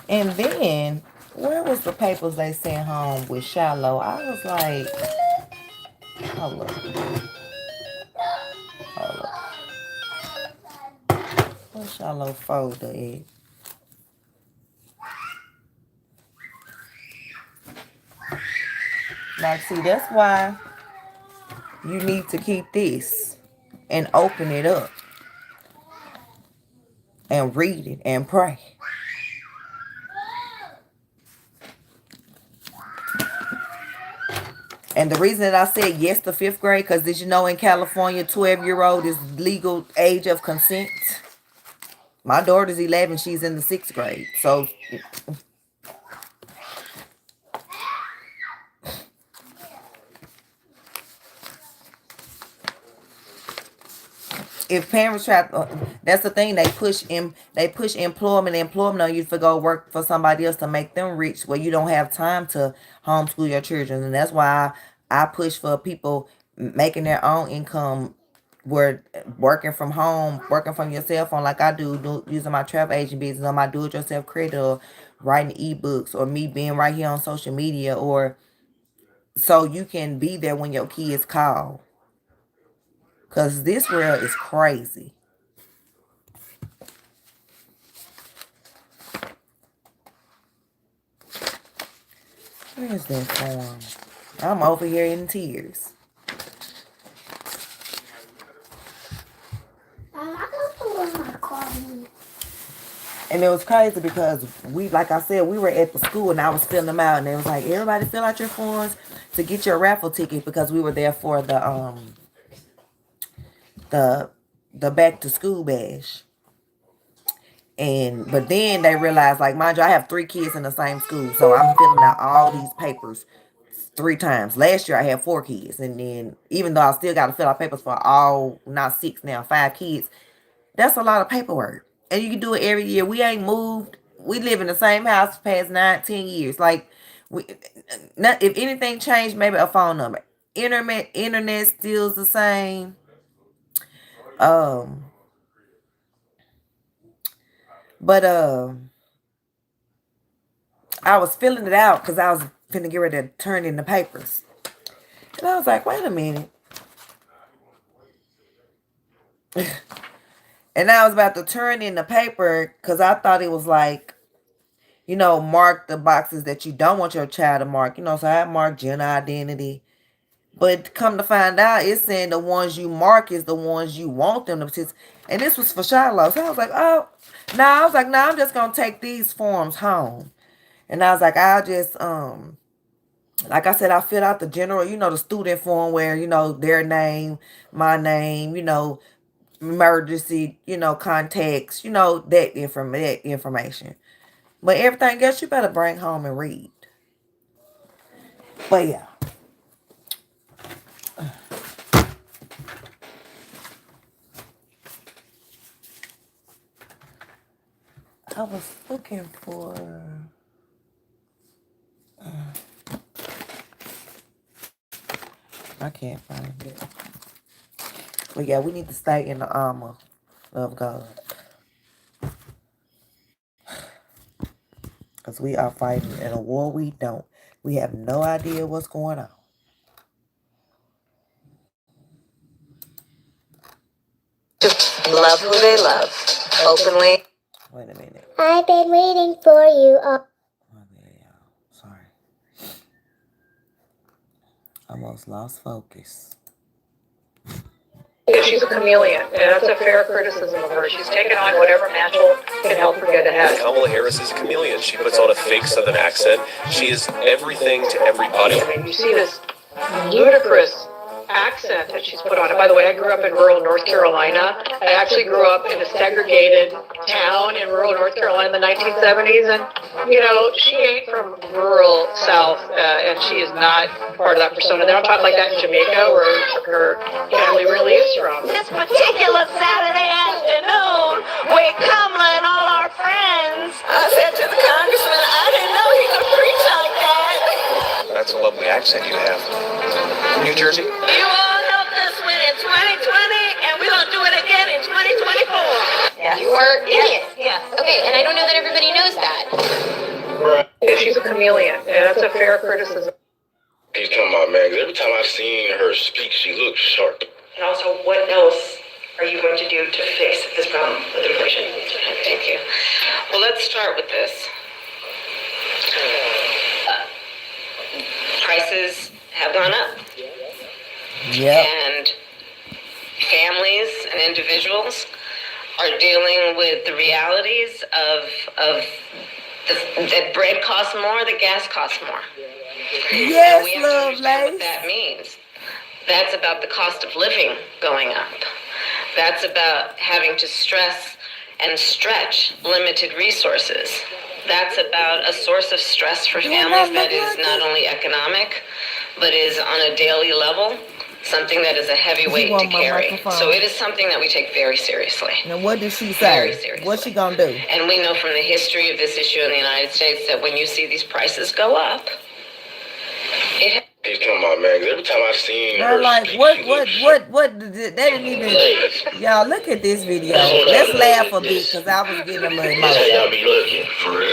And then, where was the papers they sent home with Shallow? I was like, hold up. Hold up. Where's Shallow folder at? Like, see, that's why you need to keep this and open it up and read it and pray. And the reason that I said yes to 5th grade, because did you know in California, 12-year-old is legal age of consent? My daughter's 11. She's in the 6th grade. So if parents try, that's the thing, they push employment on you to go work for somebody else to make them rich, where you don't have time to homeschool your children. And that's why I push for people making their own income, where working from home, working from your cell phone like I do using my travel agent business, on my do-it-yourself credit, or writing ebooks, or me being right here on social media, or so you can be there when your kids call. Because this world is crazy. Where's that form? I'm over here in tears. And it was crazy because we, like I said, we were at the school and I was filling them out, and it was like, everybody fill out your forms to get your raffle ticket, because we were there for the back to school bash. But then they realized, like, mind you, I have 3 kids in the same school, so I'm filling out all these papers 3 times. Last year I had 4 kids, and then even though I still got to fill out papers for all, not 6 now, 5 kids, that's a lot of paperwork. And you can do it every year. We ain't moved. We live in the same house for past 9-10 years. Like, if anything changed, maybe a phone number. Internet still's the same. But I was filling it out because I was finna get ready to turn in the papers. And I was like, wait a minute. And I was about to turn in the paper because I thought it was like, you know, mark the boxes that you don't want your child to mark. You know, so I marked gender identity. But come to find out, it's saying the ones you mark is the ones you want them to. And this was for Shiloh. So I was like, oh. Nah, I'm just going to take these forms home. And I was like, I'll just, like I said, I filled out the general, you know, the student form where, you know, their name, my name, you know, emergency, you know, contacts, you know, that information. But everything else you better bring home and read. But yeah. I was looking for... I can't find it. But yeah, we need to stay in the armor of God. Because we are fighting in a war we don't. We have no idea what's going on. Love who they love. Openly. Wait a minute. I've been waiting for you. Sorry. Almost lost focus. She's a chameleon, and that's a fair criticism of her. She's taken on whatever mantle can help her get ahead. Kamala Harris is a chameleon. She puts on a fake Southern accent. She is everything to everybody. I mean, you see this ludicrous accent that she's put on it. By the way, I grew up in rural North Carolina. I actually grew up in a segregated town in rural North Carolina in the 1970s, and you know, she ain't from rural South, and she is not part of that persona. They don't talk like that in Jamaica, where her family really is from. This particular Saturday afternoon, with Kamala and all our friends, I said to the congressman, I didn't know he could preach like that. That's a lovely accent you have. New Jersey? You all helped us win in 2020, and we're going to do it again in 2024. Yeah. You are idiots. Yeah. Okay, and I don't know that everybody knows that. She's a chameleon, and that's a fair criticism. He's talking about, man, 'cause every time I've seen her speak, she looks sharp. And also, what else are you going to do to fix this problem with inflation? Thank you. Well, let's start with this. Prices have gone up. Yeah. And families and individuals are dealing with the realities of that bread costs more, the gas costs more. Yes, and we have to understand what that means. That's about the cost of living going up. That's about having to stress and stretch limited resources. That's about a source of stress for families that is not only economic, but is on a daily level, something that is a heavy weight to carry. So it is something that we take very seriously. Now, what did she Very say? seriously. What's she gonna do? And we know from the history of this issue in the United States that when you see these prices go up, it Hey, come on, man. Every time I've seen Girl, her like, speak, what, they didn't even, y'all, look at this video. Let's laugh a bit, because I was getting a little this how emotional. y'all be looking, for real.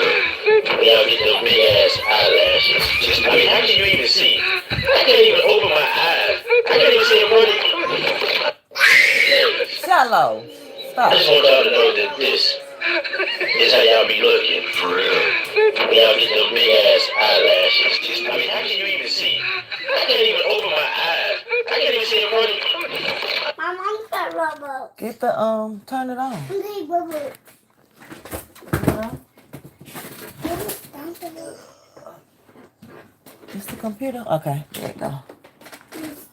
Y'all get them big ass eyelashes. Just, I mean, how can you even see? I can't even open my eyes. I can't even see them running. Shallow. Stop. I just want y'all to know that this is how y'all be looking, for real. Y'all get them big ass eyelashes. Just, I mean, how can you even see? I can't even open my eyes. I can't even see them running. My mom's got Roblox. Get the, turn it on. Okay, Roblox. It's the computer? Okay, there you go.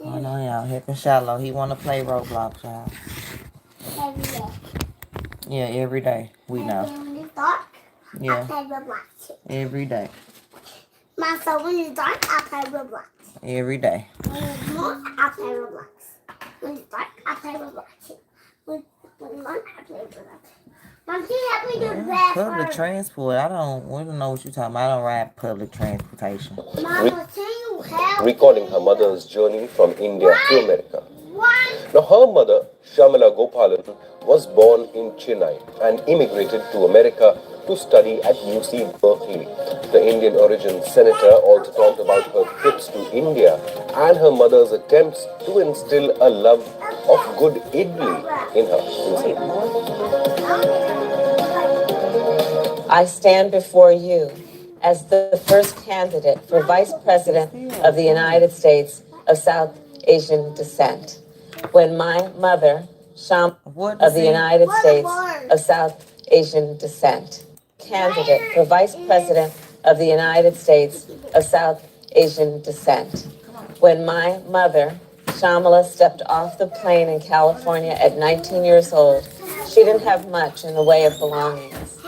Oh no, y'all, helping Shallow. He want to play Roblox, y'all. Every day. Yeah, every day. We know. When it's dark, Yeah. I play Roblox. Every day. Mom, so when it's dark, I play Roblox. Every day. When it's morning, I play Roblox. When it's dark, I play Roblox. When morning, I play Roblox. Mom, can you help me do that Public first? transport. We don't know what you're talking about. I don't ride public transportation. Mama, can you help Recalling me? her mother's journey from India to America. Why? Now, her mother, Shamala Gopalan, was born in Chennai and immigrated to America to study at UC Berkeley. The Indian origin senator also talked about her trips to India and her mother's attempts to instill a love of good idli in her. I stand before you as the first candidate for Vice President of the United States of South Asian descent. When my mother, Sham of the United States of South Asian descent, candidate for Vice President of the United States of South Asian descent. When my mother, Shamala, stepped off the plane in California at 19 years old, she didn't have much in the way of belongings,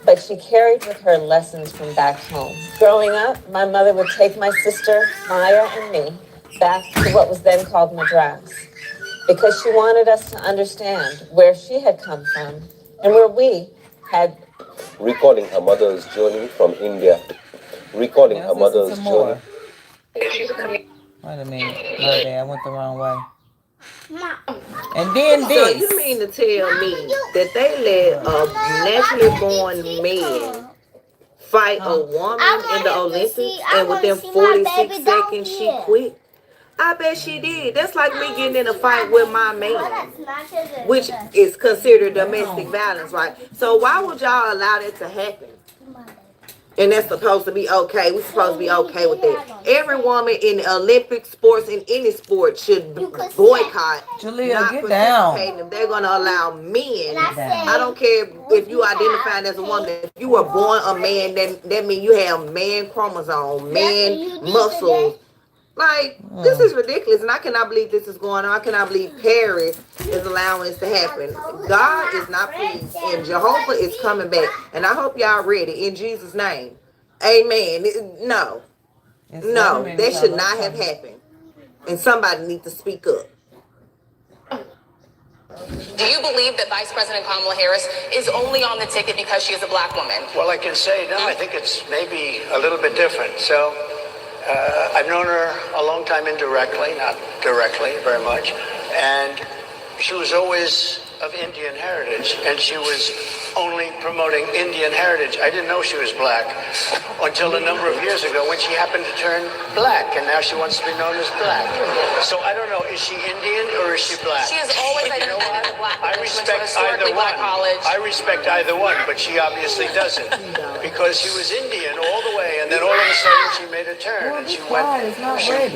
but she carried with her lessons from back home. Growing up, my mother would take my sister, Maya, and me back to what was then called Madras, because she wanted us to understand where she had come from and where we had. Recalling her mother's journey from India. Recalling her mother's journey. Wait a minute. My bad. I went the wrong way. And then this. So you mean to tell me that they let a naturally born man fight a woman in the Olympics and within 46 seconds she quit? I bet she did. That's like me getting in a fight with my man, which is considered domestic violence, right? So why would y'all allow that to happen? And that's supposed to be okay. We're supposed to be okay with that. Every woman in the Olympic sports, in any sport, should boycott. Jaleel, get down. If they're going to allow men, I don't care if you identify as a woman. If you were born a man, that means you have man chromosome, man muscles. Like, this is ridiculous, and I cannot believe this is going on. I cannot believe Paris is allowing this to happen. God is not pleased, and Jehovah is coming back. And I hope y'all ready in Jesus' name. Amen. No, that should not have happened. And somebody needs to speak up. Do you believe that Vice President Kamala Harris is only on the ticket because she is a black woman? Well, I can say, no, I think it's maybe a little bit different. So, I've known her a long time indirectly, not directly very much, and she was always of Indian heritage, and she was only promoting Indian heritage. I didn't know she was black until a number of years ago when she happened to turn black, and now she wants to be known as black. So I don't know, is she Indian or is she black? She has always identified as a black woman. I respect either one. I respect either one, but she obviously doesn't, because she was Indian all the way, and then all of a sudden she made a turn, and she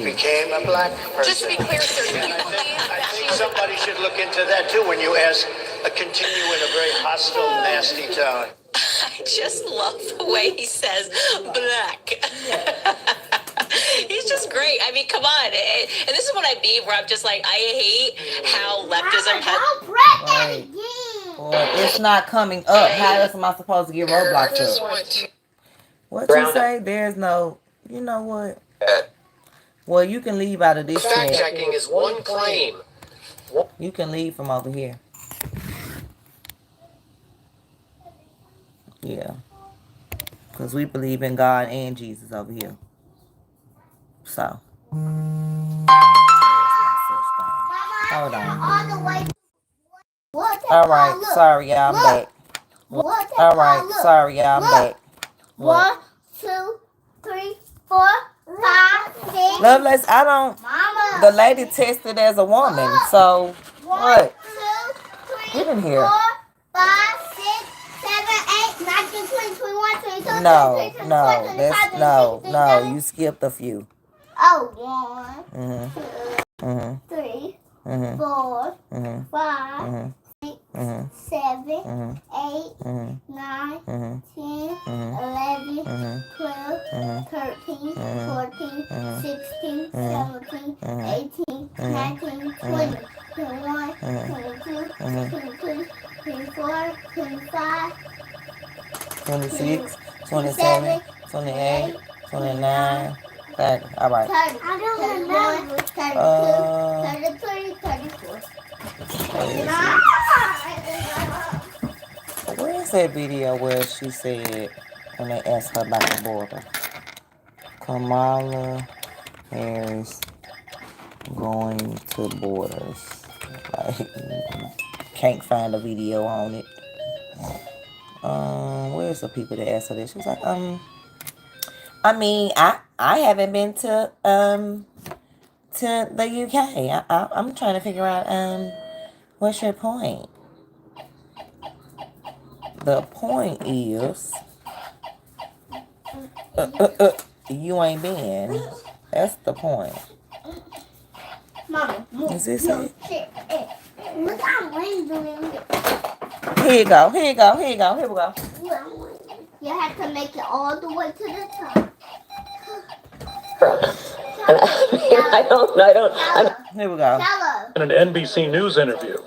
became a black person. Just to be clear, sir, do you believe I think somebody should look into that too when you ask a continue in a very hostile, nasty tone. I just love the way he says black. He's just great. I mean, come on. And this is what I mean, where I'm just like, I hate how leftism has... Boy, It's not coming up. How else am I supposed to get Roblox up? What you say? There's no. You know what? Well, you can leave out of this chat. Fact checking is one claim. You can leave from over here. Yeah. Because we believe in God and Jesus over here. So. Hold on. Alright, sorry, y'all, I'm back. Alright, sorry, y'all, I'm back. 1, 2, 3, 4, 5, 6. Lovelace, I don't. The lady tested as a woman, so what? 1, 2, 3, Get in here. 4, 5, 6, 7, 8, 9, 10, 20, 21, 22, No, 23, no, 24, that's 25, no, 26, no. You skipped a few. Oh, 1, Mhm. 2, 3, Mhm. 4, Mhm. 5, Mhm. 6, Mhm. 7, Mhm. 8, Mhm. 9, Mhm. 10, Mhm. 11, Mhm. 12, Mhm. 13, Mhm. 14, Mhm. 16, Mhm. 17, Mhm. 18, Mhm. 19, Mhm. 20, 21, Mhm. 22, Mhm. 23, 24, 25, 26, 27, 27, 28, 29, 29, 30. All right. 30, 31, 32, 33, 34. Where's that video where she said when they asked her about the border? Kamala Harris going to borders. Like, can't find a video on it. Where's the people that asked her this? She was like, I mean, I haven't been to the UK. I'm trying to figure out what's your point? The point is you ain't been. That's the point. Mama, Is this it? look how I'm doing it. Here you go. Here you go. Here you go. Here we go. You have to make it all the way to the top. I don't. Here we go. In an NBC News interview,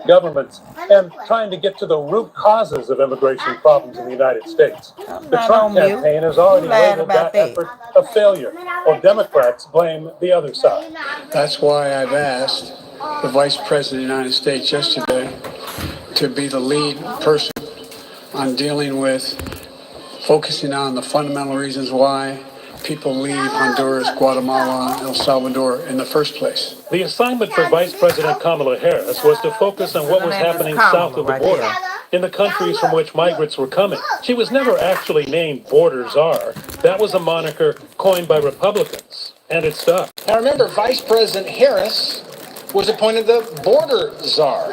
governments and trying to get to the root causes of immigration problems in the United States. The Trump campaign has already labeled that effort a failure, while Democrats blame the other side. That's why I've asked the Vice President of the United States yesterday to be the lead person on dealing with focusing on the fundamental reasons why people leave Honduras, Guatemala, El Salvador in the first place. The assignment for Vice President Kamala Harris was to focus on what was happening south of the border, in the countries from which migrants were coming. She was never actually named Border Czar. That was a moniker coined by Republicans, and it stuck. Now remember, Vice President Harris was appointed the Border Czar.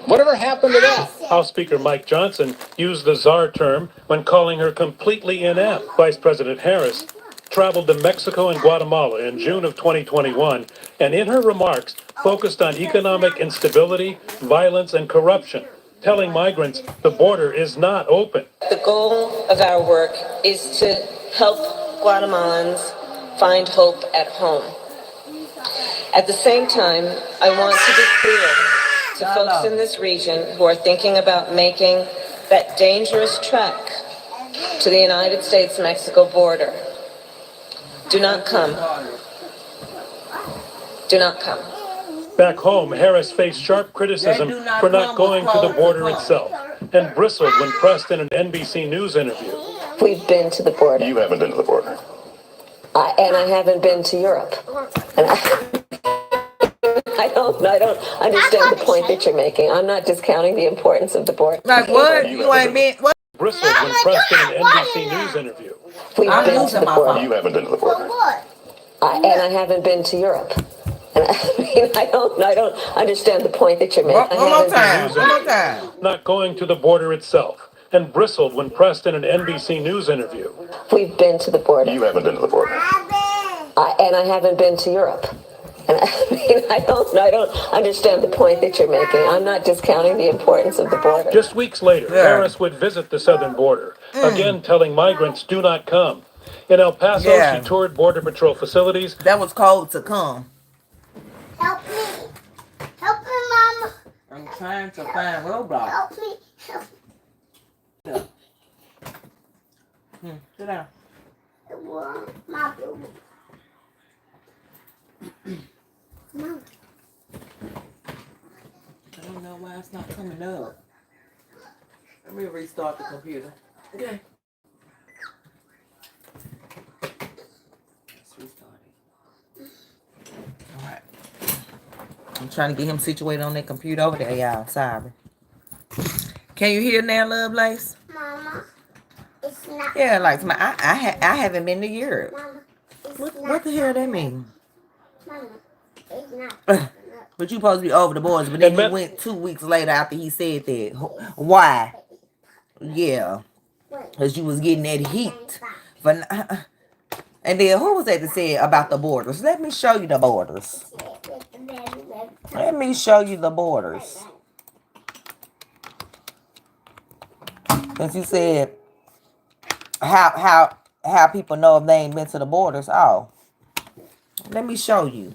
Whatever happened to that? House Speaker Mike Johnson used the czar term when calling her completely inept. Vice President Harris traveled to Mexico and Guatemala in June of 2021, and in her remarks focused on economic instability, violence, and corruption, telling migrants the border is not open. The goal of our work is to help Guatemalans find hope at home. At the same time, I want to be clear to folks in this region who are thinking about making that dangerous trek to the United States-Mexico border. Do not come. Do not come. Back home, Harris faced sharp criticism for not going to the border itself and bristled when pressed in an NBC News interview. We've been to the border. You haven't been to the border. And I haven't been to Europe. And I don't understand the point that you're making. I'm not discounting the importance of the border. Like what? You ain't been. What? Bristled when pressed in an NBC News interview. We've been to the border. You haven't been to the border. And I haven't been to Europe. And I don't understand the point that you're making. One more time. Not going to the border itself, and bristled when pressed in an NBC News interview. We've been to the border. You haven't been to the border. And I haven't been to Europe. And I don't understand the point that you're making. I'm not discounting the importance of the border. Just weeks later, Harris would visit the southern border, again telling migrants do not come. In El Paso, she toured Border Patrol facilities. That was called to come. Help me. Help me, Mama. I'm trying to find Roblox. Help me. Yeah. Sit down. My baby. Mom. I don't know why it's not coming up. Let me restart the computer. Okay. Let's restart it. Alright. I'm trying to get him situated on that computer over there, y'all. Sorry. Can you hear now, Lovelace? Mama, it's not. Yeah, like I haven't been to Europe. Mama, What the hell that mean? Mama, it's not. But you supposed to be over the borders, but then he went 2 weeks later after he said that. Why? Yeah. Because you was getting that heat. And then who was that said about the borders? Let me show you the borders. Let me show you the borders. Because you said how people know if they ain't been to the borders. Oh. Let me show you.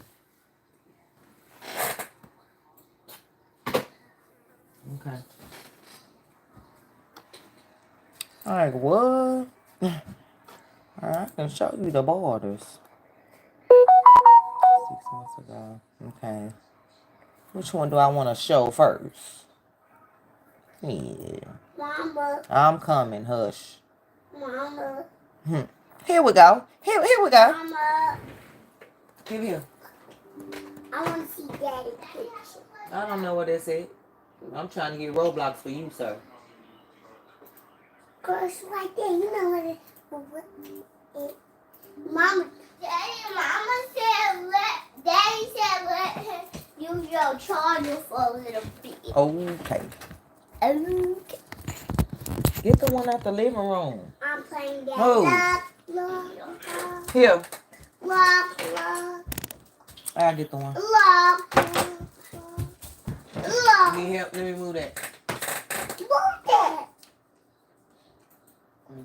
Okay. Like what? I can show you the borders. 6 months ago. Okay. Which one do I want to show first? Yeah. Mama. I'm coming. Hush. Mama. Here we go. Here we go. Mama. Give here. I want to see Daddy's picture. I don't know what that said. I'm trying to get Roblox for you, sir. Cause right there, you know what it. Mama. Daddy said let him use your charger for a little bit. Okay. Okay. Get the one out the living room. I'm playing that. Who? Look. Here. Look. I'll get the one. Look. Need help? Let me move that. Move that.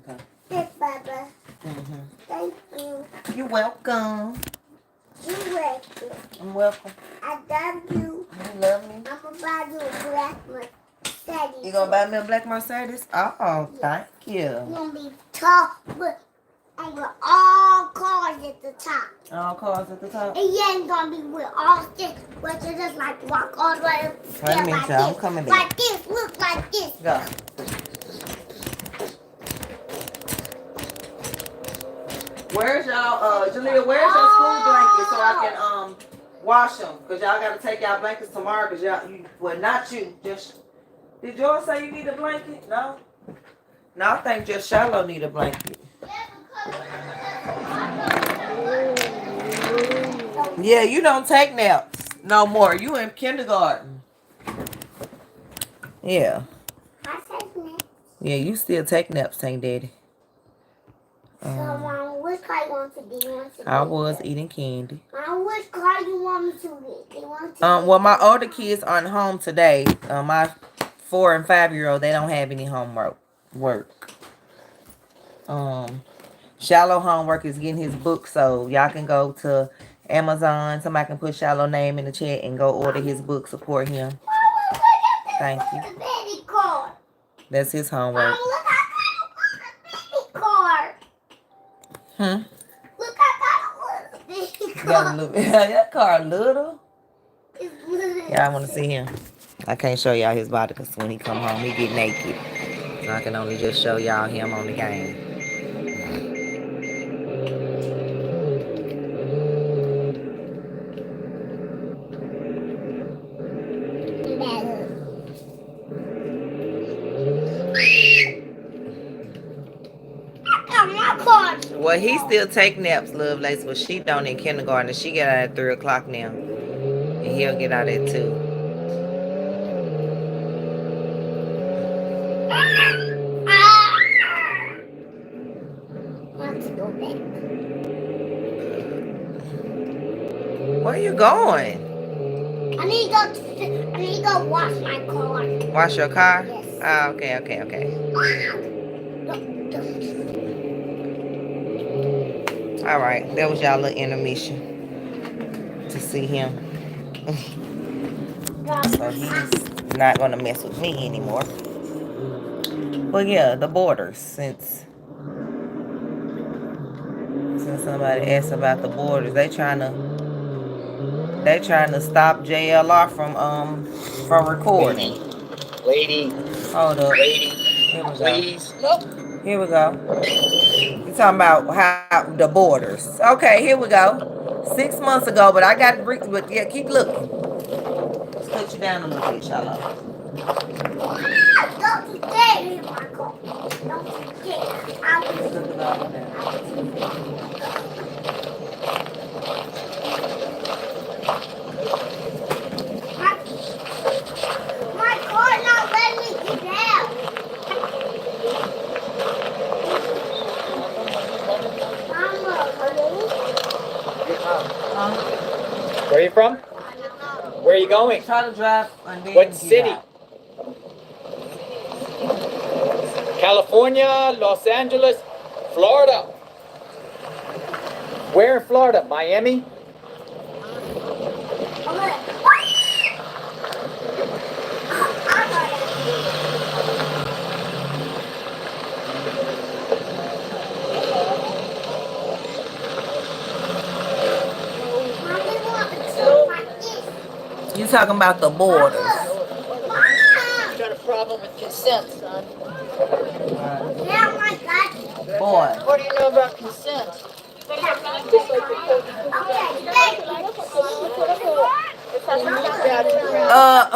Okay. Yes, Baba. Thank you. You're welcome. You're welcome. I'm welcome. I love you. You love me? I'm gonna buy you a black Mercedes. You gonna buy me a black Mercedes? Oh, yeah. Thank you. You're gonna be tall, but and with all cars at the top. All cars at the top? And you ain't gonna be with all sticks, but you just like walk all the way up. Wait a minute, like y'all. I'm this, coming back. like this, look like this. Go. Where's y'all, Jalea, where's your school blankets so I can wash them? Because y'all got to take y'all blankets tomorrow because well, not you. Just, did yours say you need a blanket? No? No, I think just Shallow need a blanket. Yeah, you don't take naps no more. You in kindergarten. Yeah. I take naps. Yeah, you still take naps, ain't Daddy? So, which car you want to be? I was eating candy. Which car you want me to get? You want to Well, my older kids aren't home today. My 4 and 5-year-old, they don't have any homework. Shallow homework is getting his book, so y'all can go to Amazon. Somebody can put Shallow name in the chat and go order his book. Support him. Thank you. baby car. That's his homework. Look at that baby car. Look at that little baby car. That car little. It's little. Y'all want to see him? I can't show y'all his body because when he come home, he get naked. So I can only just show y'all him on the game. Well, he still take naps, Lovelace, but she don't in kindergarten. She get out at 3 o'clock now. And he'll get out at 2. Let's go back. Where you going? I need to go wash my car. Wash your car? Yes. Oh, okay. All right, that was y'all little intermission to see him. So not gonna mess with me anymore. But yeah, the borders. Since somebody asked about the borders, they trying to stop JLR from recording. Lady. Hold up. Lady. Here we go. Please. Here we go. You talking about how the borders? Okay, here we go. 6 months ago, but I got but yeah, keep looking. Let's cut you down a little bit, Shallow. Don't you dare hit my car. Don't you dare. My car not letting me get out. Mama, Where are you from? Where are you going? Try to drive and then What city? California, Los Angeles, Florida. Where in Florida? Miami? You talking about the borders? You got a problem with consent, son. Boy. What do you know about consent?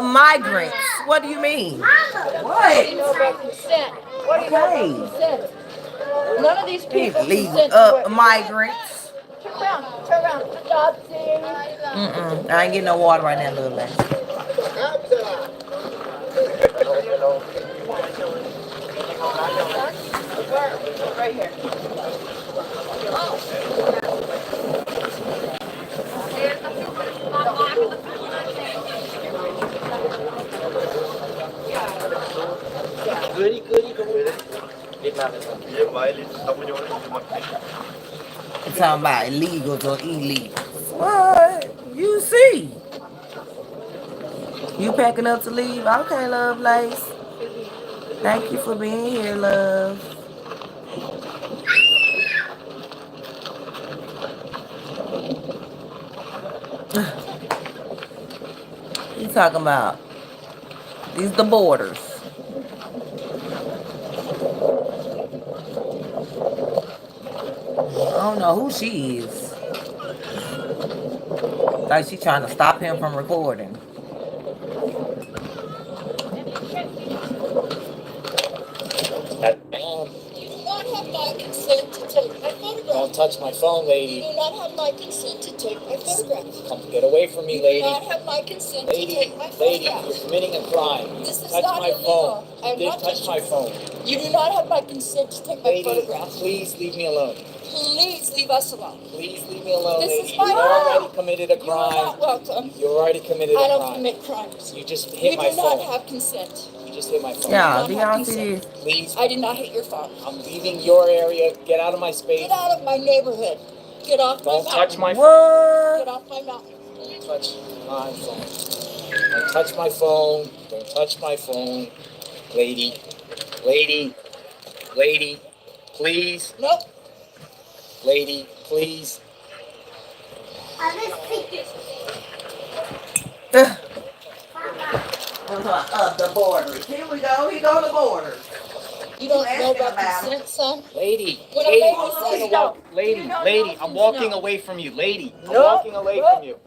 Migrants. What do you mean? What do you know about consent? What do you know about consent? None of these people consent to what migrants. Turn around. Stop seeing. I ain't getting no water right now, little lady. Right here. Goody. I'm talking about illegals or illegals. What? You see. You packing up to leave? Okay, love, Lace. Thank you for being here, love. You talking about? These the borders. I don't know who she is. Like she trying to stop him from recording. You do not have my consent to take my photograph. Don't touch my phone, lady. You do not have my consent to take my photograph. Come get away from me, lady. You do not have my consent to take my Lady, photograph. you're committing a crime. This is touch not my illegal. phone. I am You not did touch my phone. You do not have my consent to take my photograph. Please leave me alone. Please leave us alone. Please leave me alone, This lady. is my You home. already committed a You are crime. not welcome. You already committed a I crime. don't commit crimes. You just hit You my do phone. not have consent. You just hit my phone. Yeah, do y'all see this? Please. I did not hit your phone. I'm leaving your area. Get out of my space. Get out of my neighborhood. Get off my mountain. Don't touch my phone. Get off my mountain. Don't touch my phone. Don't touch my phone. Don't touch my phone. Lady. Please. Nope. Lady, please. The borders. Here we go. Here go the borders. You don't know about consent, son? Lady, When lady, a lady says no. lady, I'm walking away from you, lady. I'm No. walking away from you.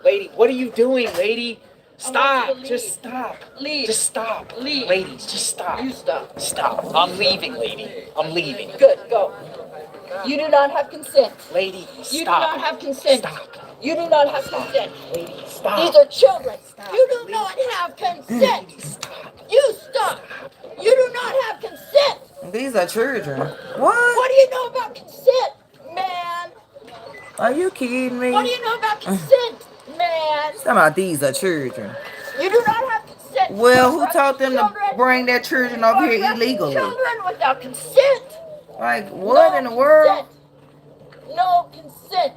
Lady, what are you doing, lady? Stop. Just stop. Leave. Just stop. Leave. Ladies, just stop. You stop. Stop. I'm leaving, lady. I'm leaving. Good, go. You do not have consent. Lady, You do stop. not have consent. Stop. You do not have consent. Lady, stop. These are children. You do not have consent. You stop. You do not have consent. These are children. What? What do you know about consent, man? Are you kidding me? What do you know about consent, man? Talking about these are children. You do not have consent. Well, who taught them to bring their children over here illegally? Children without consent. Like, what in the world? No consent.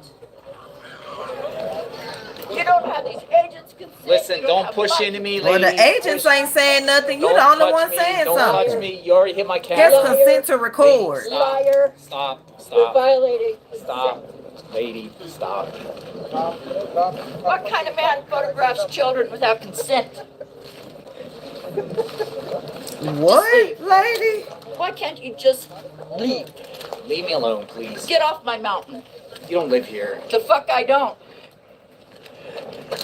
You don't have these agents consent. Listen, don't push into me, lady. Well, the agents ain't saying nothing. You the Don't only one touch me. saying Don't something. touch me. You already hit my camera. Just consent to record. Lady, stop. Liar. Stop. You're Stop. violating. Stop. Lady, stop. What kind of man photographs children without consent? What, lady? Why can't you just leave? Leave me alone, please. Get off my mountain. You don't live here. The fuck I don't.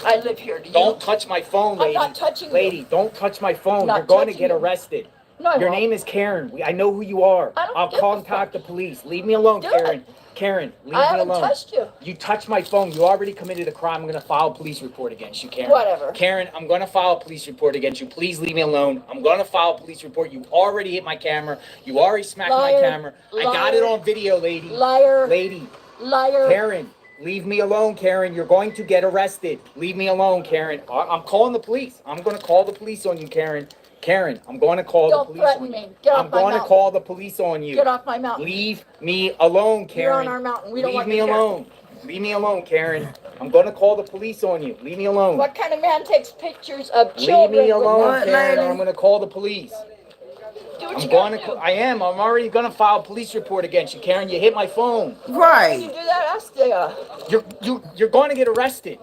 I live here. Do you? Don't touch my phone, lady. I'm not touching lady, you. Don't touch my phone. Not You're going to touching get you. arrested. No, I Your won't. name is Karen. I know who you are. I don't I'll give a contact the police. Leave me alone, Do Karen. it. Karen, leave I me haven't alone. touched you. You touched my phone. You already committed a crime. I'm going to file a police report against you, Karen. Whatever. Karen, I'm going to file a police report against you. Please leave me alone. I'm going to file a police report. You already hit my camera. You already smacked my Liar. camera. I got it on video, lady. Liar. Lady. Liar. Karen, leave me alone, Karen. You're going to get arrested. Leave me alone, Karen. I'm calling the police. I'm going to call the police on you, Karen. Karen, I'm going to call the police on you. Don't threaten me. Get off I'm my going to mountain. call the police on you. Get off my mountain. Leave me alone, Karen. You're on our mountain. We don't Leave want me you here. alone. Leave me alone, Karen. I'm going to call the police on you. Leave me alone. What kind of man takes pictures of Leave children? me alone, with Karen. I'm going to call the police. Do what I'm you going gotta to. do. I am. I'm already going to file a police report against you, Karen. You hit my phone. When you Right. do that, ask the, You're going to get arrested.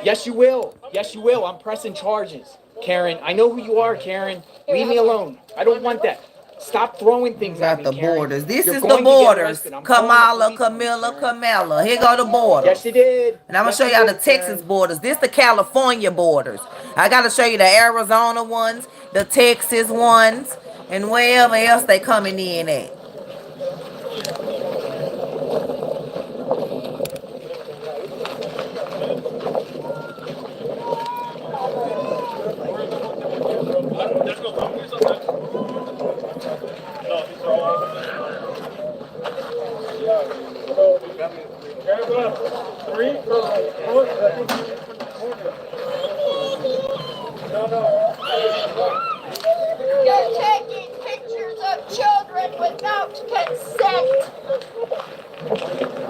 Yes, you will. Yes, you will. I'm pressing charges. Karen, I know who you are, Karen. Leave me alone. I don't want that. Stop throwing things at me, Got the Karen. borders. This You're is going the to get borders. arrested. I'm calling the Kamala, police on you, Camilla, Karen. Kamala. Here go the borders. Yes, you did. And I'm going Yes, to show you y'all the did, Texas Karen. borders. This the California borders. I got to show you the Arizona ones, the Texas ones, and wherever else they coming in at. You're taking pictures of children without consent.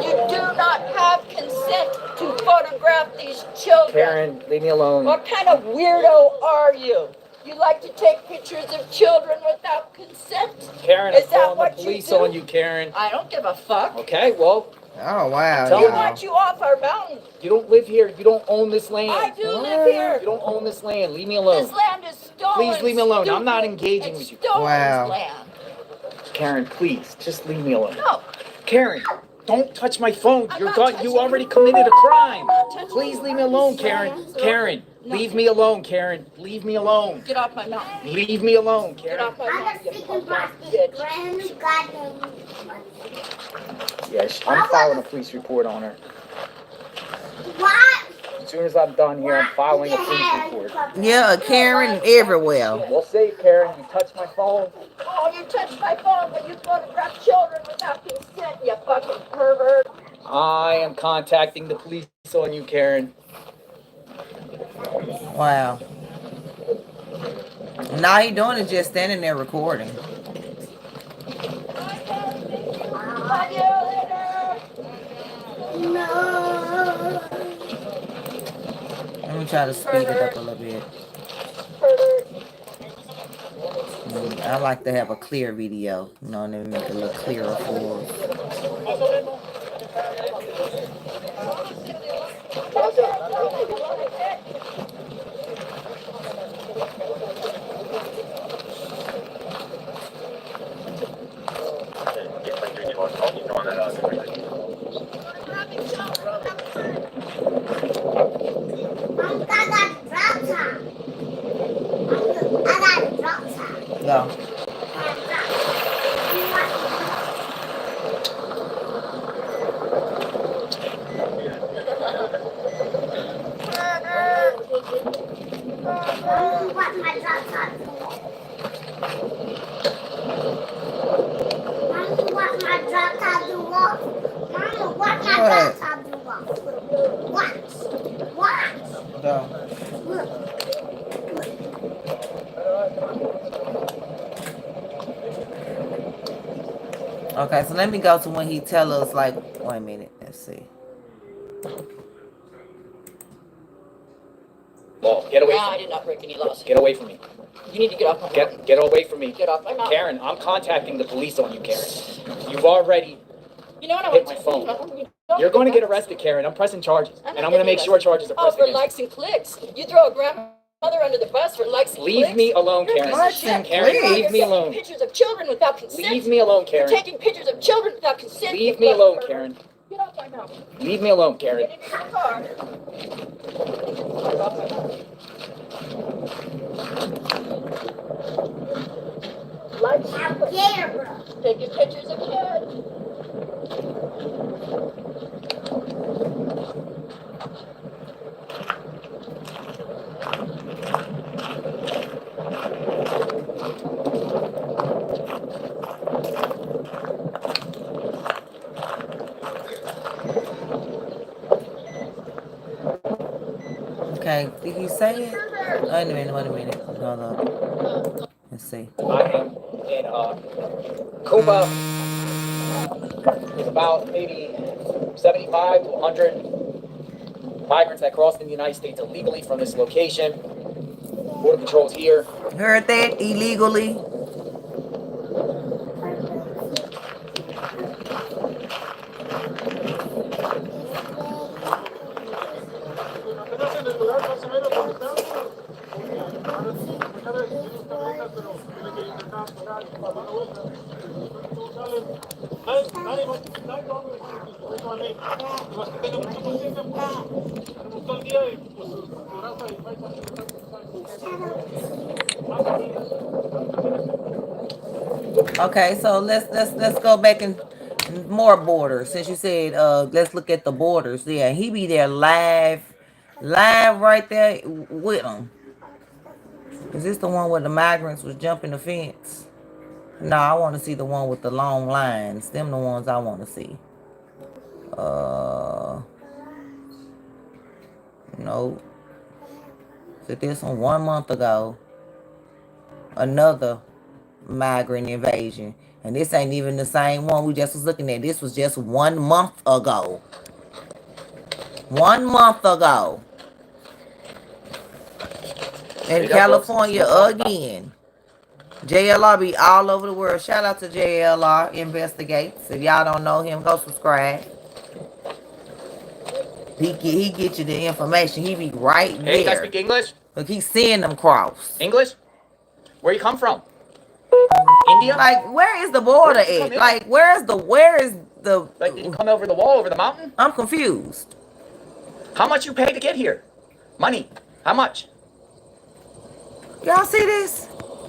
You do not have consent to photograph these children. Karen, leave me alone. What kind of weirdo are you? You like to take pictures of children without consent? Karen, Is I'm that calling the what you police do? on you, Karen. I don't give a fuck. Okay, well, Oh, wow. Tell We them. want you off our mountain. you don't live here. You don't own this land. I do live here. You don't own this land. Leave me alone. This land is stolen. Please leave me alone. I'm not stupid. engaging It's with you. stolen Wow. land. Karen, please, just leave me alone. No. Karen, don't touch my phone. I'm You're not got, touching you already you. committed a crime. I'm not touching Please you. leave me alone, Karen. Karen, leave me alone, Karen. Leave me alone. Get off my mountain. Leave me alone, Get Karen. off my I'm mountain, a you freaking punk plastic bitch. friend. Goddamn. Yes, I'm filing a police report on her. What? As soon as I'm done here, I'm filing a police report. Yeah, Karen everywhere. We'll see, Karen. You touched my phone. Oh, you touched my phone when you photograph children without consent, you fucking pervert. I am contacting the police on you, Karen. Wow. And all he doing is just standing there recording. Love you later. No. Let me try to speed it up a little bit. I like to have a clear video, you know, and then make it a little clearer for us. Go. Okay, so let me go to when he tell us, like, wait a minute, let's see. Law, get away No, from I me. did not break any laws. Get away from me. You need to get off my lawn. Get away from me. Get off my lawn. Karen, I'm contacting the police on you, Karen. You've already You know what I hit want my to phone. You're going to get arrested, Karen. I'm pressing charges. And I'm going to make sure charges are pressed for against likes and clicks. You throw a grandmother under the bus for likes and clicks. Leave me alone, You're a Karen. piece of shit. Karen, You're leave me taking alone. pictures of children without consent. Leave me alone, Karen. You're taking pictures of children without consent. Leave me alone, Karen. Get off my mouth. Leave me alone, Karen. Get in your car. Get off my mouth. Taking pictures of kids. Okay, did he say it? Wait a minute. Hold up. Let's see. I am in Cuba. There's about maybe 75 to 100 migrants that crossed in the United States illegally from this location. Border Patrol's here. Heard that? Illegally? Okay, so let's go back and more borders. Since you said let's look at the borders. Yeah, he be there live right there with them. Is this the one where the migrants was jumping the fence? No, I want to see the one with the long lines. Them the ones I want to see. No. So this one 1 month ago. Another migrant invasion. And this ain't even the same one we just was looking at. This was just 1 month ago. 1 month ago. In California again. JLR be all over the world. Shout out to JLR Investigates. If y'all don't know him, go subscribe. He get you the information. He be right there. Hey, you guys speak English? Look, he's seeing them cross. English? Where you come from? India? Like, where is the border at? Like, where is the Like, did you come over the wall, over the mountain? I'm confused. How much you pay to get here? Money. How much? Y'all see this?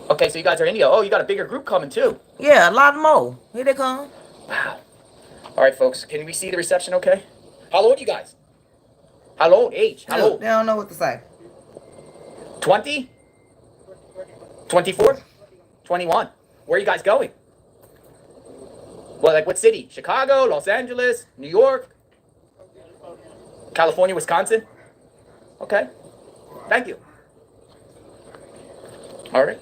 Okay, so you guys are India. Oh, you got a bigger group coming too. Yeah, a lot more. Here they come. Wow. All right, folks. Can we see the reception okay? How old are you guys? How old? Age? How old? They don't know what to say. 20? 24? 21? Where are you guys going? Well, like what city? Chicago, Los Angeles, New York, California, Wisconsin? Okay. Thank you. All right.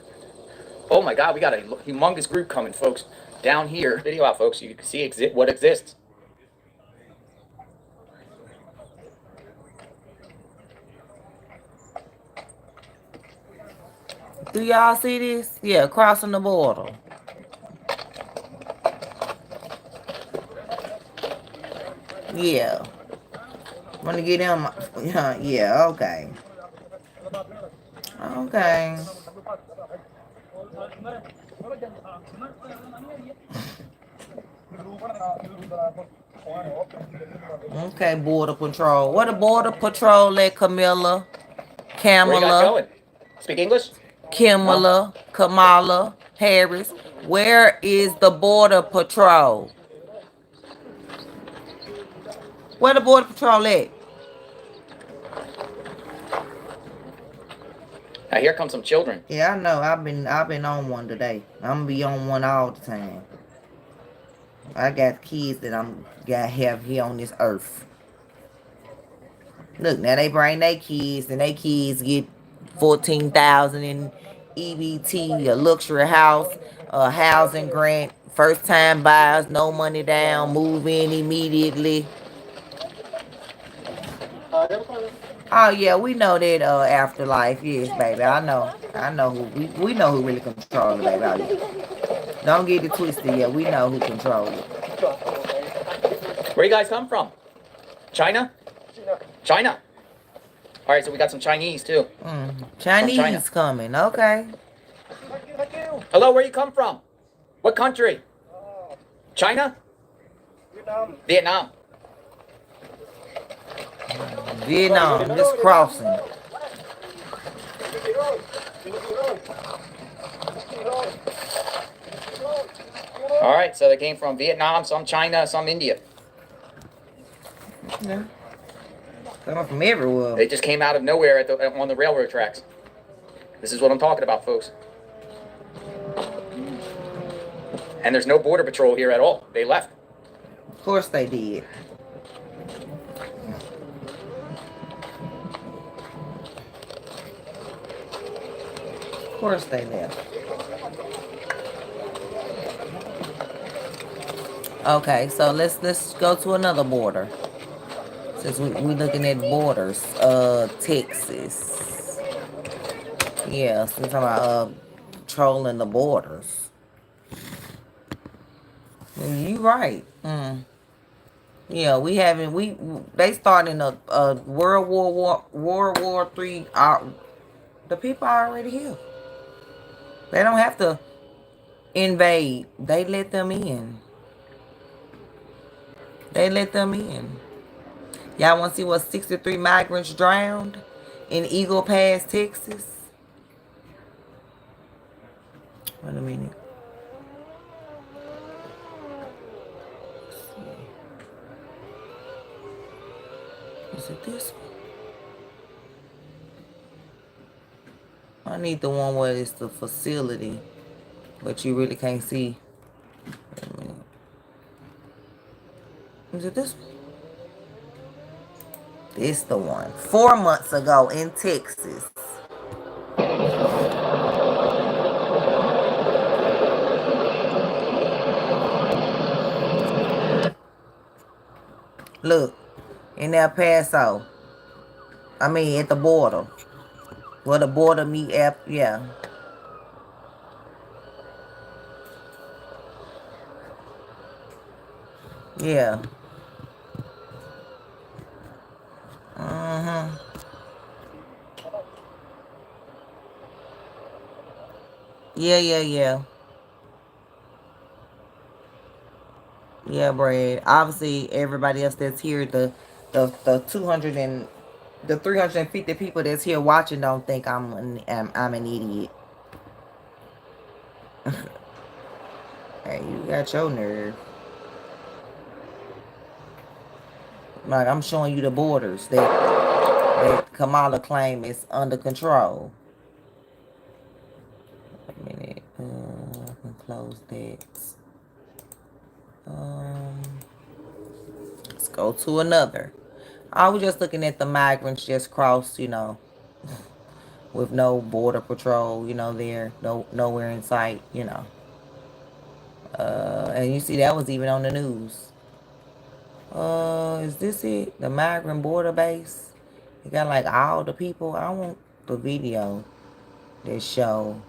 Oh my God, we got a humongous group coming, folks. Down here, video out, folks, so you can see what exists. Do y'all see this? Yeah, crossing the border. Yeah. I'm gonna get him. Yeah, okay. Okay. Okay, Border Patrol. What a Border Patrol at Camilla? Kamala. Where you guys going? Speak English? Kamala Harris. Where is the Border Patrol? Where the Border Patrol at? Now here come some children. Yeah, I know. I've been on one today. I'm gonna be on one all the time. I got kids that I'm gotta have here on this earth. Look, now they bring their kids, and they kids get $14,000 in EBT, a luxury house, a housing grant, first time buyers, no money down, move in immediately. Oh yeah, we know that afterlife. Yes, baby. I know who we know who really control it, baby. Oh, yeah. Don't get it twisted. Yeah, we know who control it. Where you guys come from? China? China. All right, so we got some Chinese too. Chinese coming. Okay. Hello, where you come from? What country? China? Vietnam. Vietnam, just crossing. All right, so they came from Vietnam, some China, some India. Yeah. Coming from everywhere. They just came out of nowhere on the railroad tracks. This is what I'm talking about, folks. And there's no border patrol here at all. They left. Of course they did. Of course they left. Okay, so let's go to another border. Since we looking at borders, Texas. Yeah, so we're talking about trolling the borders. You right. Yeah, they starting a World War III. The people are already here. They don't have to invade. They let them in. They let them in. Y'all want to see what 63 migrants drowned in Eagle Pass, Texas? Wait a minute. Is it this one? I need the one where it's the facility, but you really can't see. Wait a minute. Is it this one? This the one. 4 months ago in Texas. Look, in El Paso. I mean, at the border. Where the border meet up, yeah. Yeah. Yeah. Yeah, Brad. Obviously, everybody else that's here, the 350 people that's here watching don't think I'm an idiot. Hey, you got your nerve. Like, I'm showing you the borders that Kamala claim is under control. Wait a minute. I can close that. Let's go to another. I was just looking at the migrants just crossed, you know, with no border patrol, you know, there, nowhere in sight, you know. And you see that was even on the news. Is this it? The migrant border base? You got like all the people. I want the video that show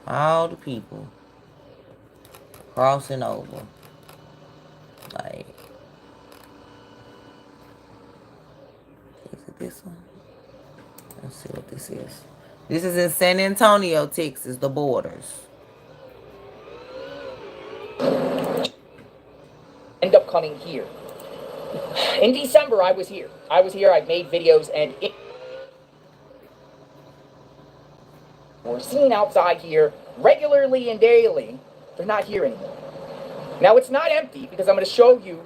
all the people crossing over. Like, is it this one? Let's see what this is. This is in San Antonio, Texas, the borders. End up coming here. In December, I was here. I made videos, and we're seen outside here regularly and daily. They're not here anymore. Now, it's not empty because I'm going to show you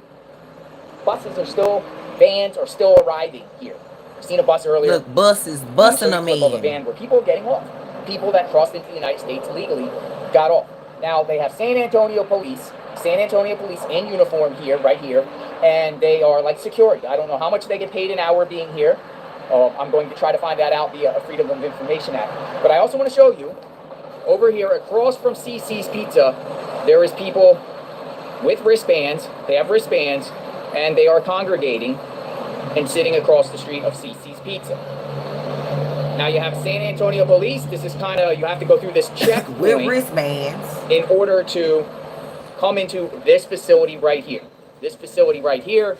buses are still, vans are still arriving here. I've seen a bus earlier. Look, buses busting them in. Of a van where people are getting off. People that crossed into the United States legally got off. Now, they have San Antonio police in uniform here, right here, and they are like security. I don't know how much they get paid an hour being here. I'm going to try to find that out via a Freedom of Information Act. But I also want to show you, over here across from CC's Pizza, there is people with wristbands. They have wristbands, and they are congregating and sitting across the street of CC's Pizza. Now you have San Antonio police. This is kind of, you have to go through this checkpoint with wristbands in order to come into this facility right here. This facility right here,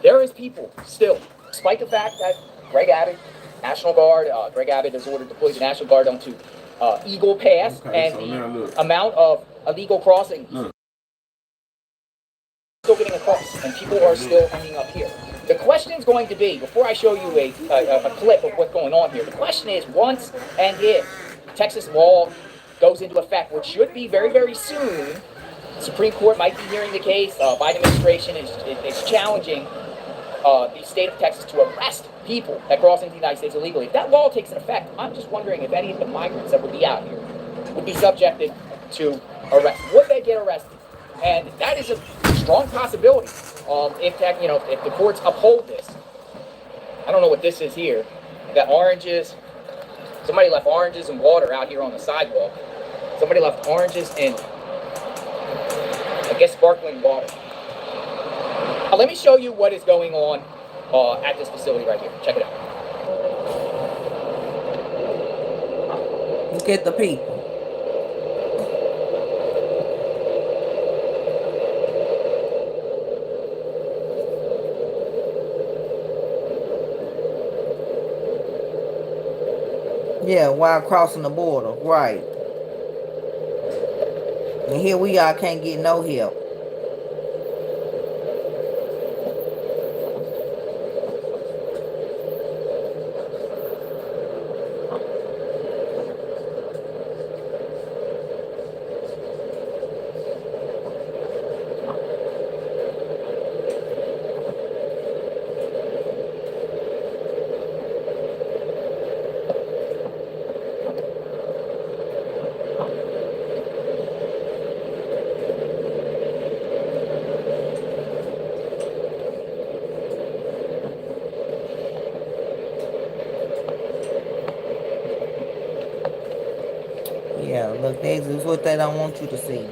there is people still, despite the fact that Greg Abbott, National Guard, Greg Abbott has ordered to deploy the National Guard onto Eagle Pass, and the amount of illegal crossing still getting across, and people are still ending up here. The question is going to be, before I show you a clip of what's going on here, the question is, once and if Texas law goes into effect, which should be very, very soon, the Supreme Court might be hearing the case. Biden administration is challenging the state of Texas to arrest people that cross into the United States illegally. If that law takes an effect, I'm just wondering if any of the migrants that would be out here would be subjected to arrest. Would they get arrested? And that is a strong possibility if the courts uphold this. I don't know what this is here. You got oranges. Somebody left oranges and water out here on the sidewalk. Somebody left oranges and, I guess, sparkling water. Let me show you what is going on at this facility right here. Check it out. Look at the people. Yeah, while crossing the border, right. And here we are, can't get no help. Yeah, look, this is what they don't want you to see.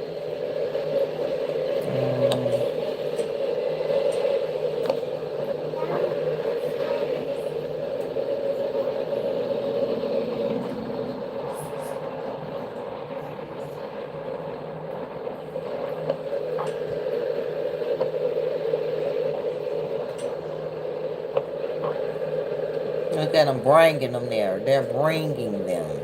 Look at them bringing them there. They're bringing them.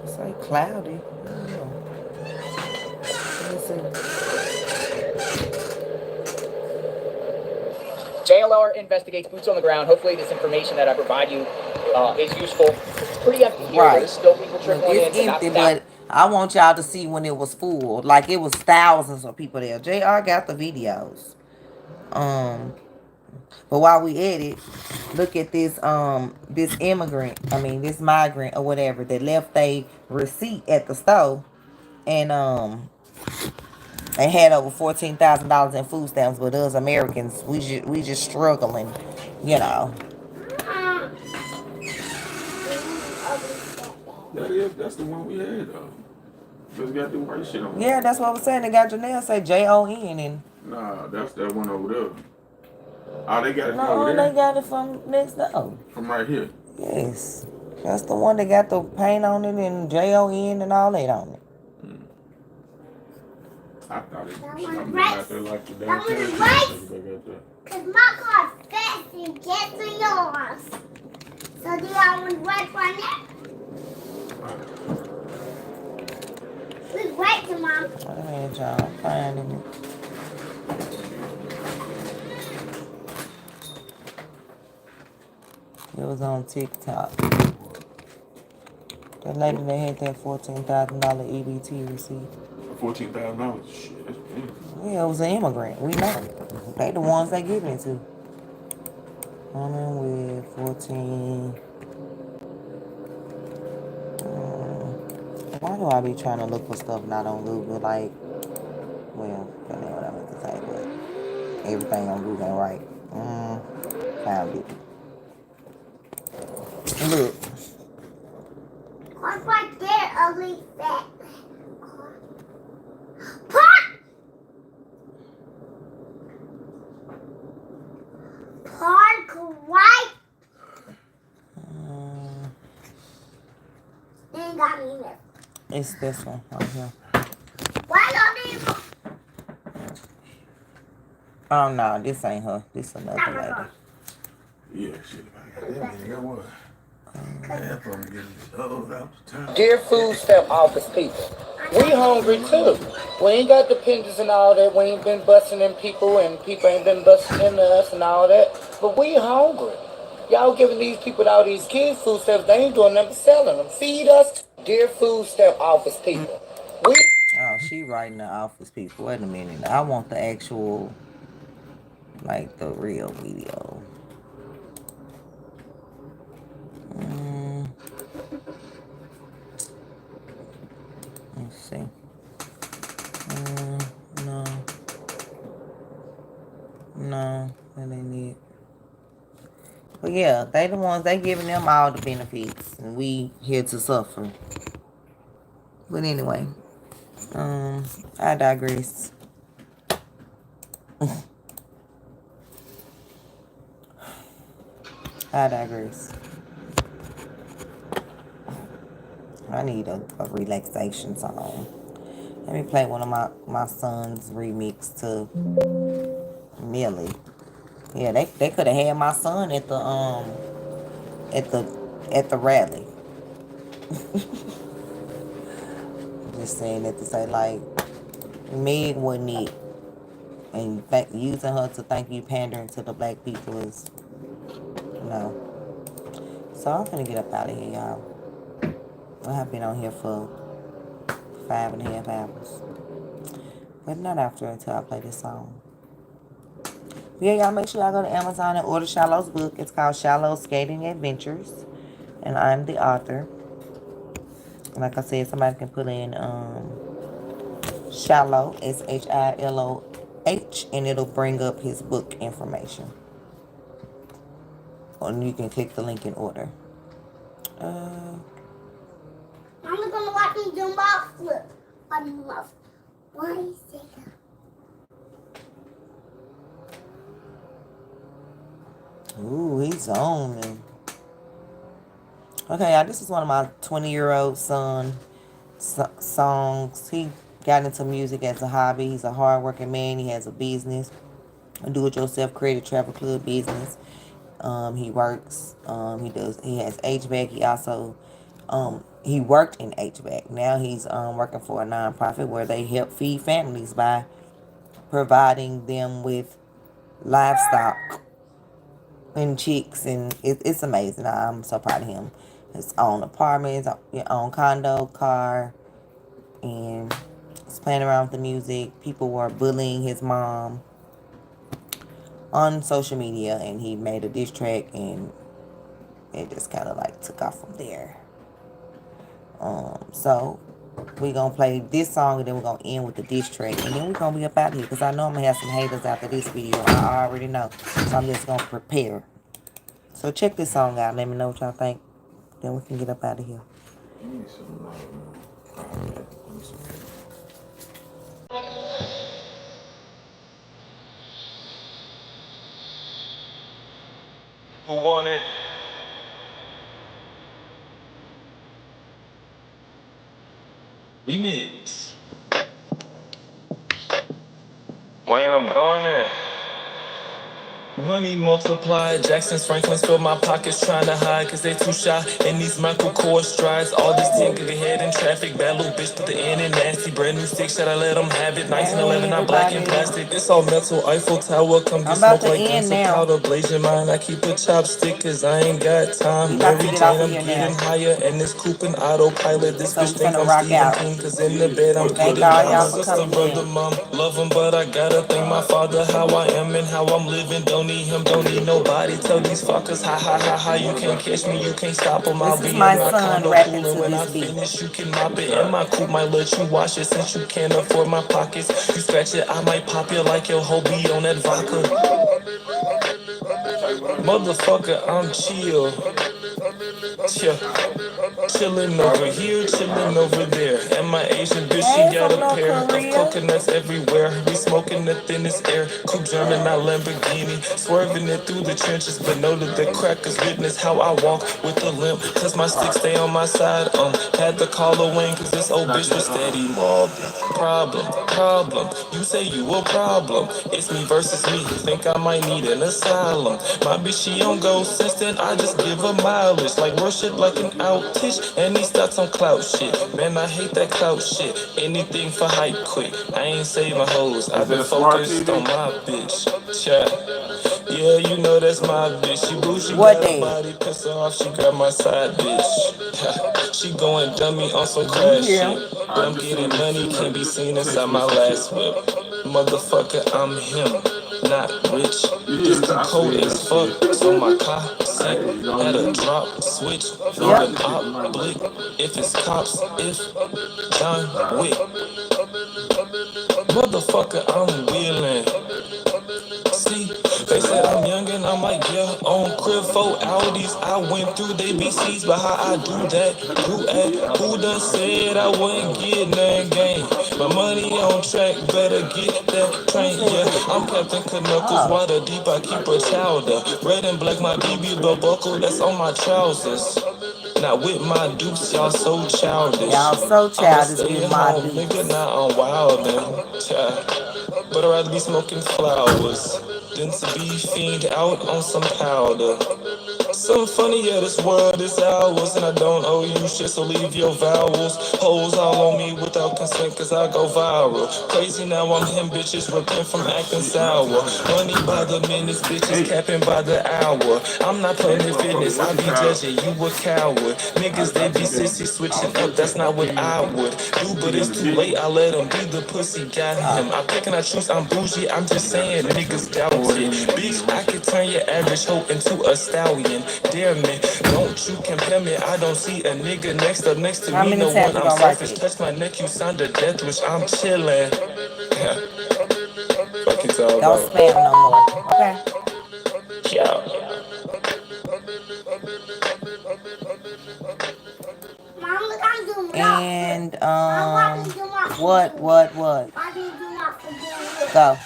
It's like cloudy. JLR investigates, boots on the ground. Hopefully this information that I provide you is useful. It's pretty empty here. Right. There's still people trickling in. It's empty, but I want y'all to see when it was full. Like, it was thousands of people there. JR got the videos. But while we at it, look at this this migrant or whatever that left a receipt at the store, and they had over $14,000 in food stamps. But us Americans, we just struggling, you know. That's the one we had though. Just got the white shit on. Yeah, that's what I was saying. They got Janelle say JON and. Nah, that's that one over there. Oh, they got it from No, over there? they got it from next door. From right here? Yes. That's the one that got the paint on it and JON and all that on it. I thought it was something out there like the damn thing. Because my car's fast and get to yours. So do y'all want red one there? We're right to Mom. Wait a minute, y'all. I'm finding it. It was on TikTok. The lady that had that $14,000 EBT receipt. $14,000. Shit, that's plenty. Yeah, it was an immigrant. We know. They the ones they giving it to. Woman with 14. Why do I be trying to look for stuff not on Google? Like, well, that ain't what I meant to say, but everything on Google ain't right. Found it. Look. What's right there, ugly fat? Park! Park right? Ain't got me there. It's this one right here. Why don't you? Oh no, this ain't her. This another lady. Yeah, shit, if I got that many, I would. Half of them getting those out the time. Dear food stamp office people, we hungry too. We ain't got dependents and all that. We ain't been busting in people and people ain't been busting in us and all that. But we hungry. Y'all giving these people all these kids food stamps, they ain't doing nothing but selling them. Feed us, dear food stamp office people. Oh, she writing the office people. Wait a minute. I want the actual, like the real video. Let's see. No. No, that ain't it. But yeah, they the ones, they giving them all the benefits. And we here to suffer. But anyway. I digress. I digress. I need a relaxation song. Let me play one of my son's remix to Millie. Yeah, they could have had my son at the rally. Just saying that to say, like, Meg wasn't it, and using her to thank you pandering to the black people is no. So I'm gonna get up out of here, y'all. I have been on here for 5.5 hours, but not after until I play this song. Yeah, y'all make sure y'all go to Amazon and order Shallow's book. It's called Shallow's Skating Adventures, and I'm the author. Like I said, somebody can put in Shallow, SHILOH, and it'll bring up his book information. And you can click the link in order. I'm gonna watch me do my flip. Why is it? Ooh, he's on me. Okay, y'all, this is one of my 20-year-old son songs. He got into music as a hobby. He's a hard-working man. He has a business, a do-it-yourself CREDIT&TRVEL business. He works. He has HVAC. He also he worked in HVAC. Now he's working for a nonprofit where they help feed families by providing them with livestock and chicks, and it's amazing. I'm so proud of him. His own apartment, his own condo, car, and he's playing around with the music. People were bullying his mom on social media, and he made a diss track, and it just kind of like took off from there. So we're gonna play this song, and then we're gonna end with the diss track, and then we're gonna be up out of here, because I know I'm gonna have some haters after this video. I already know, so I'm just gonna prepare. So check this song out. Let me know what y'all think. Then we can get up out of here. Who want it? Remix. Why ain't I going there? Money multiplied, Jackson's Franklin's fill my pockets trying to hide cause they too shy in these Michael Kors strides. All this tinker head in traffic, bad little bitch put the N in nasty. Brand new stick, should I let them have it? 1911, I black and plastic. It's all metal, Eiffel Tower, come get smoke like guns of powder. Blaze your mind, I keep a chopstick cause I ain't got time. Mary Jane, I'm getting higher and this coupe and autopilot. This bitch think I'm Stephen King cause in the bed I'm getting my sister, brother, mom, love him, but I gotta thank my father how I am and how I'm living. Don't need him, don't need nobody. Tell these fuckers, ha ha ha ha, you can't catch me, you can't stop him. I'll be in my condo coolin' when I finish. You can mop it, and my coupe might let you wash it since you can't afford my pockets. You scratch it, I might pop you like your hobie on that vodka. Motherfucker, I'm chill. Chillin' over here, chillin' over there. And my Asian bitch, she got a pair of coconuts everywhere. We smoking the thinnest air. Coupe German, not Lamborghini. Swerving it through the trenches, but know that the crackers witness how I walk with a limp. Cause my stick stay on my side. Had to call a Wayne cause this old bitch was steady mobbing. Problem. You say you a problem. It's me versus me. Think I might need an asylum. My bitch, she on go since then. I just give her mileage. Like worship like an outage. And these stats on clout shit. Man, I hate that clout shit. Anything for hype quick. I ain't saving hoes. I've been focused on my bitch. Yeah, you know that's my bitch. She bougie, got a body, piss her off. She grab my side bitch. She going dummy on some crash shit. But I'm getting money, can't be seen inside my last whip. Motherfucker, I'm him. Not rich, this too cold as fuck. So my car seat had a drop switch, even oblique. If it's cops, if John Wick. Motherfucker, I'm wheeling. See, they said I'm young and I'm like, yeah, on crib 4 Audis. I went through they BCs, but how I do that? Who done said I wouldn't get that game? My money on track, better get that train. Yeah, I'm Captain Canuckles, water deep, I keep a chowder. Red and black, my BB belt buckle, that's on my trousers. Not with my dukes, y'all so childish. Y'all so childish with my dukes. Nigga, now I'm wildin', child. But I'd rather be smoking flowers than to be fiend out on some powder. So funny, yeah, this world is ours, and I don't owe you shit, so leave your vowels. Hoes all on me without consent, cause I go viral. Crazy now, I'm him, bitches repent from acting sour. Money by the minutes, bitches capping by the hour. I'm not playing in fitness, I be judging, you a coward. Niggas, they be sissy switching up, that's not what I would do, but it's too late, I let him be the pussy, got him. I'm picking I choose, I'm bougie, I'm just saying, niggas doubt it. Bitch, I could turn your average hoe into a stallion. Dare me, don't you compare me. I don't see a nigga next to me. No one, I'm selfish. Touch my neck, you sound a death wish. I'm chillin'. Fuck it's all about. Don't spam no more, okay? Yeah. And what? Go.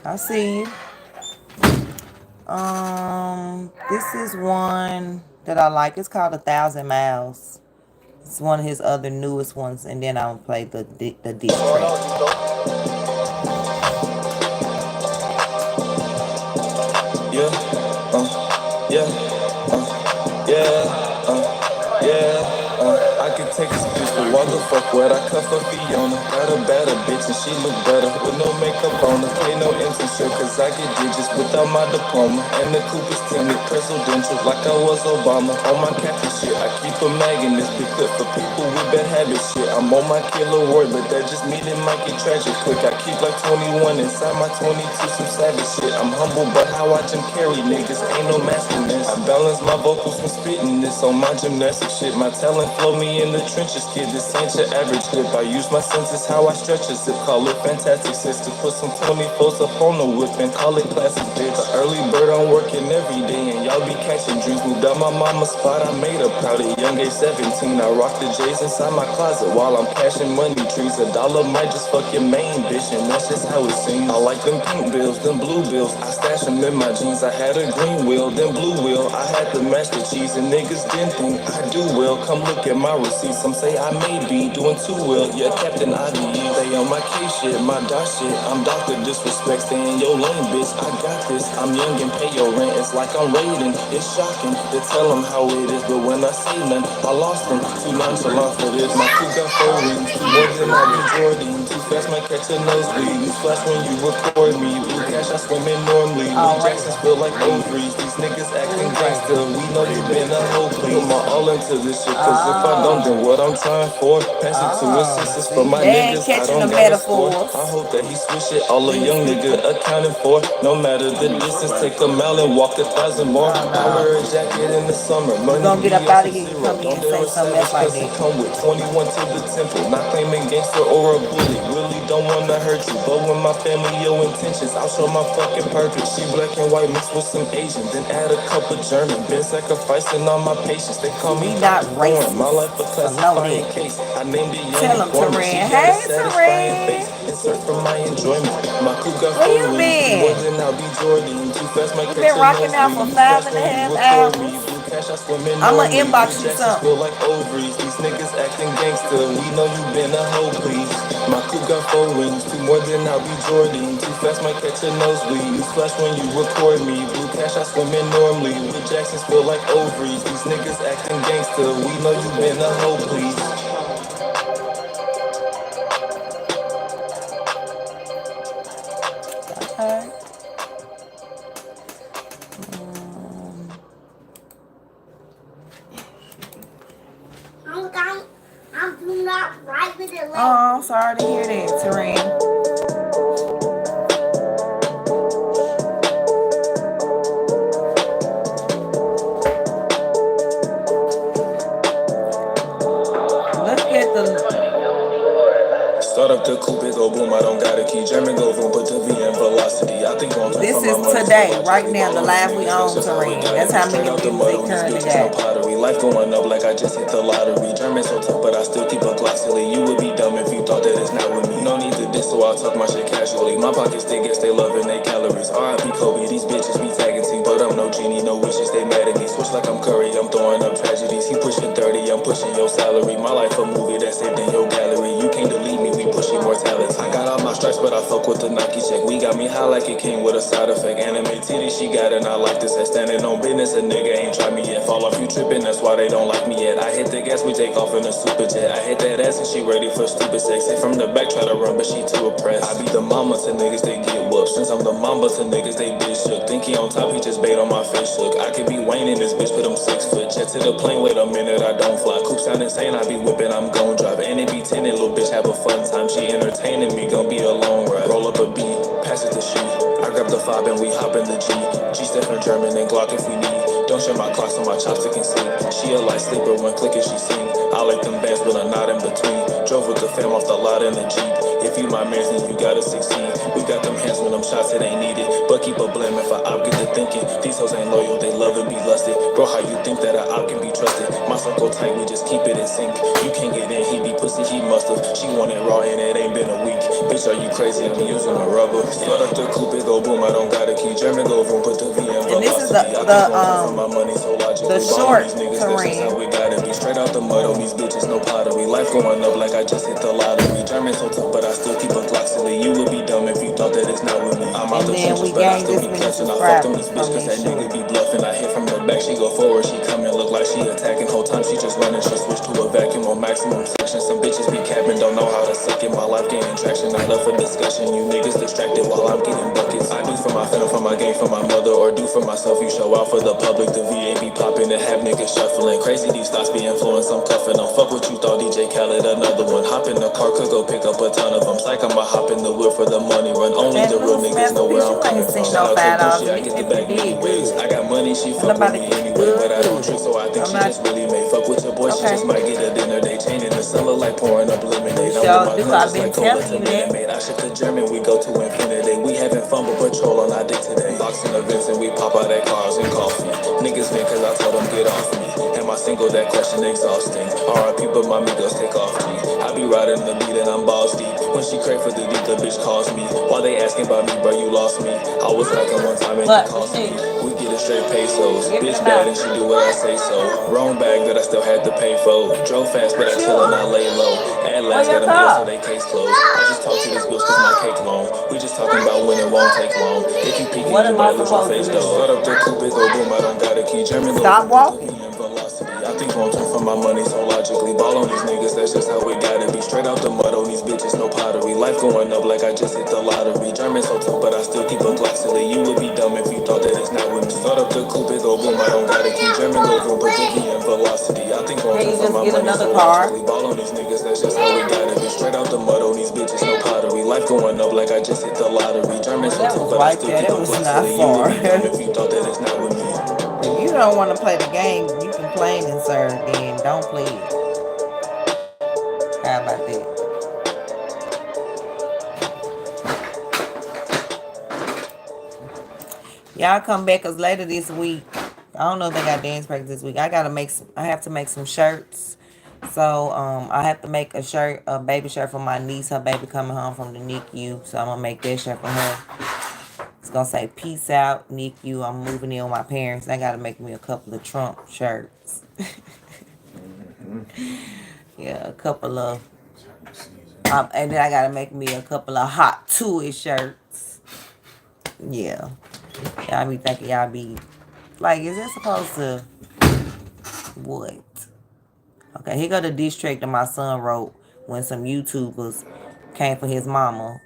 I see you. This is one that I like. It's called 1,000 Miles. It's one of his other newest ones, and then I'll play the diss track. I could take this bitch, but what the fuck would I cuff her Fiona? Got a better bitch and she look better with no makeup on her. Pay no internship cause I get digits without my diploma. And the coupe is tinted, presidential like I was Obama. On my captain shit, I keep a mag in this big clip for people with bad habits shit. I'm on my killer word, but that just mean it might get tragic quick. I keep like 21 inside my 22, some savage shit. I'm humble, but how I Jim carry niggas ain't no masculine. I balance my vocals from spitting this on my gymnastic shit. My talent flow me in the trenches, kid. This ain't your average clip. I use my senses, how I stretch a zip. Call it fantastic sense to put some 24s up on the whip and call it classic bitch. The early bird, I'm working every day, and y'all be catching dreams. Moved out my mama's spot, I made her proud. At young age 17, I rock the J's inside my closet while I'm cashing money trees. $1 might just fuck your main bitch. passion, that's just how it seems. I like them pink bills, them blue bills. I stash them in my jeans. I had a green wheel, then blue wheel. I had to match the cheese, and niggas didn't think I do well. Come look at my receipts. Some say I may be doing too well. Yeah, Captain IDE, they on my case shit, my dot shit. I'm Dr. Disrespect, stay in your lane, bitch. I got this. I'm young and pay your rent. It's like I'm raiding. It's shocking to tell them how it is, but when I say none, I lost them. Too nonchalant for this. My crew got 4 rings, more than I be Jordan. Too fast, might catch a nosebleed. You flash when you record me. Blue cash, I swim in normally. Blue Jacksons feel like ovaries. These niggas acting gangster. We know you been a hoe, please. Put my all into this shit, cause if I don't, then what I'm trying for? Pass it to his sisters for my niggas. I don't got a score. I hope that he switch it. All a young nigga accounted for. No matter the distance, take a mile and walk 1,000 more. I wear a jacket in the summer. Money gonna get up out of here. Come here and say something else like that. Come with 21 to the temple. Not claiming gangster or a bully. Really don't wanna hurt you, but when my family your intentions, I'll show my fucking purpose. She black and white mixed with some Asian, then add a couple German. Been sacrificing all my patience. They call me not racist. My life a classifying case. I named it young informer. She got a satisfying face. Insert for my enjoyment. My crew got 4 rings. More than I'll be Jordan. Too fast, my catch a nosebleed. Fast when you record me. Blue cash, I swim in. I'ma inbox you something. Feel like ovaries. These niggas acting gangster. We know you been a hoe, please. My crew got 4 rings. 2 more than I'll be Jordan. Too fast, might catch a nosebleed. You flash when you record me. Blue cash, I swim in normally. Blue Jacksons feel like ovaries. These niggas acting gangster. We know you been a hoe, please. Oh, I'm sorry to hear that, Terrain. Look at the... Start up the coupe, it go boom, I don't got a key. German go boom, put the V in velocity. I think on this is today, right now, the live we own, Terrain. That's how many views they currently got. Life going up like I just hit the lottery. German so tough, but I still keep a Glock silly. You would be dumb if you thought that it's not with me. No need to diss, so I'll talk my shit casually. My pockets, they guess they loving they calories. R.I.P. Kobe, these bitches be tagging team, but I'm no genie, no wishes, they mad at me. Switch like I'm Curry, I'm throwing up tragedies. He pushing 30, I'm pushing your salary. My life a movie that's saved in your gallery. You can't delete me, we pushing mortality. I got all my stripes, but I fuck with the Nike check. We got me high like it came with a side effect. Anime titty, she got it, and I like this. Standing on business, a nigga ain't try me yet. Fall off, you tripping, that's why they don't like me yet. I hit the gas, we take off in a super jet. I hit that ass and she ready for stupid sex. Hit from the back, try to run, but she too oppressed. I be the mama to niggas, they get whooped. Since I'm the mama to niggas, they bitch shook. Think he on top, he just bait on my face shook. I could be Wayne in this bitch, but I'm 6 foot. Jet to the plane, wait a minute, I don't fly. Coop sound insane, I be whipping, I'm gon' drive. And it be 10, little bitch have a fun time. She entertaining me, gon' be a long ride. Roll up a beat, pass it to she. I grab the fob and we hop in the G. G-step in German and Glock if we need. Don't share my clocks so my chopstick can sleep. She a light sleeper, one click and she sing. I like them bands with a knot in between. Drove with the fam off the lot in the Jeep. If you my mans, then you gotta succeed. We got them hands when them shots, it ain't needed. But keep a blame if I op get to thinking. These hoes ain't loyal, they love and be lusted. Bro, how you think that a op can be trusted? My circle tight, we just keep it in sync. You can't get in, he be pussy, he must've. She want it raw and it ain't been a week. Bitch, are you crazy? I'm using a rubber. Start up the coupe, it go boom, I don't got a key. German go boom, put the V in velocity. And this is the short Terrain. We gotta be straight out the mud on these bitches, no pottery. Life going up like I just hit the lottery. German so tough, but I still keep a Glock silly. You would be dumb if you thought that it's not with me. I'm out the trenches, but I still be clutching. I fucked on these bitches, cause that nigga be bluffing. I hit from the back, she go forward, she coming, look like she attacking. Whole time she just running, she switch to a vacuum on maximum section. Some bitches be capping, don't know how to suck it. My life gaining traction, not up for discussion. You niggas distracted while I'm getting buckets. I do for my family, for my game, for my mother, or do for myself. You show out for the public, the VA be popping and have niggas shuffling. Crazy these thoughts be influenced, I'm cuffing them. Fuck what you thought, DJ Khaled, another one. Hop in the car, could go pick up a ton of them. Psych, I'ma hop in the whip for the money run. Only the real niggas know where I'm coming from. Shout out to Gucci, I get the bag many ways. I got money, she fuck with me anyway, but I don't trick, so I think she just really made. Fuck with your boy, she just might get a dinner date. Chaining the cellar like pouring up lemonade. I'm with my cousins like cola to minute maid. I ship the German, we go to infinity. We having fun with patrol on our day today. Locks in events and we pop out at cars and coffee. Niggas spin cause I told them get off me. Am I single? That question exhausting. R.I.P. but my amigos take off G. I be riding the beat and I'm balls deep. When she crave for the deep, the bitch calls me. While they asking about me, bro, you lost me. I was lacking one time and it cost me. We get it straight pesos. Bitch bad and she do what I say so. Wrong bag that I still had to pay for. Drove fast but I chill and I lay low. At last got them deals so they case closed. I just talk to these bills cause my cake long. We just talking about when it won't take long. If you peek and you might lose your face though. Start up the coupe, big old boom, I don't got a key. German Stop walking. velocity. I think long term for my money so logically. Ball on these niggas, that's just how we gotta be. Straight out the mud on these bitches, no pottery. Life going up like I just hit the lottery. German so tough, but I still keep a Glock silly. You would be dumb if you thought that it's not with me. Start up the coupe, big old boom, I don't got a key. German go boom, but Vicky and velocity. I think long term for my money so logically. Ball on these niggas, that's just how we gotta be. Straight out the mud on these bitches, no pottery. Life going up like I just hit the lottery. German so tough, but I still keep a Glock silly. You would be dumb if you thought that it's not with me. If you don't want to play the game, you complaining, sir, then don't play it. How about that? Y'all come back cause later this week, I don't know if they got dance practice this week. I have to make some shirts. So I have to make a shirt, a baby shirt for my niece. Her baby coming home from the NICU. So I'm gonna make that shirt for her. It's gonna say peace out, NICU. I'm moving in with my parents. I gotta make me a couple of Trump shirts. Yeah, a couple of and then I gotta make me a couple of hot two-ish shirts. Yeah. Y'all be thinking y'all be like, is that supposed to what? Okay, here go the diss track that my son wrote when some YouTubers came for his mama,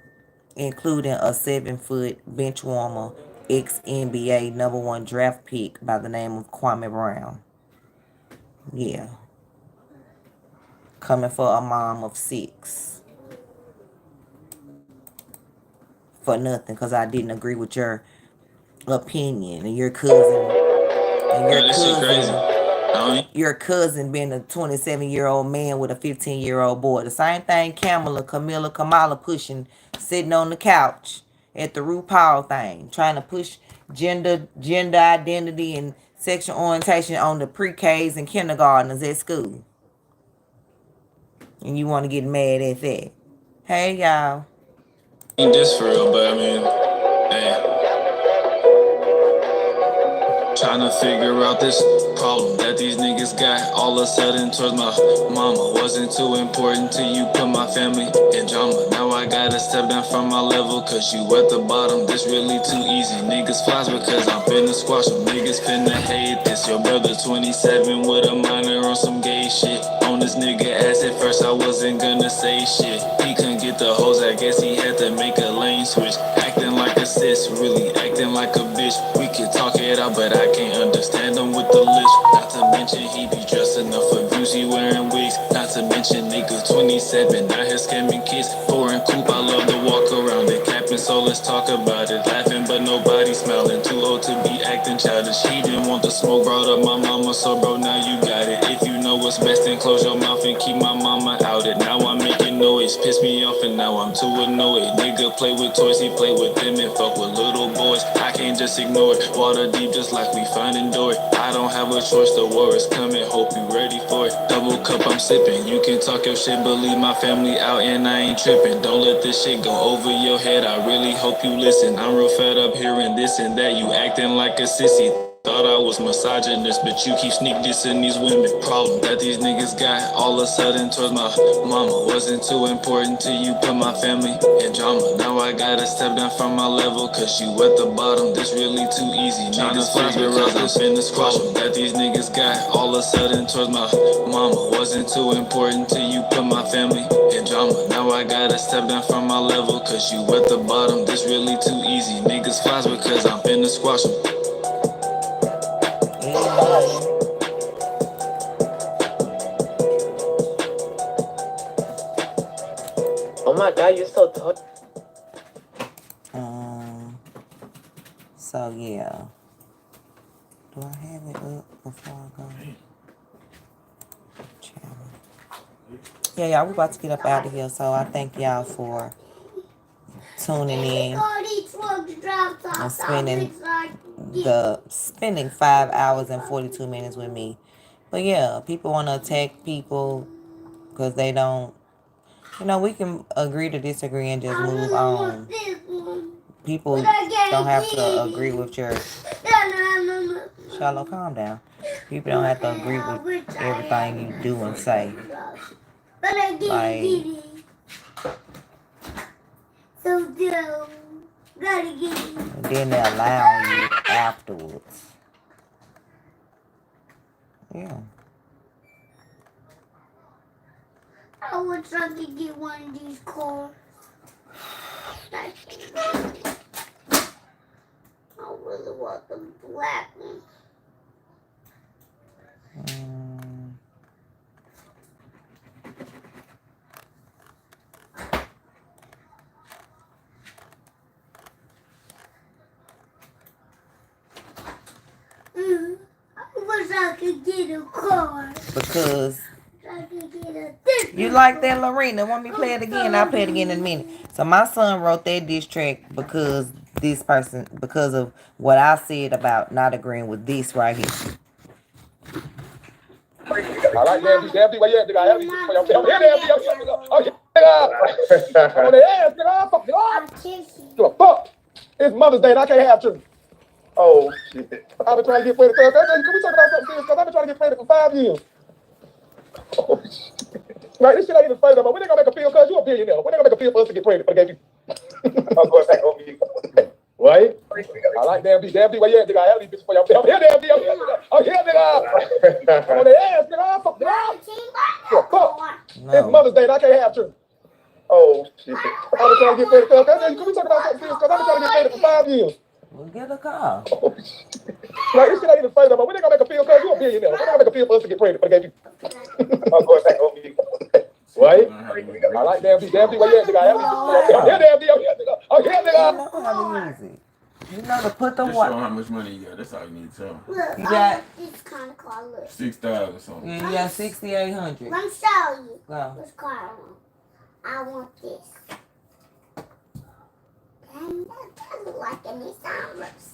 including a 7-foot bench warmer, ex-NBA #1 draft pick by the name of Kwame Brown. Yeah. Coming for a mom of 6. For nothing, because I didn't agree with your opinion and your cousin. And your cousin being a 27-year-old man with a 15-year-old boy. The same thing Kamala pushing, sitting on the couch at the RuPaul thing, trying to push gender identity and sexual orientation on the pre-Ks and kindergartners at school. And you want to get mad at that. Hey, y'all. Ain't this for real, but I mean, hey. Trying to figure out this problem that these niggas got all of a sudden towards my mama. Wasn't too important to you, put my family in drama. Now I gotta step down from my level, cause you at the bottom. This really too easy. Niggas flies because I'm finna squash them. Niggas finna hate this. Your brother 27 with a minor on some gay shit. On this nigga ass at first I wasn't gonna say shit. He couldn't get the hoes, I guess he had to make a lane switch. Acting like a sis, really acting like a bitch. We could talk it out, but I can't understand him with the list. Not to mention he be dressing up for views, he wearing wigs. Not to mention nigga 27, out here scamming kids. Foreign coupe, I love to walk around it. Capping, so let's talk about it. Laughing, but nobody smiling. Too old to be acting childish. He didn't want the smoke, brought up my mama, so bro, now you got it. If you know what's best, then close your mouth and keep my mama out it. Now I'm making noise, piss me off and now I'm too annoyed. Nigga play with toys, he play with them and fuck with little boys. I can't just ignore it. Water deep just like we finding Dory. I don't have a choice, the war is coming, hope you ready for it. Double cup I'm sipping, you can talk your shit, but leave my family out and I ain't tripping. Don't let this shit go over your head, I really hope you listen. I'm real fed up hearing this and that, you acting like a sissy. Thought I was misogynist, but you keep sneak dissing these women. Problem that these niggas got all of a sudden towards my mama. Wasn't too important to you, put my family in drama. Now I gotta step down from my level, cause you at the bottom. This really too easy. Niggas figure out this in this problem that these niggas got all of a sudden towards my mama. Wasn't too important to you, put my family in drama. Now I gotta step down from my level, cause you at the bottom. This really too easy. Niggas flies because I'm finna squash them. Oh my God, you're so tall. So yeah. Do I have it up before I go? Yeah, y'all, we about to get up out of here. So I thank y'all for tuning in and spending the spending 5 hours and 42 minutes with me. But yeah, people want to attack people because they don't. You know, we can agree to disagree and just move on. People don't have to agree with your... Shallow, calm down. People don't have to agree with everything you do and say. Like... And then they allow you afterwards. Yeah. I would try to get one of these cars. I really want the black one. I wish I could get a car. Because you like that, Lorena? Want me to play it again? I'll play it again in a minute. So my son wrote that diss track because because of what I said about not agreeing with this right here. I like damn where you at, nigga? I have these for your damn nigga. Oh, yeah, on the ass, nigga. Fuck it off. Give a fuck. It's Mother's Day and I can't have children. Oh, shit. I've been trying to get pregnant. Can we talk about something serious? Because I've been trying to get pregnant for 5 years. Oh, shit. Right, this shit ain't even funny no more. When they gonna make a pill? Because you a billionaire. When they gonna make a pill for us to get pregnant for the gay people? I'm going back on you. What? I like damn D where you at, nigga? I have these bitches for your damn D. Oh, yeah, nigga. On the ass, nigga. Fuck it off. Fuck. It's Mother's Day and I can't have children. Oh, shit. I've been trying to get pregnant. Can we talk about something serious? Because I've been trying to get pregnant for 5 years. Well, get a car. Oh, like, this shit ain't even funny no more. When they gonna make a pill? Because you a billionaire. When they gonna make a pill for us to get pregnant for the gay people? I'm going back on you. What? I like damn D where you at, nigga? I have these. Oh, yeah, nigga. You know to put the just what? show how much money you got. That's all you need to tell them. Look, You got this kind of car. Look. 6,000 something. Yeah, you got 6,800. Let me show you. Go. Which car I want. I want this. And that doesn't like any sounders.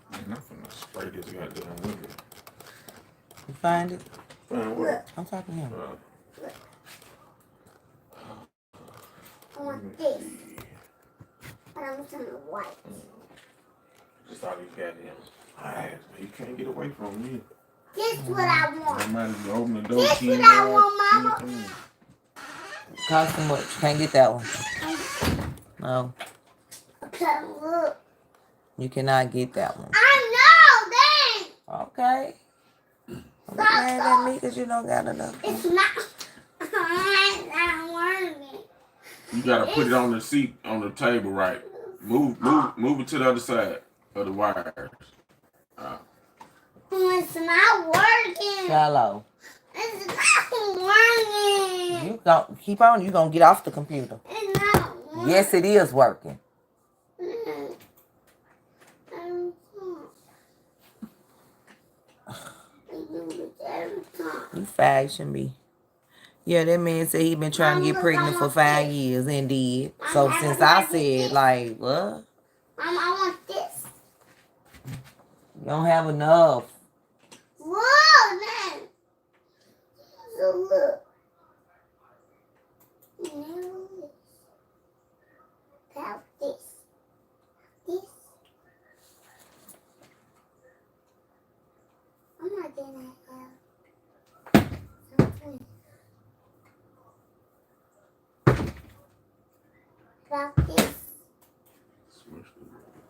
Man, I'm finna spray this goddamn window. You find it? Find what? I'm talking to him. Look. I want this. But I'm turning white. Just all these goddamn eyes. You can't get away from me. This what I want. I might as well open the door. This what I want, Mama. Cost too much. Can't get that one. No. Okay, look. You cannot get that one. I know, dang. Okay. I'm mad at me because you don't got enough. It's not. I'm not working. You gotta put it on the seat, on the table, right? Move it to the other side of the wires. It's not working. Shallow. It's not working. You don't keep on. You gonna get off the computer. It's not working. Yes, it is working. You fag shouldn't be. Yeah, that man said he been trying to get pregnant for 5 years and did. So since I said, like, what? Mom, I want this. You don't have enough. Whoa, man. So look. About this. This. I'm not gonna have something. About this.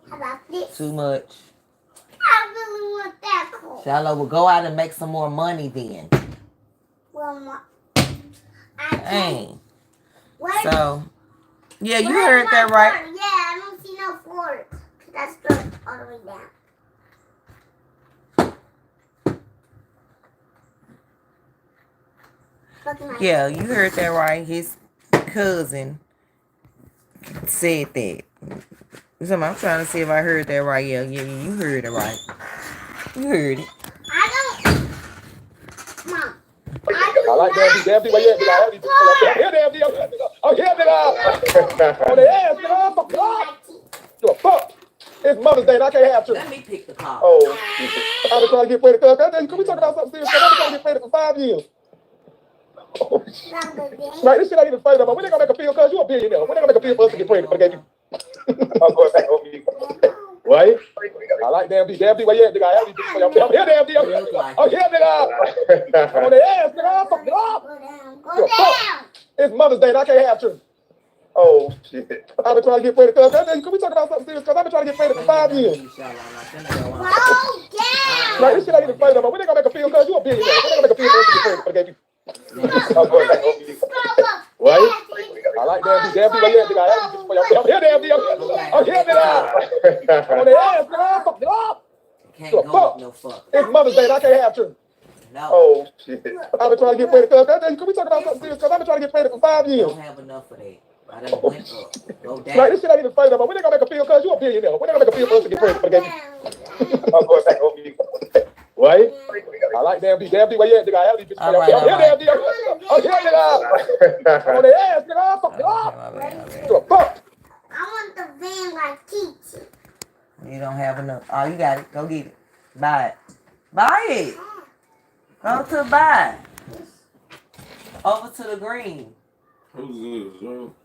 How about this? Too much. I really want that cool. Shallow will go out and make some more money then. Well, Dang. So, yeah, you heard that right. Yeah, I don't see no floor. That's good all the way down. Yeah, you heard that right. His cousin said that. So I'm trying to see if I heard that right. Yeah, you heard it right. You heard it. I don't. Mom, I like damn D, where you at, nigga? I have these I'm here, damn D. I'm here, nigga. On the ass, nigga. Fuck it up. You a fuck. It's Mother's Day and I can't have children. Let me pick the car. Oh, I've been trying to get pregnant. Can we talk about something serious? I've been trying to get pregnant for 5 years. Oh, right, this shit ain't even funny no more. When they gonna make a feel? Cause you a billionaire. When they gonna make a feel for us to get pregnant? But they gave you. I'm going back home. What? I like damn D. Damn D, where you at, nigga? I have these I'm here, damn D. I'm here, nigga. On the ass, nigga. Fuck it up. Go down. It's Mother's Day and I can't have children. Oh, shit. I've been trying to get pregnant. Can we talk about something serious? Cause I've been trying to get pregnant for 5 years. Right, this shit ain't even funny no more. When they gonna make a feel? Cause you a billionaire. When they gonna make a feel for us to get pregnant? But they gave you. I'm going back home. What? I like damn D. Damn D, where you at, nigga? I have these I'm here, damn D. I'm here, nigga. On the ass, nigga. Fuck it up. Can't go with no fuck. It's Mother's Day and I can't have children. No. Oh, shit. I've been trying to get pregnant. Can we talk about something serious? Cause I've been trying to get pregnant for 5 years. Don't have enough of that. I done went up. Go down. Right, this shit ain't even funny no more. When they gonna make a feel? Cause you a billionaire. When they gonna make a feel for us to get pregnant? But they gave you. I'm going back home. What? I like damn D. Damn D, where you at, nigga? I have these I'm here, damn D. I'm here, nigga. On the ass, nigga. Fuck it up. You a fuck. I want the van like teacher. You don't have enough. Oh, you got it. Go get it. Buy it. Buy it. Go to buy. Over to the green. Who's this, bro?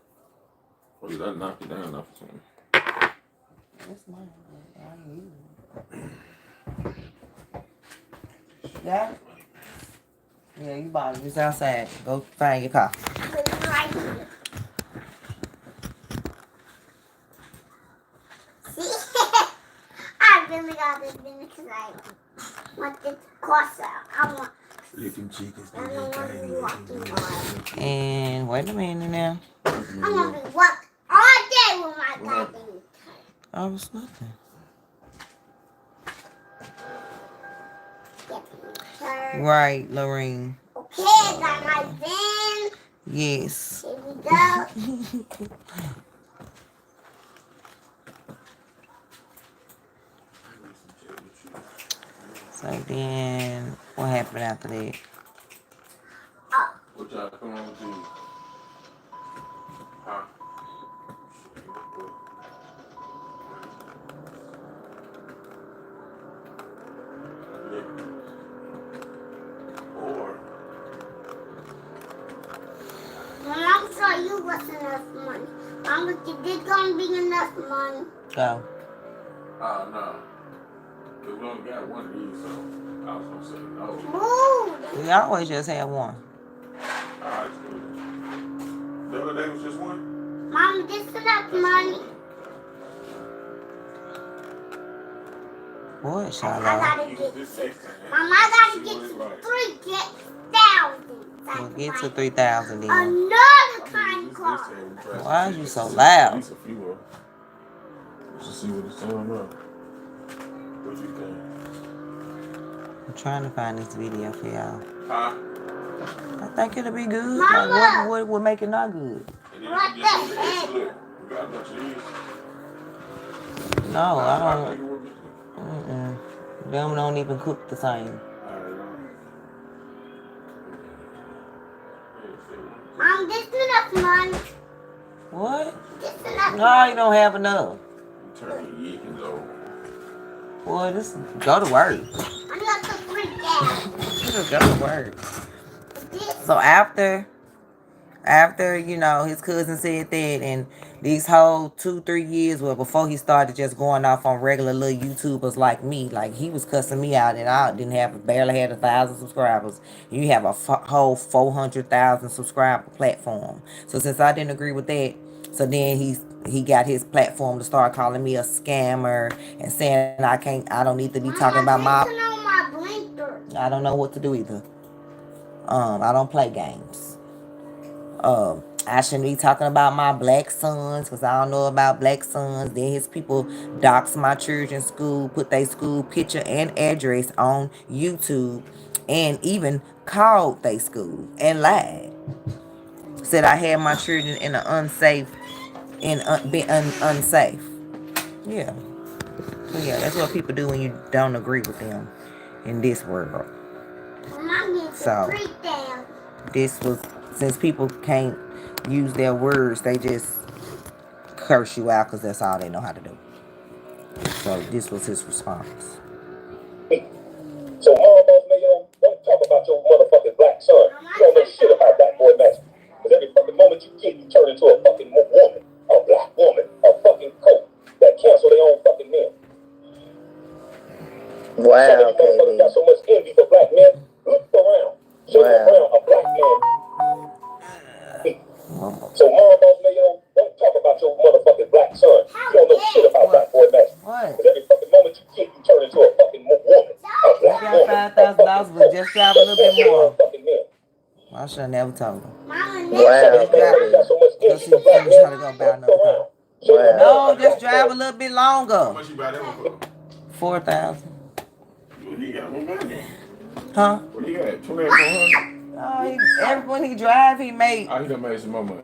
Oh, did I knock it down off something? That's mine. I use it. Got it? Yeah, you bought it. It's outside. Go find your car. I really got this thing because I want this course out. I want. And wait a minute now. I'm gonna be working all day with my goddamn. I was nothing. Right, Lorraine. Okay, I got my van. Yes. Here we go. So then, what happened after that? What y'all come on with you? Huh? Or When I'm sure you was enough money. I'm looking, there's gonna be enough money. Go. no. Cause we only got one of these, so I was gonna say no. Move. We always just have one. Alright, cool. The other day was just one? Mom, this is enough money. What, I Charlotte? gotta get Mom, I gotta get to 3,000. We'll get to 3,000 then. Another time car. Why are you so loud? Let's see what it's talking about. What you think? I'm trying to find this video for y'all. Huh? I think it'll be good. Mama. Like, what would make it not good? What the heck? No, I don't. Them don't even cook the same. Mom, this is enough money. What? This is enough No, you don't have enough. Turn your yickins over. Boy, just go to work. I got the 3,000. Just go to work. So after you know, his cousin said that, and these whole 2-3 years, well, before he started just going off on regular little YouTubers like me, like he was cussing me out, and I barely had 1,000 subscribers. You have a whole 400,000 subscriber platform. So since I didn't agree with that, so then he got his platform to start calling me a scammer and saying I don't need to be talking about my blinker. I don't know what to do either. I don't play games. I shouldn't be talking about my black sons because I don't know about black sons. Then his people dox my children's school, put their school picture and address on YouTube, and even called their school and lied. Said I had my children in an unsafe, unsafe. Yeah. So yeah, that's what people do when you don't agree with them in this world. Mom, So. This was, since people can't use their words, they just curse you out because that's all they know how to do. So this was his response. So MomBossMayo, don't talk about your motherfucking black son. You don't know shit about black boy magic. Because every fucking moment you get, you turn into a fucking woman, a black woman, a fucking coat that cancel their own fucking men. Wow, some of you motherfuckers got so much envy for black men. Look around. Show me around a black man. So MomBossMayo, don't talk about your motherfucking black son. You don't know shit about black boy magic. Because every fucking moment you get, you turn into a fucking woman, a black woman. $5,000 would just drive a little bit more. I should have never told him. Wow. Because he was trying to go buy another car. No, just drive a little bit longer. How much you buy that one for? $4,000. What he got one money? Huh? What he got? 2,400? Every when he drive, he made. Oh, he done made some more money.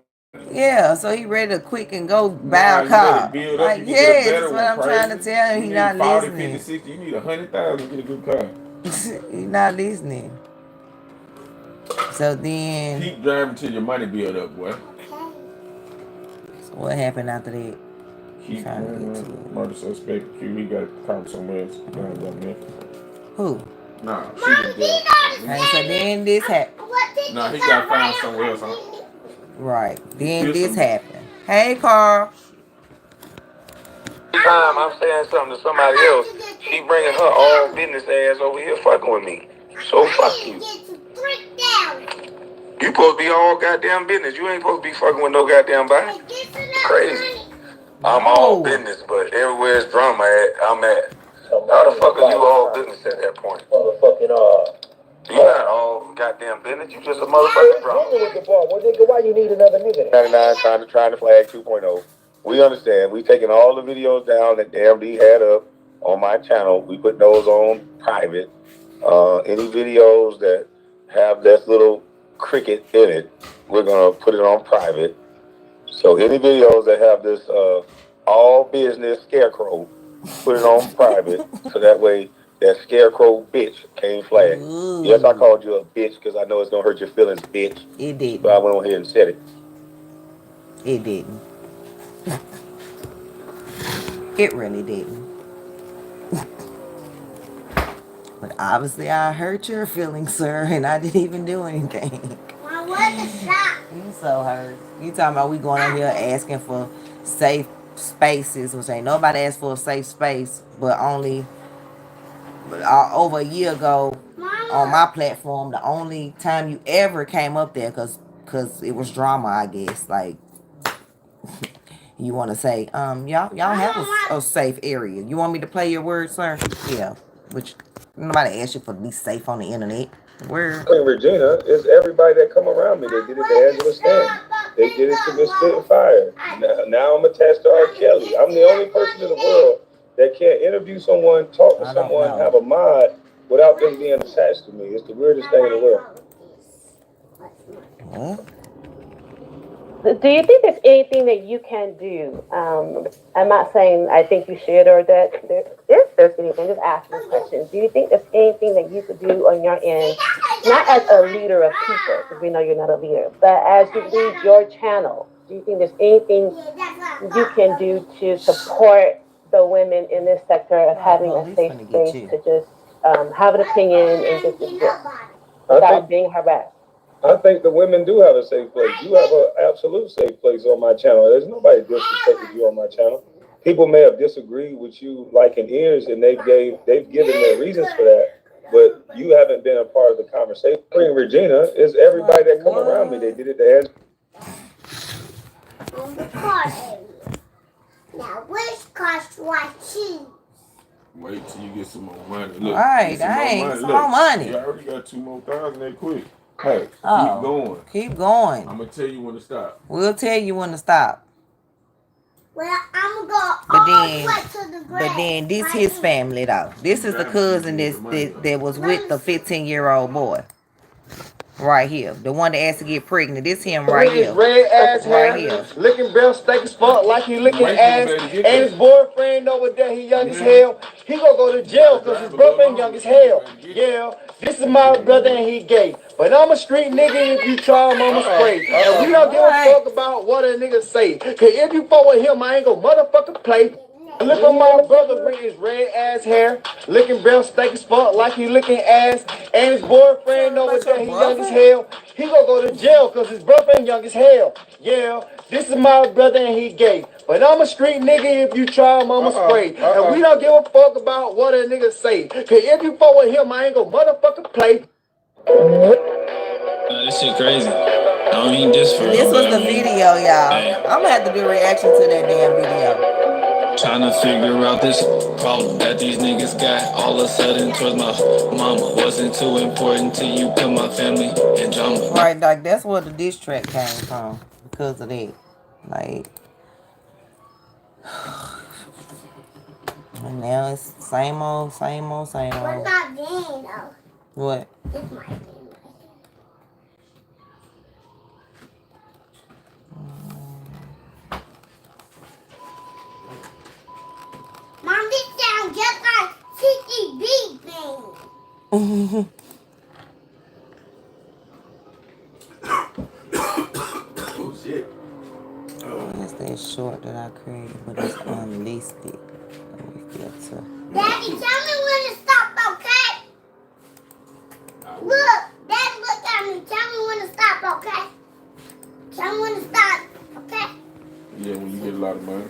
Yeah, so he ready to quick and go buy a car. Like, yes, that's what I'm trying to tell him. He not 40, listening. 50, 60. You need 100,000 to get a good car. He not listening. So then, keep driving till your money build up, boy. So what happened after that? Keep driving. Murder suspect. He got caught somewhere else. Who? Nah, she was dead. And so then this happened. Nah, he got found somewhere else. Huh? Right. Then this happened. Hey, Carl. Time I'm saying something to somebody else, she bringing her all business ass over here fucking with me. So fuck you. You supposed to be all goddamn business. You ain't supposed to be fucking with no goddamn body. Crazy. I'm all business, but everywhere it's drama at, I'm at. How the fuck are you all business at that point? You not all goddamn business. You just a motherfucking drama. Why you need another nigga? 99 trying to flag 2.0. We understand. We taking all the videos down that Damn D had up on my channel. We put those on private. Any videos that have this little cricket in it, we're gonna put it on private. So any videos that have this all business scarecrow, put it on private. So that way that scarecrow bitch can't flag. Yes, I called you a bitch because I know it's gonna hurt your feelings, bitch. It did. But I went on here and said it. It didn't. It really didn't. But obviously I hurt your feelings, sir, and I didn't even do anything. You so hurt. You talking about we going on here asking for safe spaces, which ain't nobody asked for a safe space, but only over a year ago on my platform, the only time you ever came up there, cause it was drama, I guess. Like, you want to say, y'all have a safe area. You want me to play your words, sir? Yeah, which nobody asked you for to be safe on the internet. Where? Queen Regina is everybody that come around me. They did it to Angela Stanton. They did it to Miss Spitfire. Now I'm attached to R. Kelly. I'm the only person in the world that can't interview someone, talk to someone, have a mod without them being attached to me. It's the weirdest thing in the world. Huh? Do you think there's anything that you can do? I'm not saying I think you should or that if there's anything, just ask this question. Do you think there's anything that you could do on your end, not as a leader of people, because we know you're not a leader, but as you lead your channel, do you think there's anything you can do to support the women in this sector of having a safe space to just have an opinion and just exist without being harassed? I think the women do have a safe place. You have an absolute safe place on my channel. There's nobody disrespected you on my channel. People may have disagreed with you like in ears, and they've given their reasons for that. But you haven't been a part of the conversation. Queen Regina is everybody that come around me. They did it to Now, which cost what cheese? Wait till you get some more money. Look, right, dang, some more money. You already got 2 more thousand that quick. Hey, keep going. Keep going. I'm gonna tell you when to stop. We'll tell you when to stop. Well, I'm gonna go all the way to the grave. But then this his family though. This is the cousin that was with the 15-year-old boy. Right here. The one that asked to get pregnant. This him right here. Red ass hair, right here. licking breath, steak as fuck, like he licking ass. And his boyfriend over there, he young as hell. He gonna go to jail because his boyfriend young as hell. Yeah. This is my brother and he gay. But I'm a street nigga if you try him, I'ma spray. And we don't give a fuck about what a nigga say. Cause if you fuck with him, I ain't gonna motherfucking play. Look at my brother with his red ass hair, licking breath, stank as fuck like he licking ass. And his boyfriend over there, he young as hell. He gonna go to jail cause his boyfriend young as hell. Yeah, this is my brother and he gay. But I'm a street nigga if you try him, I'ma spray. And we don't give a fuck about what a nigga say. Cause if you fuck with him, I ain't gonna motherfucking play. This shit crazy. I don't mean this for This was the video, y'all. I'm gonna have to do a reaction to that damn video. Trying to figure out this problem that these niggas got. All of a sudden towards my mama wasn't too important to you, put my family in drama. Right, like that's where the diss track came from because of that. Like, and now it's same old, same old, same old. What's that van though? What? It's my van. Mom, this sounds just like CCB thing. Oh shit. That's that short that I created, but it's unlisted. Let me filter. Daddy, tell me when to stop, okay? Look, Daddy, look at me. Tell me when to stop, okay? Tell me when to stop, okay? Yeah, when you get a lot of money.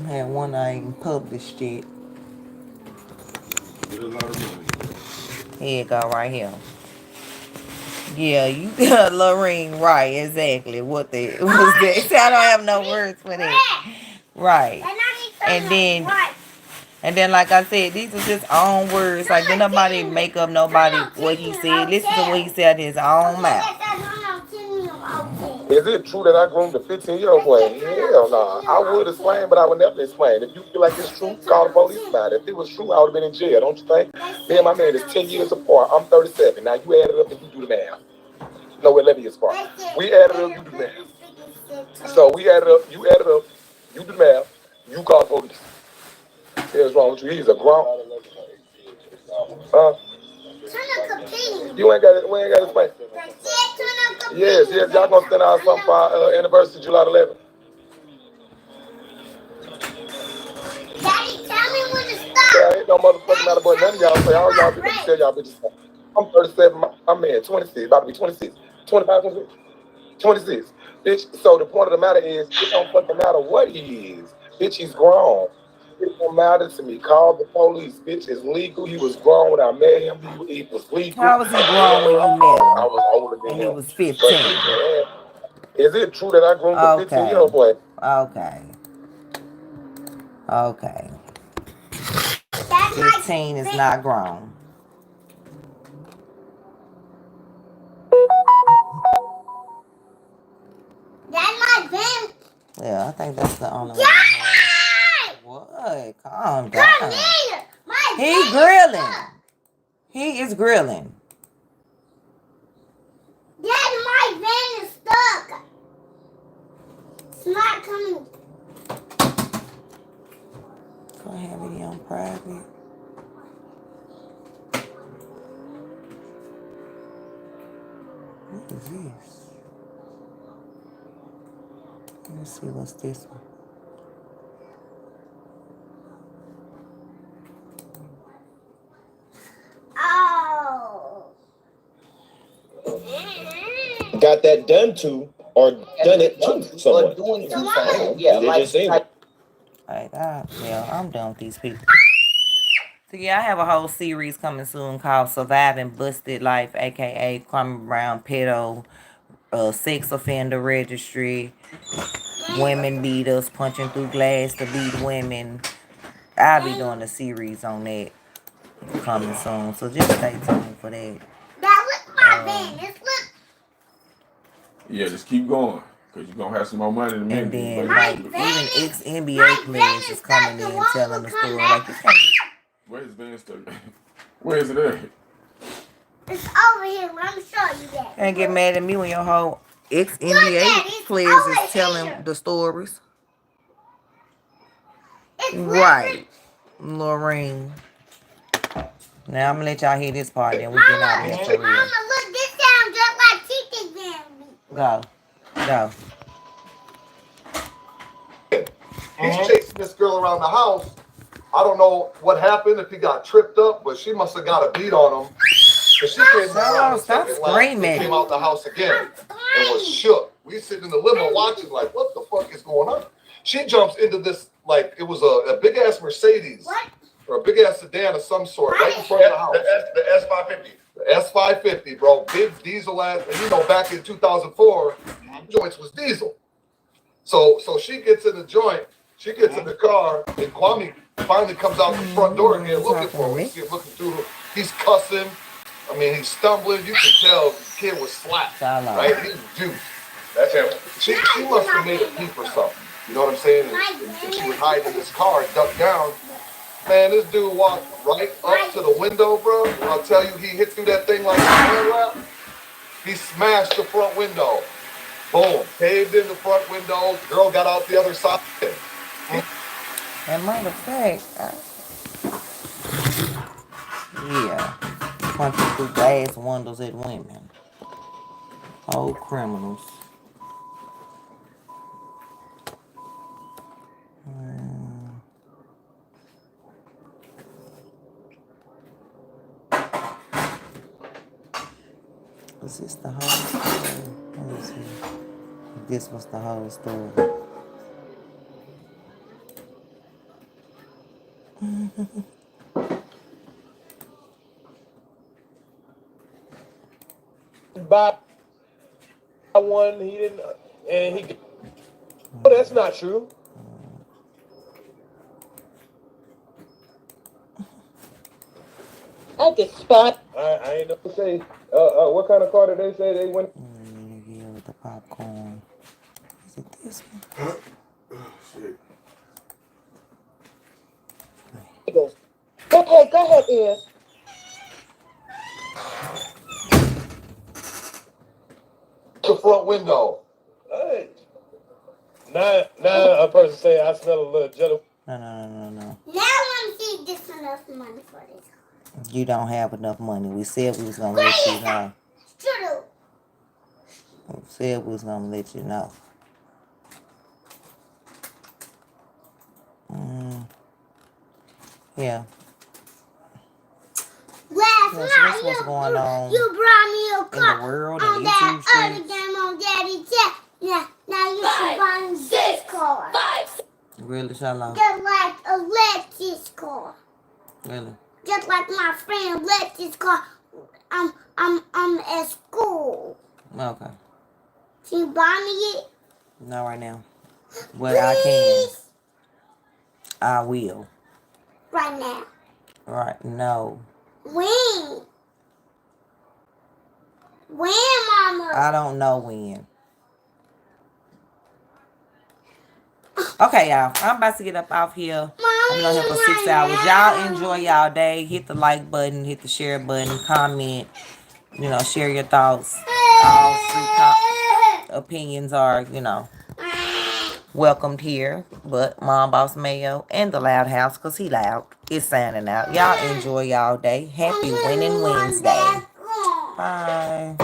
I had one I ain't published yet. Get a lot of money. Here it go, right here. Yeah, you got Lorraine, right, exactly. What the was that? See, I don't have no words for that. Right. And then like I said, these are just own words. Like, did nobody make up nobody what he said. Listen to what he said in his own mouth. Is it true that I groomed a 15-year-old boy? Hell no. I would explain, but I would never explain. If you feel like it's true, call the police about it. If it was true, I would have been in jail, don't you think? Me and my man is 10 years apart. I'm 37. Now you add it up and you do the math. No, 11 years apart. We add it up, you do the math. So we add it up, you add it up, you do the math, you call the police. What's wrong with you? He's a grown. You ain't got it. We ain't got to explain. Yes, y'all gonna send out something for our anniversary, July 11th. Daddy, tell me when to stop. Yeah, ain't no motherfucking matter, but none of y'all say, all y'all bitches tell y'all bitches. I'm 37, my man 26, about to be 26. 25, 26? 26. Bitch, so the point of the matter is, it don't fucking matter what he is. Bitch, he's grown. It don't matter to me. Call the police. Bitch, it's legal. He was grown when I met him. He was legal. How was he grown when you met him? I was older than him. He was 15. Is it true that I groomed a 15-year-old boy? Okay. Okay. 15 is not grown. That's my van. Yeah, I think that's the only one. What? Calm down. Come here. He grilling. He is grilling. Dad, my van is stuck. It's not coming. Go have it on private. What is this? Let's see what's this one. Oh. Got that done to or done it to someone. Doing it to someone. Yeah, like just saying. Yeah, I'm done with these people. So yeah, I have a whole series coming soon called Surviving Busted Life, aka Kwame Brown Pedo, Sex Offender Registry, Women Beaters, Punching Through Glass to Beat Women. I'll be doing a series on that coming soon, so just stay tuned for that. That was my van. This look. Yeah, just keep going, because you're going to have some more money in a minute. And then, like, even ex-NBA players is coming in telling the story. Like, you can't... Where's his van stuck? Where is it at? It's over here. Let me show you that. Can't get mad at me when your whole ex-NBA players is telling the stories. Right. Lorraine. Now I'm gonna let y'all hear this part, then we get out of here for real. Mama, look, this sounds just like chicken gravy. Go. Go. He's chasing this girl around the house. I don't know what happened, if he got tripped up, but she must have got a beat on him. But she came around the second lap and came out the house again and was shook. We sitting in the limo watching like, what the fuck is going on? She jumps into this, like it was a big ass Mercedes or a big ass sedan of some sort right in front of the house. The S550. The S550, bro. Big diesel ass. And you know, back in 2004, joints was diesel. So she gets in the joint. She gets in the car, and Kwame finally comes out the front door again looking for her. You see him looking through her. He's cussing. I mean, he's stumbling. You can tell the kid was slapped, right? He was juiced. That's him. She must have made a peep or something. You know what I'm saying? And she was hiding in this car, ducked down. Man, this dude walked right up to the window, bro. I'll tell you, he hit through that thing like a hand wrap. He smashed the front window. Boom. Caved in the front window. Girl got out the other side. And matter of fact, yeah, punching through glass windows at women. Old criminals. Is this the whole story? Let me see. This was the whole story. By one, he didn't, and he. Oh, that's not true. I get spot. I ain't know to say. What kind of car did they say they went? Yeah, with the popcorn. Is it this one? Shit. Okay, go ahead, Iz. The front window. Hey. Now a person say I smell a little jelly. No. Now I'm see this enough money for this. You don't have enough money. We said we was gonna let you know. True. We said we was gonna let you know. Yeah. Last Yes, night that's what's going on you brought me a car in the world on and that YouTube other streets. game on Daddy's chest. Now you should buy me this car. Really, Shalom? Just like Alexis' car. Really? Just like my friend Alexis' car. I'm at school. Okay. Can you buy me it? Not right now. But I can. I will. Right now. Right. No. When? When, Mama? I don't know when. Okay, y'all. I'm about to get up off here. I've been on here for 6 hours. Y'all enjoy y'all day. Hit the like button. Hit the share button. Comment. You know, share your thoughts. All free opinions are, you know, welcomed here. But Mom Boss Mayo and the Loud House, because he loud, is signing out. Y'all enjoy y'all day. Happy Winning Wednesday. Bye.